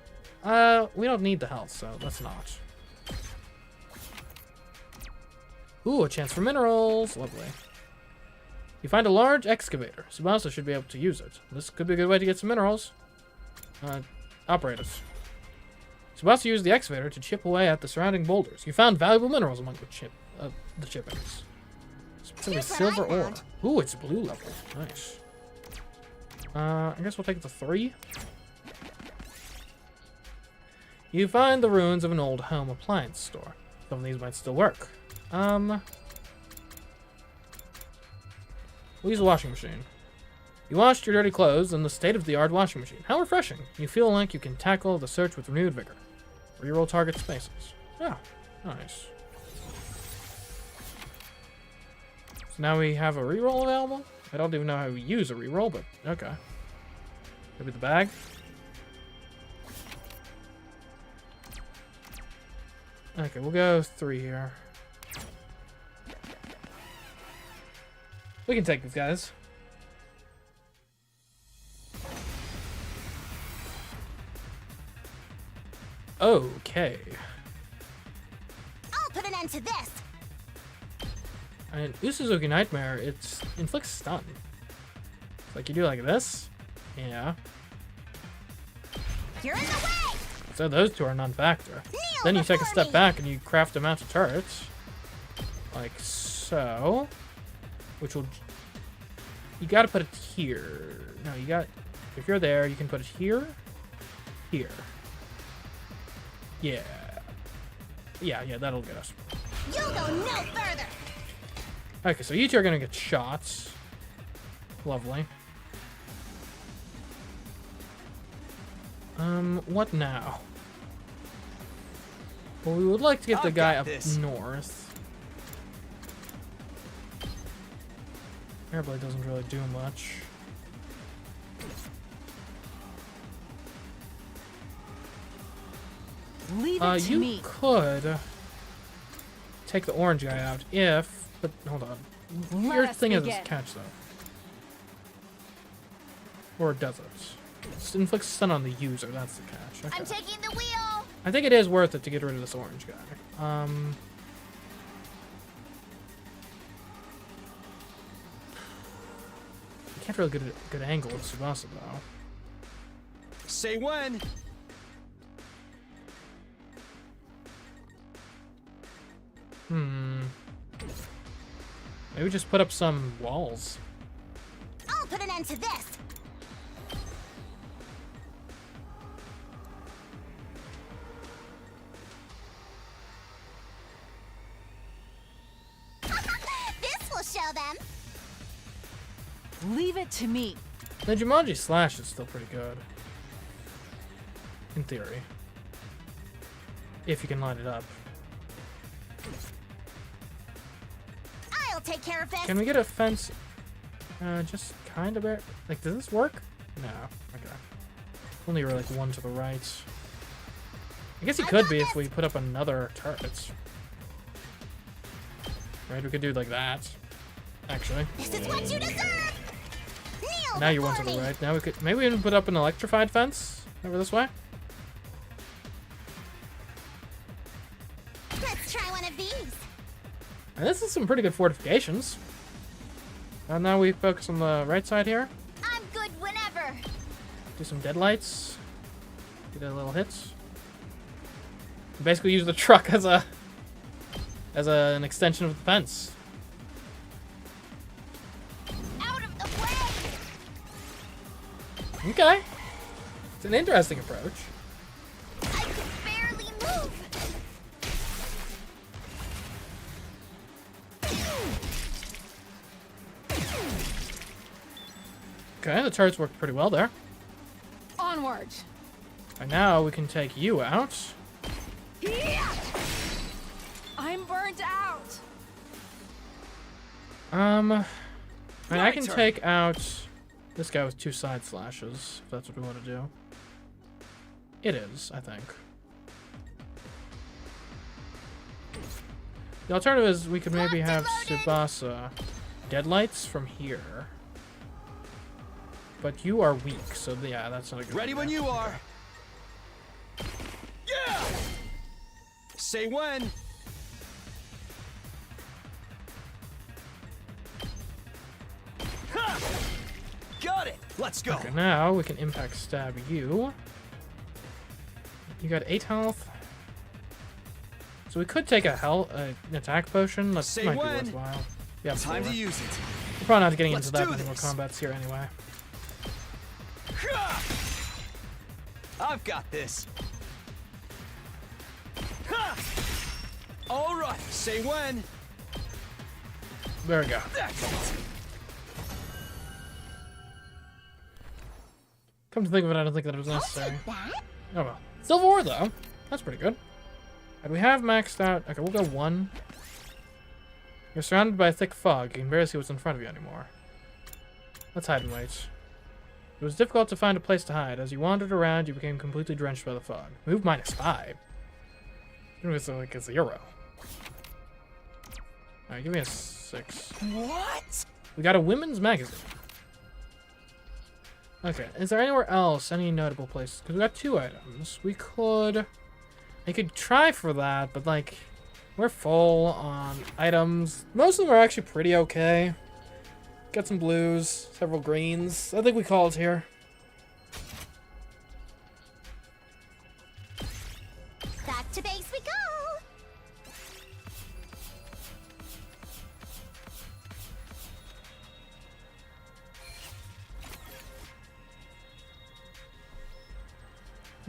We don't need the health, so let's not. Ooh, a chance for minerals. Lovely. You find a large excavator. Tsubasa should be able to use it. This could be a good way to get some minerals. Operate it. Tsubasa used the excavator to chip away at the surrounding boulders. You found valuable minerals among the chippings. Specifically silver ore. Ooh, it's blue level. Nice. I guess we'll take it to 3. You find the ruins of an old home appliance store. Some of these might still work. We'll use a washing machine. You washed your dirty clothes in the state-of-the-art washing machine. How refreshing. You feel like you can tackle the search with renewed vigor. Reroll target spaces. Yeah, nice. So now we have a reroll available? I don't even know how we use a reroll, but okay. Maybe the bag? Okay, we'll go 3 here. We can take these guys. Okay. I'll put an end to this. And Usuzuki Nightmare, it inflicts stun. Like you do like this. Yeah. You're in the way. So those two are non-factor. Then you take a step back and you craft a mount of turrets. Like so. Which will... You gotta put it here. No, you got... If you're there, you can put it here. Here. Yeah. Yeah, that'll get us. You'll go no further. Okay, so you two are gonna get shots. Lovely. What now? Well, we would like to get the guy up north. Airblade doesn't really do much. Leave it to me. You could take the orange guy out if, but hold on. Your thing is a catch though. Or does it? It inflicts stun on the user, that's the catch. Okay. I'm taking the wheel. I think it is worth it to get rid of this orange guy. You can't really get a good angle with Tsubasa though. Say when. Maybe just put up some walls. I'll put an end to this. This will show them. Leave it to me. The Jumanji Slash is still pretty good. In theory. If you can line it up. I'll take care of this. Can we get a fence? Just kind of it. Like, does this work? No. Okay. Only like one to the right. I guess he could be if we put up another turret. Right, we could do like that. Actually. This is what you deserve. Kneel Now you're one to before the me. right. Now we could maybe even put up an electrified fence over this way. Let's try one of these. And this is some pretty good fortifications. And now we focus on the right side here. I'm good whenever. Do some deadlights. Get a little hits. Basically use the truck as an extension of the fence. Out of the way. Okay. It's an interesting approach. I can barely move. Okay, the turrets worked pretty well there. Onward. And now we can take you out. I'm burnt out. I can take out this guy with 2 side slashes, if that's what we want to do. It is, I think. The alternative is we could maybe have Tsubasa deadlights from here. But you are weak, so yeah, that's not a good Ready idea. when you are. Yeah! Say when. Ha! Got it. Let's go. Okay, now we can impact stab you. You got 8 health. So we could take an attack potion. That Say might be when. worthwhile. Yeah, Time to use it. we're probably not getting Let's into that do many more this. combats here anyway. Ha! I've got this. Ha! All right. Say when. There we go. That's it. Come to think of it, I don't think that was necessary. That? Oh well. Still 4 though. That's pretty good. And we have maxed out. Okay, we'll go 1. You're surrounded by a thick fog. You can barely see what's in front of you anymore. Let's hide and wait. It was difficult to find a place to hide. As you wandered around, you became completely drenched by the fog. Move -5. It was like a 0. Alright, give me a 6. What? We got a women's magazine. Okay, is there anywhere else, any notable places? Because we got 2 items. I could try for that, but like, we're full on items. Most of them are actually pretty okay. Got some blues, several greens. I think we call it here. Back to base we go.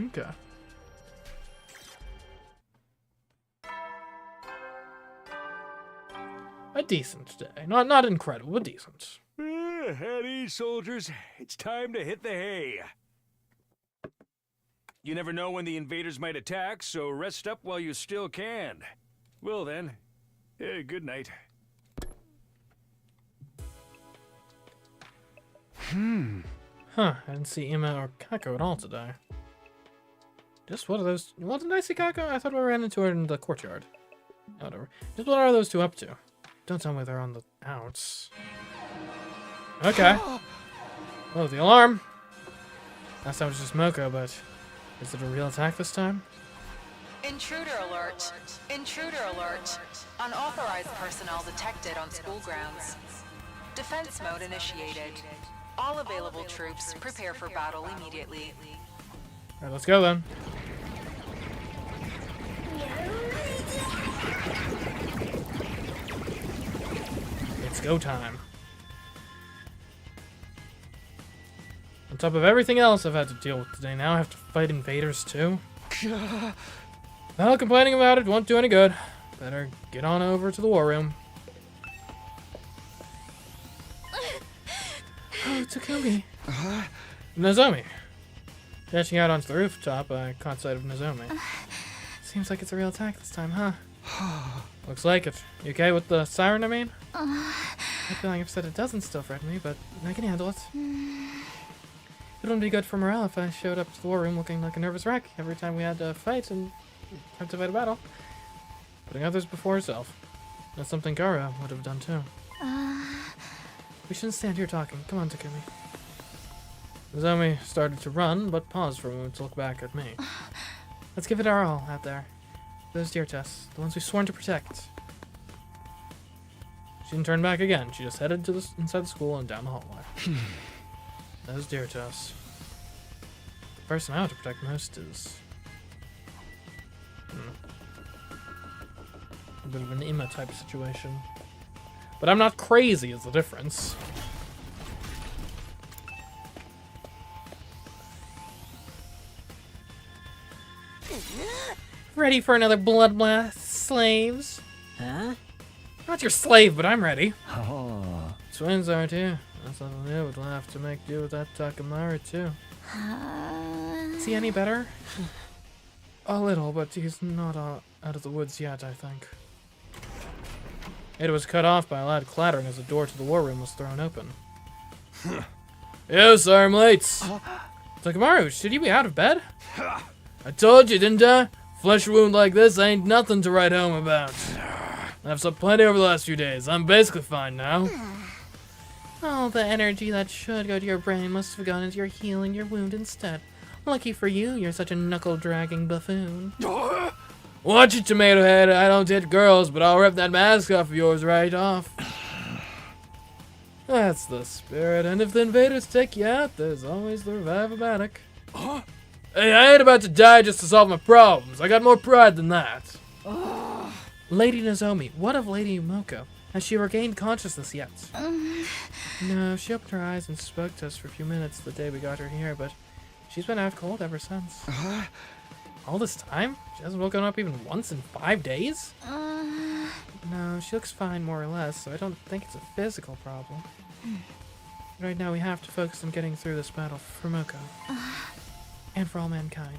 Okay. A decent day. Not incredible, but decent. At ease, soldiers. It's time to hit the hay. You never know when the invaders might attack, so rest up while you still can. Well then, good night. Huh, I didn't see Emma or Kako at all today. Just what are those? Well, didn't I see Kako? I thought we ran into her in the courtyard. Whatever. Just what are those 2 up to? Don't tell me they're on the outs. Okay. Oh, the alarm. Last time it was just Moko, but is it a real attack this time? Intruder alert. Intruder alert. Unauthorized personnel detected on school grounds. Defense mode initiated. All available troops prepare for battle immediately. Alright, let's go then. It's go time. On top of everything else I've had to deal with today, now I have to fight invaders too. Well, complaining about it won't do any good. Better get on over to the war room. Oh, Takumi. Nozomi. Dashing out onto the rooftop, I caught sight of Nozomi. Seems like it's a real attack this time, huh? Looks like it. You okay with the siren, I mean? I feel like I've said it doesn't still frighten me, but I can handle it. wouldn't be good for morale if I showed up to the war room looking like a nervous wreck every time we had to fight and had to fight a battle. Putting others before herself. That's something Gara would have done too. We shouldn't stand here talking. Come on, Takumi. Nozomi started to run, but paused for a moment to look back at me. Let's give it our all out there. Those dear to us, the ones we've sworn to protect. She didn't turn back again. She just headed to inside the school and down the hallway. Those dear to us. The person I want to protect most is... a bit of an Ima type situation. But I'm not crazy is the difference. Ready for another bloodbath, slaves? Huh? Not your slave, but I'm ready. Oh. Twins aren't here. That's something new. We'll have to make do with that Takamaru too. Is he any better? A little, but he's not out of the woods yet, I think. It was cut off by a loud clattering as the door to the war room was thrown open. Yo, sorry I'm late. Takamaru, should you be out of bed? I told you, didn't I? Flesh wound like this ain't nothing to write home about. I've slept plenty over the last few days. I'm basically fine now. All the energy that should go to your brain must have gone into your healing your wound instead. Lucky for you, you're such a knuckle-dragging buffoon. Watch it, Tomato Head. I don't hit girls, but I'll rip that mask off of yours right off. That's the spirit, and if the invaders take you out, there's always the revive-o-matic. Hey, I ain't about to die just to solve my problems. I got more pride than that. Lady Nozomi, what of Lady Moko? Has she regained consciousness yet? No, she opened her eyes and spoke to us for a few minutes the day we got her here, but she's been out cold ever since. All this time? She hasn't woken up even once in 5 days? No, she looks fine more or less, so I don't think it's a physical problem. Right now we have to focus on getting through this battle for Moko. And for all mankind.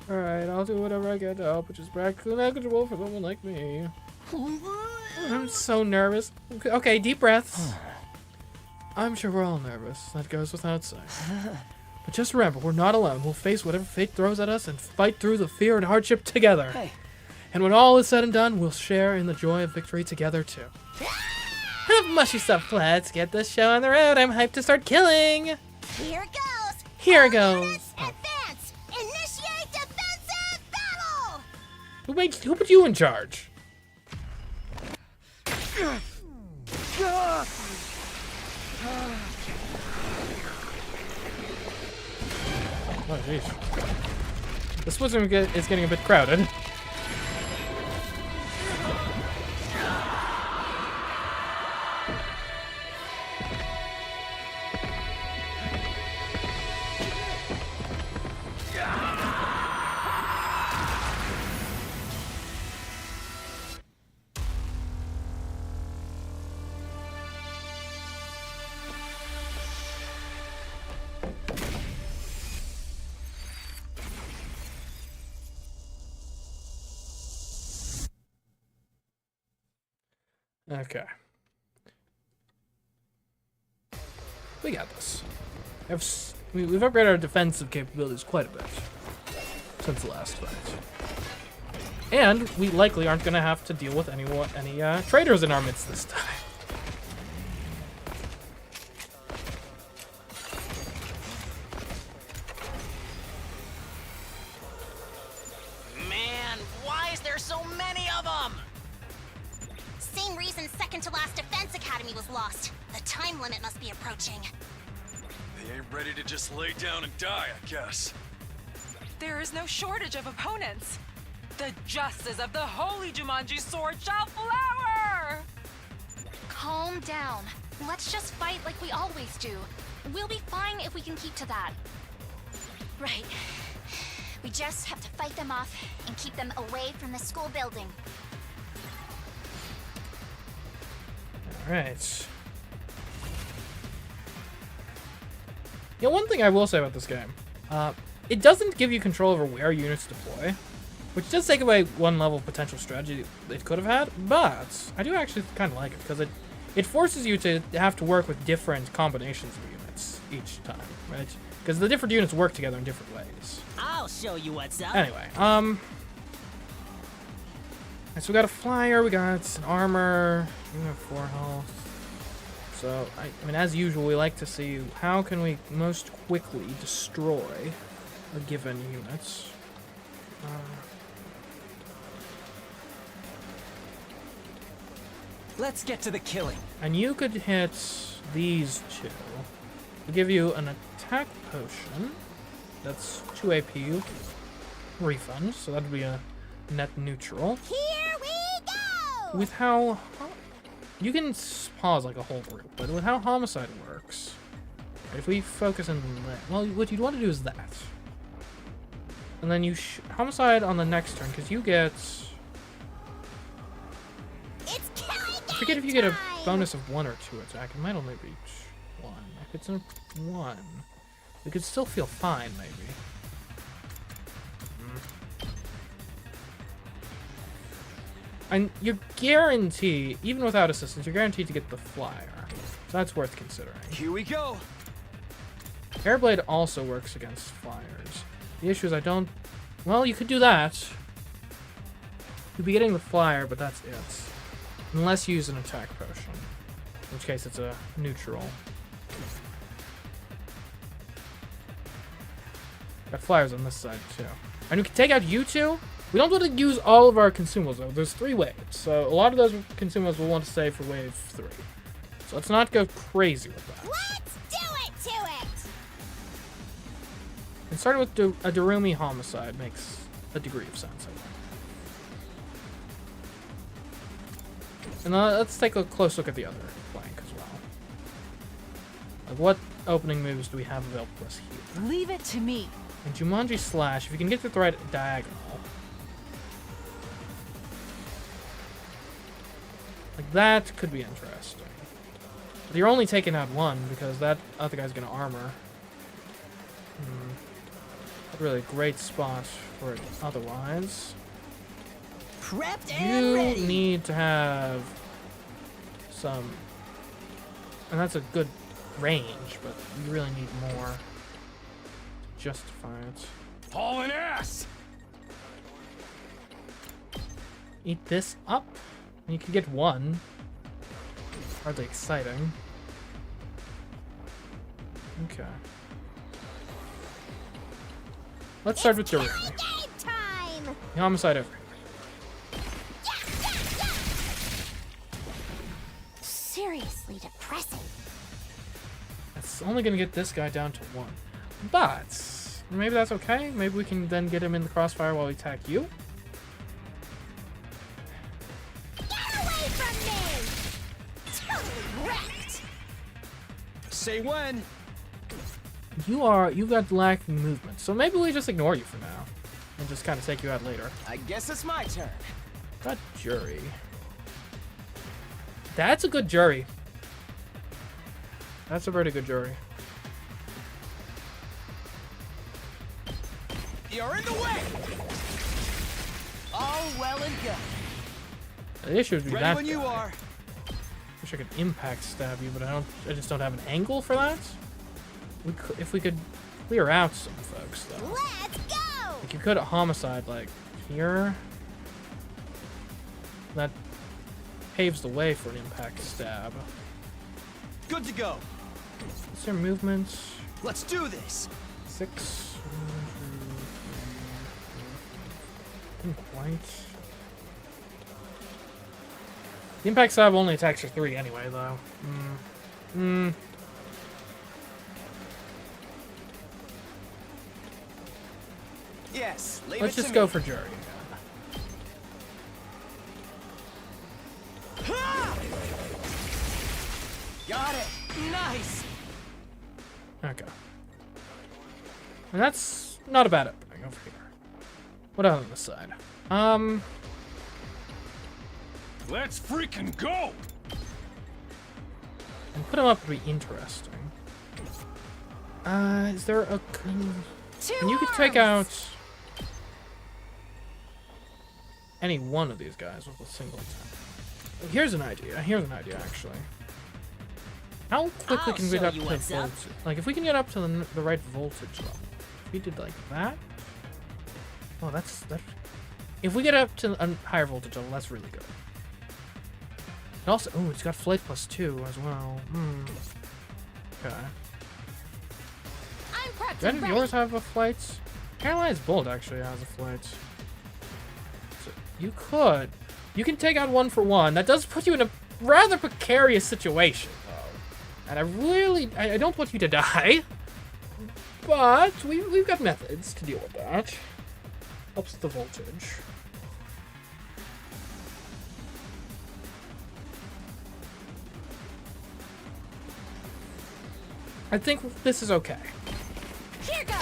Alright, I'll do whatever I can to help, which is practically negligible for someone like me. I'm so nervous. Okay, deep breaths. I'm sure we're all nervous. That goes without saying. But just remember, we're not alone. We'll face whatever fate throws at us and fight through the fear and hardship together. Hey. And when all is said and done, we'll share in the joy of victory together, too. Enough mushy stuff, let's get this show on the road. I'm hyped to start killing. Here it goes. Here it goes. Advance. Initiate defensive battle. Who put you in charge? Oh, jeez. This wizard is getting a bit crowded. Okay. We got this. We've upgraded our defensive capabilities quite a bit since the last fight. And we likely aren't going to have to deal with any traitors in our midst this time. Man, why is there so many of them? Same reason second to last Defense Academy was lost. The time limit must be approaching. They ain't ready to just lay down and die, I guess. There is no shortage of opponents. The justice of the holy Jumanji sword shall flower! Calm down. Let's just fight like we always do. We'll be fine if we can keep to that. Right. We just have to fight them off and keep them away from the school building. Alright. Yeah, one thing I will say about this game. It doesn't give you control over where units deploy, which does take away one level of potential strategy it could have had, but I do actually kind of like it, because it forces you to have to work with different combinations of units. each time, right? Because the different units work together in different ways. I'll show you what's up. Anyway, so we got a flyer, we got an armor, we have 4 health. So, I mean, as usual, we like to see how can we most quickly destroy a given unit. Let's get to the killing. And you could hit these 2. We'll give you an attack potion. That's 2 AP refund, so that would be a net neutral. Here we go! With how... You can pause like a whole group, but with how homicide works, if we focus on that, well, what you'd want to do is that. And then you homicide on the next turn, because you get... It's killing I forget if you get a bonus of 1 or 2 attack. It might only be 1. If it's a 1, we could still feel fine, maybe. And you're guaranteed, even without assistance, you're guaranteed to get the flyer. So that's worth considering. Here we go. Airblade also works against flyers. The issue is I don't... Well, you could do that. You'd be getting the flyer, but that's it. Unless you use an attack potion. In which case it's a neutral. Got flyers on this side too. And we can take out you two. We don't want to use all of our consumables though. There's 3 waves. So a lot of those consumables we'll want to save for wave 3. So let's not go crazy with that. Let's do it to it! And starting with a Darumi homicide makes a degree of sense, I think. And let's take a close look at the other flank as well. Like, what opening moves do we have available to us here? Leave it to me. And Jumanji Slash, if you can get to the right diagonal. Like, that could be interesting. But you're only taking out 1 because that other guy's gonna armor. Not really a great spot for it otherwise. Prepped and ready. You need to have some... And that's a good range, but you really need more to justify it. Hauling ass! Eat this up. And you can get 1. Hardly exciting. Okay. Let's start with Darumi. Game time! Homicide everywhere. Seriously depressing. That's only gonna get this guy down to 1. But maybe that's okay. Maybe we can then get him in the crossfire while we attack you. Get away from me! Totally wrecked! Say when. You've got lacking movement, so maybe we just ignore you for now and just kind of take you out later. I guess it's my turn. Got jury. That's a good jury. That's a pretty good jury. You're in the way. All well and good. The issue would be Ready that when you guy. are. Wish I could impact stab you, but I just don't have an angle for that. If we could clear out some folks, though. Let's go! Like you could homicide, like, here. That paves the way for an impact stab. Good to go. Is there movement? Let's do this. 6. Didn't quite. The impact stab only attacks for 3 anyway, though. Yes, leave Let's it just to go me. for jury again. Got it. Nice. Okay. And that's not a bad opening over here. What else on this side? Let's freaking go! And put him up would be interesting. Is there a... And you could take out any one of these guys with a single attack. Here's an idea, actually. How quickly can we get show up to you what's up. voltage? Like, if we can get up to the right voltage level. If we did like that. Oh, that's. If we get up to a higher voltage level, that's really good. And also, oh, it's got flight +2 as well. Okay. I'm prepped Do any and of ready. yours have a flight? Paralyzed Bolt actually has a flight. So you can take out 1 for 1. That does put you in a rather precarious situation, though. And I don't want you to die. But we've got methods to deal with that. Helps the voltage. I think this is okay. Here goes.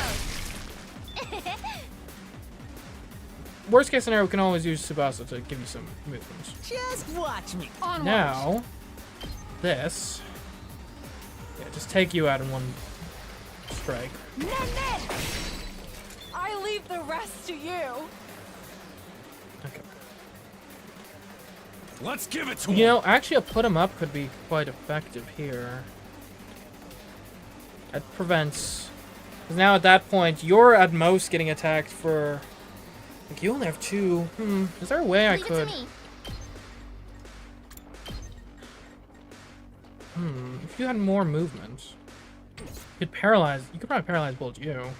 Worst case scenario, we can always use Tsubasa to give you some movements. Just watch me. Onward. Now, this. Yeah, just take you out in one strike. I leave the rest to you. Okay. Let's give it to You him. know, actually, a put 'em up could be quite effective here. That prevents. Because now at that point, you're at most getting attacked for. Like, you only have 2. Is there a way I Leave could? it to me. If you had more movement, you could paralyze. You could probably paralyze Bolt you.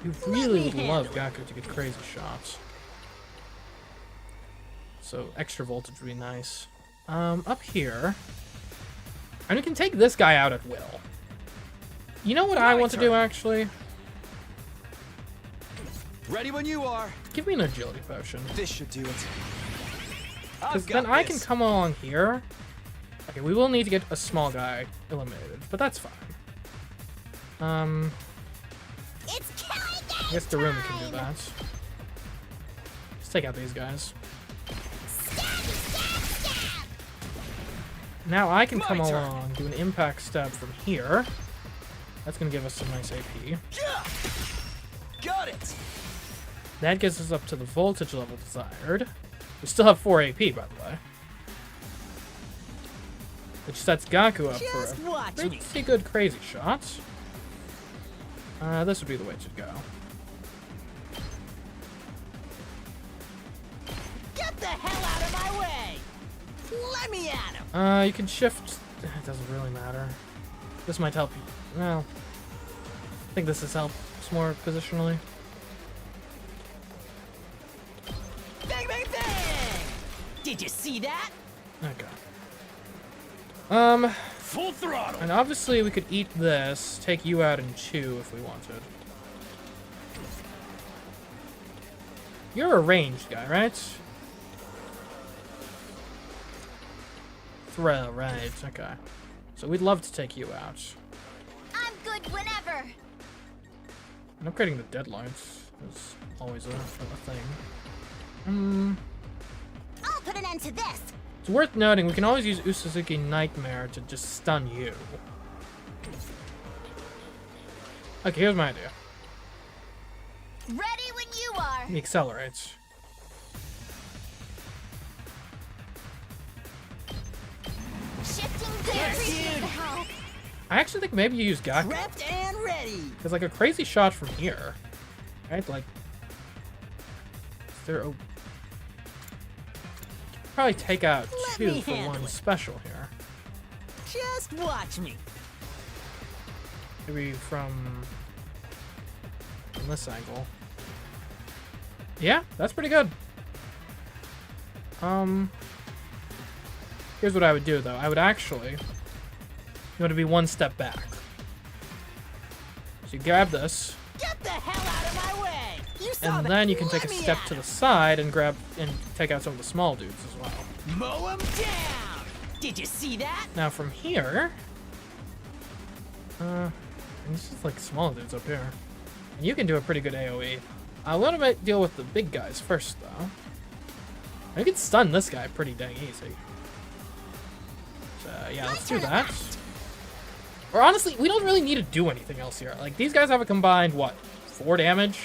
You really would love Gaku to get crazy shots. So extra voltage would be nice. Up here, and we can take this guy out at will. You know what I want to do actually? Ready when you are. Give me an agility potion. This should do it. Because then I can come along here. Okay, we will need to get a small guy eliminated, but that's fine. It's killing game I guess the room can do that. Let's take out these guys. Now I can come along, do an impact stab from here. That's gonna give us some nice AP. Got it. That gets us up to the voltage level desired. We still have 4 AP, by the way. Which sets Gaku up Just for watch a me. pretty good crazy shot. This would be the way to go. Get the hell out of my way. Let me at him. You can shift. It doesn't really matter. This might help you. Well, I think this helps more positionally. Bang, bang, bang. Did you see that? Okay. Full throttle. And obviously we could eat this, take you out in 2 if we wanted. You're a ranged guy, right? Throw, right, okay. So we'd love to take you out. I'm good whenever. And upgrading the deadlines is always a thing. I'll put an end to this. It's worth noting, we can always use Usuzuki Nightmare to just stun you. Okay, here's my idea. Ready when you are. He accelerates. Shifting gears. dude. Help. I actually think maybe you use Gaku. Prepped and ready. Because, like, a crazy shot from here. Right? Like. Is there a. Probably take out Let 2 me for handle 1 it. special here. Just watch me. Maybe from this angle. Yeah, that's pretty good. Here's what I would do, though. I would actually. You want to be 1 step back. So you grab this. Get the hell out of my way. You saw And that. then you can take a Let me step at to him. the side and grab and take out some of the small dudes as well. Mow him down. Did you see that? Now from here, and this is like small dudes up here, and you can do a pretty good AOE. I want to deal with the big guys first, though. I can stun this guy pretty dang easy. So yeah, let's do that. Or honestly, we don't really need to do anything else here. Like these guys have a combined what, 4 damage?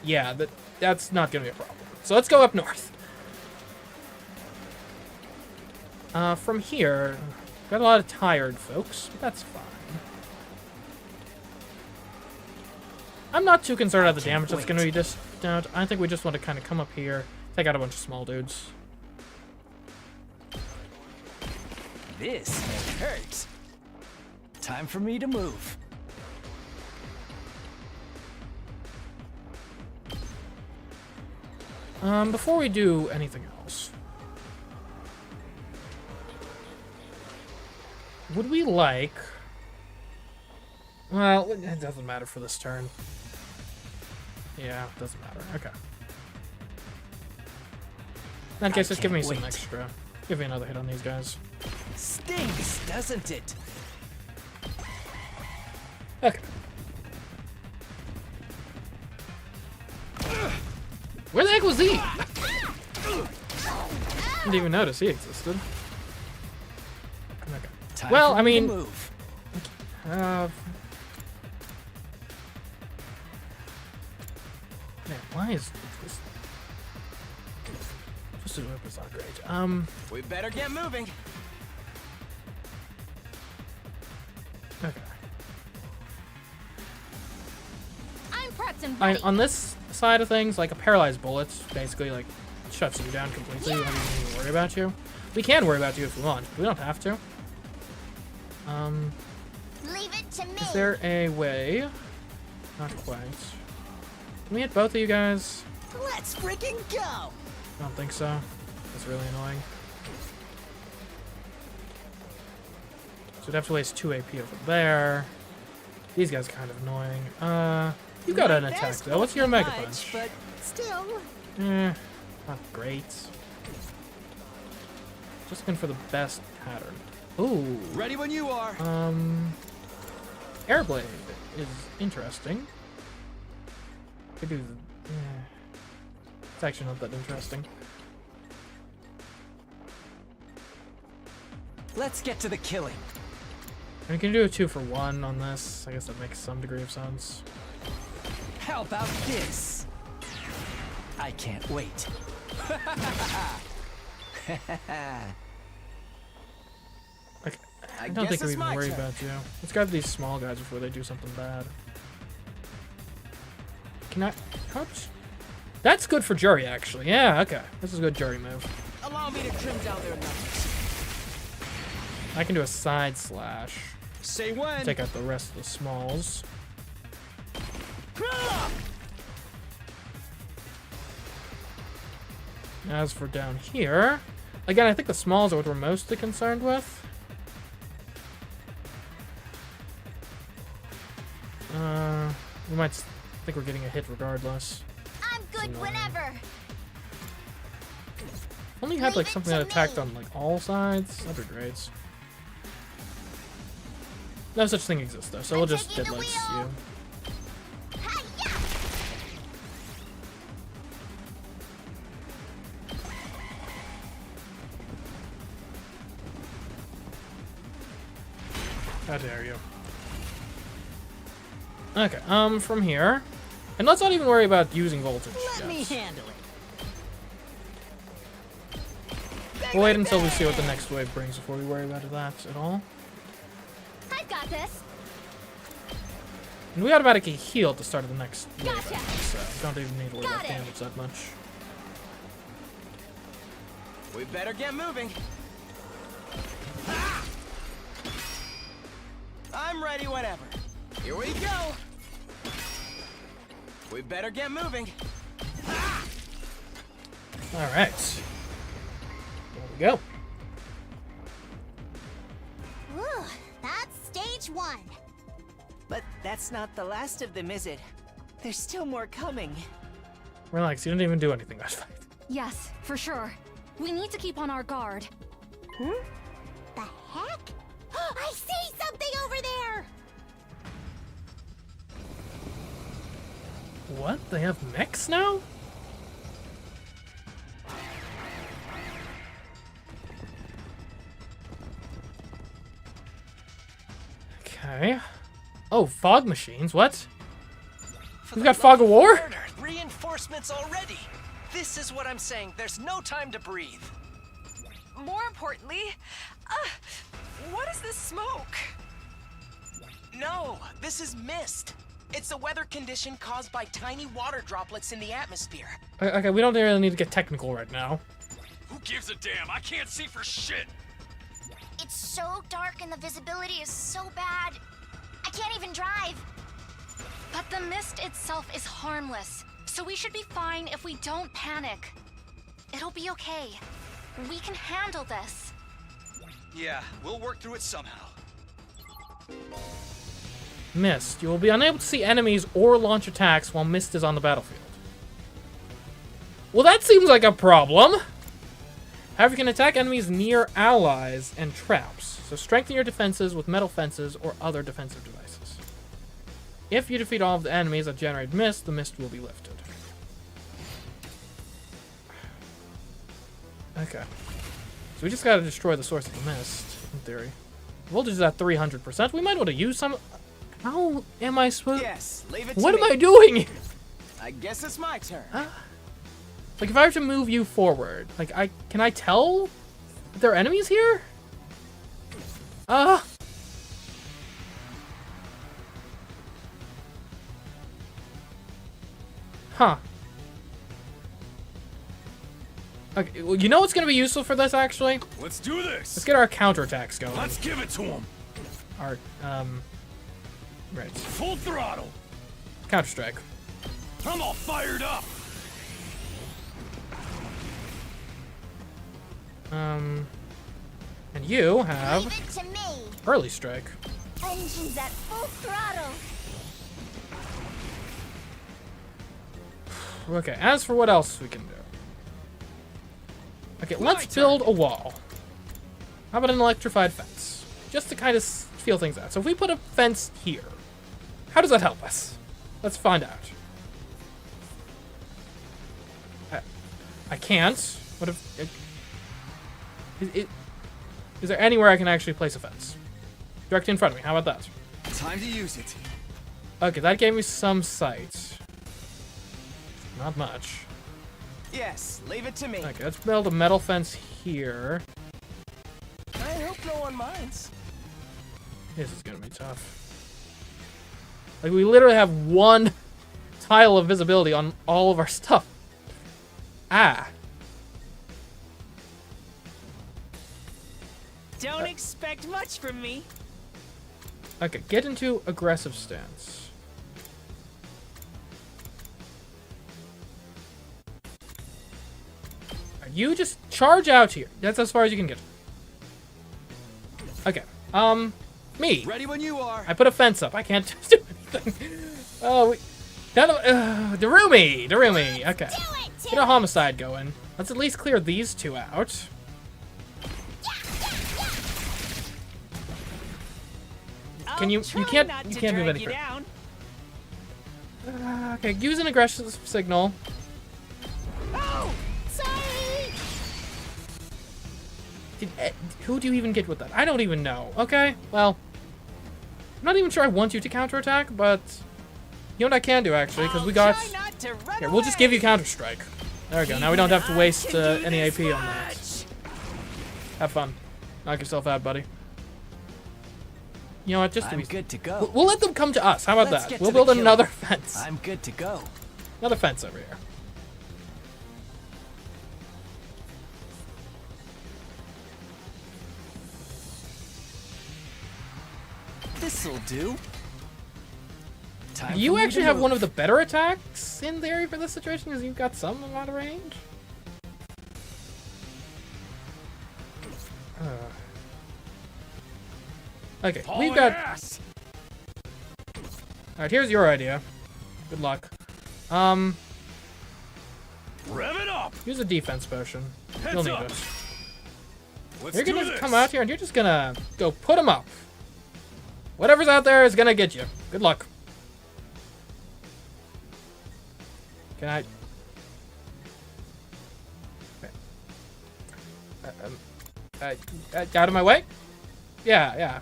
yeah, that's not gonna be a problem. So let's go up north. From here, got a lot of tired folks, but that's fine. I'm not too concerned about the damage that's gonna be dished out. I think we just want to kind of come up here, take out a bunch of small dudes. This may hurt. Time for me to move. Before we do anything else, would we like... Well, it doesn't matter for this turn. Yeah, it doesn't matter. Okay. In that case, just give me some extra. Give me another hit on these guys. Stings, doesn't it? Okay. Where the heck was he? Didn't even notice he existed. Okay. Well, I mean... Man, why is this... Just a whip is not great. We better get moving. Okay. I'm prepped and ready. On this side of things, like a paralyzed bullet basically like shuts you down completely. We don't even worry about you. We can worry about you if we want. We don't have to. Leave it to me. Is there a way? Not quite. Can we hit both of you guys? Let's freaking go! I don't think so. That's really annoying. So we'd have to waste 2 AP over there. These guys are kind of annoying. You got an attack though. What's your Mega Punch? But still. Not great. Just looking for the best pattern. Ooh. Ready when you are. Airblade is interesting. Could do the... It's actually not that interesting. Let's get to the killing. And we can do a 2-for-1 on this. I guess that makes some degree of sense. How about this? I can't wait. Like, I don't think we even worry about you. Let's grab these small guys before they do something bad. Can I... Ouch. That's good for jury, actually. Yeah, okay. This is a good jury move. Allow me to trim down their numbers. I can do a side slash. Say when. Take out the rest of the smalls. As for down here, again, I think the smalls are what we're mostly concerned with. We might think we're getting a hit regardless. I'm good whenever. Only had like something that attacked on like all sides. That'd be great. No such thing exists though, so we'll just deadlights you. How dare you? Okay, from here. And let's not even worry about using voltage. Let me handle it. We'll wait until we see what the next wave brings before we worry about that at all. I've got this. And we automatically heal at the start of the next wave, Gotcha. so don't even need to worry about damage that much. We better get moving. I'm ready whenever. Here we go. We better get moving. All right. There we go. Whew, that's stage 1. But that's not the last of them, is it? There's still more coming. Relax, you didn't even do anything last fight. Yes, for sure. We need to keep on our guard. The heck? I see something over there! What? They have mechs now? Okay. Oh, fog machines, what? We've got Fog of War? reinforcements already. This is what I'm saying. There's no time to breathe. More importantly, what is this smoke? No, this is mist. It's a weather condition caused by tiny water droplets in the atmosphere. Okay, we don't really need to get technical right now. Who gives a damn? I can't see for shit. It's so dark and the visibility is so bad. I can't even drive. But the mist itself is harmless, so we should be fine if we don't panic. It'll be okay. We can handle this. Yeah, we'll work through it somehow. Mist. You will be unable to see enemies or launch attacks while mist is on the battlefield. Well, that seems like a problem. However, you can attack enemies near allies and traps, so strengthen your defenses with metal fences or other defensive devices. If you defeat all of the enemies that generate mist, the mist will be lifted. Okay. So we just gotta destroy the source of the mist, in theory. Voltage is at 300%. We might want to use some... How am I supposed... Yes, leave it to What me. am I doing? I guess it's my turn. Like, if I were to move you forward, like, can I tell if there are enemies here? Huh. Okay, well, you know what's gonna be useful for this, actually? Let's do this. Let's get our counterattacks going. Let's give it to him. Our, right. Full throttle. Counter-strike. I'm all fired up. And you have Leave it to me. early strike. Engines at full throttle. Okay, as for what else we can do. Okay, let's build a wall. How about an electrified fence? Just to kind of feel things out. So if we put a fence here, how does that help us? Let's find out. I can't. What if... Is there anywhere I can actually place a fence? Directly in front of me. How about that? Time to use it. Okay, that gave me some sight. Not much. Yes, leave it to me. Okay, let's build a metal fence here. I hope no one minds. This is gonna be tough. Like, we literally have one tile of visibility on all of our stuff. Don't expect much from me. Okay, get into aggressive stance. You just charge out here. That's as far as you can get. Okay. Me. Ready when you are. I put a fence up. I can't do anything. Oh, Darumi. Okay. Get a homicide going. Let's at least clear these two out. Can you can't move any further. Okay, use an aggressive signal. Oh, sorry. Who do you even get with that? I don't even know. Okay, well, I'm not even sure I want you to counterattack, but you know what I can do actually, because we got. Here, we'll just give you counter-strike. There we go. Now we don't have to waste any AP on that. Have fun. Knock yourself out, buddy. You know what? Just to be good to go. We'll let them come to us. How about Let's that? get We'll to the build killing. another fence. I'm good to go. Another fence over here. This'll do. Time You for me actually to have move. one of the better attacks in theory for this situation because you've got some amount of range. Okay, we've got. Alright, here's your idea. Good luck. Rev it up. Use a defense potion. Heads You'll need up. it. Let's You're do gonna this. come out here and you're just gonna go put them up. Whatever's out there is gonna get you. Good luck. Can I? Out of my way? Yeah.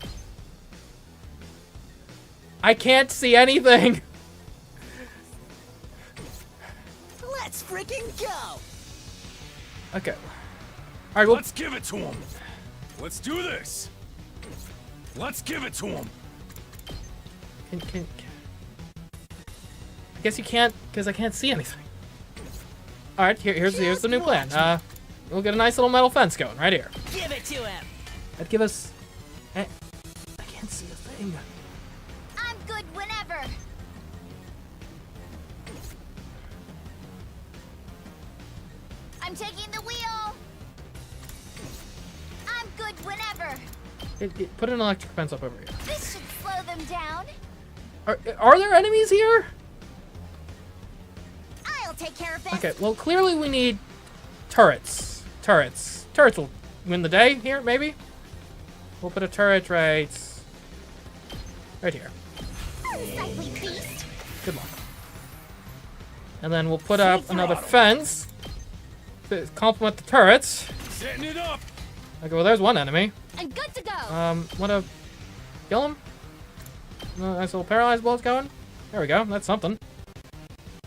I can't see anything. can go! Okay. All right, well, Let's give it to him. Let's do this. Let's give it to him. I guess you can't, because I can't see anything. All right, here's the new plan. We'll get a nice little metal fence going right here. Give it to him. That'd give us. I can't see a thing. I'm good whenever. I'm taking the wheel. I'm good whenever. Put an electric fence up over here. This should slow them down. Are there enemies here? I'll take care of this. Okay, well, clearly we need turrets. Turrets will win the day here, maybe? We'll put a turret right here. Unsightly beast. Good luck. And then we'll put up another fence to complement the turrets. Setting it up. Okay, well, there's one enemy. I'm good to go. Wanna kill him? Nice little paralyzed bullets going. There we go. That's something.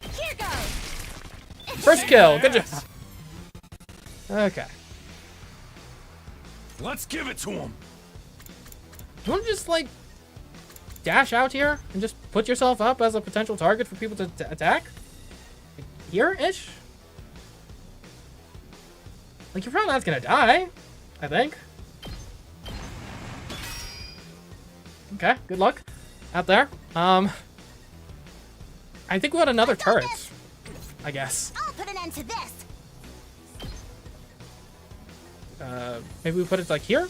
Here goes. First kill. Good job. Okay. Let's give it to him. You want to just, like, dash out here and just put yourself up as a potential target for people to attack? Like, here-ish? Like, you're probably not gonna die, I think. Okay, good luck out there. I think we want another turret, I guess. I'll put an end to this. Maybe we put it, like, here?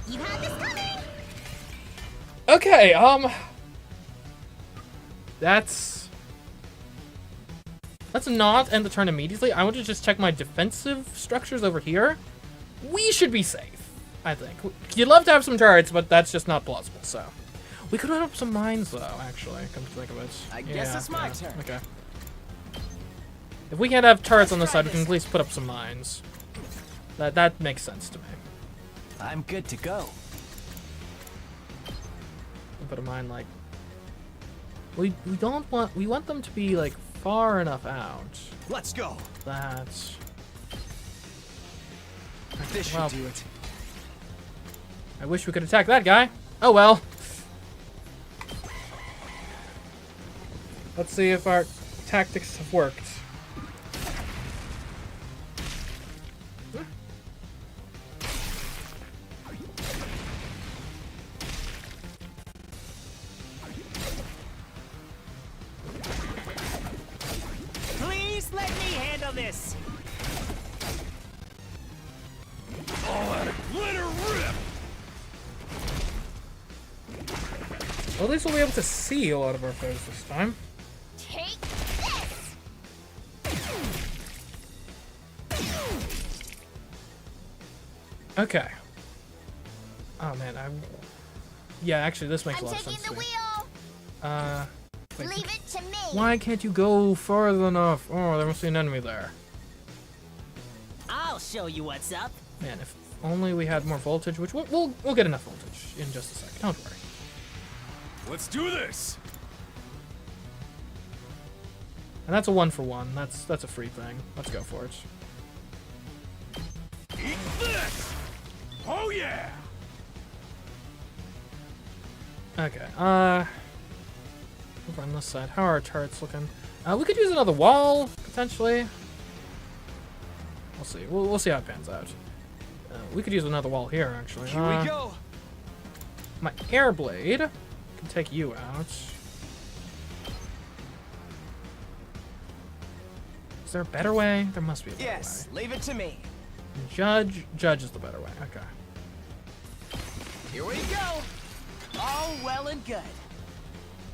You had this coming. Okay, let's not end the turn immediately. I want to just check my defensive structures over here. We should be safe, I think. You'd love to have some turrets, but that's just not plausible, so. We could put up some mines, though, actually, come to think of it. I guess it's my turn. Okay. If we can't have turrets on the side, we can at least put up some mines. That makes sense to me. I'm good to go. Put a mine like we want them to be like far enough out. Let's go. That's This should do it. I wish we could attack that guy. Oh well. Let's see if our tactics have worked. Please let me handle this. Let her rip. Well, at least we'll be able to see a lot of our foes this time. Take this. Okay. Oh man, yeah, actually this makes a I'm lot of sense taking to the me. wheel. Wait, Leave it to me. why can't you go farther enough? Oh, there must be an enemy there. I'll show you what's up. Man, if only we had more voltage, which we'll get enough voltage in just a second. Don't worry. Let's do this. And that's a 1-for-1. That's a free thing. Let's go for it. Eat this. Oh yeah. Okay. Over on this side, how are our turrets looking? We could use another wall potentially. We'll see. We'll see how it pans out. We could use another wall here actually. Here we go. My air blade can take you out. Is there a better way? There must be a better Yes, leave it to me. way. Judge is the better way. Okay. Here we go. All well and good.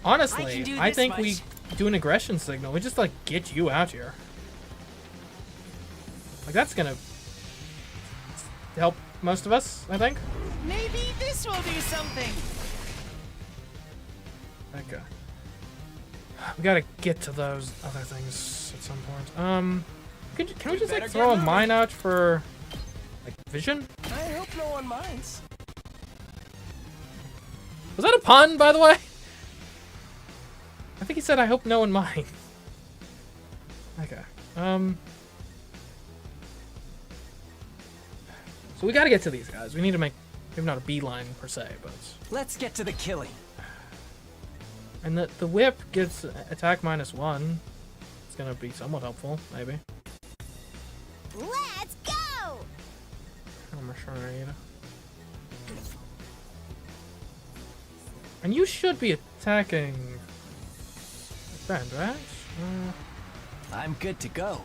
Honestly, I this think we much. do an aggression signal. We just like get you out here. Like that's gonna help most of us, I think. Maybe this will do something. Okay. We gotta get to those other things at some point. Can we just like better throw a get mine out for like vision? I hope no one minds. Was that a pun, by the way? I think he said, "I hope no one minds." Okay. So we gotta get to these guys. We need to make, maybe not a beeline per se, but... Let's get to the killing. And the whip gets attack -1. It's gonna be somewhat helpful, maybe. Let's go! I'm sure. And you should be attacking friend, right? I'm good to go.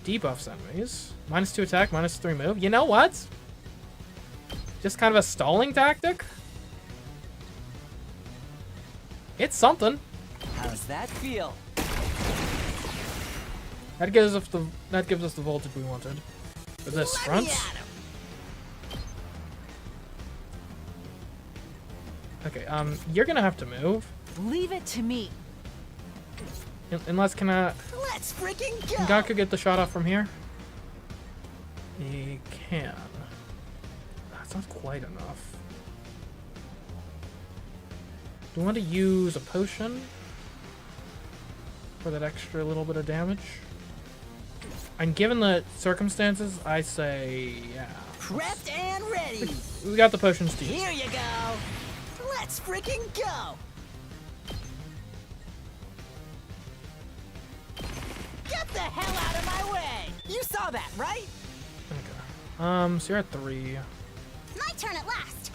Debuffs enemies. -2 attack, -3 move. You know what? Just kind of a stalling tactic? It's something. How's that feel? That gives us the voltage we wanted. For this front. Okay, you're gonna have to move. Leave it to me. Unless Let's freaking go! Can Gaku get the shot off from here? He can. That's not quite enough. Do we want to use a potion for that extra little bit of damage? And given the circumstances, I say, yeah. Prepped and ready! We got the potions to use. Here you go! Let's freaking go! Get the hell out of my way! You saw that, right? Okay. So you're at 3. My turn at last.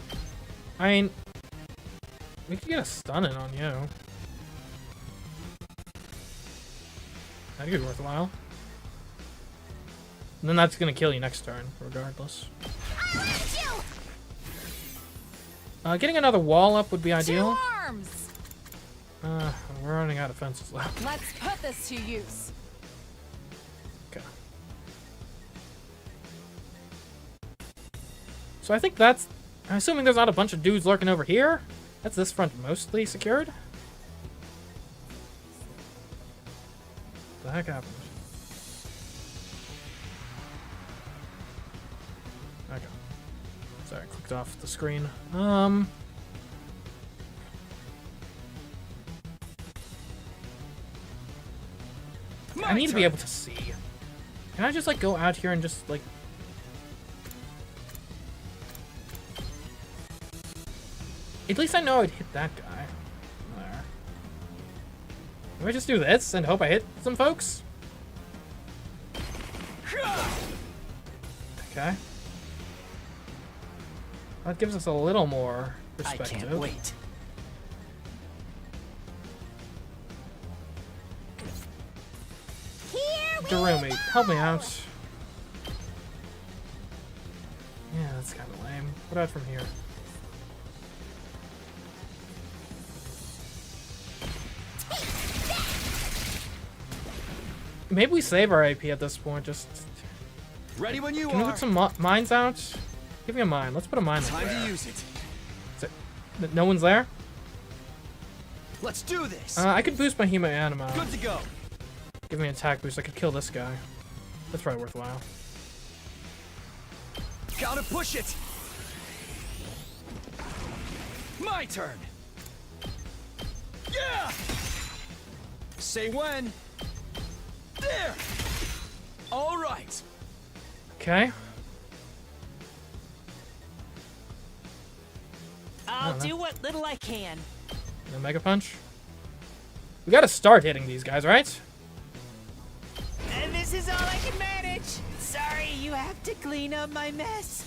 I mean, we could get a stun in on you. That'd be worthwhile. And then that's gonna kill you next turn, regardless. I want you! Getting another wall up would be ideal. 2 arms! We're running out of fences left. Let's put this to use. Okay. So I think that's... I'm assuming there's not a bunch of dudes lurking over here. That's this front mostly secured. What the heck happened? Okay. Sorry, I clicked off the screen. I need to be able to see. Can I just like go out here and just like... At least I know I'd hit that guy. There. Can I just do this and hope I hit some folks? Okay. That gives us a little more perspective. I can't wait. Darumi, help me out. Yeah, that's kind of lame. What about from here? Maybe we save our AP at this point. Just ready when you can are. we put some mines out? Give me a mine. Let's put a mine. Time there. to use it. No one's there. Let's do this. I could boost my Hema Good to go. Give me an attack boost. I could kill this guy. That's probably worthwhile. Gotta push it. My turn. Yeah. Say when. There. All right. Okay. I'll do what little I can. No Mega Punch. We gotta start hitting these guys, right? And this is all I can manage. Sorry, you have to clean up my mess.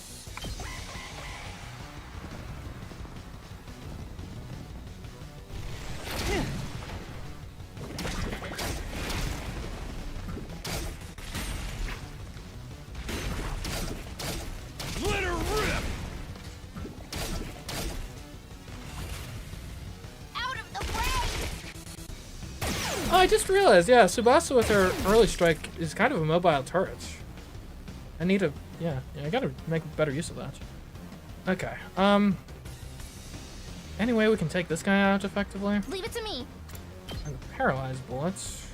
Let her rip. Out of the way! Oh, I just realized, yeah, Tsubasa with her early strike is kind of a mobile turret. I need to, yeah, I gotta make better use of that. Okay, any way we can take this guy out effectively? Leave it to me. And paralyzed bullets.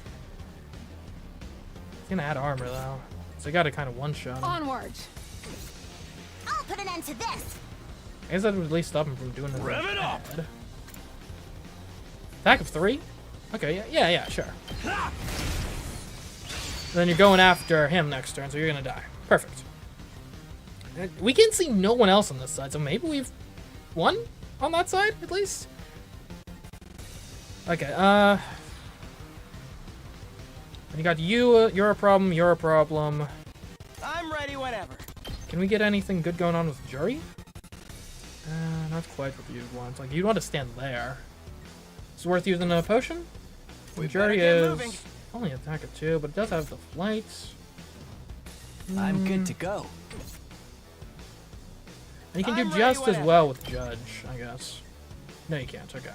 It's gonna add armor though, so I gotta kind of one-shot him. Onward. I'll put an end to this. I guess that would at least stop him from doing anything Rev it up. bad. Attack of 3? Okay, yeah, sure. Then you're going after him next turn, so you're gonna die. Perfect. We can see no one else on this side, so maybe we've won on that side, at least? Okay, you got you, you're a problem, you're a problem. I'm ready whenever. Can we get anything good going on with Jury? Not quite what you'd want. Like, you'd want to stand there. It's worth using a potion? Jury is only attack at 2, but it does have the flight. I'm good to go. And you can do just as well with Judge, I guess. No, you can't. Okay.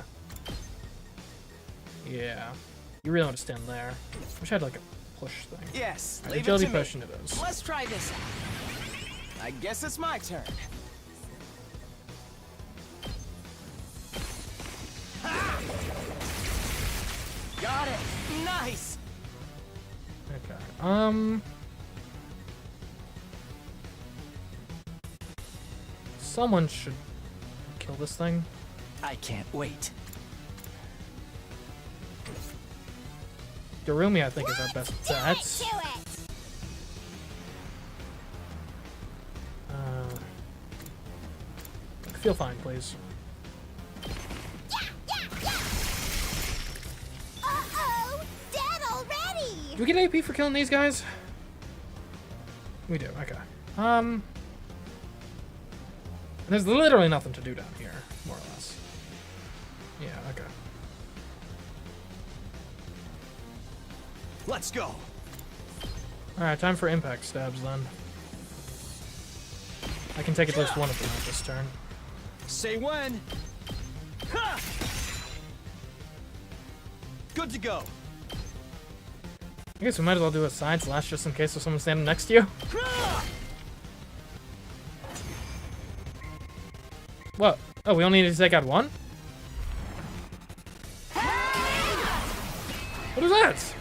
Yeah. You really want to stand there. Wish I had like a push thing. Yes, Right, leave agility it to potion me. it is. Let's try this out. I guess it's my turn. Ha! Got it. Nice. Okay. Someone should kill this thing. I can't wait. Darumi, I think, is our best bet. Feel fine, please. Uh-oh! Dead already! Do we get AP for killing these guys? We do, okay. There's literally nothing to do down here, more or less. Yeah, okay. Let's go. Alright, time for impact stabs then. I can take at least one of them out this turn. Say when. Ha! Good to go. I guess we might as well do a side slash just in case there's someone standing next to you. What? Oh, we only need to take out one? What is that?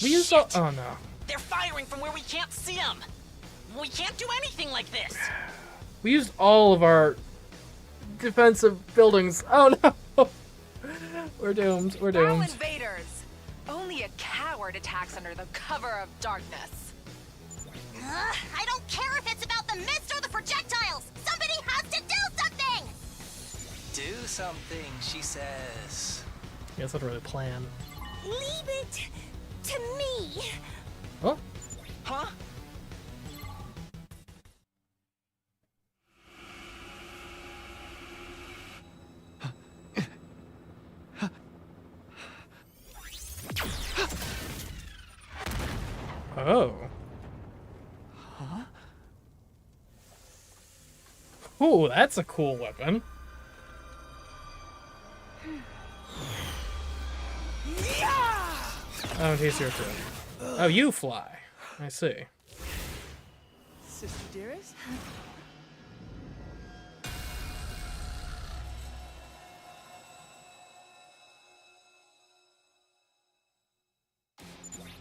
We used all— oh no. They're firing from where we can't see them. We can't do anything like this. We used all of our defensive buildings. Oh no. We're doomed. We're Throw doomed. invaders. Only a coward attacks under the cover of darkness. I don't care if it's about the mist or the projectiles! Somebody has to do something! Do something, she says. Yeah, that's not really a plan. Leave it to me. Oh? Huh? Oh. Huh? Ooh, that's a cool weapon. Oh, and he's here too. Oh, you fly. I see. Sister dearest?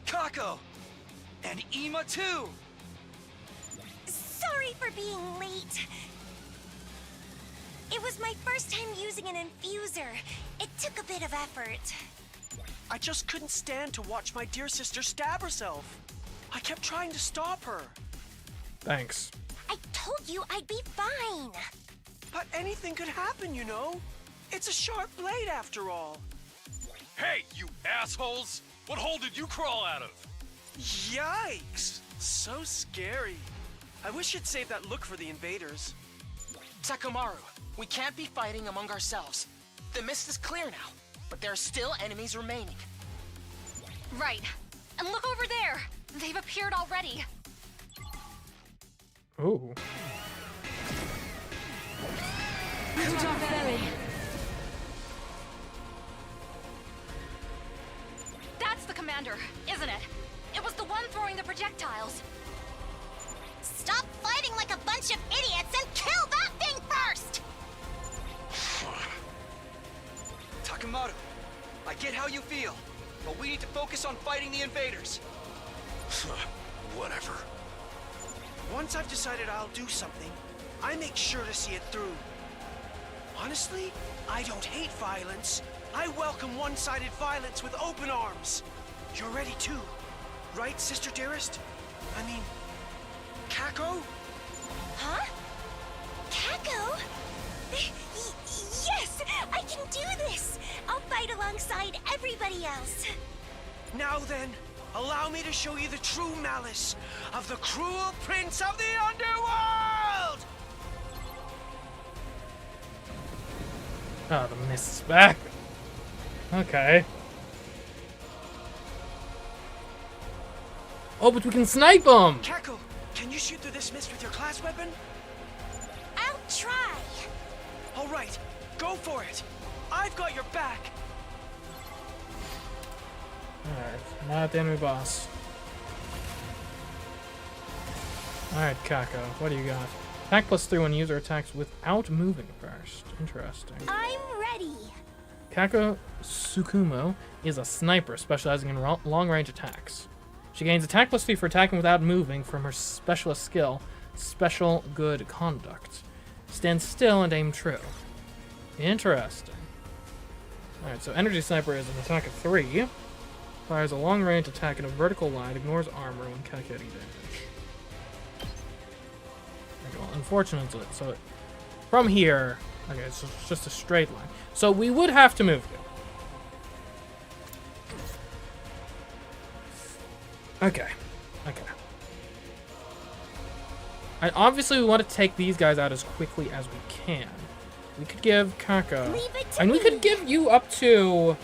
Kako! And Ima too! Sorry for being late. It was my first time using an infuser. It took a bit of effort. I just couldn't stand to watch my dear sister stab herself. I kept trying to stop her. Thanks. I told you I'd be fine. But anything could happen, you know. It's a sharp blade after all. Hey, you assholes! What hole did you crawl out of? Yikes! So scary. I wish you'd save that look for the invaders. Takumaru, we can't be fighting among ourselves. The mist is clear now, but there are still enemies remaining. Right. And look over there. They've appeared already. Ooh. That's the commander, isn't it? It was the one throwing the projectiles. Stop fighting like a bunch of idiots and kill that thing first! Takumaru, I get how you feel, but we need to focus on fighting the invaders. Whatever. Once I've decided I'll do something, I make sure to see it through. Honestly, I don't hate violence. I welcome one-sided violence with open arms. You're ready too, right, sister dearest? I mean, Kako? Huh? Kako? Yes! I can do this! I'll fight alongside everybody else. Now then, allow me to show you the true malice of the cruel prince of the underworld! Oh, the mist's back. Okay. Oh, but we can snipe him! Kako, can you shoot through this mist with your class weapon? I'll try. All right, go for it. I've got your back. Alright, not the enemy boss. Alright, Kako, what do you got? Attack +3 when user attacks without moving first. Interesting. I'm ready. Kako Tsukumo is a sniper specializing in long-range attacks. She gains attack +3 for attacking without moving from her specialist skill, Special Good Conduct. Stand still and aim true. Interesting. Alright, so Energy Sniper is an attack of 3. Fires a long-range attack in a vertical line, ignores armor when calculating damage. Okay, well, unfortunately, so from here, okay, so it's just a straight line. So we would have to move you. Okay. Okay. And obviously we want to take these guys out as quickly as we can. We could give Kako... And we could give you up to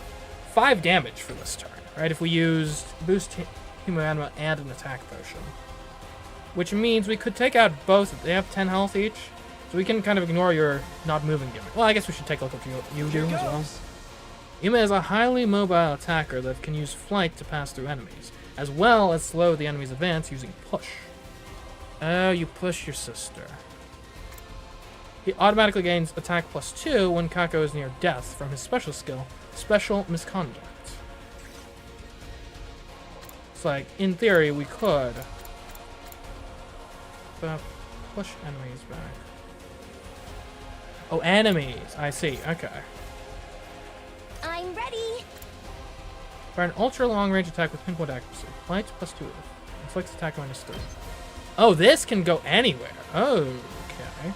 5 damage for this turn, right? If we used boost Human Anima and an attack potion. Which means we could take out both. They have 10 health each. So we can kind of ignore your not moving gimmick. Well, I guess we should take a look at what you do as well. Yuma is a highly mobile attacker that can use flight to pass through enemies, as well as slow the enemy's advance using push. Oh, you push your sister. He automatically gains attack +2 when Kako is near death from his special skill, Special Misconduct. It's like, in theory, we could push enemies back. Oh, enemies. I see. Okay. I'm ready. For an ultra long range attack with pinpoint accuracy, flight +2, inflicts attack -3. Oh, this can go anywhere. Oh, okay.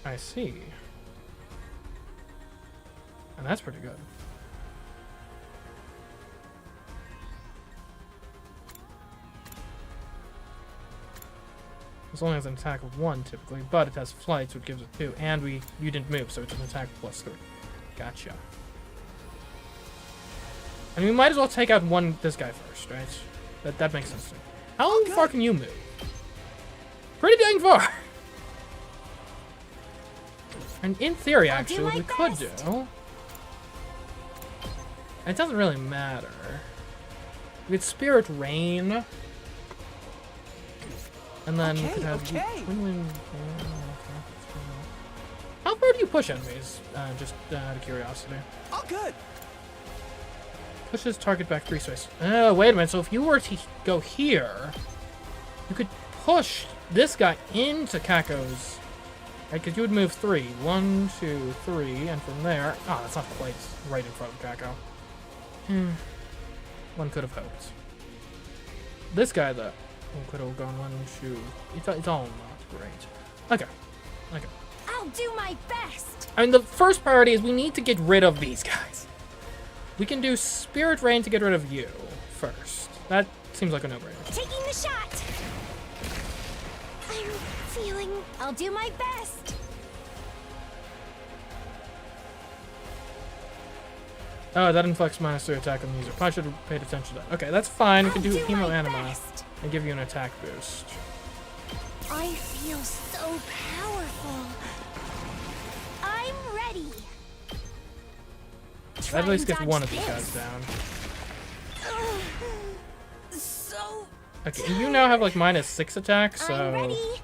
I see. And that's pretty good. This only has an attack of 1 typically, but it has flight, so it gives it 2. And you didn't move, so it's an attack +3. Gotcha. And we might as well take out this guy first, right? That makes sense to me. How far can you move? Pretty dang far! And in theory, actually, what we could do... It doesn't really matter. We could Spirit Rain. And then we could have... How far do you push enemies? Just out of curiosity. Oh, good. Pushes target back 3 spaces. Oh, wait a minute. So if you were to go here, you could push this guy into Kako's... Right, because you would move 3. 1, 2, 3, and from there... Oh, that's not quite right in front of Kako. One could have hoped. This guy, though, one could have gone 1, 2... It's all not great. Okay. Okay. I'll do my best. I mean, the first priority is we need to get rid of these guys. We can do Spirit Rain to get rid of you first. That seems like a no-brainer. Taking the shot. I'm feeling... I'll do my best. Oh, that inflicts -3 attack on the user. Probably should have paid attention to that. Okay, that's fine. We can do Hemo Anima and give you an attack boost. I feel so powerful. I'm ready. That at least gets one of these guys down. So okay, you now have like -6 attack, so... I'm ready.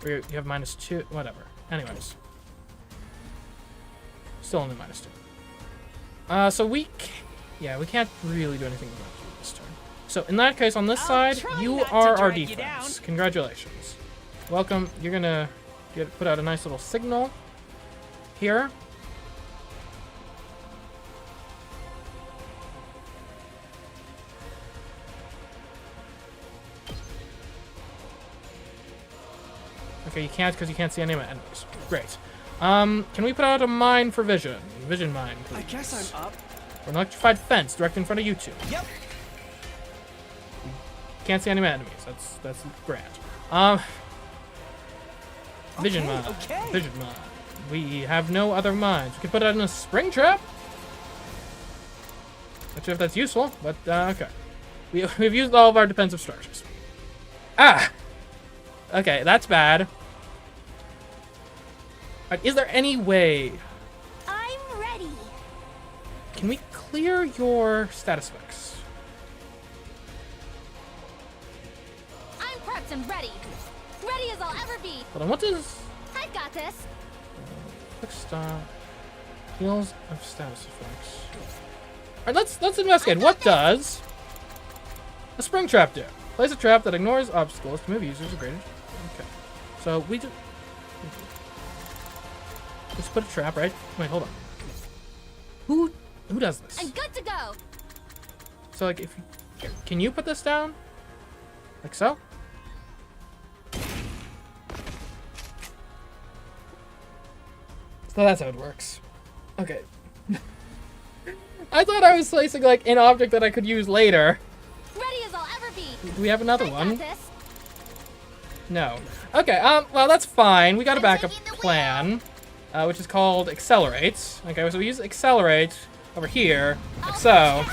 Or you have -2, whatever. Anyways. Still only -2. So we can't really do anything about you this turn. So in that case, on this side, you are our defense. Congratulations. Welcome. You're gonna put out a nice little signal here. Okay, you can't because you can't see any enemies. Great. Can we put out a mine for vision? Vision mine, please. I guess I'm up. Or an electrified fence directly in front of you two. Yep. Can't see any enemies. That's grand. Vision mine. Okay. Vision mine. We have no other mines. We can put it in a spring trap. Not sure if that's useful, but okay. We've used all of our defensive structures. Ah! Okay, that's bad. Is there any way... I'm ready. Can we clear your status effects? I'm prepped and ready. Ready as I'll ever be. Hold on, what does... I've got this. Quick stop. Heals of status effects. Alright, let's investigate. What does a spring trap do? Place a trap that ignores obstacles to move users a greater... Okay. So we just... Just put a trap, right? Wait, hold on. Who does this? I'm good to go. So like if you, can you put this down? Like so? So that's how it works. Okay. I thought I was placing like an object that I could use later. Ready as I'll ever be. Do we have another one? Got this. No. Okay, well that's fine. We got a backup plan, which is called accelerate. Okay, so we use accelerate over here, like so.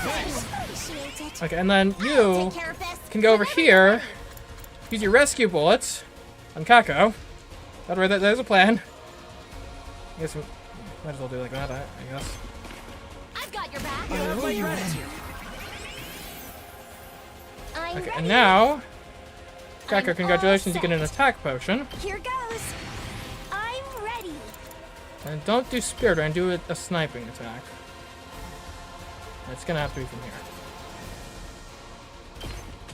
Okay, and then you can go over here, use your rescue bullets on Kako. There's a plan. I guess we might as well do it like that, I guess. I've got your back. Okay, and now, Kako, congratulations, you get an attack potion. Here goes. I'm ready. And don't do spirit rain, do a sniping attack. It's gonna have to be from here.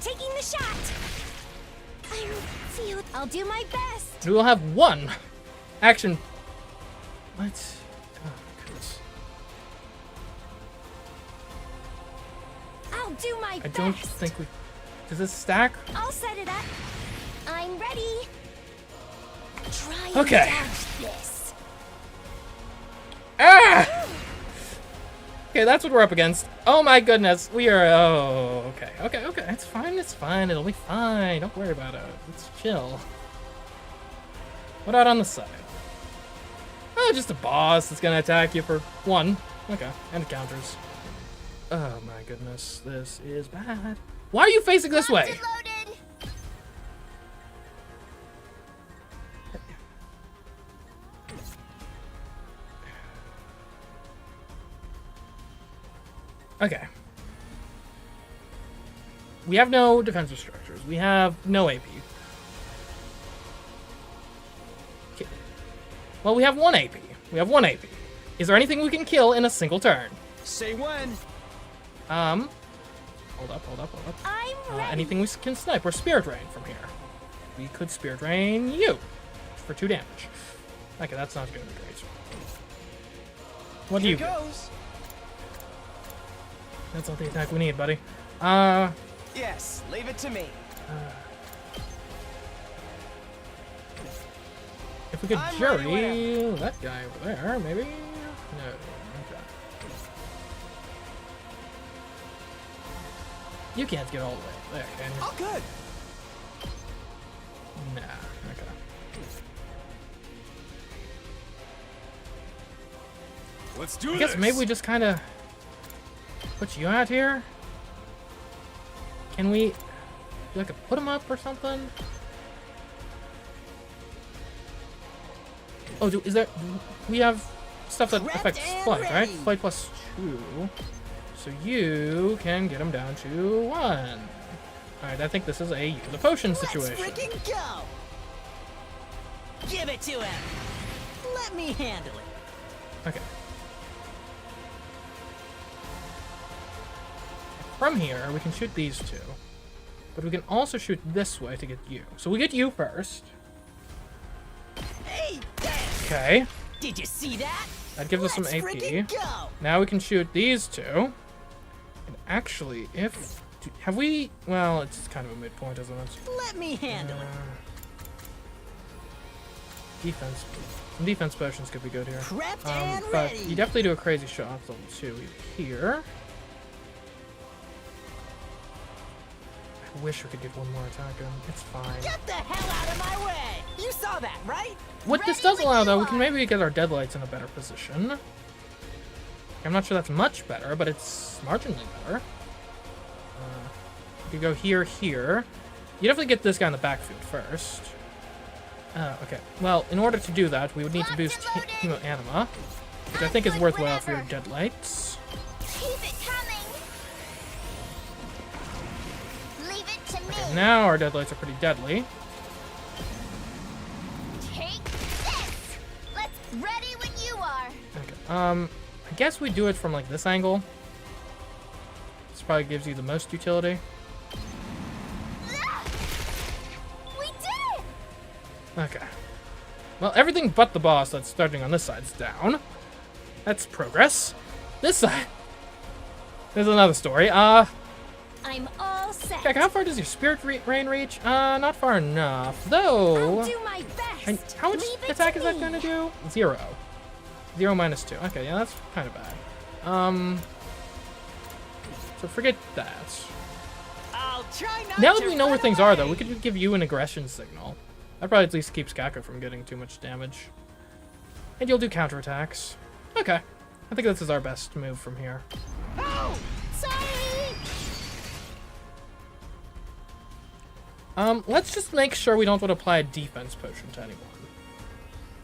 Taking the shot. I'll do my best. We will have one action. What? Oh, goodness. I'll do my best. I don't think we... Does this stack? I'll set it up. I'm ready. Try and Okay. dodge this. Ah! Okay, that's what we're up against. Oh my goodness, we are... Oh, okay. It's fine. It'll be fine. Don't worry about it. Let's chill. What out on the side? Oh, just a boss that's gonna attack you for one. Okay, and it counters. Oh my goodness, this is bad. Why are you facing this way? Loaded. Okay. We have no defensive structures. We have no AP. Okay. Well, we have one AP. Is there anything we can kill in a single turn? Say when. Hold up. I'm ready. Anything we can snipe or spirit rain from here. We could spirit rain you for 2 damage. Okay, that's not gonna be great. What do you get? Goes. That's not the attack we need, buddy. Yes, leave it to me. If we could I'm jury ready that guy over there, maybe? No. Okay. You can't get all the way there, can you? Oh, good. Nah. Okay. Let's do I this. guess maybe we just kind of put you out here. Can we like put him up or something? Oh, is there? We have stuff that affects flight, right? Flight +2. So you can get him down to 1. All right, I think this is a use a potion situation. Let's freaking go! Give it to him. Let me handle it. Okay. From here, we can shoot these two. But we can also shoot this way to get you. So we get you first. Okay. Did you see that? That gives us some Let's AP. friggin' go. Now we can shoot these two. And actually, if... Have we... Well, it's kind of a midpoint, isn't it? Let me handle it. Defense. Some defense potions could be good here. Prepped and but ready. you definitely do a crazy shot at level 2 here. I wish we could get one more attack in. It's fine. Get the hell out of my way! You saw that, right? What this does allow, though, we can maybe get our deadlights in a better position. I'm not sure that's much better, but it's marginally better. You could go here, here. You definitely get this guy in the backfield first. Okay. Well, in order to do that, we would need to boost Hemo-Anima, which I think is worthwhile for your deadlights. Keep it coming. Leave it to me. Okay, now our deadlights are pretty deadly. Take this. Let's ready when you are. Okay. I guess we do it from like this angle. This probably gives you the most utility. We did it. Okay. Well, everything but the boss that's starting on this side is down. That's progress. This side. There's another story. I'm all set. Jack, how far does your spirit rain reach? Not far enough. Though. I'll do my best. And how much attack is that going to do? 0. 0 minus 2. Okay, yeah, that's kind of bad. So forget that. I'll try not Now to that we know where run things are, though, away. we could give you an aggression signal. That probably at least keeps Kako from getting too much damage. And you'll do counterattacks. Okay. I think this is our best move from here. Oh, sorry. Let's just make sure we don't want to apply a defense potion to anyone.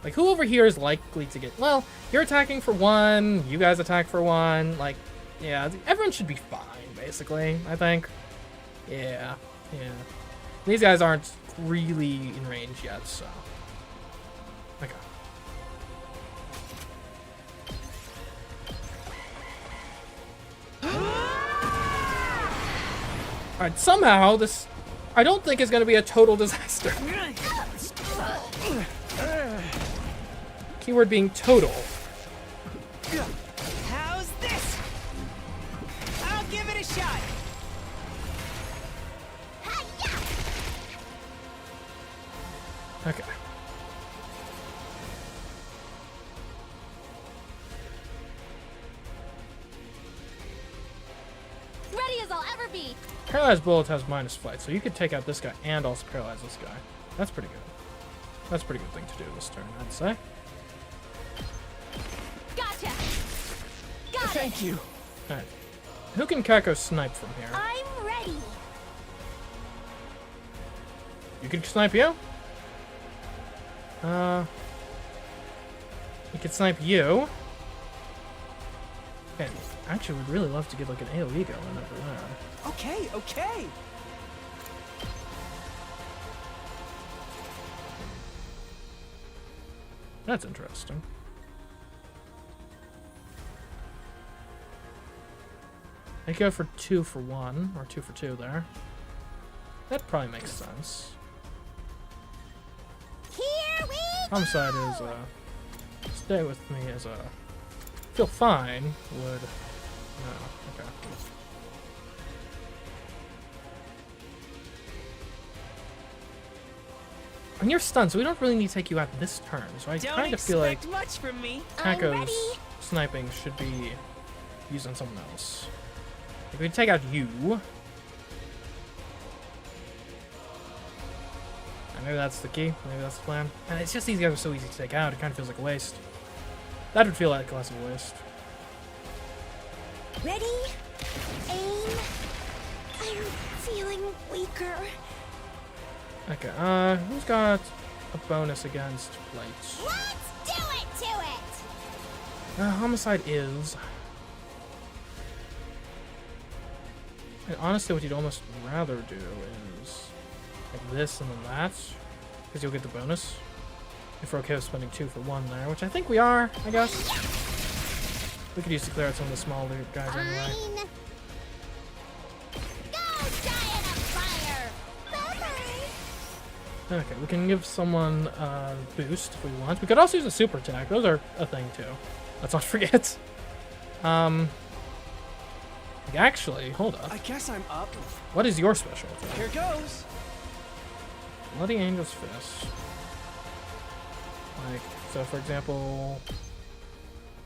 Like, who over here is likely to get... Well, you're attacking for 1, you guys attack for 1. Like, yeah, everyone should be fine, basically, I think. Yeah. These guys aren't really in range yet, so... Okay. Alright, somehow this... I don't think is going to be a total disaster. Keyword being total. How's this? I'll give it a shot. Okay. Ready as I'll ever be. Paralyzed Bullet has minus flight, so you could take out this guy and also paralyze this guy. That's pretty good. That's a pretty good thing to do this turn, I'd say. Gotcha. Got Thank you. Alright. Who can Kako snipe from here? I'm ready. You can snipe you? He could snipe you. Okay. Actually, would really love to get like an AoE going over there. Okay. That's interesting. I go for 2 for 1, or 2 for 2 there. That probably makes sense. Here we Homicide is, stay with me as a... Feel fine would... No, okay. And you're stunned, so we don't really need to take you out this turn, so I kind of feel like much from me. Kako's sniping should be used on someone else. If we take out you... Maybe that's the key. Maybe that's the plan. And it's just these guys are so easy to take out. It kind of feels like a waste. That would feel like less of a waste. Ready? Aim. I'm feeling weaker. Okay, who's got a bonus against plates? Let's do it to it. Homicide is... And honestly, what you'd almost rather do is... like this and then that, because you'll get the bonus. If we're okay with spending 2 for 1 there, which I think we are, I guess. We could use to clear out some of the smaller guys anyway. Go, giant of fire. Bye-bye. Okay, we can give someone a boost if we want. We could also use a super attack. Those are a thing too. Let's not forget. Actually, hold up. I guess I'm up. What is your special attack? Here goes. Bloody Angel's Fist. Like, so for example,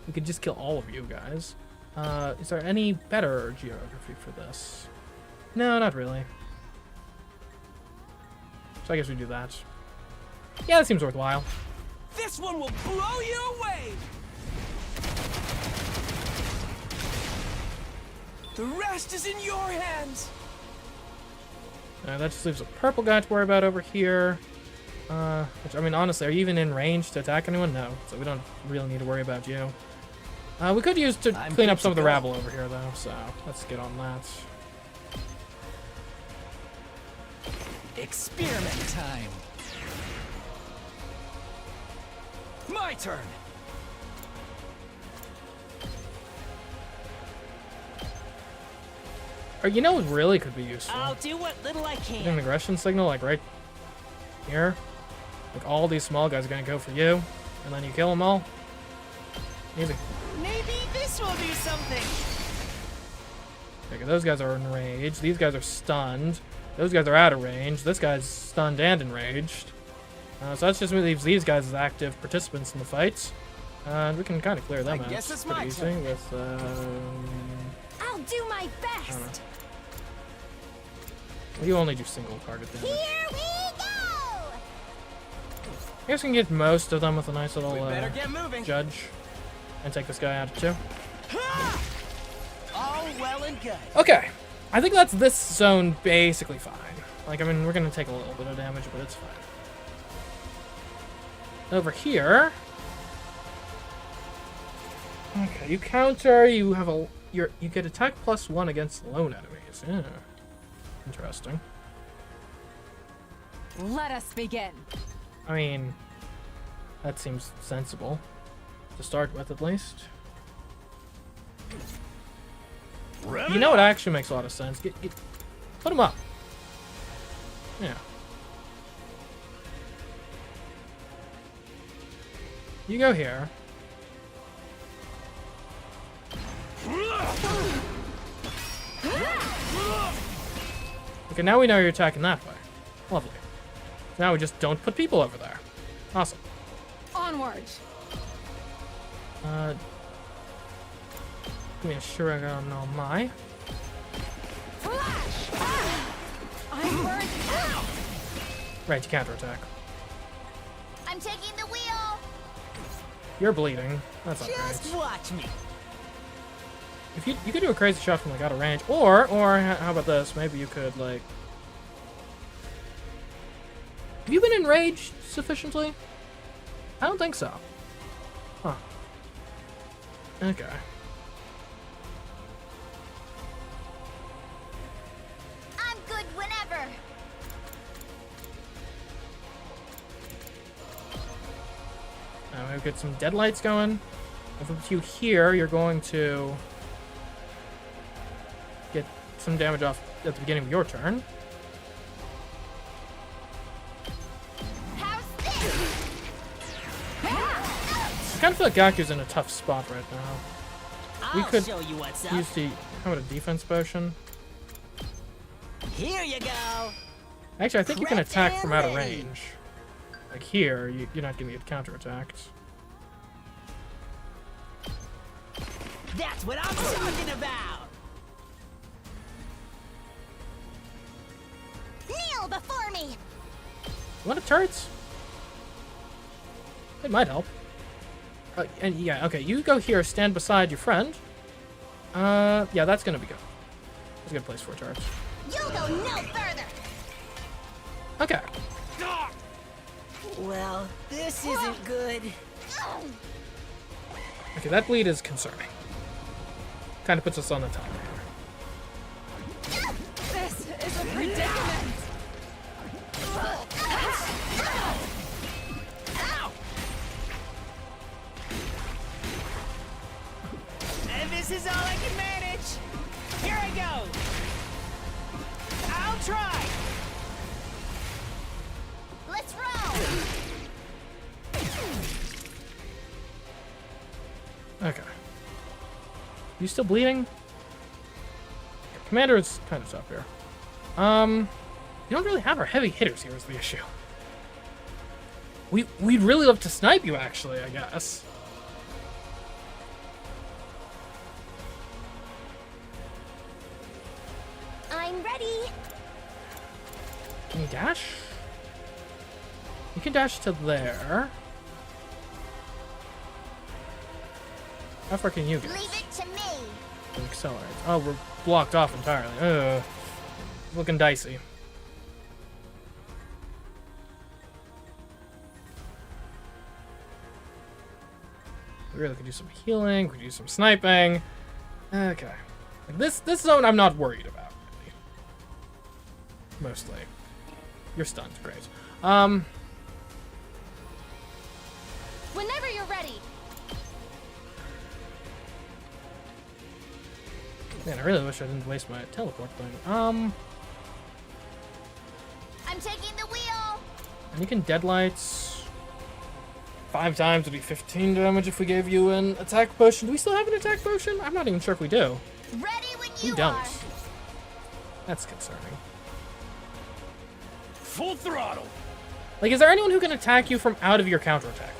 we could just kill all of you guys. Is there any better geography for this? No, not really. So I guess we do that. Yeah, that seems worthwhile. This one will blow you away. The rest is in your hands. That just leaves a purple guy to worry about over here. Which, I mean, honestly, are you even in range to attack anyone? No, so we don't really need to worry about you. We could use to clean up some of the rabble over here, though, so let's get on that. Experiment time. My turn. Or you know what really could be useful? I'll do what little I Get can. an aggression signal, like right here. Like all these small guys are gonna go for you, and then you kill them all. Easy. Maybe this will do something. Okay, those guys are enraged. These guys are stunned. Those guys are out of range. This guy's stunned and enraged. So that just leaves these guys as active participants in the fight. And we can kind of clear them out. guess it's pretty my easy turn. with. I'll do my best. You only do single target damage. Here we go. I guess we can get most of them with a nice little better get moving. judge. And take this guy out too. All well and good. Okay. I think that's this zone basically fine. Like, I mean, we're going to take a little bit of damage, but it's fine. Over here. Okay, you counter, you have a... you get attack +1 against lone enemies. Yeah. Interesting. Let us begin. I mean, that seems sensible. To start with, at least. You know what actually makes a lot of sense? Put him up. Yeah. You go here. Okay, now we know you're attacking that way. Lovely. Now we just don't put people over there. Awesome. Onward. Give me a Shuriken no Mai. Flash! Ah! I'm burned out. Right, you counterattack. I'm taking the wheel. You're bleeding. That's not Just great. watch me. If you could do a crazy shot from like out of range, or how about this? Maybe you could like. Have you been enraged sufficiently? I don't think so. Huh. Okay. I'm good whenever. Now we've got some deadlights going. If it's you here, you're going to get some damage off at the beginning of your turn. How's this? I kind of feel like Gaku's in a tough spot right now. I'll We could show you what's up. use the how about a defense potion? Here you go. Actually, I think you can Prepped attack and from out of ready. range. Like here, you're not going to get counterattacked. That's what I'm talking about. Kneel before me. What a turrets? It might help. And yeah, okay, you go here, stand beside your friend. Yeah, that's gonna be good. That's a good place for a turret. You'll go no further. Okay. Well, this isn't good. Okay, that bleed is concerning. Kind of puts us on the top here. This is a predicament. And this is all I can manage. Here I go. I'll try. Let's roll! Okay. You still bleeding? Commander is kind of tough here. You don't really have our heavy hitters here is the issue. We'd really love to snipe you, actually, I guess. I'm ready. Can you dash? You can dash to there. How far can you get? Leave it to me. Accelerate. Oh, we're blocked off entirely. Ugh. Looking dicey. We really could do some healing. We could do some sniping. Okay. Like this zone I'm not worried about, really. Mostly. You're stunned. Great. Whenever you're ready. Man, I really wish I didn't waste my teleport thing. I'm taking the wheel. And you can deadlights 5 times would be 15 damage if we gave you an attack potion. Do we still have an attack potion? I'm not even sure if we do. Ready when We you don't. are. That's concerning. Full throttle. Like, is there anyone who can attack you from out of your counterattack range?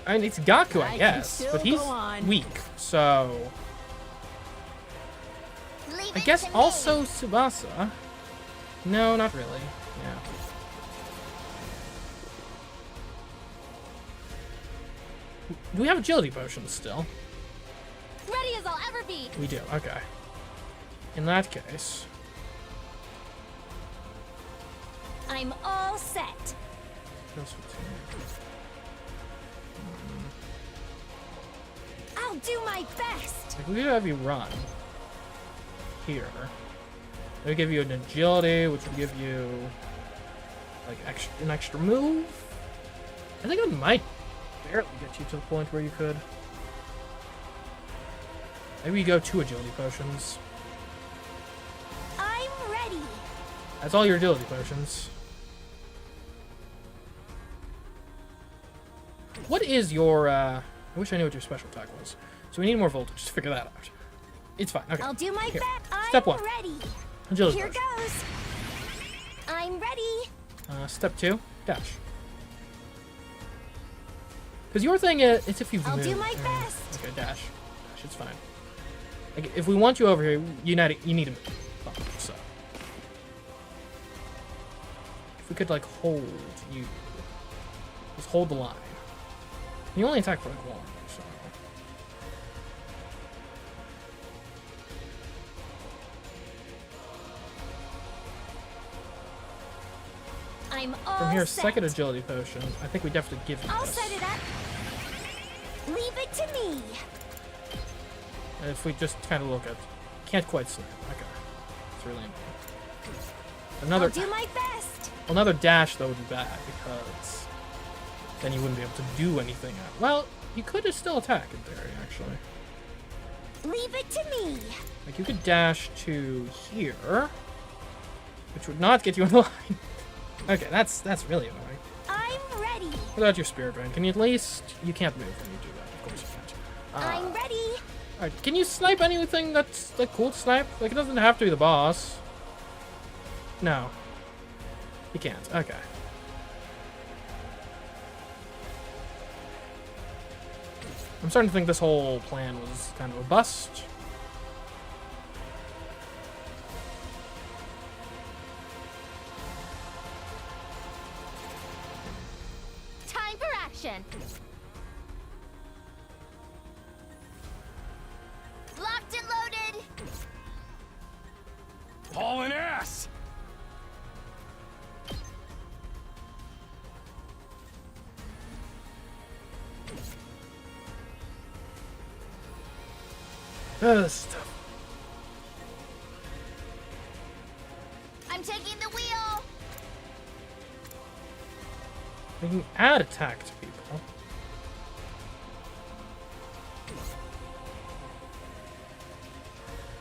I mean, it's Gaku, I guess, but he's weak, so Leave I it guess to me. also Tsubasa. No, not really. Yeah. Do we have agility potions still? Ready as I'll ever be. We do, okay. In that case, I'm all set. I'll do my best. like, we could have you run here. It would give you an agility, which would give you like an extra move. I think it might barely get you to the point where you could. Maybe you go 2 agility potions. I'm ready. That's all your agility potions. What is your, I wish I knew what your special attack was. So we need more voltage to figure that out. It's fine, okay. I'll do my Here. best. Step I'm 1. ready. Agility Here potion. goes. I'm ready. Step 2, dash. Because your thing is if you've I'll moved. do my best. Okay, dash. Dash, it's fine. Like, if we want you over here, you need to move. So. If we could, like, hold you. Just hold the line. You only attack for, like, 1, so. I'm all From here, set. second agility potion. I think we definitely give you I'll this. set it up. Leave it to me. And if we just kind of look at, can't quite snipe. Okay, it's really annoying. Another, I'll do my best. another dash though would be bad because then you wouldn't be able to do anything. Well, you could just still attack in theory, actually. Leave it to me. Like you could dash to here, which would not get you in the line. Okay, that's really annoying. I'm ready. What about your spirit drain? Can you at least? You can't move when you do that. Of course you can't. I'm ready. Alright, can you snipe anything that's like cool to snipe? Like it doesn't have to be the boss. No. You can't. Okay. I'm starting to think this whole plan was kind of a bust. Time for action. Locked and loaded. Hauling ass! This is tough. I'm taking the wheel. We can add attack to people.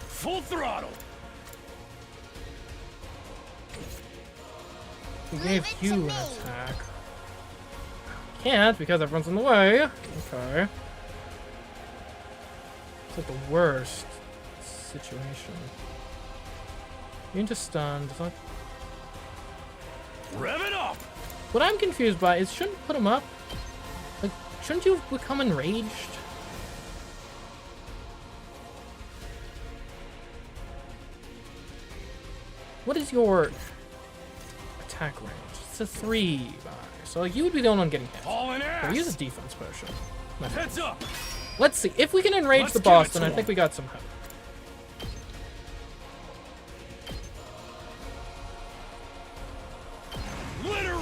Full throttle! We gave you an attack. Can't because everyone's in the way. Okay. It's like the worst situation. You're just stunned. It's not... Rev it up! What I'm confused by is shouldn't put him up. Like, shouldn't you have become enraged? What is your attack range? It's a 3 bar. So like you would be the only one getting hit. Or use a defense potion. Heads up! Let's see. If we can enrage the boss, then I think we got some hope. Let her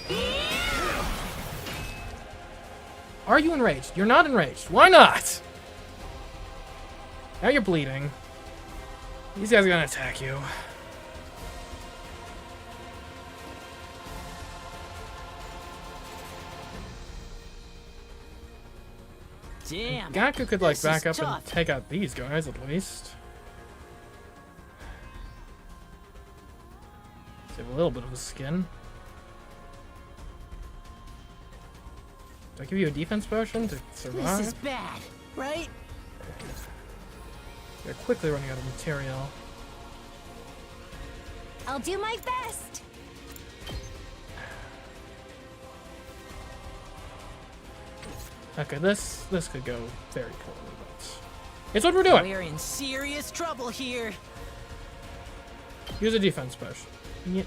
rip! Are you enraged? You're not enraged. Why not? Now you're bleeding. These guys are gonna attack you. Damn. Gaku could like this back is up tough. and take out these guys at least. Save a little bit of his skin. Do I give you a defense potion to survive? This is bad, right? You're quickly running out of material. I'll do my best. Okay, this could go very poorly, but it's what we're doing. We're in serious trouble here. Use a defense potion. Yeah.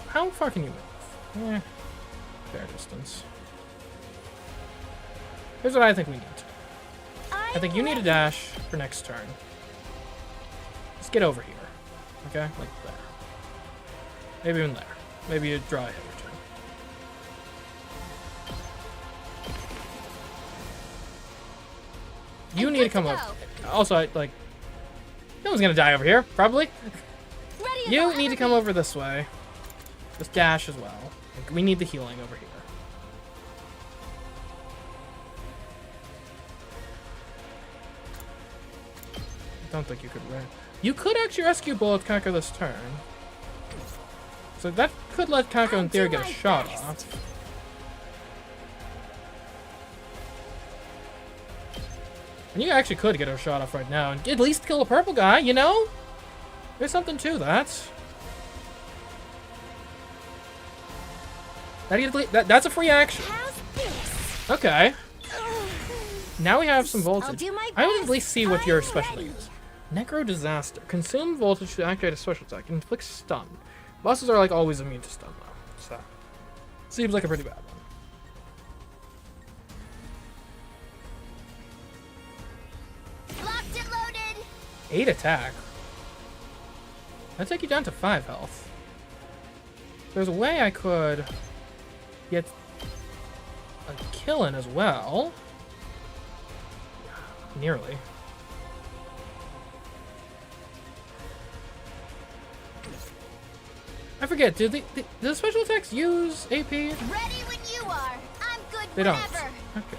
How far can you move? Eh, fair distance. Here's what I think we need to do. I think you need a dash for next turn. Let's get over here. Okay? Like there. Maybe even there. Maybe you draw a hit or two. You need to come over. Also, like, no one's gonna die over here, probably. You need to come over this way. Just dash as well. Like, we need the healing over here. I don't think you could run. You could actually rescue Bullet Kanko this turn. So that could let Kanko in theory get a shot off. And you actually could get a shot off right now and at least kill a purple guy, you know? There's something to that. That's a free action. Okay. Now we have some voltage. I would at least see what your specialty is. Necro Disaster. Consume voltage to activate a special attack. Inflict stun. Bosses are like always immune to stun though. So seems like a pretty bad one. Locked and loaded. 8 attack. That'd take you down to 5 health. There's a way I could get a kill in as well. Nearly. I forget, do the special attacks use AP? Ready when you are. I'm good They don't. whenever. Okay.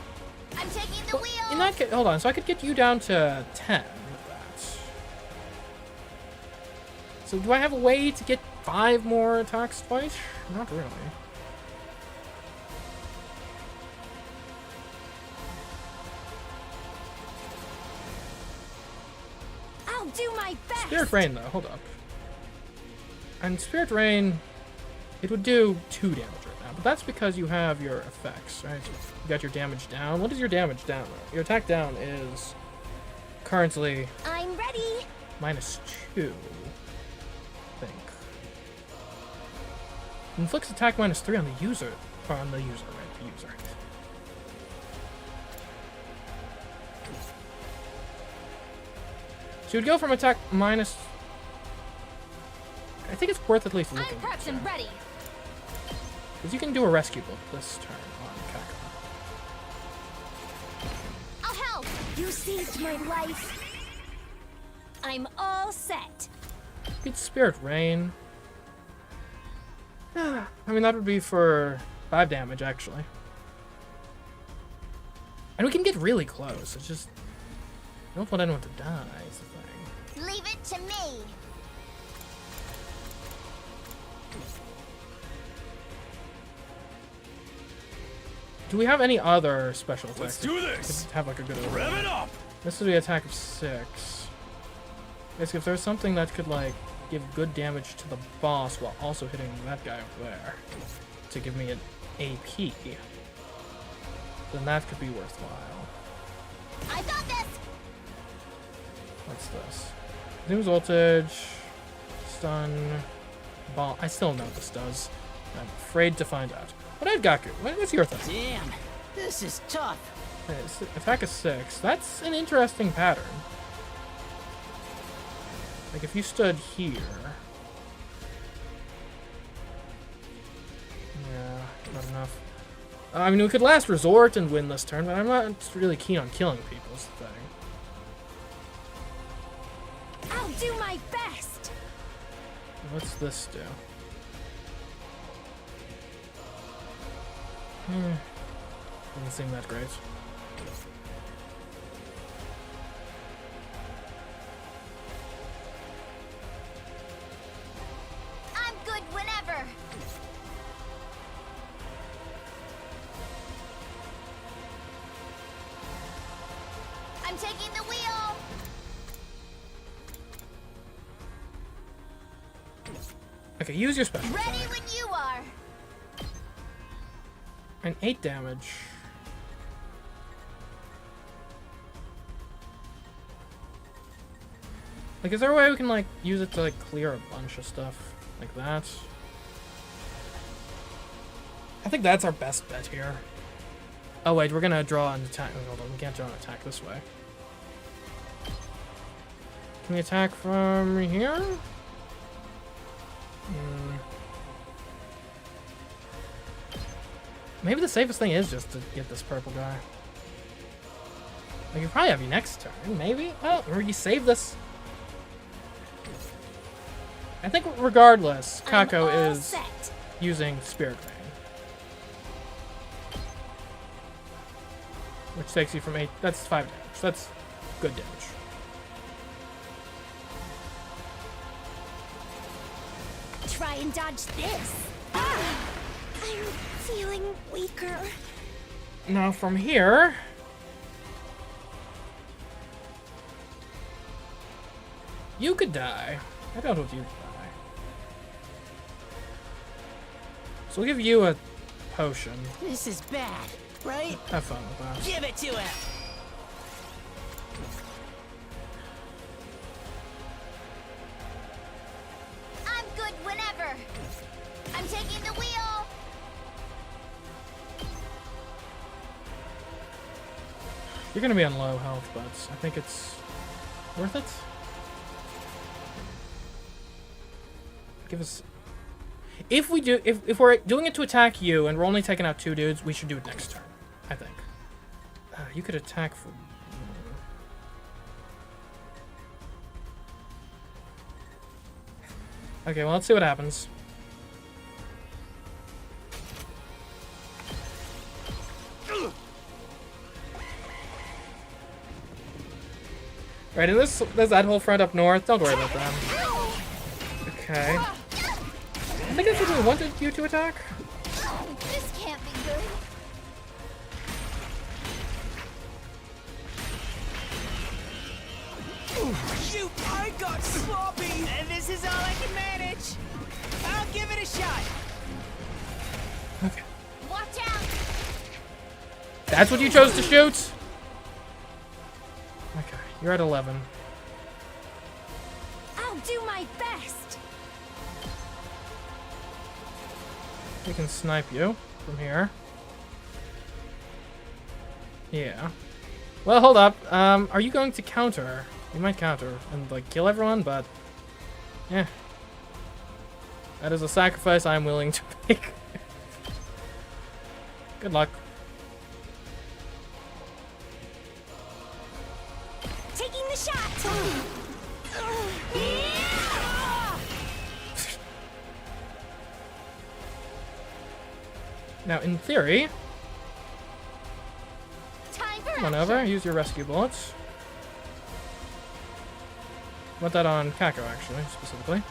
I'm taking the wheel. In that case, hold on, so I could get you down to 10 with that. So do I have a way to get 5 more attacks twice? Not really. I'll do my best. Spirit Rain, though. Hold up. And Spirit Rain, it would do 2 damage right now, but that's because you have your effects, right? So you got your damage down. What is your damage down? Your attack down is currently I'm ready. -2, I think. Inflicts attack -3 on the user. Or on the user, right? The user. So you would go from attack minus... I think it's worth at least looking I'm prepped and ready. because you can do a rescue book this turn on Kako. I'll help. You saved my life. I'm all set. Get Spirit Rain. I mean, that would be for 5 damage, actually. And we can get really close. It's just... I don't want anyone to die, is the thing. Leave it to me. Do we have any other special attacks? Let's do this! Have like a good overall? Rev it up! This would be attack of 6. Basically, if there's something that could like give good damage to the boss while also hitting that guy over there to give me an AP, then that could be worthwhile. I got this. What's this? Zooms voltage, stun, bomb. I still know what this does. I'm afraid to find out. What had Gaku? What's your thing? Damn, this is tough. Okay, attack of 6. That's an interesting pattern. Like if you stood here. Yeah, not enough. I mean, we could last resort and win this turn, but I'm not really keen on killing people, is the thing. I'll do my best. What's this do? Doesn't seem that great. I'm good whenever. I'm taking the wheel. Okay, use your special. Ready attack. when you are. And 8 damage. Like, is there a way we can, like, use it to, like, clear a bunch of stuff like that? I think that's our best bet here. Oh, wait, we're gonna draw an attack. Oh, hold on, we can't draw an attack this way. Can we attack from here? Maybe the safest thing is just to get this purple guy. Like, you probably have you next turn, maybe? Well, or you save this. I think regardless, Kako is using Spirit Vein. Which takes you from 8, that's 5 damage. That's good damage. Try and dodge this. Ah, I'm feeling weaker. Now from here, you could die. I don't want you to die. So we'll give you a potion. This is bad, right? Have fun with that. Give it to him. I'm good whenever. I'm taking the wheel. You're gonna be on low health, but I think it's worth it. Give us. If we do, if we're doing it to attack you and we're only taking out 2 dudes, we should do it next turn. I think. You could attack for. Okay, well, let's see what happens. Right, and there's that whole front up north. Don't worry about that. Okay. I think that's what we wanted you to attack. This can't be good. Shoot, I got sloppy. And this is all I can manage. I'll give it a shot. Okay. Watch out. That's what you chose to shoot? Okay, you're at 11. I'll do my best. We can snipe you from here. Yeah. Well, hold up. Are you going to counter? You might counter and, like, kill everyone, but... yeah. That is a sacrifice I'm willing to make. Good luck. Taking the shot. Now, in theory, Time for come on over, use your rescue bullets. Want that on Kako, actually, specifically.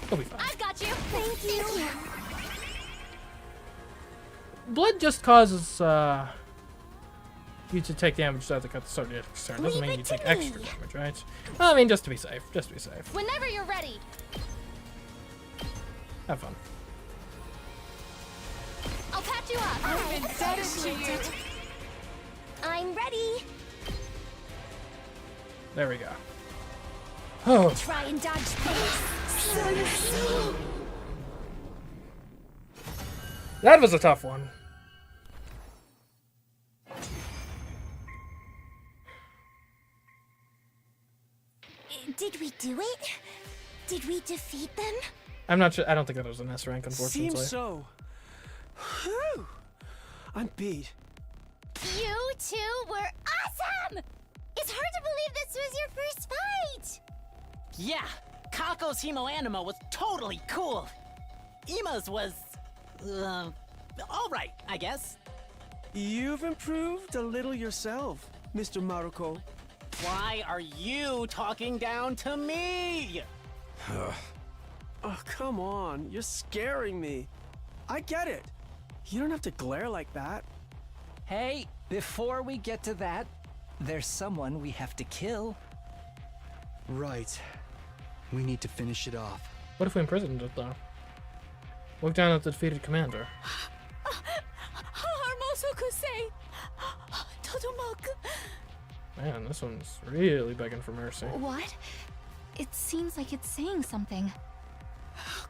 He'll be fine. I've got got you. Thank you. Blood just causes you to take damage throughout the concern. Doesn't Leave mean it you to take me. extra damage, right? Well, I mean, just to be safe. Just to be safe. Whenever you're ready. Have fun. I'll patch you up. I'm indebted to you. I'm ready. There we go. Oh. Try and dodge this. That was a tough one. Did we do it? Did we defeat them? I'm not sure. I don't think that was an S rank, unfortunately. Seems so. Whew. I'm beat. You two were awesome! It's hard to believe this was your first fight! Yeah, Kako's Hemoanima was totally cool. Ima's was, alright, I guess. You've improved a little yourself, Mr. Maruko. Why are you talking down to me? Oh, come on. You're scaring me. I get it. You don't have to glare like that. Hey, before we get to that, there's someone we have to kill. Right. We need to finish it off. What if we imprisoned it, though? Look down at the defeated commander. Man, this one's really begging for mercy. What? It seems like it's saying something.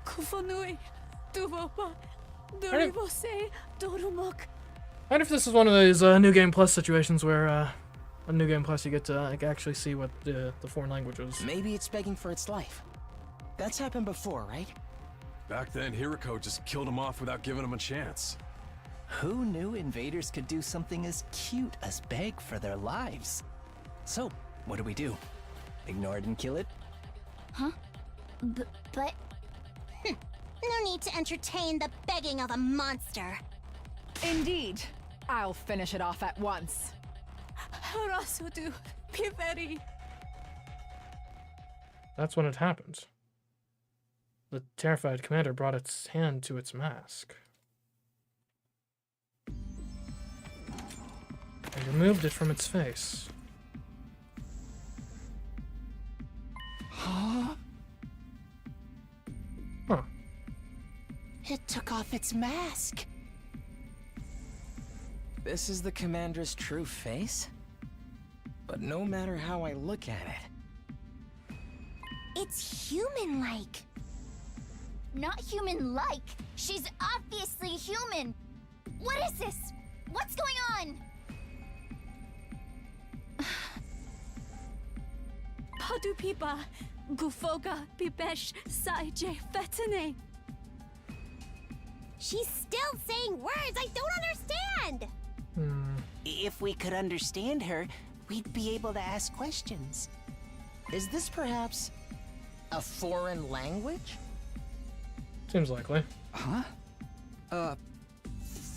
I wonder if this is one of those New Game Plus situations where on New Game Plus you get to actually see what the foreign language is. Maybe it's begging for its life. That's happened before, right? Back then, Hiriko just killed him off without giving him a chance. Who knew invaders could do something as cute as beg for their lives? So, what do we do? Ignore it and kill it? Huh? But... No need to entertain the begging of a monster. Indeed. I'll finish it off at once. That's when it happened. The terrified commander brought its hand to its mask and removed it from its face. Huh? Huh. It took off its mask. This is the commander's true face? But no matter how I look at it... It's human-like. Not human-like. She's obviously human. What is this? What's going on? Padupipa, Gufoga, Pipesh, Saije, Fetene. She's still saying words I don't understand! If we could understand her, we'd be able to ask questions. Is this perhaps a foreign language? Seems likely. Huh?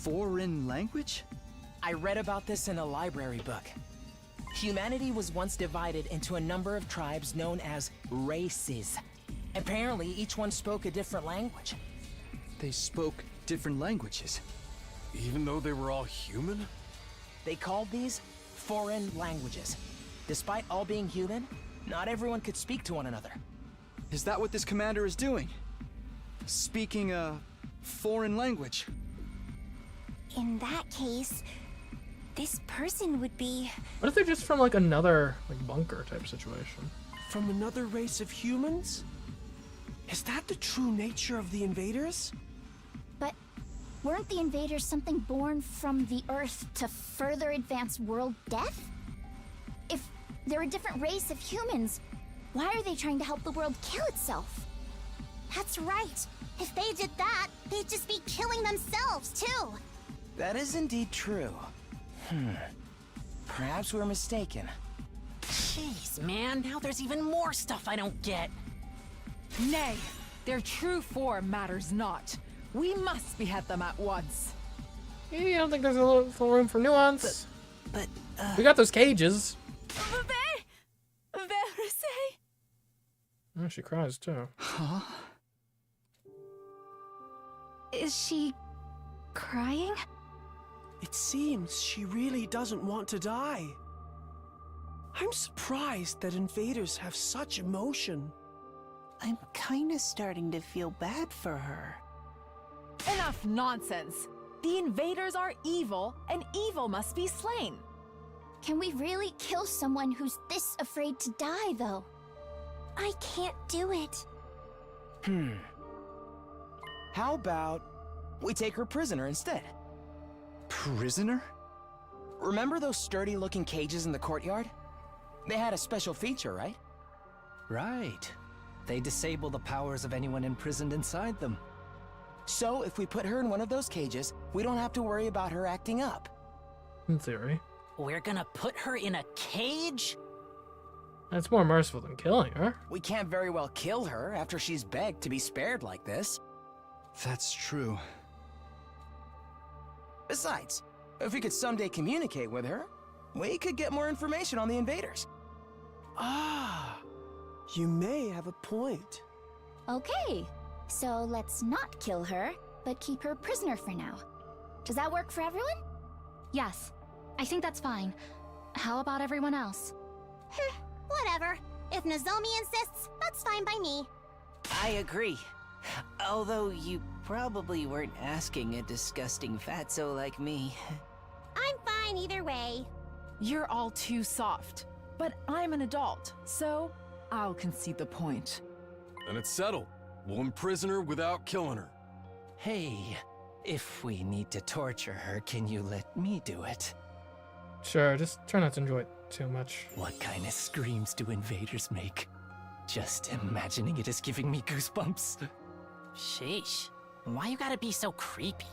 Foreign language? I read about this in a library book. Humanity was once divided into a number of tribes known as races. Apparently, each one spoke a different language. They spoke different languages. Even though they were all human? They called these foreign languages. Despite all being human, not everyone could speak to one another. Is that what this commander is doing? Speaking a foreign language? In that case, this person would be... What if they're just from like another bunker type situation? From another race of humans? Is that the true nature of the invaders? But weren't the invaders something born from the Earth to further advance world death? If they're a different race of humans, why are they trying to help the world kill itself? That's right. If they did that, they'd just be killing themselves, too. That is indeed true. Perhaps we're mistaken. Jeez, man, now there's even more stuff I don't get. Nay, their true form matters not. We must behead them at once. I don't think there's a little room for nuance. But we got those cages. Oh, she cries too. Huh? Is she crying? It seems she really doesn't want to die. I'm surprised that invaders have such emotion. I'm kinda starting to feel bad for her. Enough nonsense! The invaders are evil, and evil must be slain. Can we really kill someone who's this afraid to die, though? I can't do it. How about we take her prisoner instead? Prisoner? Remember those sturdy-looking cages in the courtyard? They had a special feature, right? Right. They disable the powers of anyone imprisoned inside them. So, if we put her in one of those cages, we don't have to worry about her acting up. In theory. We're gonna put her in a cage? That's more merciful than killing her. We can't very well kill her after she's begged to be spared like this. That's true. Besides, if we could someday communicate with her, we could get more information on the invaders. Ah, you may have a point. Okay, so let's not kill her, but keep her prisoner for now. Does that work for everyone? Yes, I think that's fine. How about everyone else? Whatever. If Nozomi insists, that's fine by me. I agree. Although you probably weren't asking a disgusting fatso like me. I'm fine either way. You're all too soft. But I'm an adult, so I'll concede the point. And it's settled. We'll imprison her without killing her. Hey, if we need to torture her, can you let me do it? Sure, just try not to enjoy it too much. What kind of screams do invaders make? Just imagining it is giving me goosebumps. Sheesh. Why you gotta be so creepy?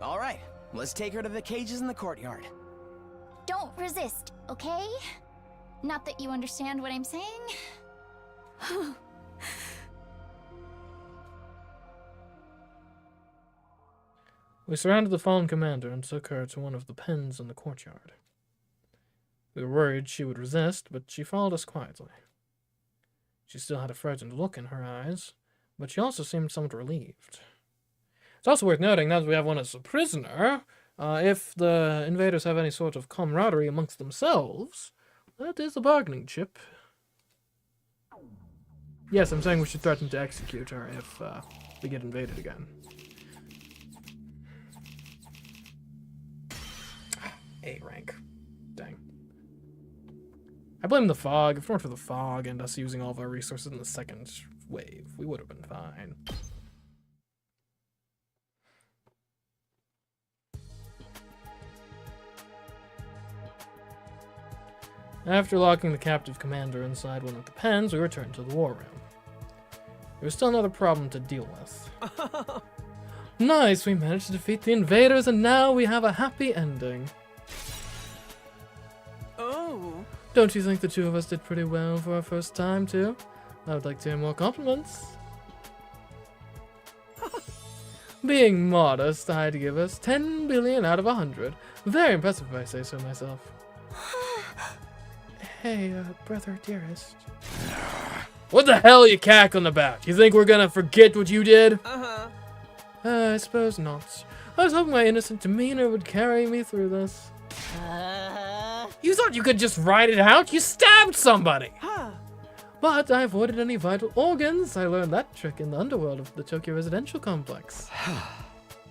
All right, let's take her to the cages in the courtyard. Don't resist, okay? Not that you understand what I'm saying. We surrounded the fallen commander and took her to one of the pens in the courtyard. We were worried she would resist, but she followed us quietly. She still had a frightened look in her eyes, but she also seemed somewhat relieved. It's also worth noting, now that we have one as a prisoner, if the invaders have any sort of camaraderie amongst themselves, that is a bargaining chip. Yes, I'm saying we should threaten to execute her if we get invaded again. A rank. Dang. I blame the fog. If it weren't for the fog and us using all of our resources in the second wave, we would have been fine. After locking the captive commander inside one of the pens, we returned to the war room. There was still another problem to deal with. Nice, we managed to defeat the invaders and now we have a happy ending. Oh. Don't you think the two of us did pretty well for our first time, too? I would like to hear more compliments. Being modest, I'd give us 10 billion out of 100. Very impressive if I say so myself. Hey, brother dearest. What the hell are you cackling about? You think we're gonna forget what you did? I suppose not. I was hoping my innocent demeanor would carry me through this. You thought you could just ride it out? You stabbed somebody! But I avoided any vital organs. I learned that trick in the underworld of the Tokyo residential complex.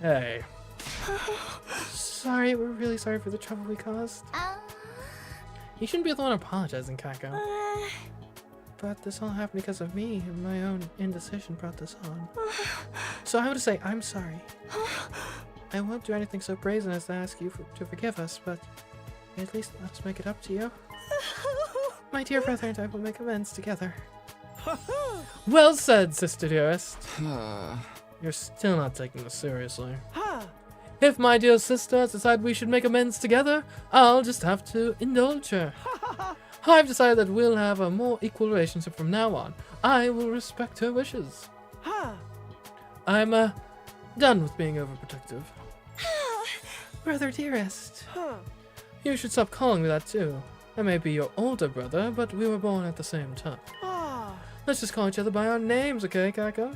Hey. Sorry, we're really sorry for the trouble we caused. You shouldn't be the one apologizing, Kako. But this all happened because of me, and my own indecision brought this on. So I want to say, I'm sorry. I won't do anything so brazen as to ask you to forgive us, but at least let us make it up to you. My dear brother and I will make amends together. Well said, sister dearest. You're still not taking this seriously. If my dear sister decide we should make amends together, I'll just have to indulge her. I've decided that we'll have a more equal relationship from now on. I will respect her wishes. I'm done with being overprotective. Brother dearest. You should stop calling me that too. I may be your older brother, but we were born at the same time. Let's just call each other by our names, okay, Kako?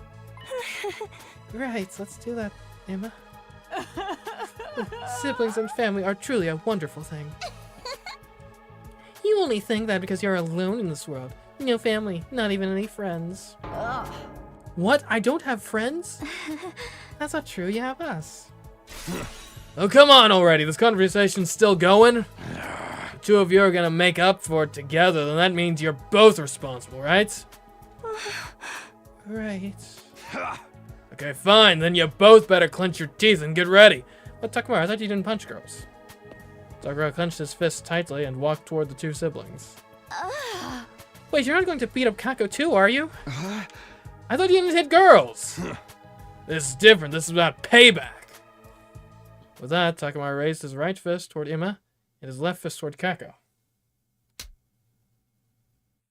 Right, let's do that, Emma. Siblings and family are truly a wonderful thing. You only think that because you're alone in this world. No family, not even any friends. Ugh. What? I don't have friends? That's not true, you have us. Oh, come on already, this conversation's still going? The two of you are gonna make up for it together, then that means you're both responsible, right? Right. Okay, fine, then you both better clench your teeth and get ready. But Takamaru, I thought you didn't punch girls. Takamaru clenched his fist tightly and walked toward the two siblings. Wait, you're not going to beat up Kako too, are you? I thought you didn't hit girls. This is different, this is about payback. With that, Takamaru raised his right fist toward Ima and his left fist toward Kako.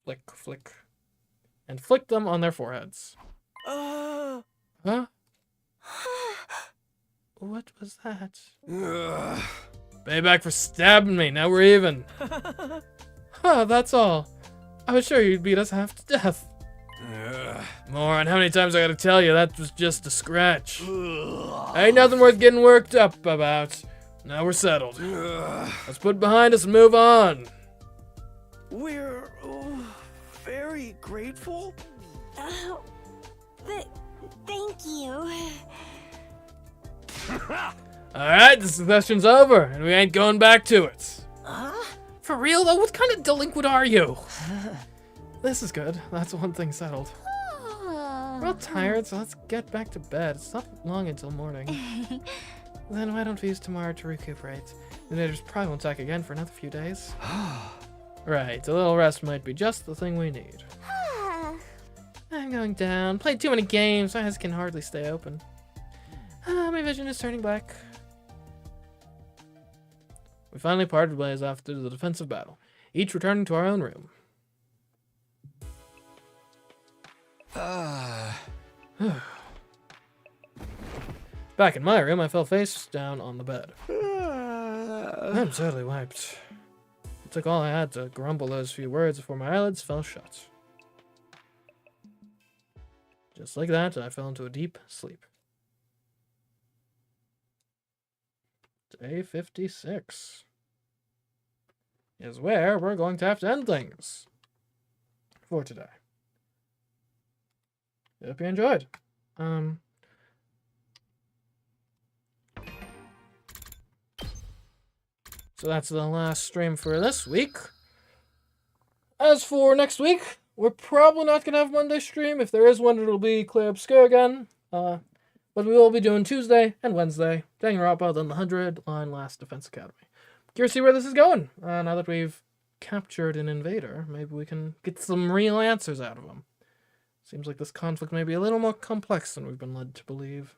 Flick, flick. And flicked them on their foreheads. Huh? What was that? Payback for stabbing me, now we're even. Huh, that's all. I was sure you'd beat us half to death. Moron, how many times I gotta tell you that was just a scratch? Ain't nothing worth getting worked up about. Now we're settled. Let's put it behind us and move on. We're very grateful. Thank you. Alright, this discussion's over, and we ain't going back to it. For real though, what kind of delinquent are you? This is good. That's one thing settled. We're all tired, so let's get back to bed. It's not long until morning. Then why don't we use tomorrow to recuperate? The natives probably won't attack again for another few days. Right, a little rest might be just the thing we need. I'm going down. Played too many games, my eyes can hardly stay open. My vision is turning black. We finally parted ways after the defensive battle, each returning to our own room. Back in my room, I fell face down on the bed. I'm totally wiped. It took all I had to grumble those few words before my eyelids fell shut. Just like that, I fell into a deep sleep. Day 56 is where we're going to have to end things for today. Hope you enjoyed. So that's the last stream for this week. As for next week, we're probably not going to have Monday stream. If there is one, it'll be Clear Obscure again. But we will be doing Tuesday and Wednesday, Danganronpa, then the 100-line Last Defense Academy. Curious to see where this is going. Now that we've captured an invader, maybe we can get some real answers out of him. Seems like this conflict may be a little more complex than we've been led to believe.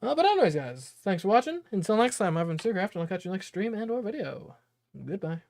But anyways, guys, thanks for watching. Until next time, I've been CMeeCraft, and I'll catch you next stream and or video. Goodbye.